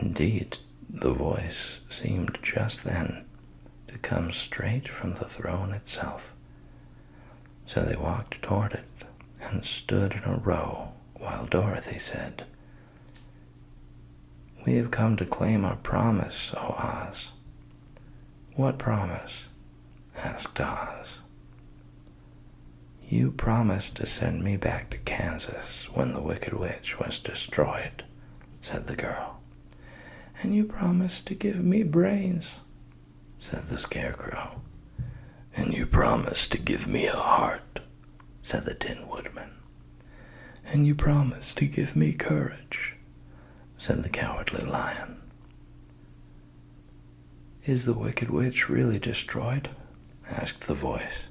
Indeed, the voice seemed just then to come straight from the throne itself. So they walked toward it and stood in a row while Dorothy said, "We have come to claim our promise, O Oz." "What promise?" asked Oz. "You promised to send me back to Kansas when the Wicked Witch was destroyed," said the girl. "And you promised to give me brains," said the Scarecrow. "And you promised to give me a heart," said the Tin Woodman. "And you promised to give me courage," said the Cowardly Lion. "Is the Wicked Witch really destroyed?" asked the voice,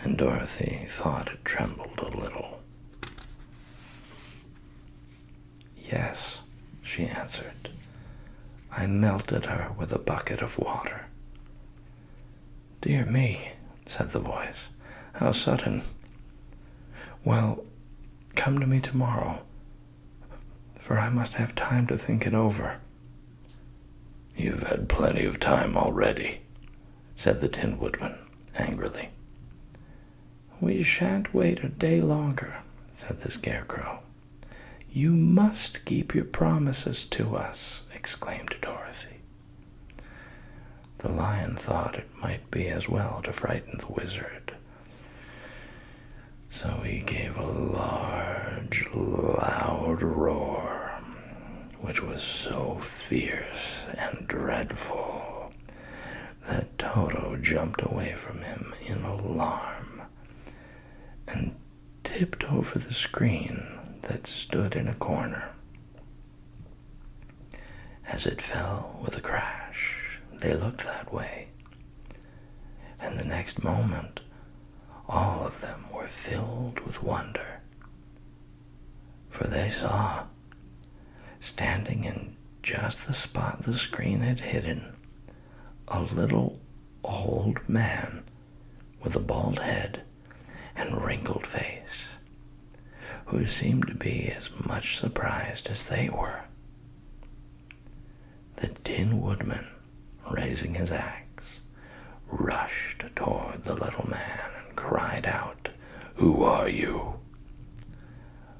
and Dorothy thought it trembled a little. "Yes," she answered. "I melted her with a bucket of water." "Dear me," said the voice, "how sudden. Well, come to me tomorrow, for I must have time to think it over." "You've had plenty of time already," said the Tin Woodman angrily. "We shan't wait a day longer," said the Scarecrow. "You must keep your promises to us," exclaimed Dorothy. The lion thought it might be as well to frighten the wizard. So he gave a large, loud roar, which was so fierce and dreadful that Toto jumped away from him in alarm and tipped over the screen that stood in a corner. As it fell with a crash, they looked that way, and the next moment all of them were filled with wonder, for they saw, standing in just the spot the screen had hidden, a little old man with a bald head and wrinkled face, who seemed to be as much surprised as they were. The Tin Woodman, raising his axe, rushed toward the little man and cried out, "Who are you?"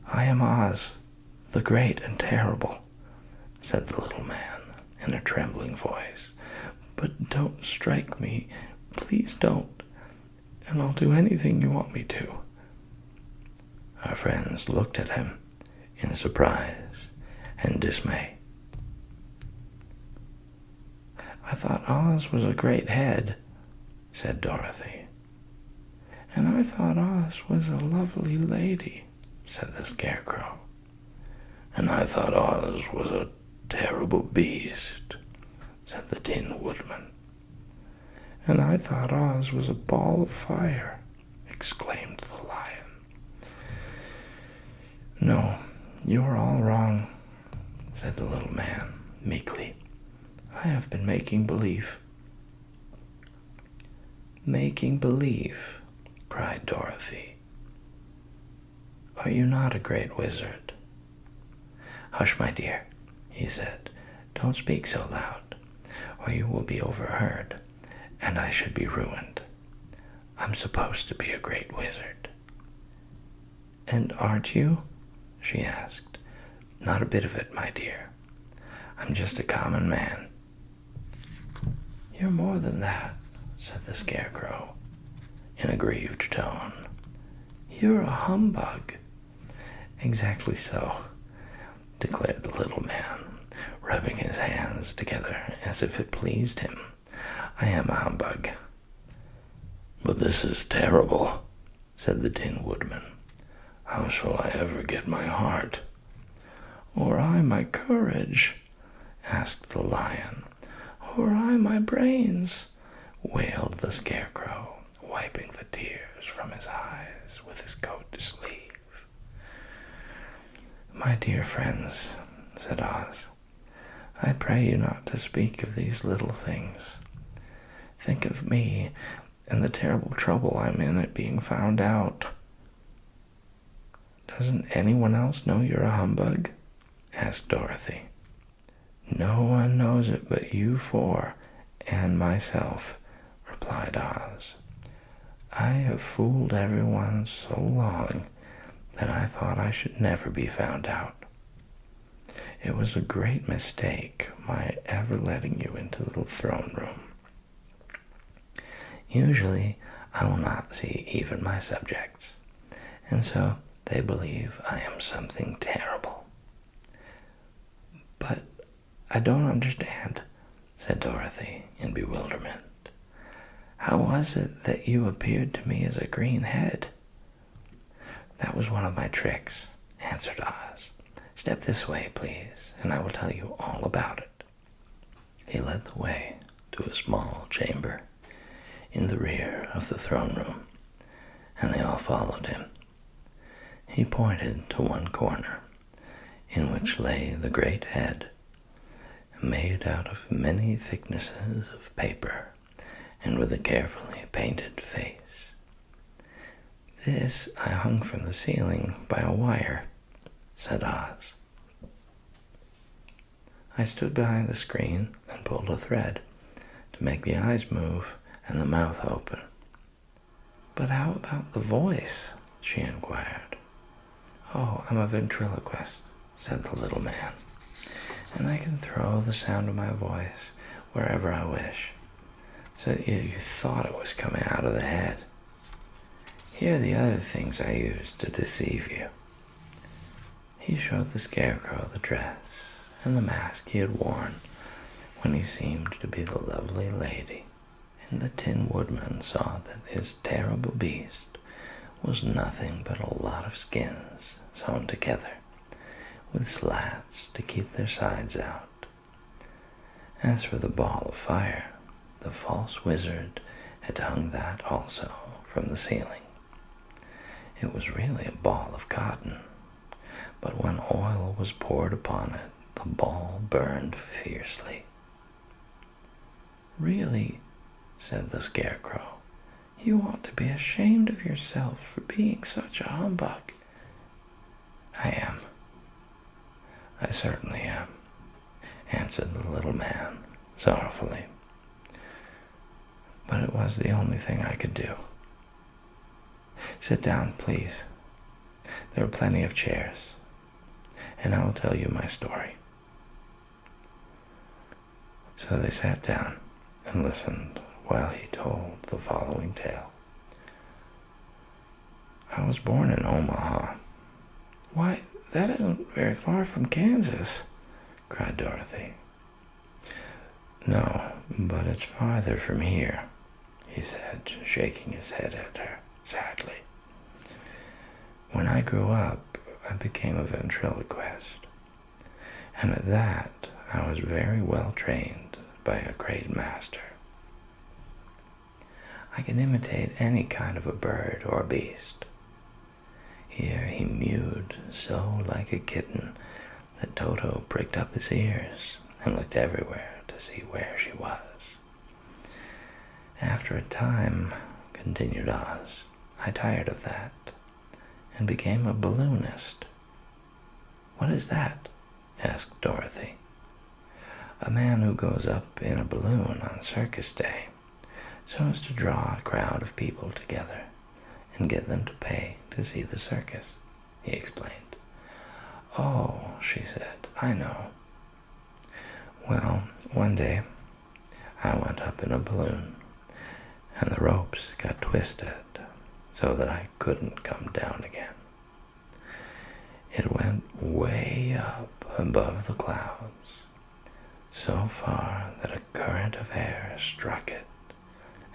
"I am Oz, the great and terrible," said the little man in a trembling voice. "But don't strike me, please don't, and I'll do anything you want me to." Our friends looked at him in surprise and dismay. "I thought Oz was a great head," said Dorothy. "And I thought Oz was a lovely lady," said the Scarecrow. "And I thought Oz was a terrible beast," said the Tin Woodman. "And I thought Oz was a ball of fire," exclaimed the lion. "No, you are all wrong," said the little man meekly. "I have been making believe." "Making believe?" cried Dorothy. "Are you not a great wizard?" "Hush, my dear," he said. "Don't speak so loud, or you will be overheard, and I should be ruined. I'm supposed to be a great wizard." "And aren't you?" she asked. "Not a bit of it, my dear. I'm just a common man." "You're more than that," said the Scarecrow in a grieved tone. "You're a humbug." "Exactly so," declared the little man, rubbing his hands together as if it pleased him. "I am a humbug." "But this is terrible," said the Tin Woodman. "How shall I ever get my heart?" "Or I my courage?" asked the lion. "Or I my brains?" wailed the Scarecrow, wiping the tears from his eyes with his coat sleeve. "My dear friends," said Oz, "I pray you not to speak of these little things. Think of me and the terrible trouble I'm in at being found out." "Doesn't anyone else know you're a humbug?" asked Dorothy. "No one knows it but you four and myself," replied Oz. "I have fooled everyone so long that I thought I should never be found out. It was a great mistake my ever letting you into the throne room. Usually I will not see even my subjects, and so they believe I am something terrible." "But I don't understand," said Dorothy in bewilderment. "How was it that you appeared to me as a green head?" "That was one of my tricks," answered Oz. "Step this way, please, and I will tell you all about it." He led the way to a small chamber in the rear of the throne room, and they all followed him. He pointed to one corner, in which lay the great head, made out of many thicknesses of paper and with a carefully painted face. "This I hung from the ceiling by a wire," said Oz. "I stood behind the screen and pulled a thread to make the eyes move and the mouth open." "But how about the voice?" she inquired. "Oh, I'm a ventriloquist," said the little man, "and I can throw the sound of my voice wherever I wish. so that you thought it was coming out of the head. Here are the other things I used to deceive you." He showed the Scarecrow the dress and the mask he had worn when he seemed to be the lovely lady, and the Tin Woodman saw that his terrible beast was nothing but a lot of skins sewn together, with slats to keep their sides out. As for the ball of fire, the false wizard had hung that also from the ceiling. It was really a ball of cotton, but when oil was poured upon it, the ball burned fiercely. "Really," said the Scarecrow, "you ought to be ashamed of yourself for being such a humbug." "I am. I certainly am," answered the little man sorrowfully. "But it was the only thing I could do. Sit down, please. There are plenty of chairs, and I will tell you my story." So they sat down and listened while he told the following tale. "I was born in Omaha." "Why, that isn't very far from Kansas," cried Dorothy. "No, but it's farther from here," he said, shaking his head at her sadly. "When I grew up, I became a ventriloquist, and at that I was very well trained by a great master. I can imitate any kind of a bird or beast." Here he mewed so like a kitten that Toto pricked up his ears and looked everywhere to see where she was. "After a time," continued Oz, "I tired of that and became a balloonist." "What is that?" asked Dorothy. "A man who goes up in a balloon on circus day so as to draw a crowd of people together and get them to pay to see the circus," he explained. "Oh," she said, "I know. Well, one day I went up in a balloon, and the ropes got twisted so that I couldn't come down again. It went way up above the clouds, so far that a current of air struck it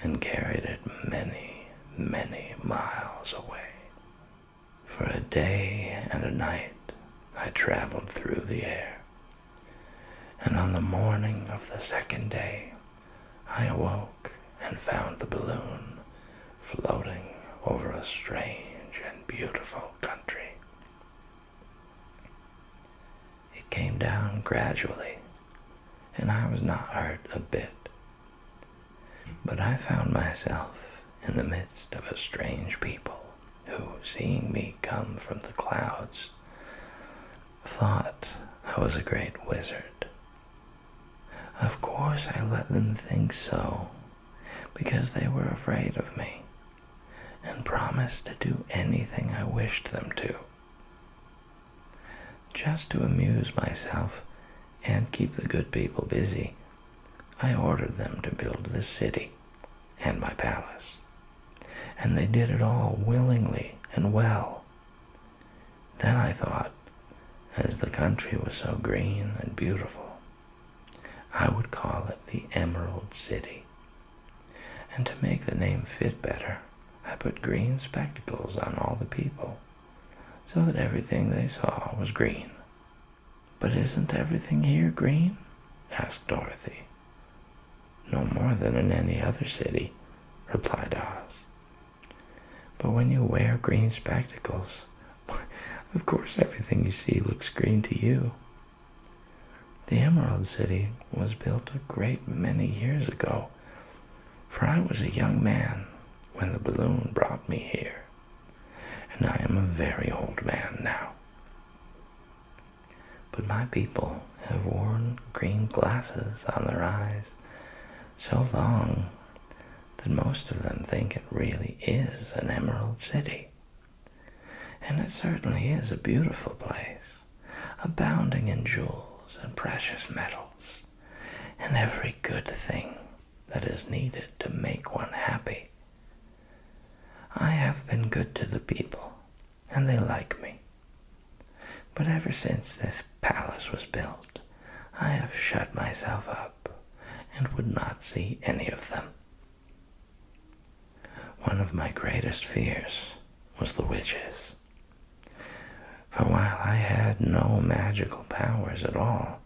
and carried it many, many miles away. For a day and a night I traveled through the air, and on the morning of the second day I awoke and found the balloon floating over a strange and beautiful country. It came down gradually, and I was not hurt a bit. But I found myself in the midst of a strange people who, seeing me come from the clouds, thought I was a great wizard. Of course I let them think so, because they were afraid of me, and promised to do anything I wished them to. Just to amuse myself and keep the good people busy, I ordered them to build this city and my palace, and they did it all willingly and well. Then I thought, as the country was so green and beautiful, I would call it the Emerald City. And to make the name fit better, I put green spectacles on all the people, so that everything they saw was green." "But isn't everything here green?" asked Dorothy. "No more than in any other city," replied Oz. "But when you wear green spectacles, of course everything you see looks green to you. The Emerald City was built a great many years ago, for I was a young man when the balloon brought me here, and I am a very old man now. But my people have worn green glasses on their eyes so long that most of them think it really is an Emerald City. And it certainly is a beautiful place, abounding in jewels and precious metals, and every good thing that is needed to make one happy. I have been good to the people, and they like me. But ever since this palace was built, I have shut myself up and would not see any of them. One of my greatest fears was the witches. For while I had no magical powers at all,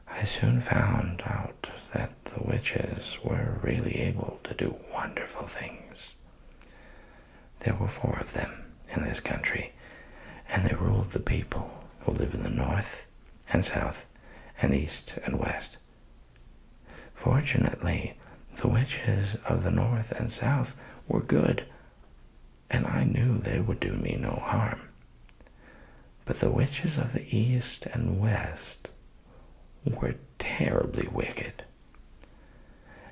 I soon found out that the witches were really able to do wonderful things. There were 4 of them in this country, and they ruled the people who live in the north and south and east and west. Fortunately, the witches of the north and south were good, and I knew they would do me no harm. But the witches of the east and west were terribly wicked.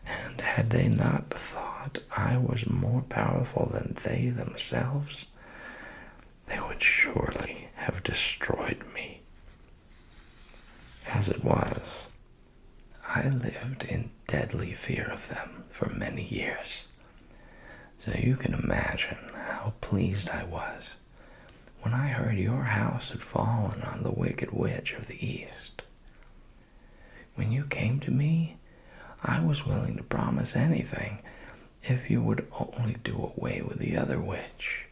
And had they not thought I was more powerful than they themselves, they would surely have destroyed me. As it was, I lived in deadly fear of them for many years. So you can imagine how pleased I was when I heard your house had fallen on the wicked witch of the east. When you came to me, I was willing to promise anything if you would only do away with the other witch.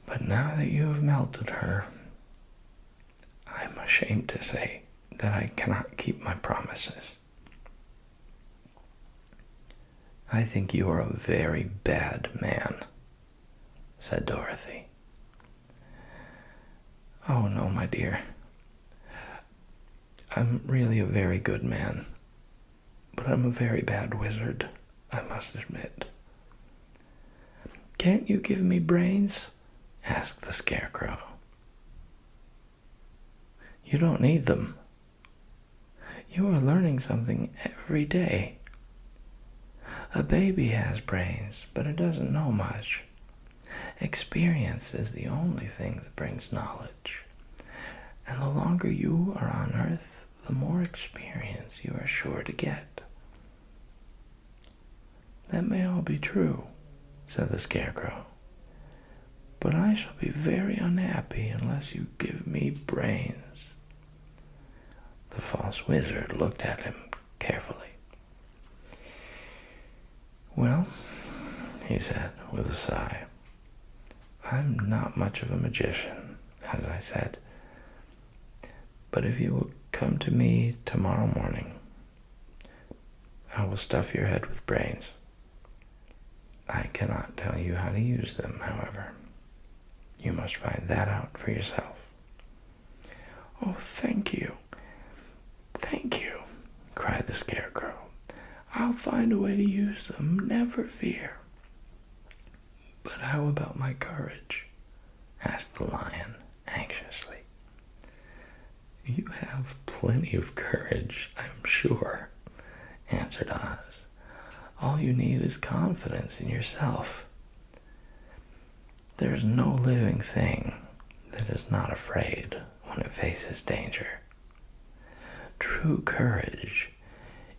But now that you have melted her, I'm ashamed to say that I cannot keep my promises. I think you are a very bad man, said Dorothy. Oh, no, my dear. I'm really a very good man, but I'm a very bad wizard, I must admit. Can't you give me brains? Asked the Scarecrow. You don't need them. You are learning something every day. A baby has brains, but it doesn't know much. Experience is the only thing that brings knowledge. And the longer you are on Earth, the more experience you are sure to get. That may all be true, said the Scarecrow. But I shall be very unhappy unless you give me brains. The false wizard looked at him carefully. Well, he said with a sigh, I'm not much of a magician, as I said. But if you will come to me tomorrow morning, I will stuff your head with brains. I cannot tell you how to use them, however. You must find that out for yourself. Oh, thank you. Thank you, cried the Scarecrow. I'll find a way to use them, never fear. But how about my courage? Asked the Lion anxiously. You have plenty of courage, I'm sure, answered Oz. All you need is confidence in yourself. There is no living thing that is not afraid when it faces danger. True courage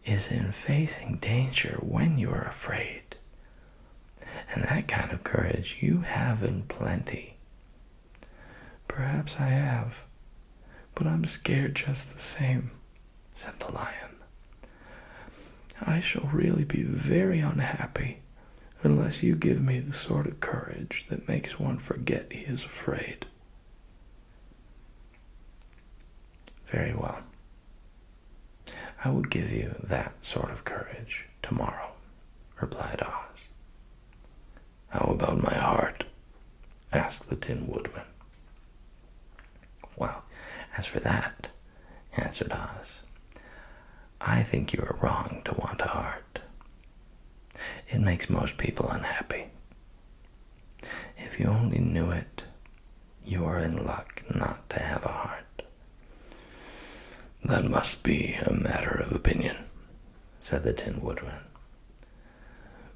is in facing danger when you are afraid. And that kind of courage you have in plenty. Perhaps I have, but I'm scared just the same, said the Lion. I shall really be very unhappy unless you give me the sort of courage that makes one forget he is afraid. Very well. I will give you that sort of courage tomorrow, replied Oz. How about my heart? Asked the Tin Woodman. Well, as for that, answered Oz, I think you are wrong to want a heart. It makes most people unhappy. If you only knew it, you are in luck not to have a heart. That must be a matter of opinion, said the Tin Woodman.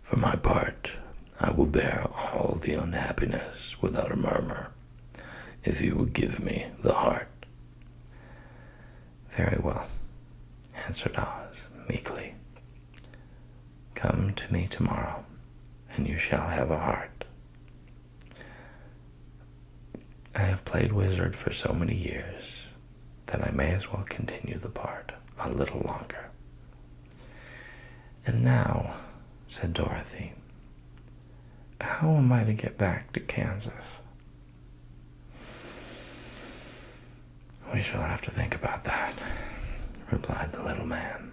For my part, I will bear all the unhappiness without a murmur, if you will give me the heart. Very well, answered Oz, meekly, "Come to me tomorrow, and you shall have a heart." I have played wizard for so many years that I may as well continue the part a little longer. "And now," said Dorothy, "how am I to get back to Kansas?" "We shall have to think about that," replied the little man.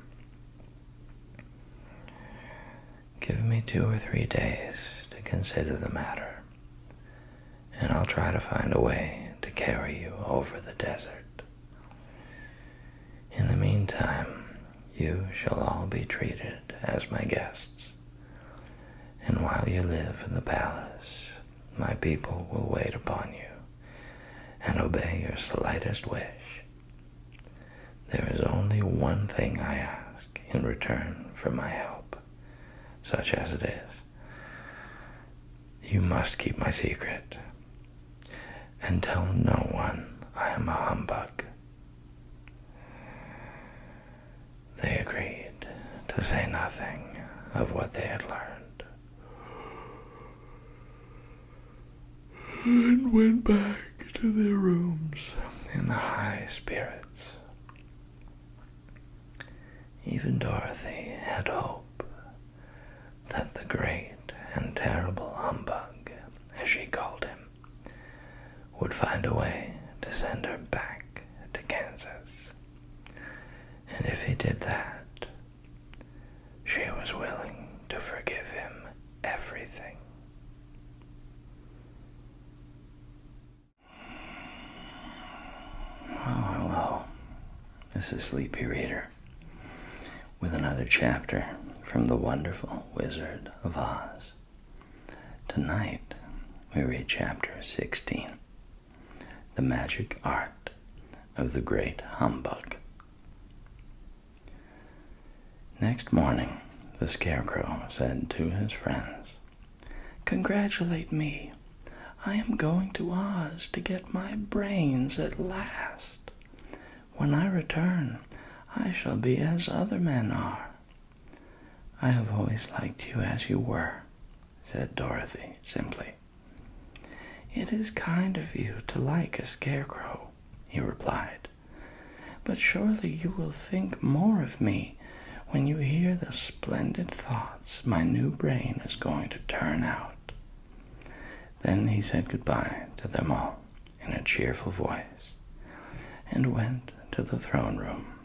"Give me 2 or 3 days to consider the matter, and I'll try to find a way to carry you over the desert. In the meantime, you shall all be treated as my guests, and while you live in the palace, my people will wait upon you and obey your slightest wish. There is only one thing I ask in return for my help, such as it is. You must keep my secret, and tell no one I am a humbug." They agreed to say nothing of what they had learned, and went back to their rooms in high spirits. Even Dorothy had hope that the great and terrible humbug, as she called him, would find a way to send her back to Kansas. And if he did that, she was willing to forgive him everything. Oh, hello. This is Sleepy Reader with another chapter from The Wonderful Wizard of Oz. Tonight, we read chapter 16, The Magic Art of the Great Humbug. Next morning, the Scarecrow said to his friends, "Congratulate me. I am going to Oz to get my brains at last. When I return, I shall be as other men are." "I have always liked you as you were," said Dorothy simply. "It is kind of you to like a scarecrow," he replied. "But surely you will think more of me when you hear the splendid thoughts my new brain is going to turn out." Then he said goodbye to them all in a cheerful voice, and went to the throne room,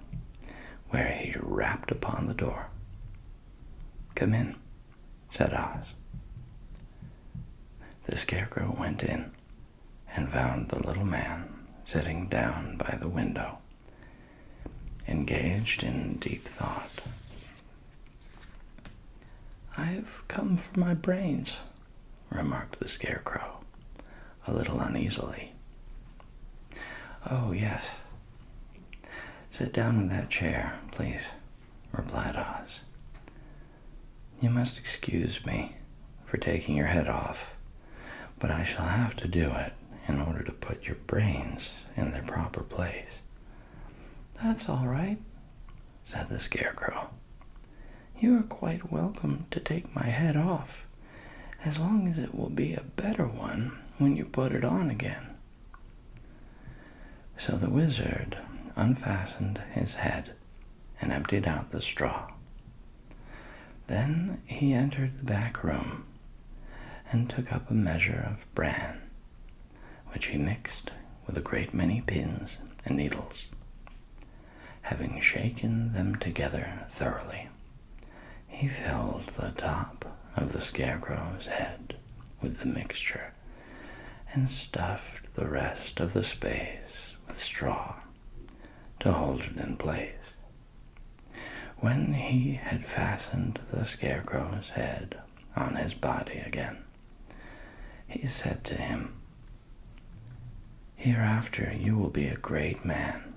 where he rapped upon the door. "Come in," said Oz. The Scarecrow went in and found the little man sitting down by the window, engaged in deep thought. "I've come for my brains," remarked the Scarecrow, a little uneasily. "Oh, yes. Sit down in that chair, please," replied Oz. "You must excuse me for taking your head off, but I shall have to do it in order to put your brains in their proper place." "That's all right," said the Scarecrow. "You are quite welcome to take my head off, as long as it will be a better one when you put it on again." So the wizard unfastened his head and emptied out the straw. Then he entered the back room and took up a measure of bran, which he mixed with a great many pins and needles. Having shaken them together thoroughly, he filled the top of the Scarecrow's head with the mixture and stuffed the rest of the space with straw to hold it in place. When he had fastened the Scarecrow's head on his body again, he said to him, "Hereafter you will be a great man,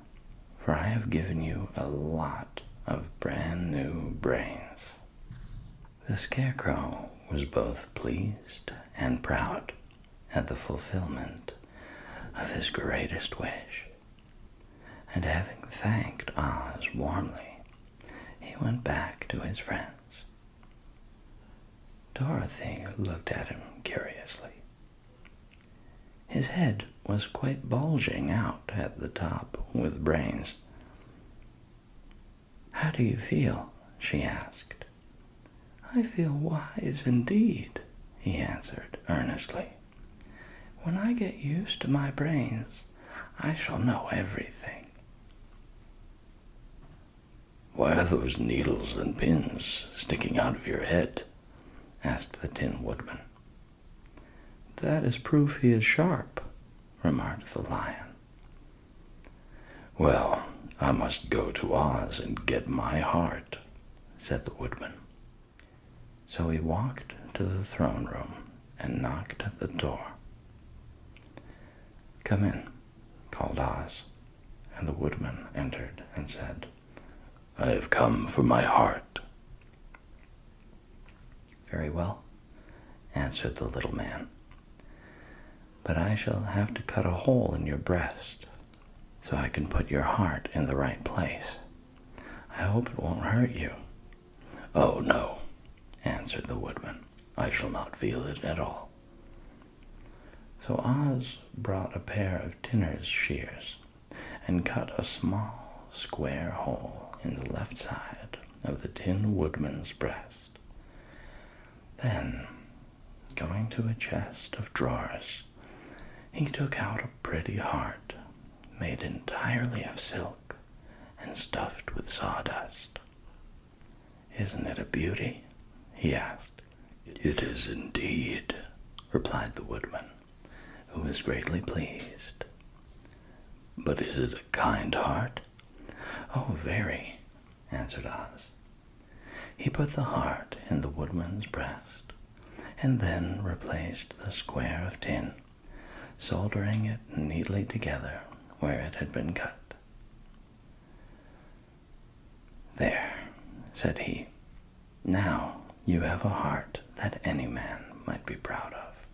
for I have given you a lot of brand new brains." The Scarecrow was both pleased and proud at the fulfillment of his greatest wish, and having thanked Oz warmly, he went back to his friends. Dorothy looked at him curiously. His head was quite bulging out at the top with brains. "How do you feel?" she asked. "I feel wise indeed," he answered earnestly. "When I get used to my brains, I shall know everything." "Why are those needles and pins sticking out of your head?" asked the Tin Woodman. "That is proof he is sharp," remarked the Lion. "Well, I must go to Oz and get my heart," said the Woodman. So he walked to the throne room and knocked at the door. "Come in," called Oz, and the Woodman entered and said, "I have come for my heart." "Very well," answered the little man. "But I shall have to cut a hole in your breast so I can put your heart in the right place. I hope it won't hurt you." "Oh, no," answered the Woodman. "I shall not feel it at all." So Oz brought a pair of tinner's shears and cut a small square hole in the left side of the Tin Woodman's breast. Then, going to a chest of drawers, he took out a pretty heart made entirely of silk and stuffed with sawdust. "Isn't it a beauty?" he asked. "It is indeed," replied the Woodman, who was greatly pleased. "But is it a kind heart?" "Oh, very," answered Oz. He put the heart in the Woodman's breast, and then replaced the square of tin, soldering it neatly together where it had been cut. "There," said he. "Now you have a heart that any man might be proud of.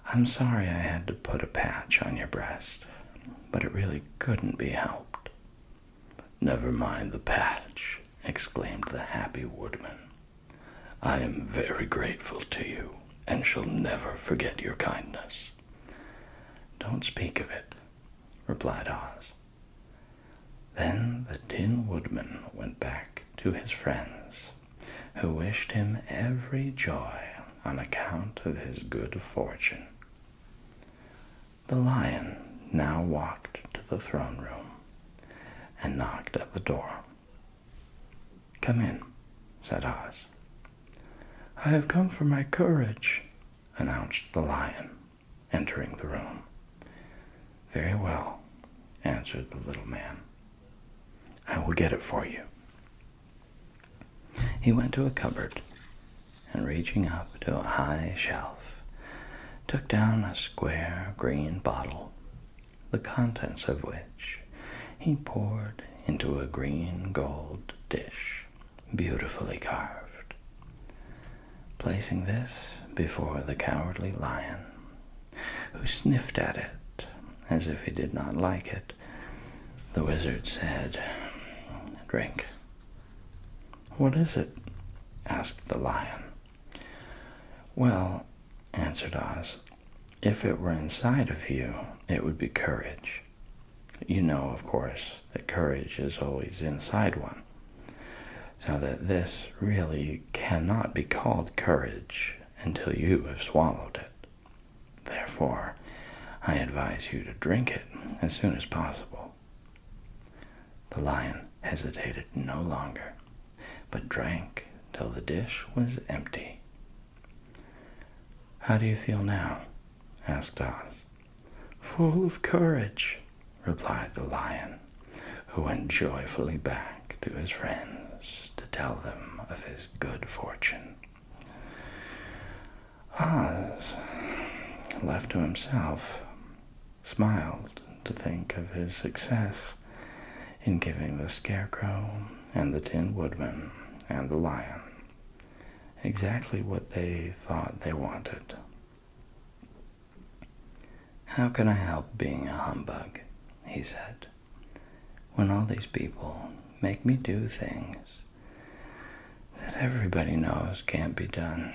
I'm sorry I had to put a patch on your breast, but it really couldn't be helped." "Never mind the patch," exclaimed the happy Woodman. "I am very grateful to you, and shall never forget your kindness." "Don't speak of it," replied Oz. Then the Tin Woodman went back to his friends, who wished him every joy on account of his good fortune. The Lion now walked to the throne room and knocked at the door. "Come in," said Oz. "I have come for my courage," announced the Lion, entering the room. "Very well," answered the little man. "I will get it for you." He went to a cupboard, and reaching up to a high shelf, took down a square green bottle, the contents of which he poured into a green gold dish, beautifully carved. Placing this before the Cowardly Lion, who sniffed at it as if he did not like it, the wizard said, "Drink." "What is it?" asked the Lion. "Well," answered Oz, "if it were inside of you, it would be courage. You know, of course, that courage is always inside one, so that this really cannot be called courage until you have swallowed it. Therefore, I advise you to drink it as soon as possible." The Lion hesitated no longer, but drank till the dish was empty. "How do you feel now?" asked Oz. "Full of courage," replied the Lion, who went joyfully back to his friends to tell them of his good fortune. Oz, left to himself, smiled to think of his success in giving the Scarecrow and the Tin Woodman and the Lion exactly what they thought they wanted. "How can I help being a humbug?" he said, "when all these people make me do things that everybody knows can't be done.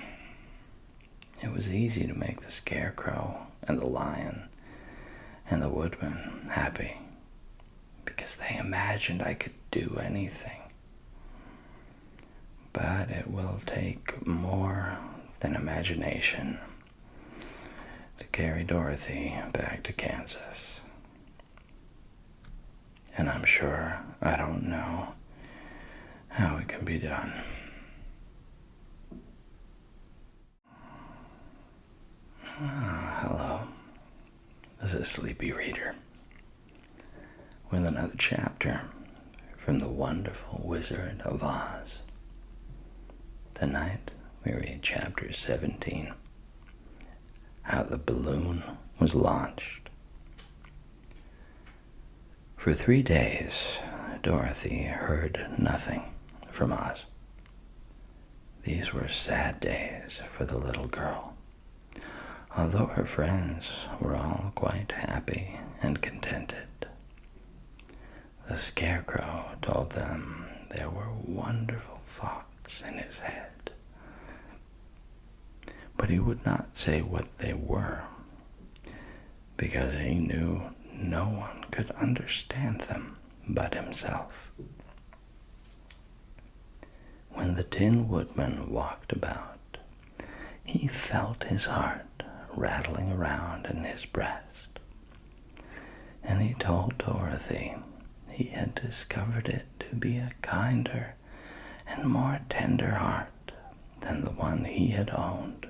It was easy to make the Scarecrow and the Lion and the Woodman happy because they imagined I could do anything. But it will take more than imagination to carry Dorothy back to Kansas. And I'm sure I don't know how it can be done. Hello. This is Sleepy Reader with another chapter from The Wonderful Wizard of Oz. Tonight we read chapter 17, How the Balloon Was Launched. For 3 days, Dorothy heard nothing from Oz. These were sad days for the little girl, although her friends were all quite happy and contented. The Scarecrow told them there were wonderful thoughts in his head, but he would not say what they were, because he knew no one could understand them but himself. When the Tin Woodman walked about, he felt his heart rattling around in his breast, and he told Dorothy he had discovered it to be a kinder and more tender heart than the one he had owned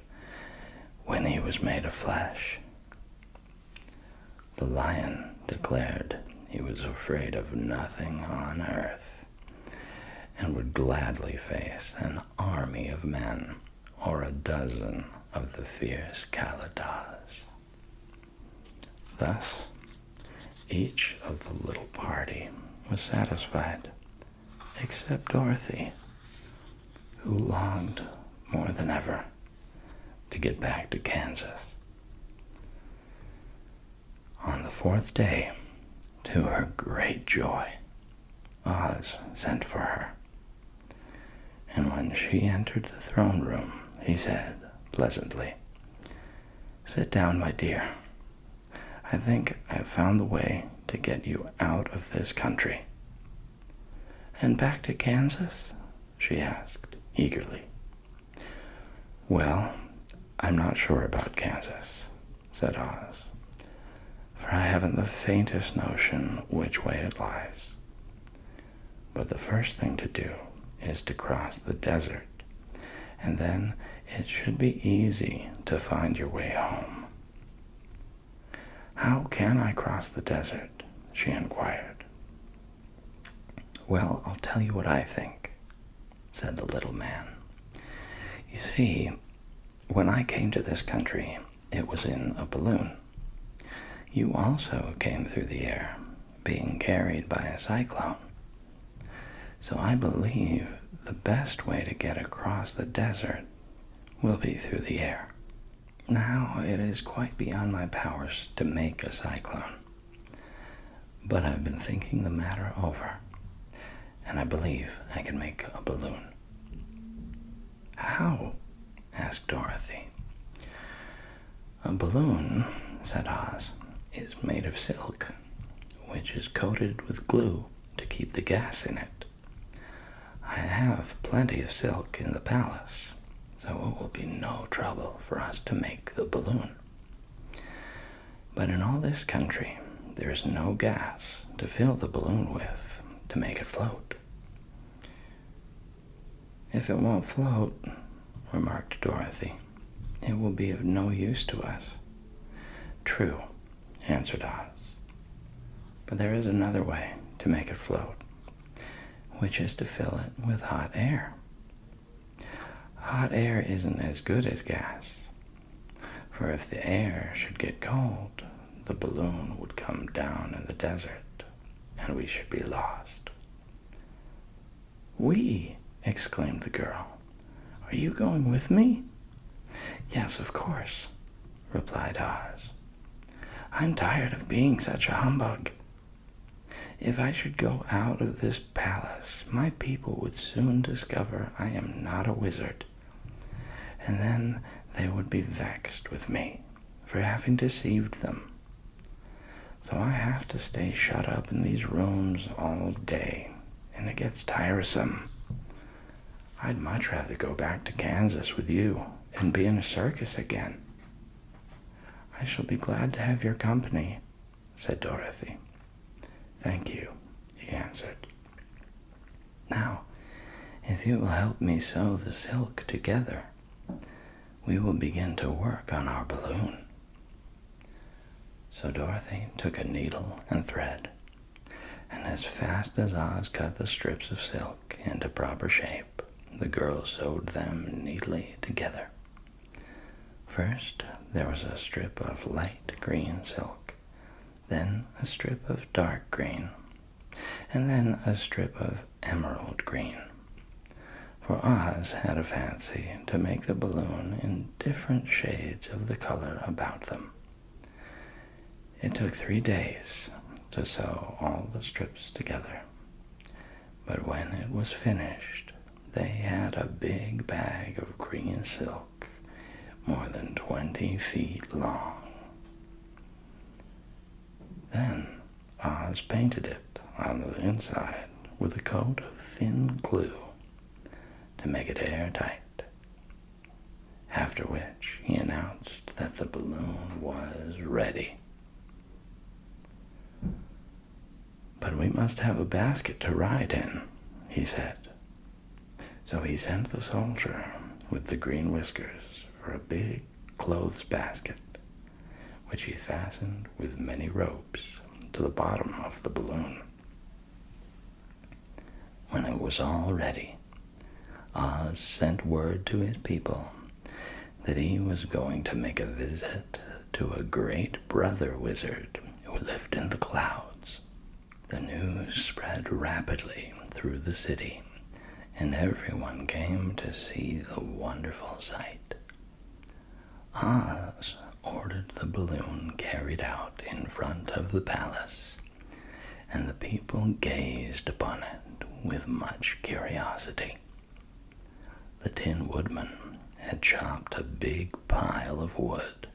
when he was made of flesh. The Lion declared he was afraid of nothing on earth, and would gladly face an army of men or a dozen of the fierce Kaladas. Thus, each of the little party was satisfied, except Dorothy, who longed more than ever to get back to Kansas. On the 4th day, to her great joy, Oz sent for her. And when she entered the throne room, he said pleasantly, "Sit down, my dear. I think I have found the way to get you out of this country." "And back to Kansas?" she asked eagerly. "Well, I'm not sure about Kansas," said Oz, "for I haven't the faintest notion which way it lies. But the first thing to do is to cross the desert, and then it should be easy to find your way home." "How can I cross the desert?" she inquired. "Well, I'll tell you what I think," said the little man. "You see, when I came to this country, it was in a balloon. You also came through the air, being carried by a cyclone. So I believe the best way to get across the desert will be through the air. Now, it is quite beyond my powers to make a cyclone, but I've been thinking the matter over, and I believe I can make a balloon." "How?" asked Dorothy. "A balloon," said Oz, "is made of silk, which is coated with glue to keep the gas in it. I have plenty of silk in the palace, so it will be no trouble for us to make the balloon. But in all this country, there is no gas to fill the balloon with to make it float." "If it won't float," remarked Dorothy, "it will be of no use to us." "True," answered Oz, "but there is another way to make it float, which is to fill it with hot air. Hot air isn't as good as gas, for if the air should get cold, the balloon would come down in the desert, and we should be lost." "We?" exclaimed the girl. "Are you going with me?" "Yes, of course," replied Oz. "I'm tired of being such a humbug. If I should go out of this palace, my people would soon discover I am not a wizard, and then they would be vexed with me for having deceived them. So I have to stay shut up in these rooms all day, and it gets tiresome. I'd much rather go back to Kansas with you and be in a circus again." "I shall be glad to have your company," said Dorothy. "Thank you," he answered. "Now, if you will help me sew the silk together, we will begin to work on our balloon." So Dorothy took a needle and thread, and as fast as Oz cut the strips of silk into proper shape, the girls sewed them neatly together. First, there was a strip of light green silk, then a strip of dark green, and then a strip of emerald green. For Oz had a fancy to make the balloon in different shades of the color about them. It took 3 days to sew all the strips together, but when it was finished, they had a big bag of green silk, more than 20 feet long. Then Oz painted it on the inside with a coat of thin glue to make it airtight, after which he announced that the balloon was ready. "But we must have a basket to ride in," he said. So he sent the soldier with the green whiskers for a big clothes basket, which he fastened with many ropes to the bottom of the balloon. When it was all ready, Oz sent word to his people that he was going to make a visit to a great brother wizard who lived in the clouds. The news spread rapidly through the city, and everyone came to see the wonderful sight. Oz ordered the balloon carried out in front of the palace, and the people gazed upon it with much curiosity. The Tin Woodman had chopped a big pile of wood,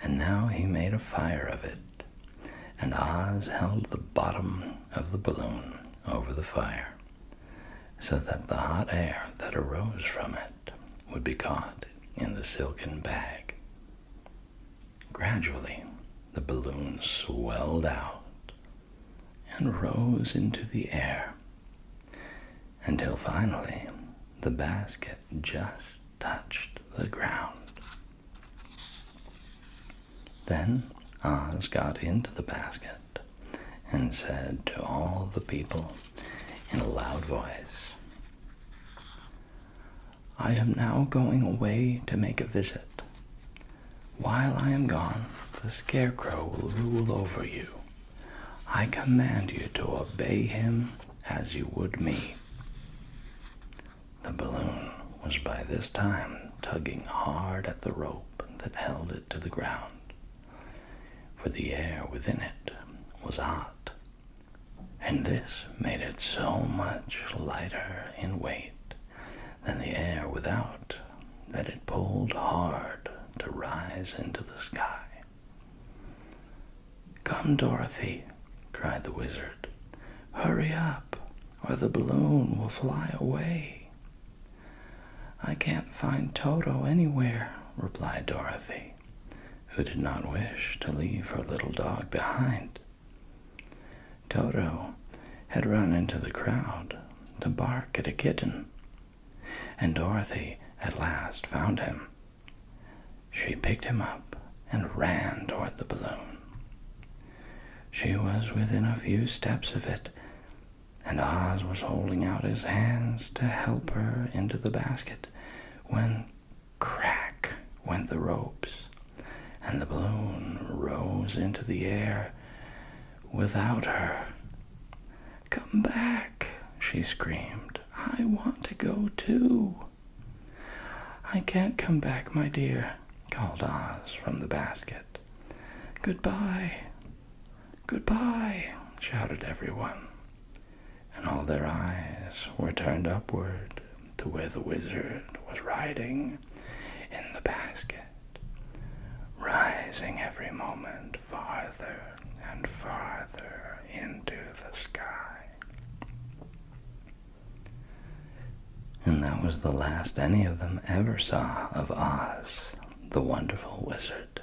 and now he made a fire of it, and Oz held the bottom of the balloon over the fire, so that the hot air that arose from it would be caught in the silken bag. Gradually, the balloon swelled out and rose into the air, until finally the basket just touched the ground. Then Oz got into the basket and said to all the people in a loud voice, "I am now going away to make a visit. While I am gone, the Scarecrow will rule over you. I command you to obey him as you would me." The balloon was by this time tugging hard at the rope that held it to the ground, for the air within it was hot, and this made it so much lighter in weight than the air without that it pulled hard to rise into the sky. "Come, Dorothy," cried the wizard. "Hurry up, or the balloon will fly away." "I can't find Toto anywhere," replied Dorothy, who did not wish to leave her little dog behind. Toto had run into the crowd to bark at a kitten, and Dorothy at last found him. She picked him up and ran toward the balloon. She was within a few steps of it, and Oz was holding out his hands to help her into the basket, when crack went the ropes, and the balloon rose into the air without her. "Come back," she screamed. "I want to go too." "I can't come back, my dear," called Oz from the basket. "Goodbye, goodbye," shouted everyone, and all their eyes were turned upward to where the wizard was riding in the basket, rising every moment farther and farther into the sky. And that was the last any of them ever saw of Oz, the wonderful wizard,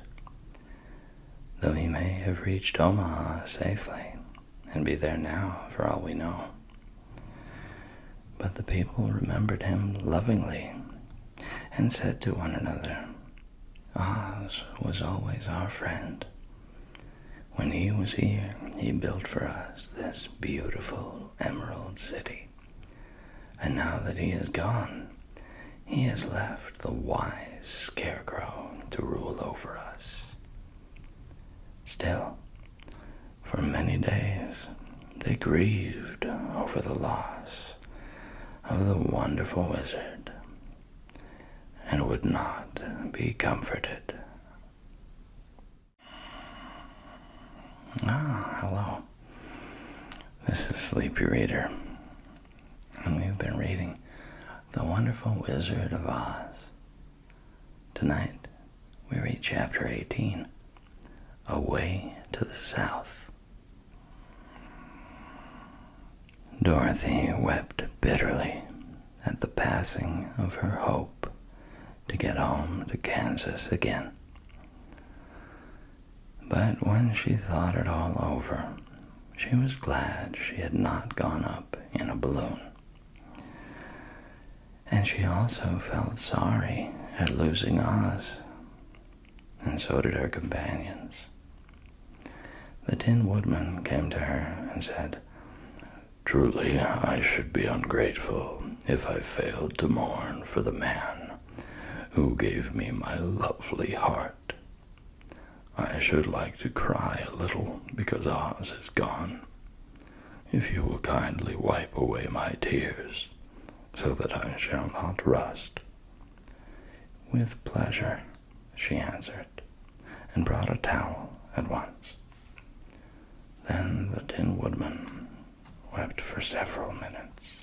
though he may have reached Omaha safely and be there now for all we know. But the people remembered him lovingly and said to one another, Oz was always our friend. When he was here, he built for us this beautiful Emerald City. And now that he is gone, he has left the wise Scarecrow to rule over us. Still, for many days, they grieved over the loss of the wonderful wizard and would not be comforted. Hello. This is Sleepy Reader, and we've been reading The Wonderful Wizard of Oz. Tonight, we read Chapter 18, Away to the South. Dorothy wept bitterly at the passing of her hope to get home to Kansas again. But when she thought it all over, she was glad she had not gone up in a balloon. And she also felt sorry at losing Oz, and so did her companions. The Tin Woodman came to her and said, "Truly, I should be ungrateful if I failed to mourn for the man who gave me my lovely heart. I should like to cry a little because Oz is gone. If you will kindly wipe away my tears, so that I shall not rust." "With pleasure," she answered, and brought a towel at once. Then the Tin Woodman wept for several minutes,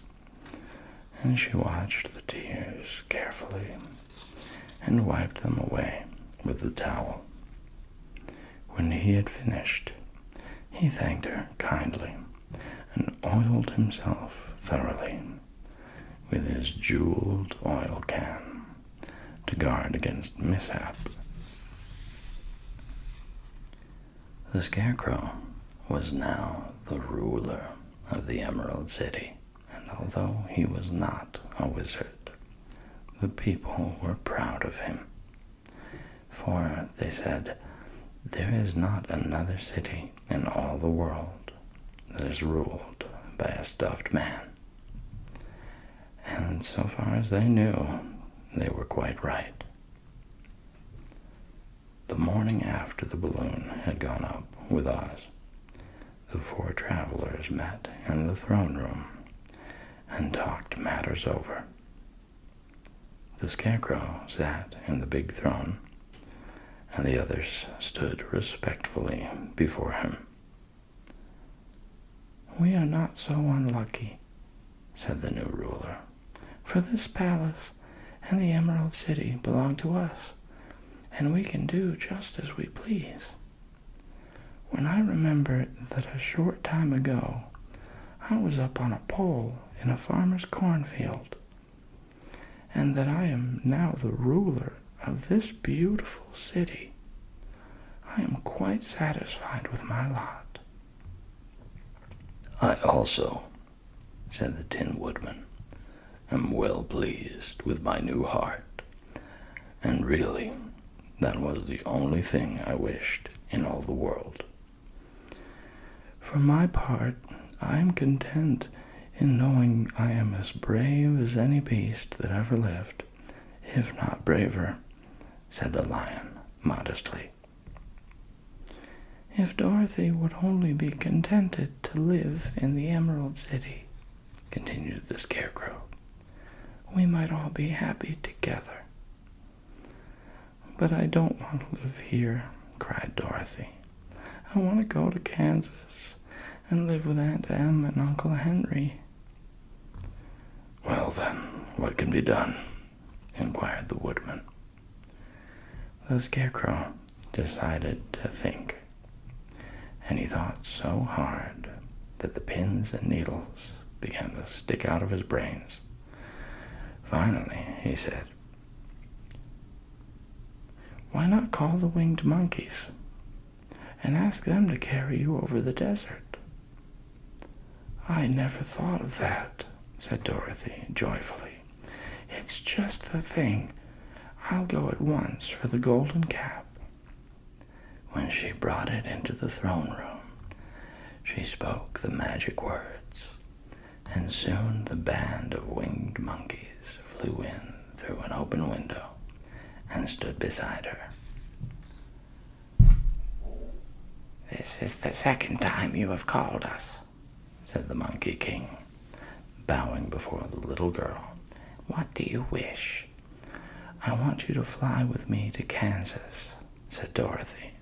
and she watched the tears carefully and wiped them away with the towel. When he had finished, he thanked her kindly and oiled himself thoroughly with his jeweled oil can to guard against mishap. The Scarecrow was now the ruler of the Emerald City, and although he was not a wizard, the people were proud of him. For, they said, there is not another city in all the world that is ruled by a stuffed man. And so far as they knew, they were quite right. The morning after the balloon had gone up with Oz, the four travelers met in the throne room and talked matters over. The Scarecrow sat in the big throne, and the others stood respectfully before him. "We are not so unlucky," said the new ruler, "for this palace and the Emerald City belong to us, and we can do just as we please. When I remember that a short time ago I was up on a pole in a farmer's cornfield, and that I am now the ruler of this beautiful city, I am quite satisfied with my lot." "I also," said the Tin Woodman, "am well pleased with my new heart, and really, that was the only thing I wished in all the world. For my part, I am content in knowing I am as brave as any beast that ever lived, if not braver," said the Lion modestly. "If Dorothy would only be contented to live in the Emerald City," continued the Scarecrow, "we might all be happy together." "But I don't want to live here," cried Dorothy. "I want to go to Kansas, and live with Aunt Em and Uncle Henry. Well then, what can be done? Inquired the woodman. The Scarecrow decided to think, and he thought so hard that the pins and needles began to stick out of his brains. Finally, he said, "Why not call the winged monkeys and ask them to carry you over the desert?" "I never thought of that," said Dorothy joyfully. "It's just the thing. I'll go at once for the golden cap." When she brought it into the throne room, she spoke the magic words, and soon the band of winged monkeys flew in through an open window and stood beside her. "This is the second time you have called us," said the Monkey King, bowing before the little girl. "What do you wish?" "I want you to fly with me to Kansas," said Dorothy.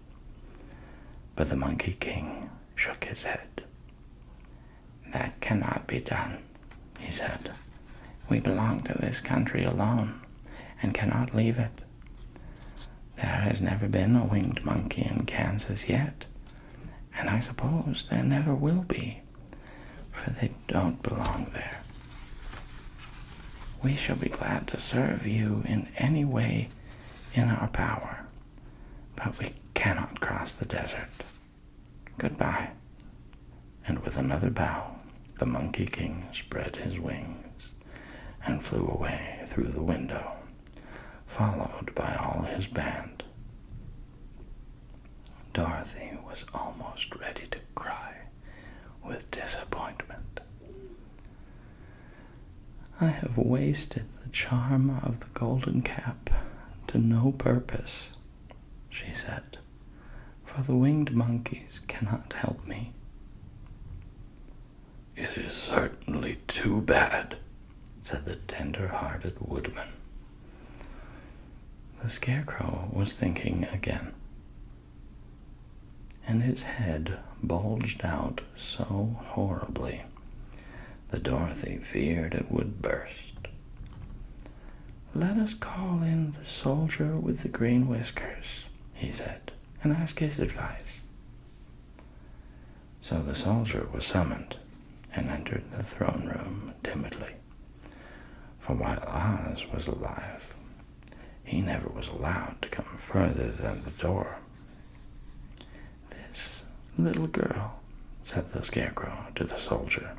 But the Monkey King shook his head. "That cannot be done," he said. "We belong to this country alone and cannot leave it. There has never been a winged monkey in Kansas yet, and I suppose there never will be, for they don't belong there. We shall be glad to serve you in any way in our power, but we cannot cross the desert. Goodbye." And with another bow, the Monkey King spread his wings and flew away through the window, followed by all his band. Dorothy was almost ready to cry with disappointment. "I have wasted the charm of the golden cap to no purpose," she said, "for the winged monkeys cannot help me." "It is certainly too bad," said the tender-hearted woodman. The Scarecrow was thinking again, and his head bulged out so horribly that Dorothy feared it would burst. "Let us call in the soldier with the green whiskers," he said, "and ask his advice." So the soldier was summoned and entered the throne room timidly, for while Oz was alive, he never was allowed to come further than the door. "This little girl," said the Scarecrow to the soldier,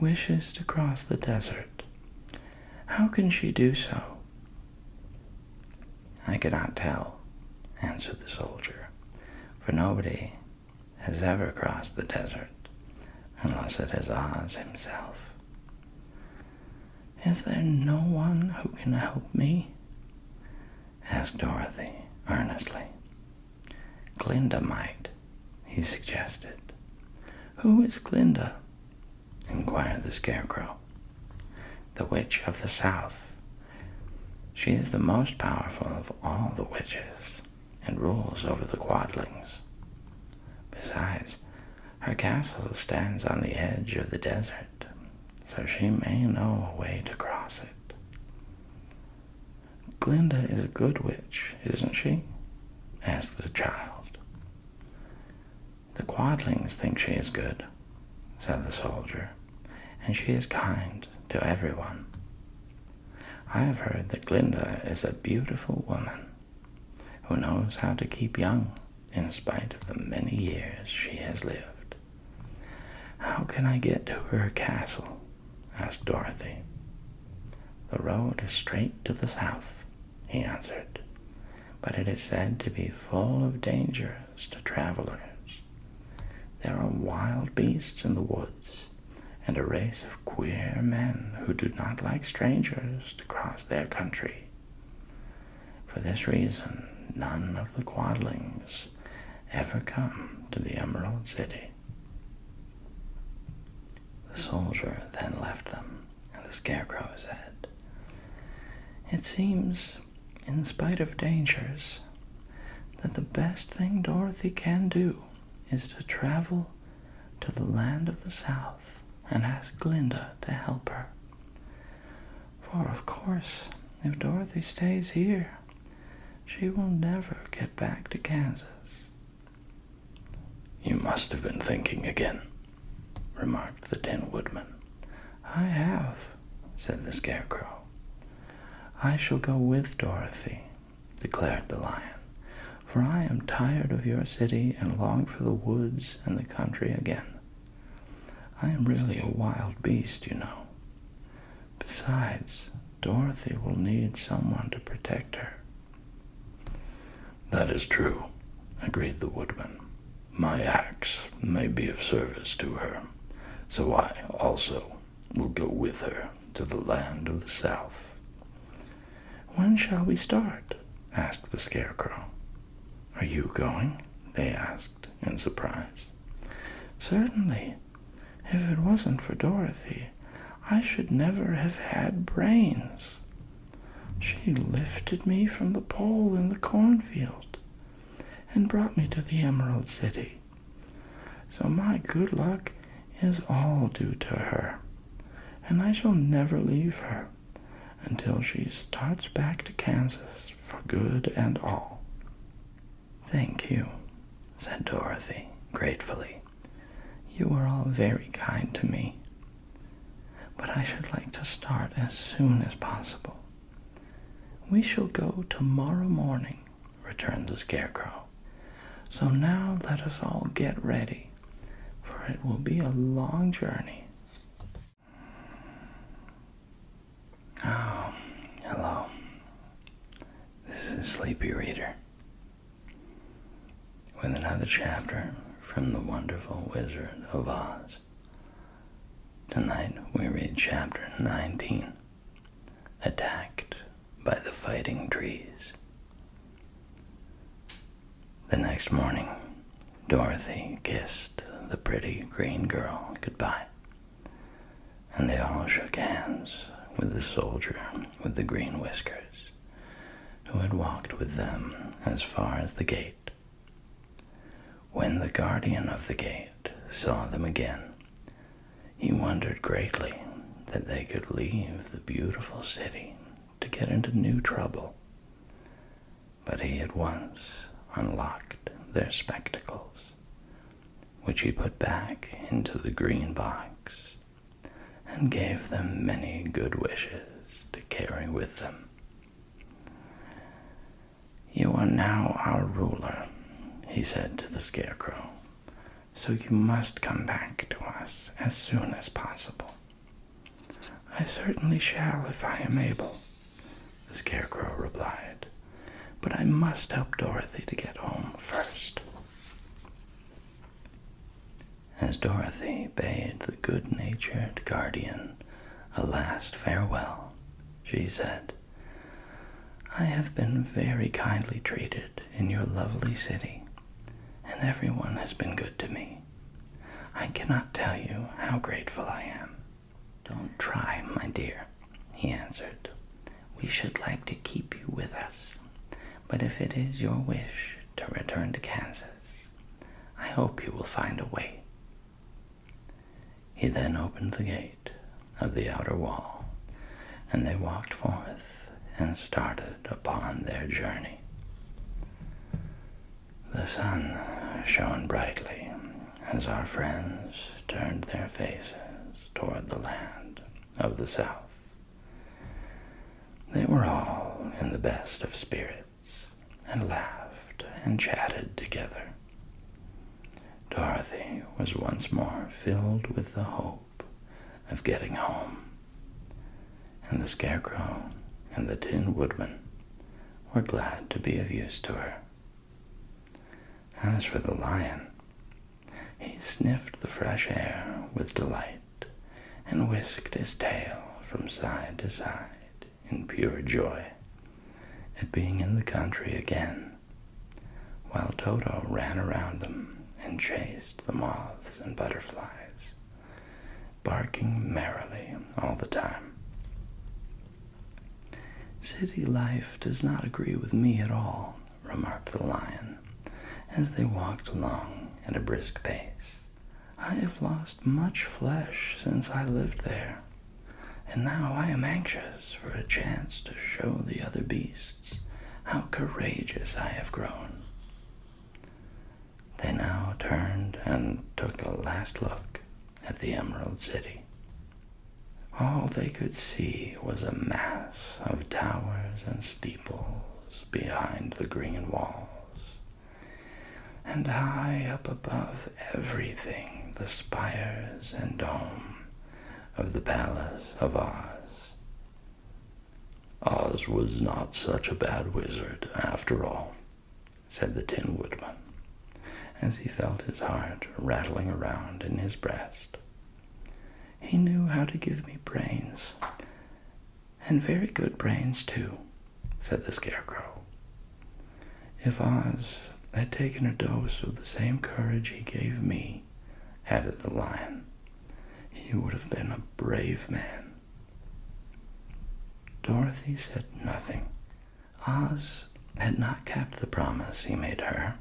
"wishes to cross the desert. How can she do so?" "I cannot tell," answered the soldier, "for nobody has ever crossed the desert unless it is Oz himself." "Is there no one who can help me?" asked Dorothy earnestly. "Glinda might," he suggested. "Who is Glinda?" inquired the Scarecrow. "The Witch of the South. She is the most powerful of all the witches and rules over the Quadlings. Besides, her castle stands on the edge of the desert, so she may know a way to cross it." "Glinda is a good witch, isn't she?" asked the child. "The Quadlings think she is good," said the soldier, "and she is kind to everyone. I have heard that Glinda is a beautiful woman who knows how to keep young in spite of the many years she has lived." "How can I get to her castle?" asked Dorothy. "The road is straight to the south," he answered, "but it is said to be full of dangers to travelers. There are wild beasts in the woods, and a race of queer men who do not like strangers to cross their country. For this reason, none of the Quadlings ever come to the Emerald City." The soldier then left them, and the Scarecrow said, "It seems, in spite of dangers, that the best thing Dorothy can do is to travel to to the land of the south and ask Glinda to help her. For, of course, if Dorothy stays here, she will never get back to Kansas." "You must have been thinking again," remarked the Tin Woodman. "I have," said the Scarecrow. "I shall go with Dorothy," declared the Lion, "for I am tired of your city and long for the woods and the country again. I am really a wild beast, you know. Besides, Dorothy will need someone to protect her." "That is true," agreed the Woodman. "My axe may be of service to her, so I also will go with her to the land of the south." "When shall we start?" asked the Scarecrow. "Are you going?" they asked in surprise. "Certainly. If it wasn't for Dorothy, I should never have had brains. She lifted me from the pole in the cornfield and brought me to the Emerald City. So my good luck is all due to her, and I shall never leave her until she starts back to Kansas for good and all." "Thank you," said Dorothy gratefully. "You are all very kind to me. But I should like to start as soon as possible." "We shall go tomorrow morning," returned the Scarecrow. "So now let us all get ready, for it will be a long journey." Oh, hello. This is Sleepy Reader with another chapter from The Wonderful Wizard of Oz. Tonight we read chapter 19, Attacked by the Fighting Trees. The next morning, Dorothy kissed the pretty green girl goodbye, and they all shook hands with the soldier with the green whiskers, who had walked with them as far as the gate. When the guardian of the gate saw them again, he wondered greatly that they could leave the beautiful city to get into new trouble. But he at once unlocked their spectacles, which he put back into the green box, and gave them many good wishes to carry with them. "You are now our ruler," he said to the Scarecrow, "so you must come back to us as soon as possible." "I certainly shall if I am able," the Scarecrow replied, "but I must help Dorothy to get home first." As Dorothy bade the good-natured guardian a last farewell, she said, "I have been very kindly treated in your lovely city, and everyone has been good to me. I cannot tell you how grateful I am." "Don't try, my dear," he answered. "We should like to keep you with us, but if it is your wish to return to Kansas, I hope you will find a way." He then opened the gate of the outer wall, and they walked forth and started upon their journey. The sun shone brightly as our friends turned their faces toward the land of the south. They were all in the best of spirits and laughed and chatted together. Dorothy was once more filled with the hope of getting home, and the Scarecrow and the Tin Woodman were glad to be of use to her. As for the Lion, he sniffed the fresh air with delight and whisked his tail from side to side in pure joy at being in the country again, while Toto ran around them and chased the moths and butterflies, barking merrily all the time. "City life does not agree with me at all," remarked the Lion, as they walked along at a brisk pace. I have lost much flesh since I lived there, and now I am anxious for a chance to show the other beasts how courageous I have grown." They now turned and took a last look at the Emerald City. All they could see was a mass of towers and steeples behind the green walls, and high up above everything the spires and dome of the Palace of Oz. "Oz was not such a bad wizard, after all," said the Tin Woodman, as he felt his heart rattling around in his breast. "He knew how to give me brains, and very good brains, too," said the Scarecrow. "If Oz had taken a dose of the same courage he gave me," added the Lion, "he would have been a brave man." Dorothy said nothing. Oz had not kept the promise he made her,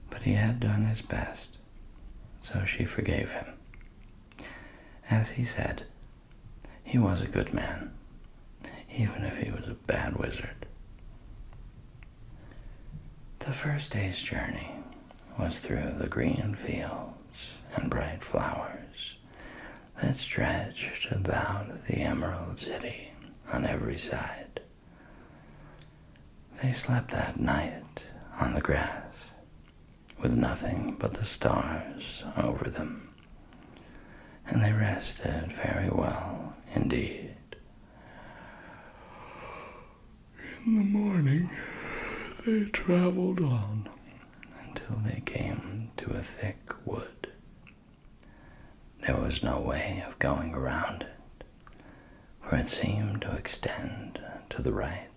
but he had done his best, so she forgave him. As he said, he was a good man, even if he was a bad wizard. The first day's journey was through the green fields and bright flowers that stretched about the Emerald City on every side. They slept that night on the grass, with nothing but the stars over them, and they rested very well indeed. In the morning, they traveled on until they came to a thick wood. There was no way of going around it, for it seemed to extend to the right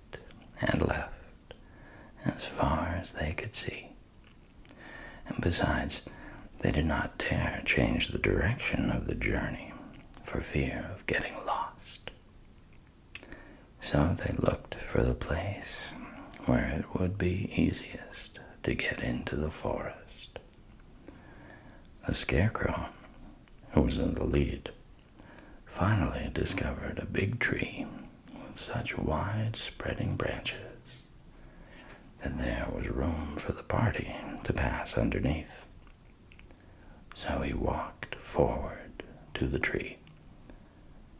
and left as far as they could see. And besides, they did not dare change the direction of the journey for fear of getting lost. So they looked for the place where it would be easiest to get into the forest. The Scarecrow, who was in the lead, finally discovered a big tree with such wide spreading branches that there was room for the party to pass underneath. So he walked forward to the tree,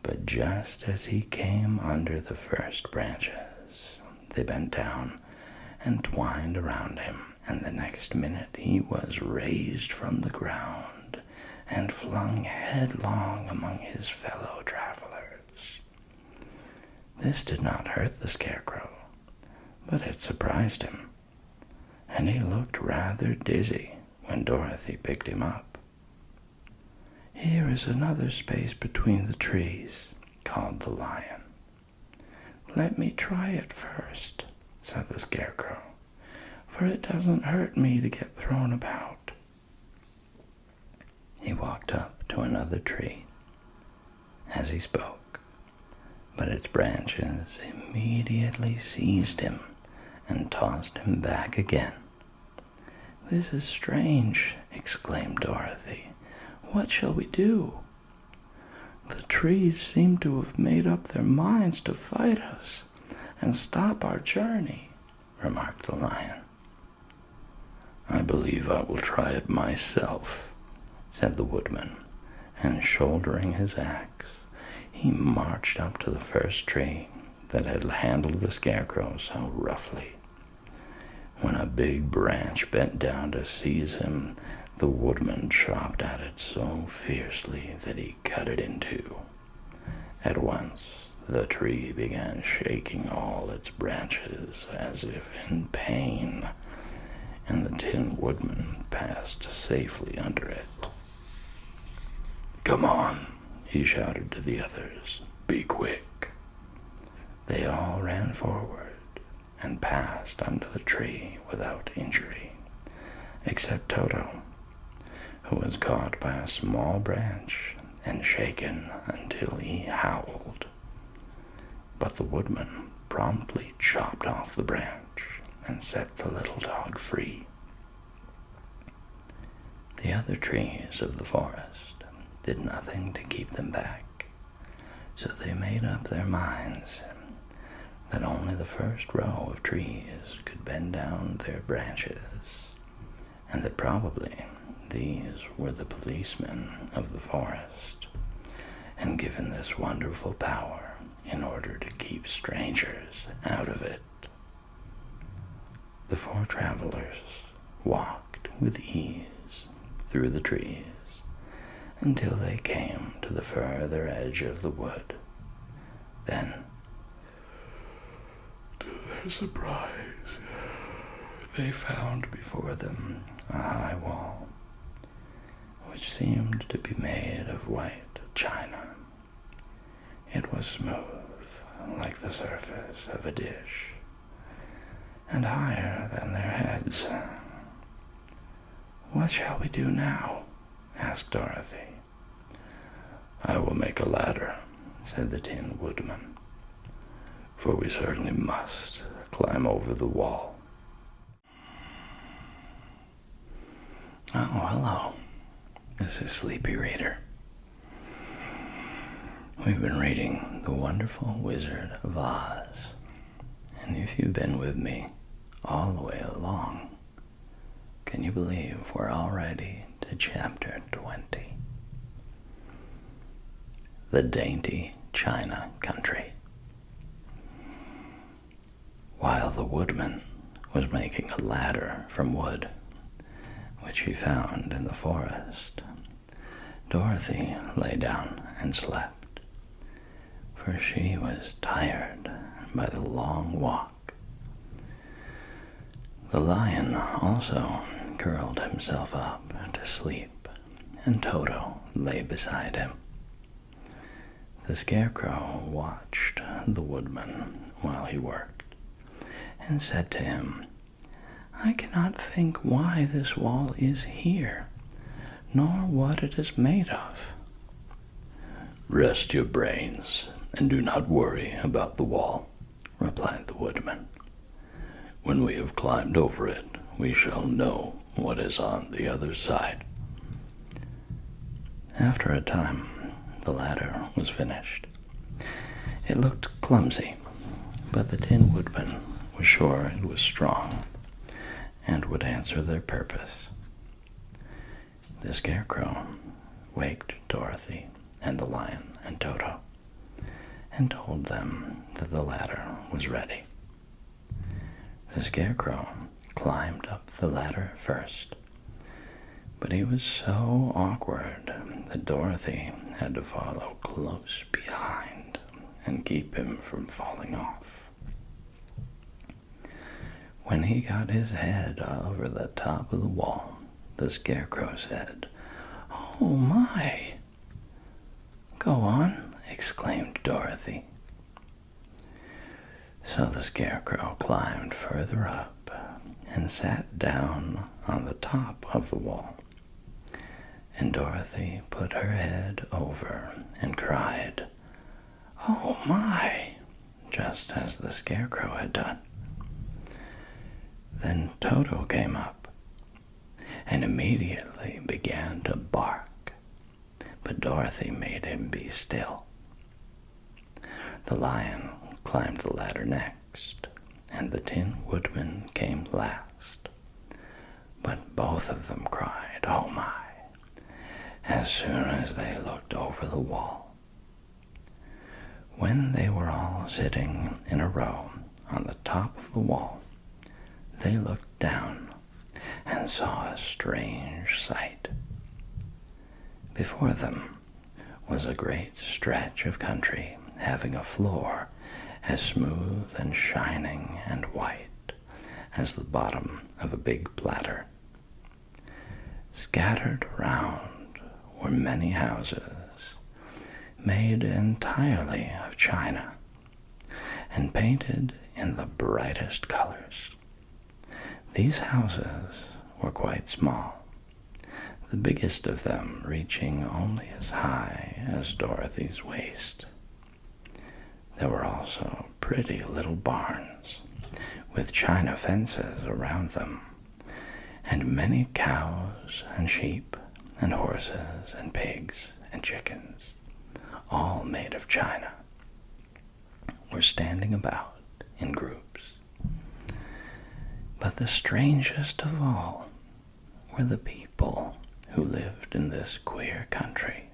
but just as he came under the first branches, they bent down and twined around him, and the next minute he was raised from the ground and flung headlong among his fellow travelers. This did not hurt the Scarecrow, but it surprised him, and he looked rather dizzy when Dorothy picked him up. "Here is another space between the trees," called the Lion. "Let me try it first," said the Scarecrow, "for it doesn't hurt me to get thrown about." He walked up to another tree as he spoke, but its branches immediately seized him and tossed him back again. "This is strange," exclaimed Dorothy. "What shall we do? The trees seem to have made up their minds to fight us and stop our journey," remarked the Lion. "I believe I will try it myself," said the Woodman, and shouldering his axe, he marched up to the first tree that had handled the Scarecrow so roughly. When a big branch bent down to seize him, the Woodman chopped at it so fiercely that he cut it in two. At once, the tree began shaking all its branches as if in pain, and the Tin Woodman passed safely under it. "Come on," he shouted to the others. "Be quick." They all ran forward and passed under the tree without injury, except Toto, who was caught by a small branch and shaken until he howled. But the Woodman promptly chopped off the branch and set the little dog free. The other trees of the forest did nothing to keep them back, so they made up their minds that only the first row of trees could bend down their branches, and that probably these were the policemen of the forest, and given this wonderful power in order to keep strangers out of it. The four travelers walked with ease through the trees until they came to the further edge of the wood. Then, to their surprise, they found before them a high wall, which seemed to be made of white china. It was smooth, like the surface of a dish, and higher than their heads. "What shall we do now?" asked Dorothy. "I will make a ladder," said the Tin Woodman, "for we certainly must climb over the wall." Oh, hello. This is Sleepy Reader. We've been reading The Wonderful Wizard of Oz, and if you've been with me all the way along, can you believe we're already to chapter 20? The Dainty China Country. While the woodman was making a ladder from wood, which he found in the forest, Dorothy lay down and slept, for she was tired by the long walk. The lion also curled himself up to sleep, and Toto lay beside him. The Scarecrow watched the woodman while he worked, and said to him, "I cannot think why this wall is here, nor what it is made of." "Rest your brains, and do not worry about the wall," replied the woodman. "When we have climbed over it, we shall know what is on the other side." After a time, the ladder was finished. It looked clumsy, but the Tin Woodman was sure it was strong and would answer their purpose. The Scarecrow waked Dorothy and the lion and Toto, and told them that the ladder was ready. The Scarecrow climbed up the ladder first, but he was so awkward that Dorothy had to follow close behind and keep him from falling off. When he got his head over the top of the wall, the Scarecrow said, "Oh my!" "Go on," exclaimed Dorothy. So the Scarecrow climbed further up and sat down on the top of the wall, and Dorothy put her head over and cried, "Oh my!" just as the Scarecrow had done. Then Toto came up and immediately began to bark, but Dorothy made him be still. The lion climbed the ladder next, and the Tin Woodman came last. But both of them cried, "Oh my!" as soon as they looked over the wall. When they were all sitting in a row on the top of the wall, they looked down and saw a strange sight. Before them was a great stretch of country having a floor as smooth and shining and white as the bottom of a big platter. Scattered around were many houses made entirely of china and painted in the brightest colors. These houses were quite small, the biggest of them reaching only as high as Dorothy's waist. There were also pretty little barns with china fences around them, and many cows and sheep and horses and pigs and chickens, all made of china, were standing about in groups. But the strangest of all were the people who lived in this queer country.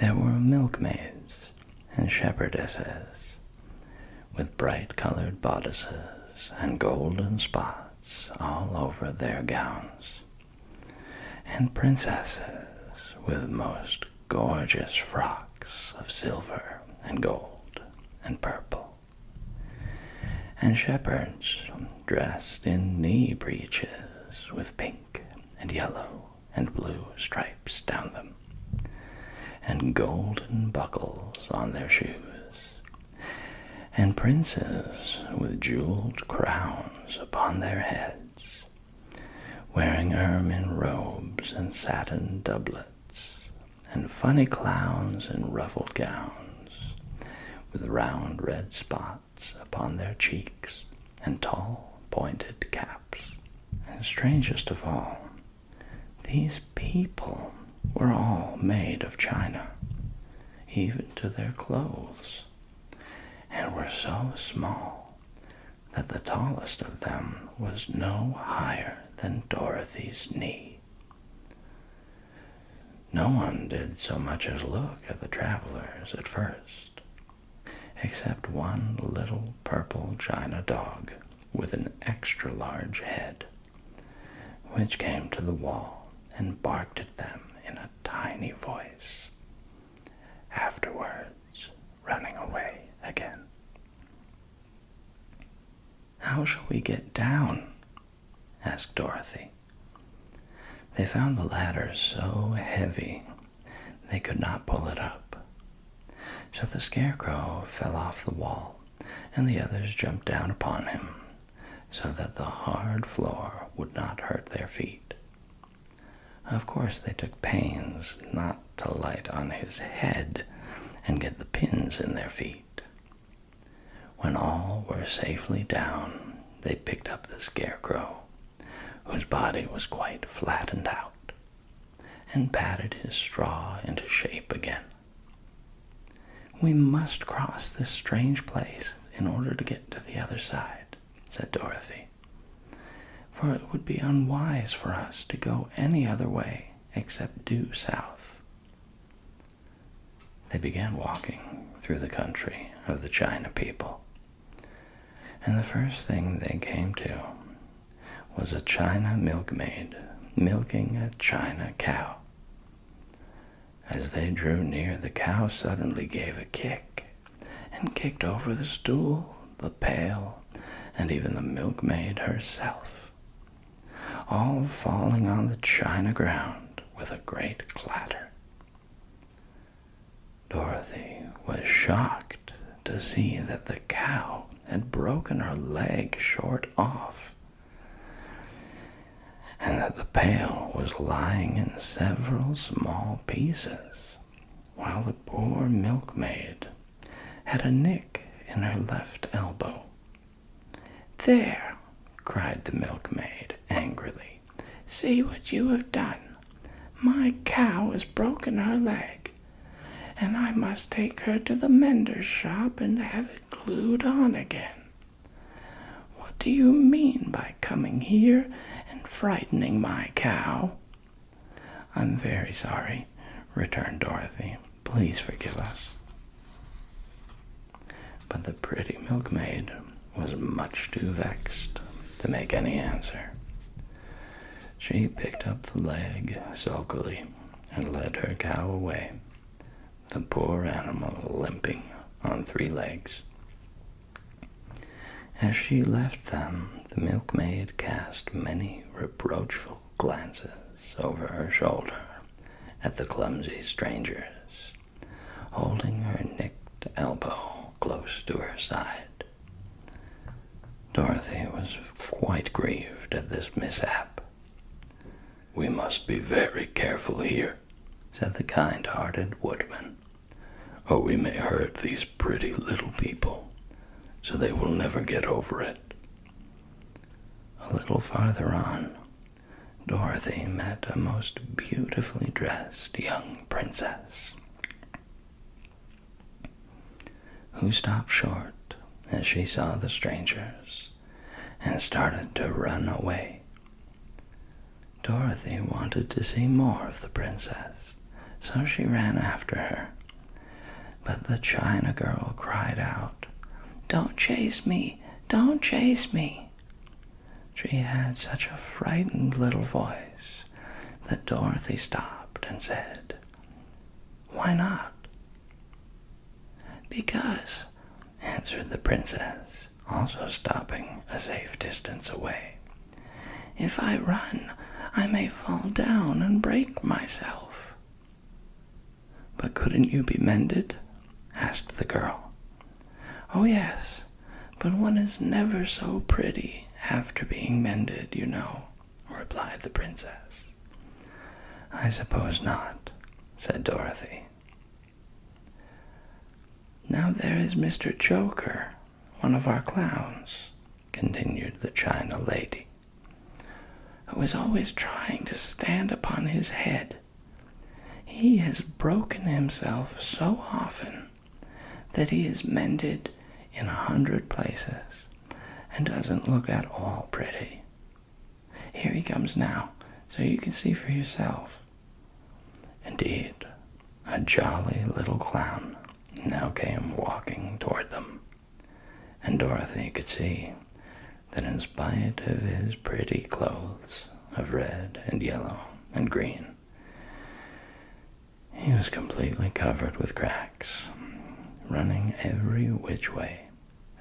There were milkmaids and shepherdesses with bright-colored bodices and golden spots all over their gowns, and princesses with most gorgeous frocks of silver and gold and purple, and shepherds dressed in knee breeches with pink and yellow and blue stripes down them, and golden buckles on their shoes, and princes with jeweled crowns upon their heads, wearing ermine robes and satin doublets, and funny clowns in ruffled gowns, with round red spots upon their cheeks and tall pointed caps. And strangest of all, these people were all made of china, even to their clothes, and were so small that the tallest of them was no higher than Dorothy's knee. No one did so much as look at the travelers at first, except one little purple china dog with an extra-large head, which came to the wall and barked at them in a tiny voice, afterwards running away again. "How shall we get down?" asked Dorothy. They found the ladder so heavy they could not pull it up. So the Scarecrow fell off the wall, and the others jumped down upon him, so that the hard floor would not hurt their feet. Of course, they took pains not to light on his head and get the pins in their feet. When all were safely down, they picked up the Scarecrow, whose body was quite flattened out, and patted his straw into shape again. "We must cross this strange place in order to get to the other side," said Dorothy, "for it would be unwise for us to go any other way except due south." They began walking through the country of the China people, and the first thing they came to was a China milkmaid milking a China cow. As they drew near, the cow suddenly gave a kick and kicked over the stool, the pail, and even the milkmaid herself, all falling on the china ground with a great clatter. Dorothy was shocked to see that the cow had broken her leg short off, and that the pail was lying in several small pieces, while the poor milkmaid had a nick in her left elbow. "There!" cried the milkmaid angrily. "See what you have done. My cow has broken her leg, and I must take her to the mender's shop and have it glued on again. What do you mean by coming here and frightening my cow?" "I'm very sorry," returned Dorothy. "Please forgive us." But the pretty milkmaid was much too vexed to make any answer. She picked up the leg sulkily and led her cow away, the poor animal limping on 3 legs. As she left them, the milkmaid cast many reproachful glances over her shoulder at the clumsy strangers, holding her nicked elbow close to her side. Dorothy was quite grieved at this mishap. "We must be very careful here," said the kind-hearted woodman, "or we may hurt these pretty little people, so they will never get over it." A little farther on, Dorothy met a most beautifully dressed young princess, who stopped short as she saw the strangers and started to run away. Dorothy wanted to see more of the princess, so she ran after her. But the China girl cried out, "Don't chase me! Don't chase me!" She had such a frightened little voice that Dorothy stopped and said, "Why not?" "Because," answered the princess, also stopping a safe distance away, "if I run, I may fall down and break myself." "But couldn't you be mended?" asked the girl. "Oh yes, but one is never so pretty after being mended, you know," replied the princess. "I suppose not," said Dorothy. "Now there is Mr. Joker, one of our clowns," continued the China lady, "who is always trying to stand upon his head. He has broken himself so often that he is mended in 100 places and doesn't look at all pretty. Here he comes now, so you can see for yourself." Indeed, a jolly little clown now came walking toward them, and Dorothy could see that in spite of his pretty clothes of red and yellow and green, he was completely covered with cracks, running every which way,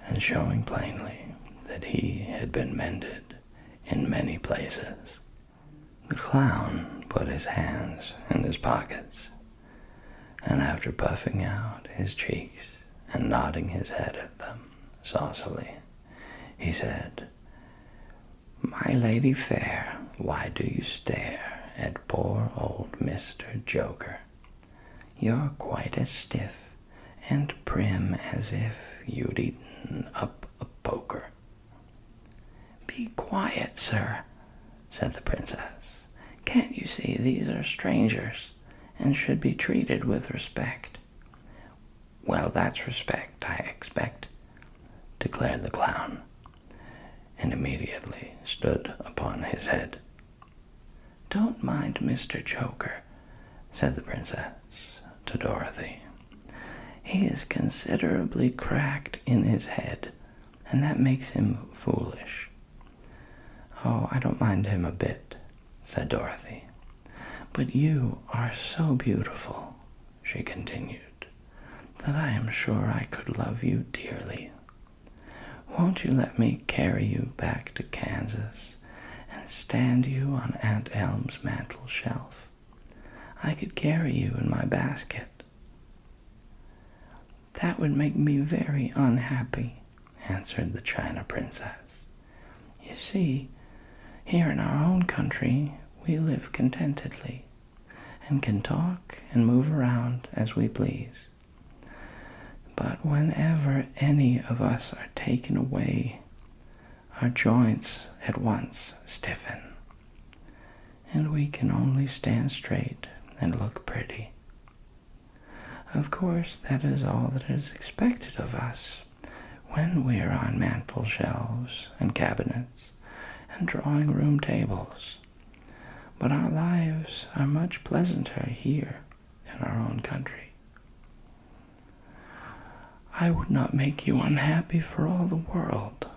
and showing plainly that he had been mended in many places. The clown put his hands in his pockets, and after puffing out his cheeks and nodding his head at them saucily, he said, "My lady fair, why do you stare at poor old Mr. Joker? You're quite as stiff and prim as if you'd eaten up a poker." "Be quiet, sir," said the princess. "Can't you see these are strangers and should be treated with respect?" "Well, that's respect, I expect," declared the clown, and immediately stood upon his head. "Don't mind Mr. Joker," said the princess to Dorothy. "He is considerably cracked in his head, and that makes him foolish." "Oh, I don't mind him a bit," said Dorothy. "But you are so beautiful," she continued, "that I am sure I could love you dearly. Won't you let me carry you back to Kansas and stand you on Aunt Elm's mantel shelf? I could carry you in my basket." "That would make me very unhappy," answered the China princess. "You see, here in our own country we live contentedly and can talk and move around as we please. But whenever any of us are taken away, our joints at once stiffen, and we can only stand straight and look pretty. Of course, that is all that is expected of us when we are on mantel shelves and cabinets and drawing room tables. But our lives are much pleasanter here in our own country." "I would not make you unhappy for all the world,"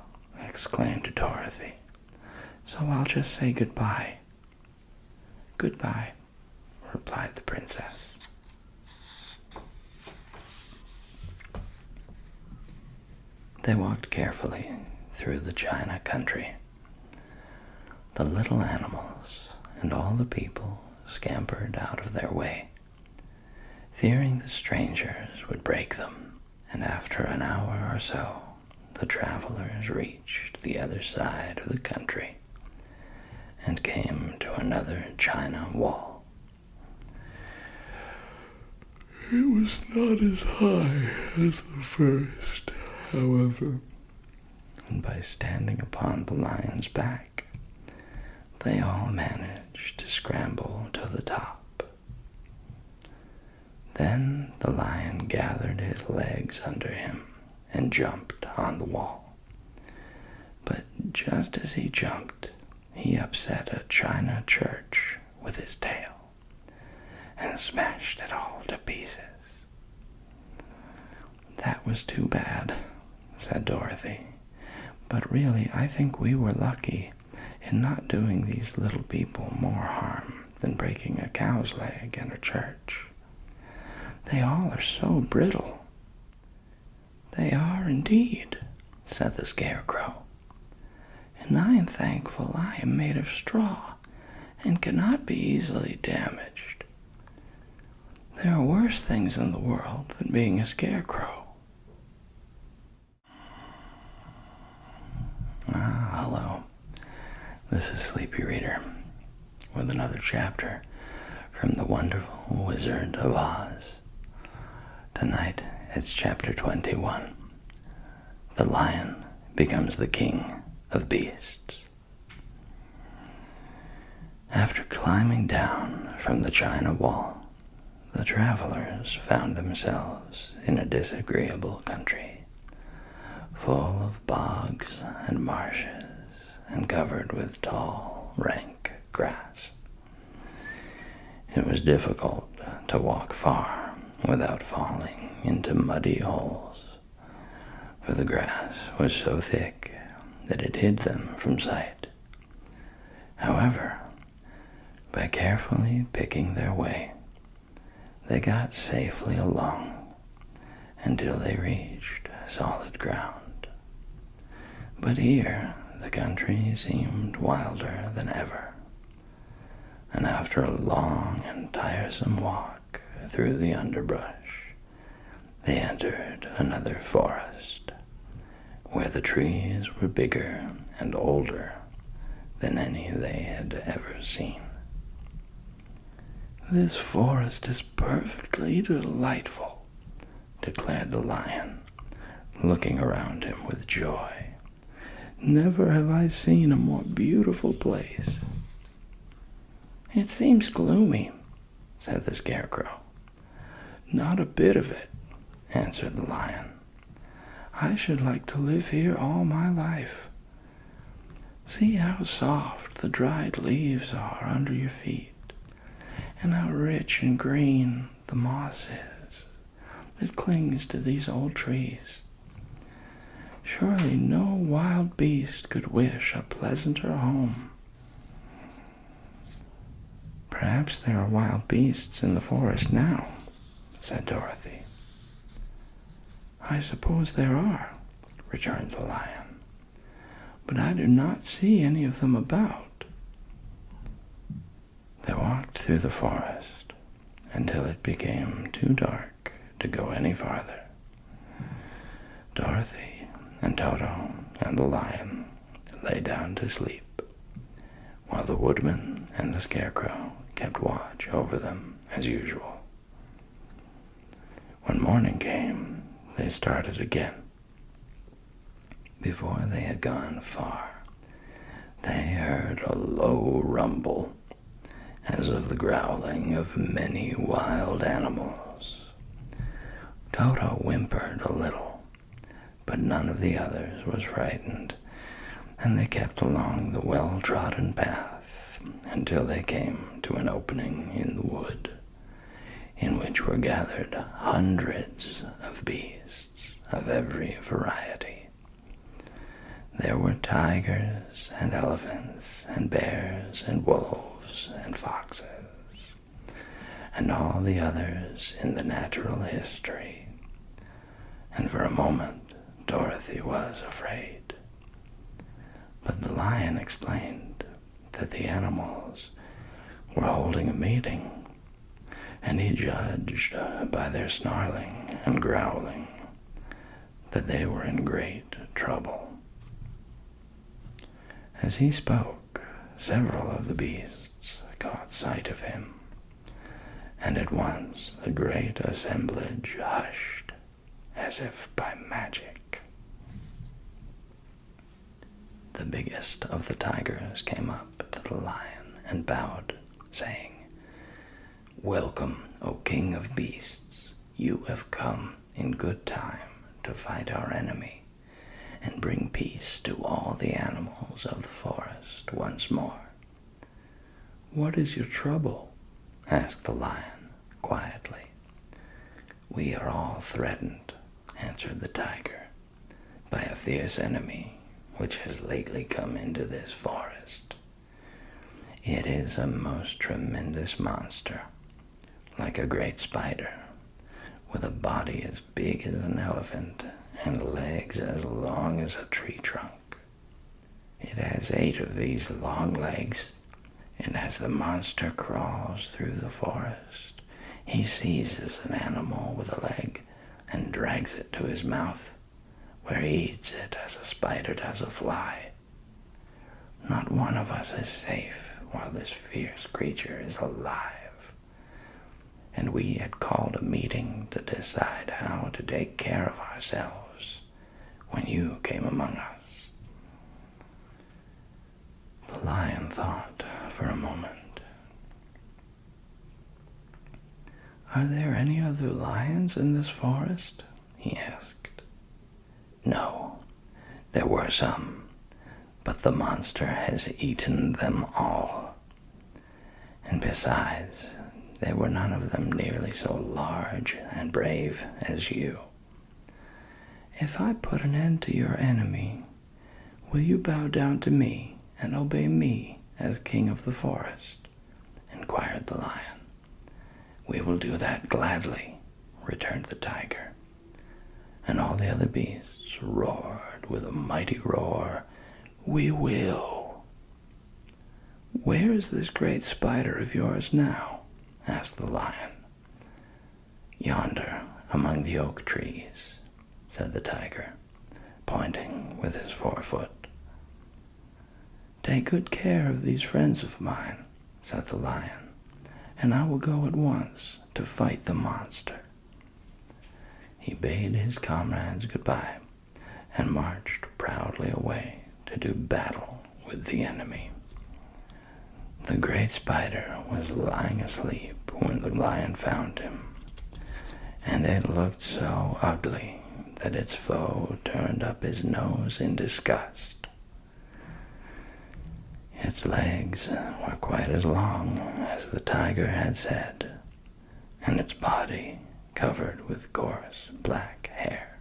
exclaimed Dorothy. "So I'll just say goodbye." "Goodbye," replied the princess. They walked carefully through the China country. The little animals and all the people scampered out of their way, fearing the strangers would break them, and after an hour or so, the travelers reached the other side of the country and came to another China wall. It was not as high as the first, however, and by standing upon the lion's back, they all managed to scramble to the top. Then the lion gathered his legs under him and jumped on the wall. But just as he jumped, he upset a china church with his tail and smashed it all to pieces. "That was too bad," said Dorothy. "But really, I think we were lucky in not doing these little people more harm than breaking a cow's leg in a church. They all are so brittle." "They are indeed," said the Scarecrow. "And I am thankful I am made of straw and cannot be easily damaged. There are worse things in the world than being a scarecrow." Hello. This is Sleepy Reader with another chapter from The Wonderful Wizard of Oz. Tonight it's chapter 21. The Lion Becomes the King of Beasts. After climbing down from the China Wall, the travelers found themselves in a disagreeable country, full of bogs and marshes and covered with tall, rank grass. It was difficult to walk far without falling into muddy holes, for the grass was so thick that it hid them from sight. However, by carefully picking their way, they got safely along until they reached solid ground. But here the country seemed wilder than ever, and after a long and tiresome walk through the underbrush, they entered another forest, where the trees were bigger and older than any they had ever seen. "This forest is perfectly delightful," declared the lion, looking around him with joy. "Never have I seen a more beautiful place." "It seems gloomy," said the Scarecrow. "Not a bit of it," answered the lion. "I should like to live here all my life. See how soft the dried leaves are under your feet, and how rich and green the moss is that clings to these old trees. Surely no wild beast could wish a pleasanter home." "Perhaps there are wild beasts in the forest now," said Dorothy. "I suppose there are," returned the lion, "but I do not see any of them about." They walked through the forest until it became too dark to go any farther. Dorothy and Toto and the lion lay down to sleep, while the woodman and the Scarecrow kept watch over them as usual. When morning came, they started again. Before they had gone far, they heard a low rumble, as of the growling of many wild animals. Toto whimpered a little, but none of the others was frightened, and they kept along the well-trodden path until they came to an opening in the wood, in which were gathered hundreds of beasts of every variety. There were tigers and elephants and bears and wolves and foxes, and all the others in the natural history. And for a moment, Dorothy was afraid. But the lion explained that the animals were holding a meeting, and he judged by their snarling and growling that they were in great trouble. As he spoke, several of the beasts caught sight of him, and at once the great assemblage hushed as if by magic. The the biggest of the tigers came up to the lion and bowed, saying, "Welcome, O King of Beasts. You have come in good time to fight our enemy and bring peace to all the animals of the forest once more." "What is your trouble?" asked the lion quietly. "We are all threatened," answered the tiger, "by a fierce enemy which has lately come into this forest. It is a most tremendous monster, like a great spider, with a body as big as an elephant and legs as long as a tree trunk. It has 8 of these long legs, and as the monster crawls through the forest, he seizes an animal with a leg and drags it to his mouth, where he eats it as a spider does a fly. Not one of us is safe while this fierce creature is alive, and we had called a meeting to decide how to take care of ourselves when you came among us." The lion thought for a moment. "Are there any other lions in this forest?" he asked. "No, there were some, but the monster has eaten them all. And besides, there were none of them nearly so large and brave as you." "If I put an end to your enemy, will you bow down to me and obey me as king of the forest?" inquired the lion. "We will do that gladly," returned the tiger. And all the other beasts roared with a mighty roar, "We will." "Where is this great spider of yours now?" asked the lion. "Yonder, among the oak trees," said the tiger, pointing with his forefoot. "Take good care of these friends of mine," said the lion, "and I will go at once to fight the monster." He bade his comrades goodbye and marched proudly away to do battle with the enemy. The great spider was lying asleep when the lion found him, and it looked so ugly that its foe turned up his nose in disgust. Its legs were quite as long as the tiger had said, and its body covered with coarse black hair.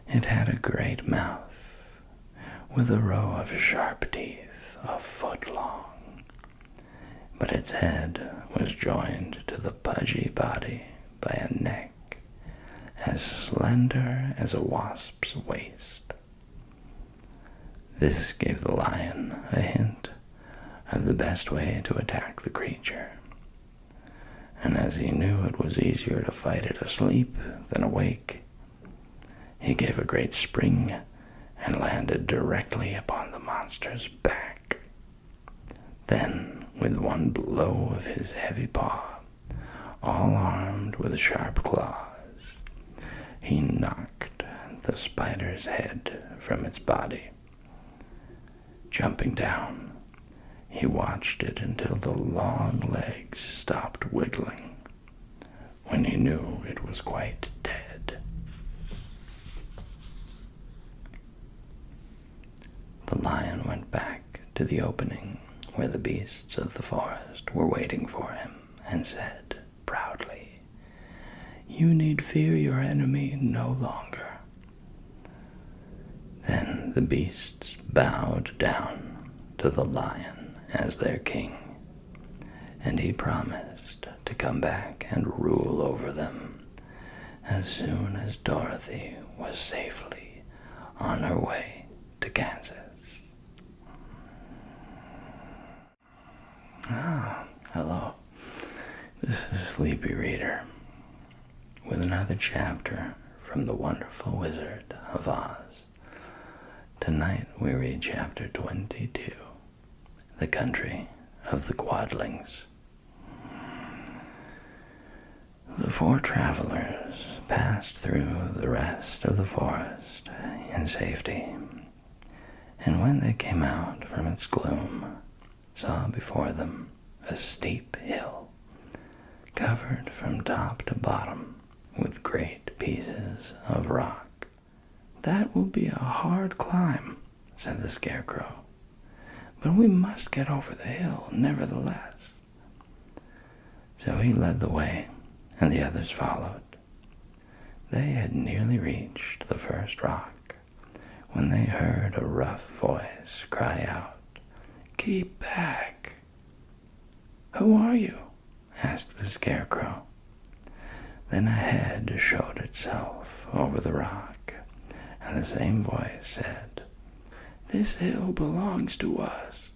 It had a great mouth, with a row of sharp teeth a foot long, but its head was joined to the pudgy body by a neck as slender as a wasp's waist. This gave the lion a hint of the best way to attack the creature, and as he knew it was easier to fight it asleep than awake, he gave a great spring and landed directly upon the monster's back. Then, with one blow of his heavy paw, all armed with sharp claws, he knocked the spider's head from its body. Jumping down, he watched it until the long legs stopped wiggling, when he knew it was quite dead. The lion went back to the opening where the beasts of the forest were waiting for him and said proudly, "You need fear your enemy no longer." Then the beasts bowed down to the lion as their king, and he promised to come back and rule over them as soon as Dorothy was safely on her way to Kansas. Hello. This is Sleepy Reader with another chapter from The Wonderful Wizard of Oz. Tonight we read chapter 22, The Country of the Quadlings. The four travelers passed through the rest of the forest in safety, and when they came out from its gloom, saw before them a steep hill, covered from top to bottom with great pieces of rock. "That will be a hard climb," said the Scarecrow, "but we must get over the hill nevertheless." So he led the way, and the others followed. They had nearly reached the first rock when they heard a rough voice cry out, "Keep back!" "Who are you?" asked the Scarecrow. Then a head showed itself over the rock, and the same voice said, "This hill belongs to us,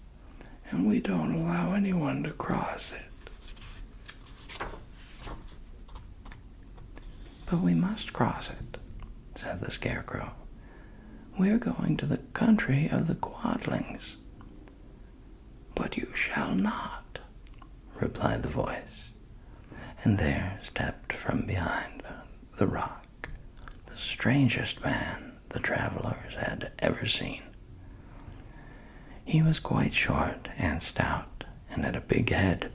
and we don't allow anyone to cross it." "But we must cross it," said the Scarecrow. "We're going to the country of the Quadlings." "But you shall not," replied the voice, and there stepped from behind the rock the strangest man the travelers had ever seen. He was quite short and stout, and had a big head,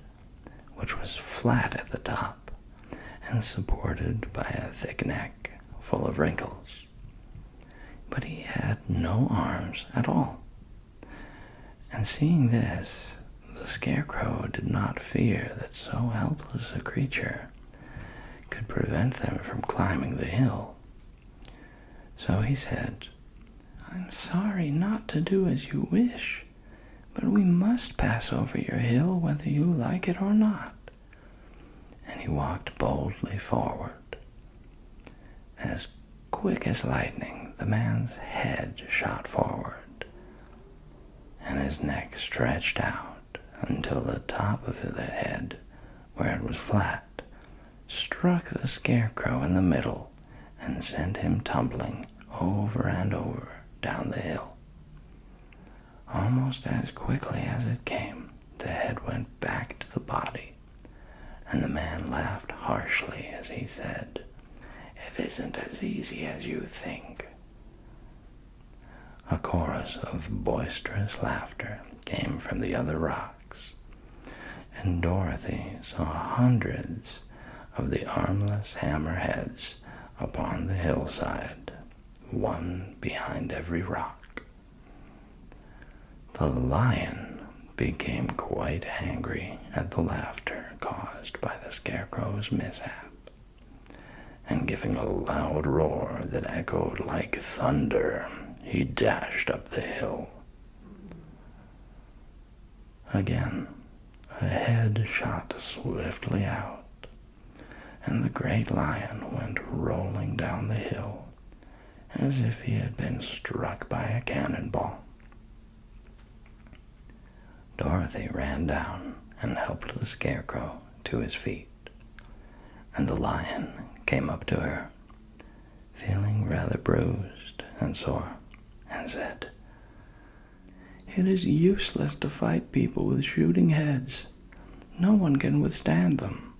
which was flat at the top and supported by a thick neck full of wrinkles. But he had no arms at all. And seeing this, the Scarecrow did not fear that so helpless a creature could prevent them from climbing the hill. So he said, "I'm sorry not to do as you wish, but we must pass over your hill whether you like it or not." And he walked boldly forward. As quick as lightning, the man's head shot forward, and his neck stretched out until the top of the head, where it was flat, struck the Scarecrow in the middle and sent him tumbling over and over down the hill. Almost as quickly as it came, the head went back to the body, and the man laughed harshly as he said, "It isn't as easy as you think." A chorus of boisterous laughter came from the other rocks, and Dorothy saw hundreds of the armless hammerheads upon the hillside, one behind every rock. The lion became quite angry at the laughter caused by the Scarecrow's mishap, and giving a loud roar that echoed like thunder, he dashed up the hill. Again, a head shot swiftly out, and the great lion went rolling down the hill as if he had been struck by a cannonball. Dorothy ran down and helped the Scarecrow to his feet, and the lion came up to her, feeling rather bruised and sore, and said, "It is useless to fight people with shooting heads. No one can withstand them."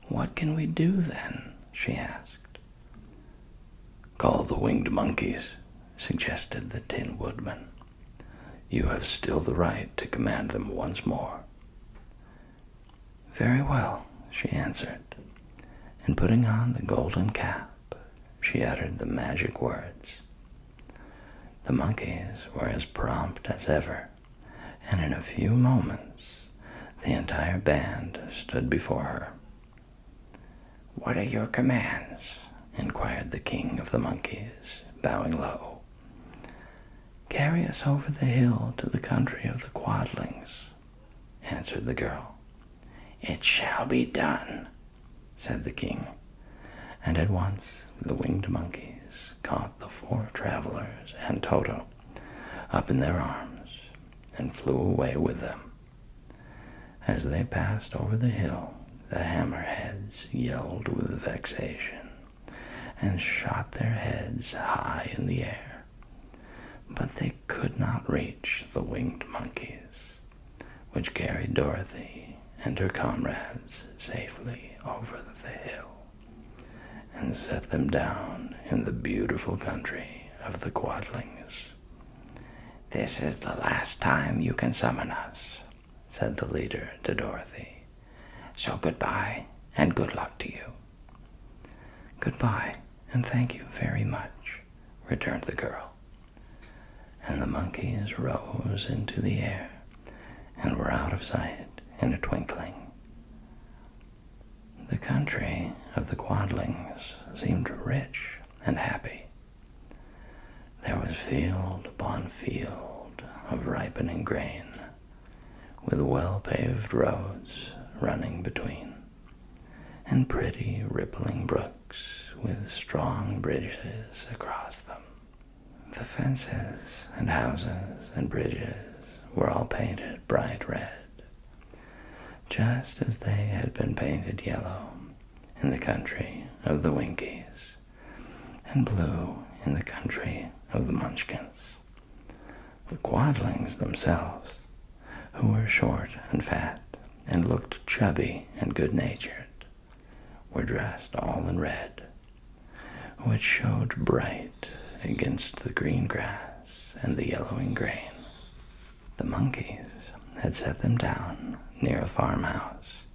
"What can we do then?" she asked. "Call the winged monkeys," suggested the Tin Woodman. "You have still the right to command them once more." "Very well," she answered, and putting on the golden cap, she uttered the magic words. The monkeys were as prompt as ever, and in a few moments the entire band stood before her. "What are your commands?" inquired the king of the monkeys, bowing low. "Carry us over the hill to the country of the Quadlings," answered the girl. "It shall be done," said the king, and at once the winged monkeys caught the 4 travelers and Toto up in their arms and flew away with them. As they passed over the hill, the hammerheads yelled with vexation and shot their heads high in the air. But they could not reach the winged monkeys, which carried Dorothy and her comrades safely over the hill and set them down in the beautiful country of the Quadlings. "This is the last time you can summon us," said the leader to Dorothy. "So goodbye, and good luck to you." "Goodbye, and thank you very much," returned the girl. And the monkeys rose into the air and were out of sight in a twinkling. The country of the Quadlings seemed rich and happy. There was field upon field of ripening grain, with well-paved roads running between, and pretty rippling brooks with strong bridges across them. The fences and houses and bridges were all painted bright red, just as they had been painted yellow in the country of the Winkies, and blue in the country of the Munchkins. The Quadlings themselves, who were short and fat and looked chubby and good-natured, were dressed all in red, which showed bright against the green grass and the yellowing grain. The monkeys had set them down near a farmhouse,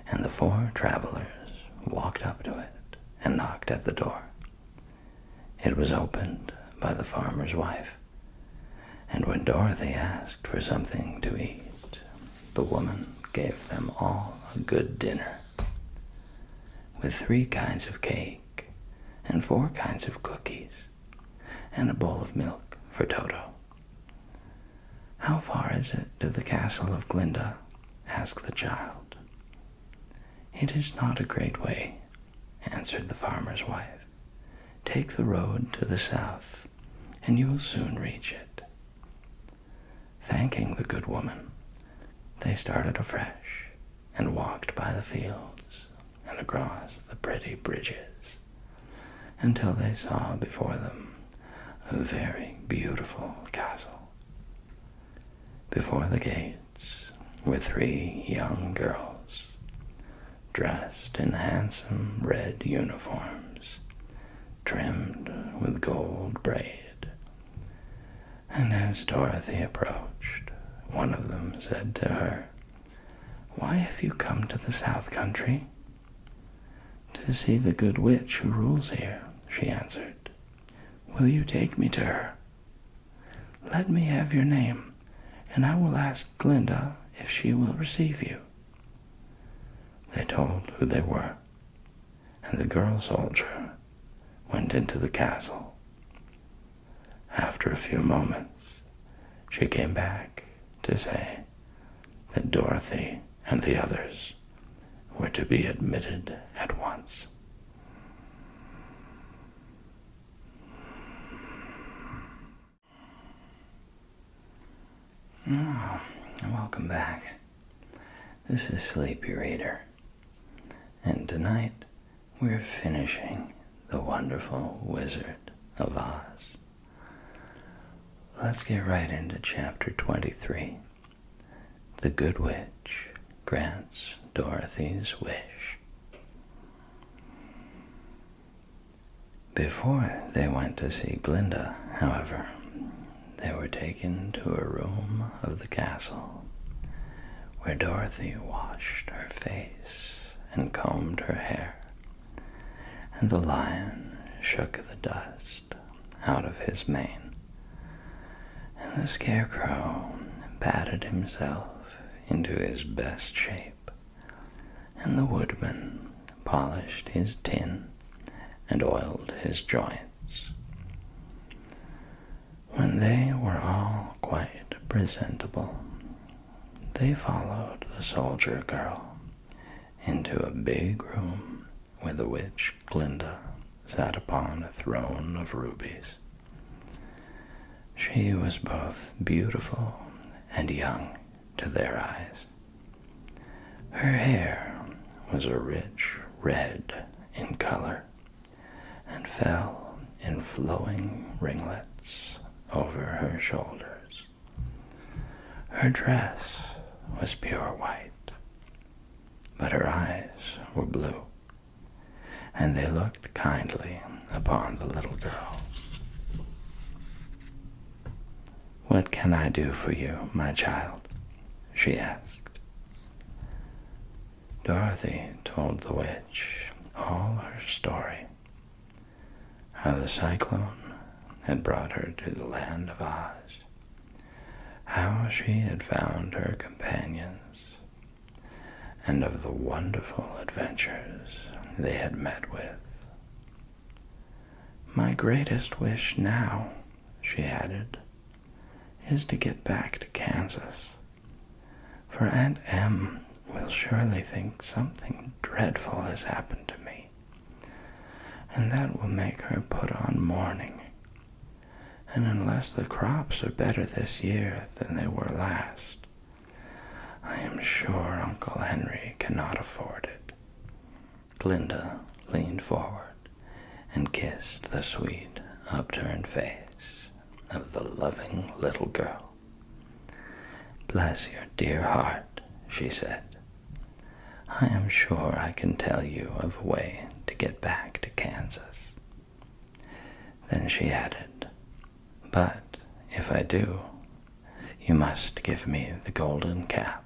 and the four travelers walked up to it and knocked at the door. It was opened by the farmer's wife, and when Dorothy asked for something to eat, the woman gave them all a good dinner, with 3 kinds of cake and 4 kinds of cookies, and a bowl of milk for Toto. "How far is it to the castle of Glinda?" asked the child. "It is not a great way," answered the farmer's wife. "Take the road to the south, and you will soon reach it." Thanking the good woman, they started afresh and walked by the fields and across the pretty bridges until they saw before them a very beautiful castle. Before the gates were 3 young girls, dressed in handsome red uniforms, trimmed with gold braid. And as Dorothy approached, one of them said to her, "Why have you come to the South Country?" "To see the good witch who rules here," she answered. "Will you take me to her?" "Let me have your name, and I will ask Glinda if she will receive you." They told who they were, and the girl soldier went into the castle. After a few moments, she came back to say that Dorothy and the others were to be admitted at once. Oh, welcome back. This is Sleepy Reader, and tonight we're finishing The Wonderful Wizard of Oz. Let's get right into chapter 23. The Good Witch Grants Dorothy's Wish. Before they went to see Glinda, however, they were taken to a room of the castle where Dorothy washed her face and combed her hair, and the lion shook the dust out of his mane, and the scarecrow patted himself into his best shape, and the woodman polished his tin and oiled his joints. When they were all quite presentable, they followed the soldier girl into a big room where the witch Glinda sat upon a throne of rubies. She was both beautiful and young to their eyes. Her hair was a rich red in color and fell in flowing ringlets over her shoulders. Her dress was pure white, but her eyes were blue, and they looked kindly upon the little girl. "What can I do for you, my child?" she asked. Dorothy told the witch all her story, how the cyclone had brought her to the land of Oz, how she had found her companions, and of the wonderful adventures they had met with. "My greatest wish now," she added, "is to get back to Kansas, for Aunt Em will surely think something dreadful has happened to me, and that will make her put on mourning. And unless the crops are better this year than they were last, I am sure Uncle Henry cannot afford it." Glinda leaned forward and kissed the sweet, upturned face of the loving little girl. "Bless your dear heart," she said. "I am sure I can tell you of a way to get back to Kansas." Then she added, "But if I do, you must give me the golden cap."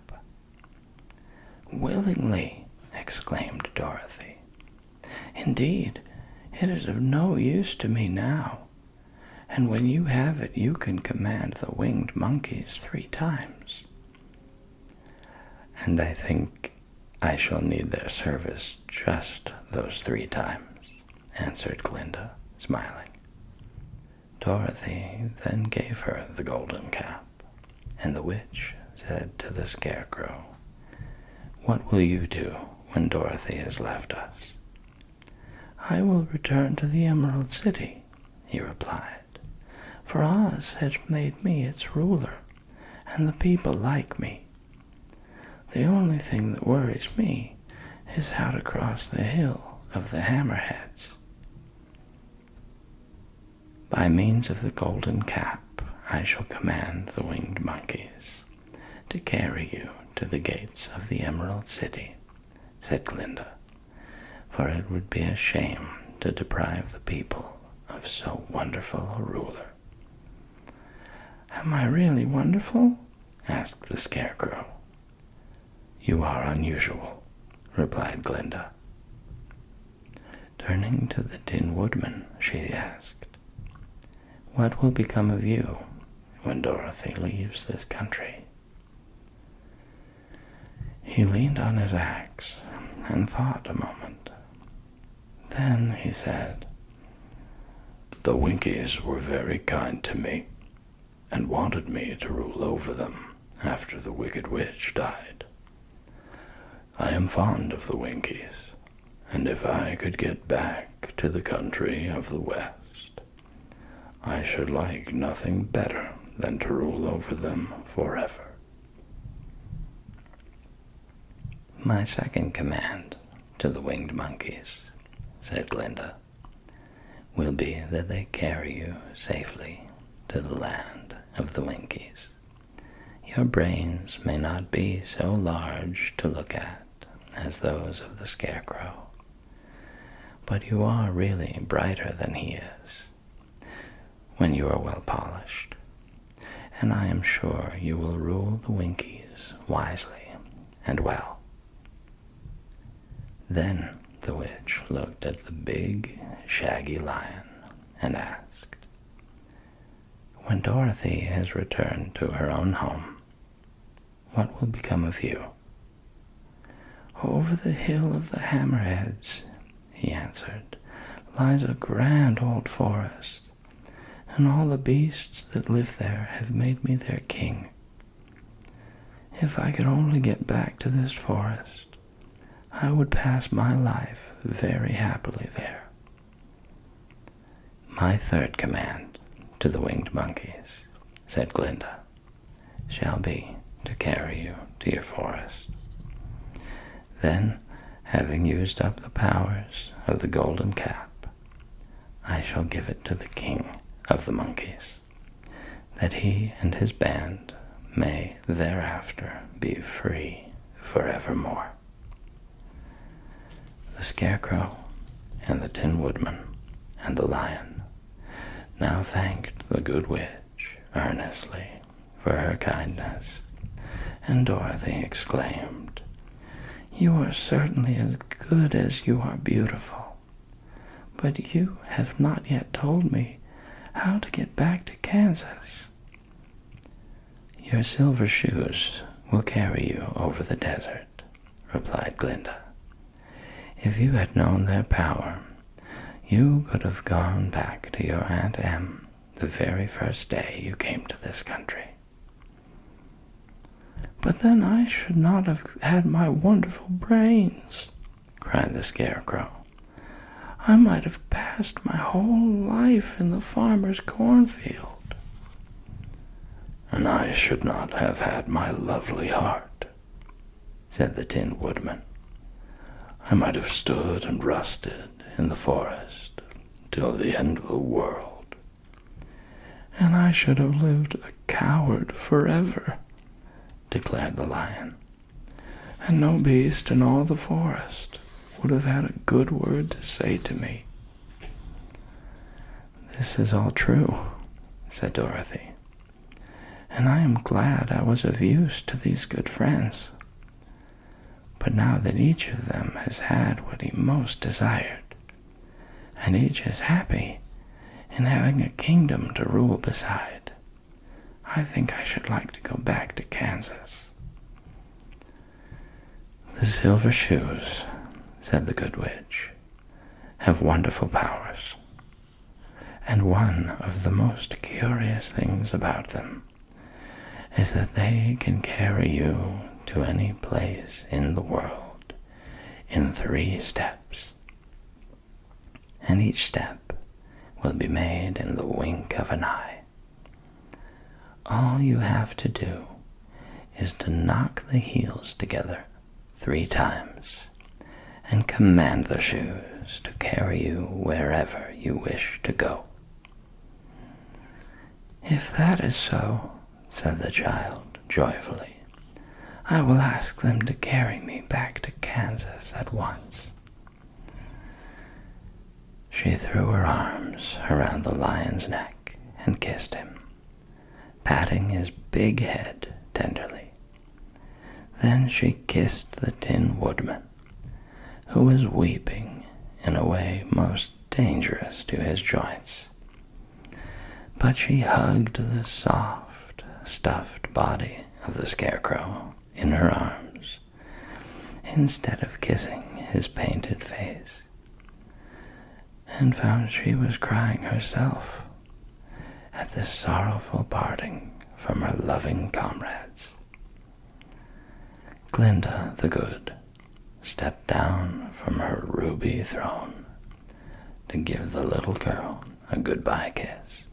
"Willingly," exclaimed Dorothy. "Indeed, it is of no use to me now, and when you have it you can command the winged monkeys 3 times. "And I think I shall need their service just those 3 times," answered Glinda, smiling. Dorothy then gave her the golden cap, and the witch said to the Scarecrow, "What will you do when Dorothy has left us?" "I will return to the Emerald City," he replied, "for Oz has made me its ruler, and the people like me. The only thing that worries me is how to cross the hill of the Hammerheads. By means of the golden cap, I shall command the winged monkeys to carry you to the gates of the Emerald City," said Glinda, "for it would be a shame to deprive the people of so wonderful a ruler." "Am I really wonderful?" asked the Scarecrow. "You are unusual," replied Glinda. Turning to the Tin Woodman, she asked, "What will become of you when Dorothy leaves this country?" He leaned on his axe and thought a moment. Then he said, "The Winkies were very kind to me, and wanted me to rule over them after the Wicked Witch died. I am fond of the Winkies, and if I could get back to the country of the West, I should like nothing better than to rule over them forever." "My second command to the winged monkeys," said Glinda, "will be that they carry you safely to the land of the Winkies. Your brains may not be so large to look at as those of the Scarecrow, but you are really brighter than he is when you are well polished, and I am sure you will rule the Winkies wisely and well." Then the witch looked at the big, shaggy lion and asked, "When Dorothy has returned to her own home, what will become of you?" "Over the hill of the Hammerheads," he answered, "lies a grand old forest, and all the beasts that live there have made me their king. If I could only get back to this forest, I would pass my life very happily there." "My third command to the winged monkeys," said Glinda, "shall be to carry you to your forest. Then, having used up the powers of the golden cap, I shall give it to the king of the monkeys, that he and his band may thereafter be free forevermore." The Scarecrow and the Tin Woodman and the Lion now thanked the Good Witch earnestly for her kindness, and Dorothy exclaimed, "You are certainly as good as you are beautiful, but you have not yet told me how to get back to Kansas." "Your silver shoes will carry you over the desert," replied Glinda. "If you had known their power, you could have gone back to your Aunt Em the very first day you came to this country." "But then I should not have had my wonderful brains," cried the Scarecrow. "I might have passed my whole life in the farmer's cornfield." "And I should not have had my lovely heart," said the Tin Woodman. "I might have stood and rusted in the forest till the end of the world." "And I should have lived a coward forever," declared the Lion. "And no beast in all the forest would have had a good word to say to me." "This is all true," said Dorothy, "and I am glad I was of use to these good friends. But now that each of them has had what he most desired, and each is happy in having a kingdom to rule beside, I think I should like to go back to Kansas." "The silver shoes," said the Good Witch, "have wonderful powers, and one of the most curious things about them is that they can carry you to any place in the world in 3 steps, and each step will be made in the wink of an eye. All you have to do is to knock the heels together 3 times and command the shoes to carry you wherever you wish to go." "If that is so," said the child joyfully, "I will ask them to carry me back to Kansas at once." She threw her arms around the Lion's neck and kissed him, patting his big head tenderly. Then she kissed the Tin Woodman, who was weeping in a way most dangerous to his joints. But she hugged the soft, stuffed body of the Scarecrow in her arms instead of kissing his painted face, and found she was crying herself at this sorrowful parting from her loving comrades. Glinda the Good stepped down from her ruby throne to give the little girl a goodbye kiss,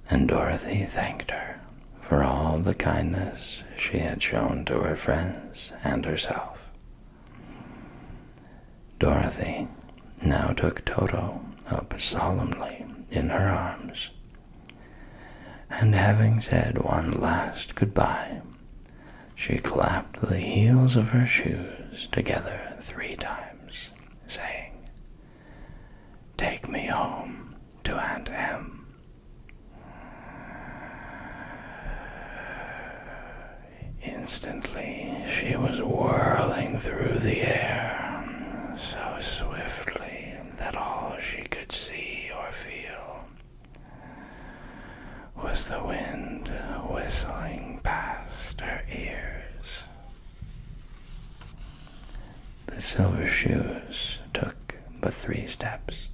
and Dorothy thanked her for all the kindness she had shown to her friends and herself. Dorothy now took Toto up solemnly in her arms, and having said one last goodbye, she clapped the heels of her shoes together 3 times, saying, "Take me home to Aunt Em." Instantly, she was whirling through the air, so swiftly that all she could see or feel was the wind whistling past her ears. The silver shoes took but 3 steps,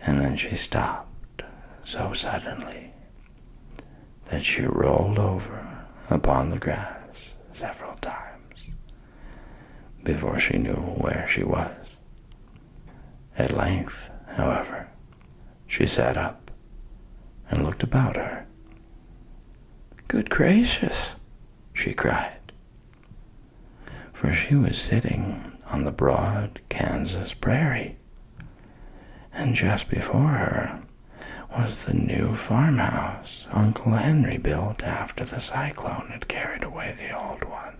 and then she stopped so suddenly that she rolled over upon the grass several times before she knew where she was. At length, however, she sat up and looked about her. "Good gracious!" she cried, for she was sitting on the broad Kansas prairie, and just before her was the new farmhouse Uncle Henry built after the cyclone had carried away the old one.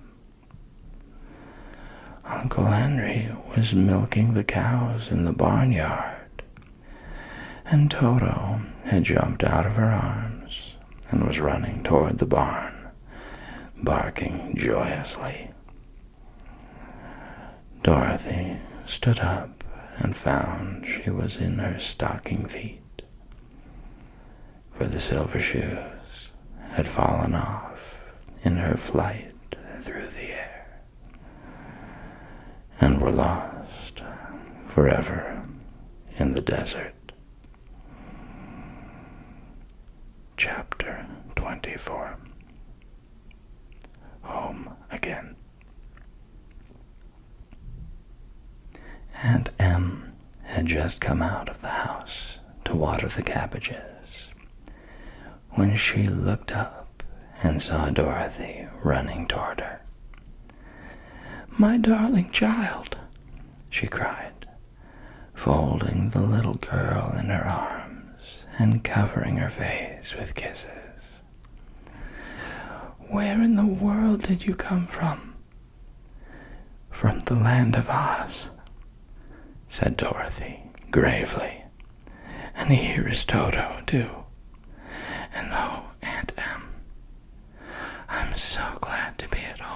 Uncle Henry was milking the cows in the barnyard, and Toto had jumped out of her arms and was running toward the barn, barking joyously. Dorothy stood up and found she was in her stocking feet, for the silver shoes had fallen off in her flight through the air and were lost forever in the desert. Chapter 24. Home Again. Aunt Em had just come out of the house to water the cabbages when she looked up and saw Dorothy running toward her. "My darling child," she cried, folding the little girl in her arms and covering her face with kisses. "Where in the world did you come from?" "From the land of Oz," said Dorothy gravely. "And here is Toto, too. And oh, Aunt Em, I'm so glad to be at home."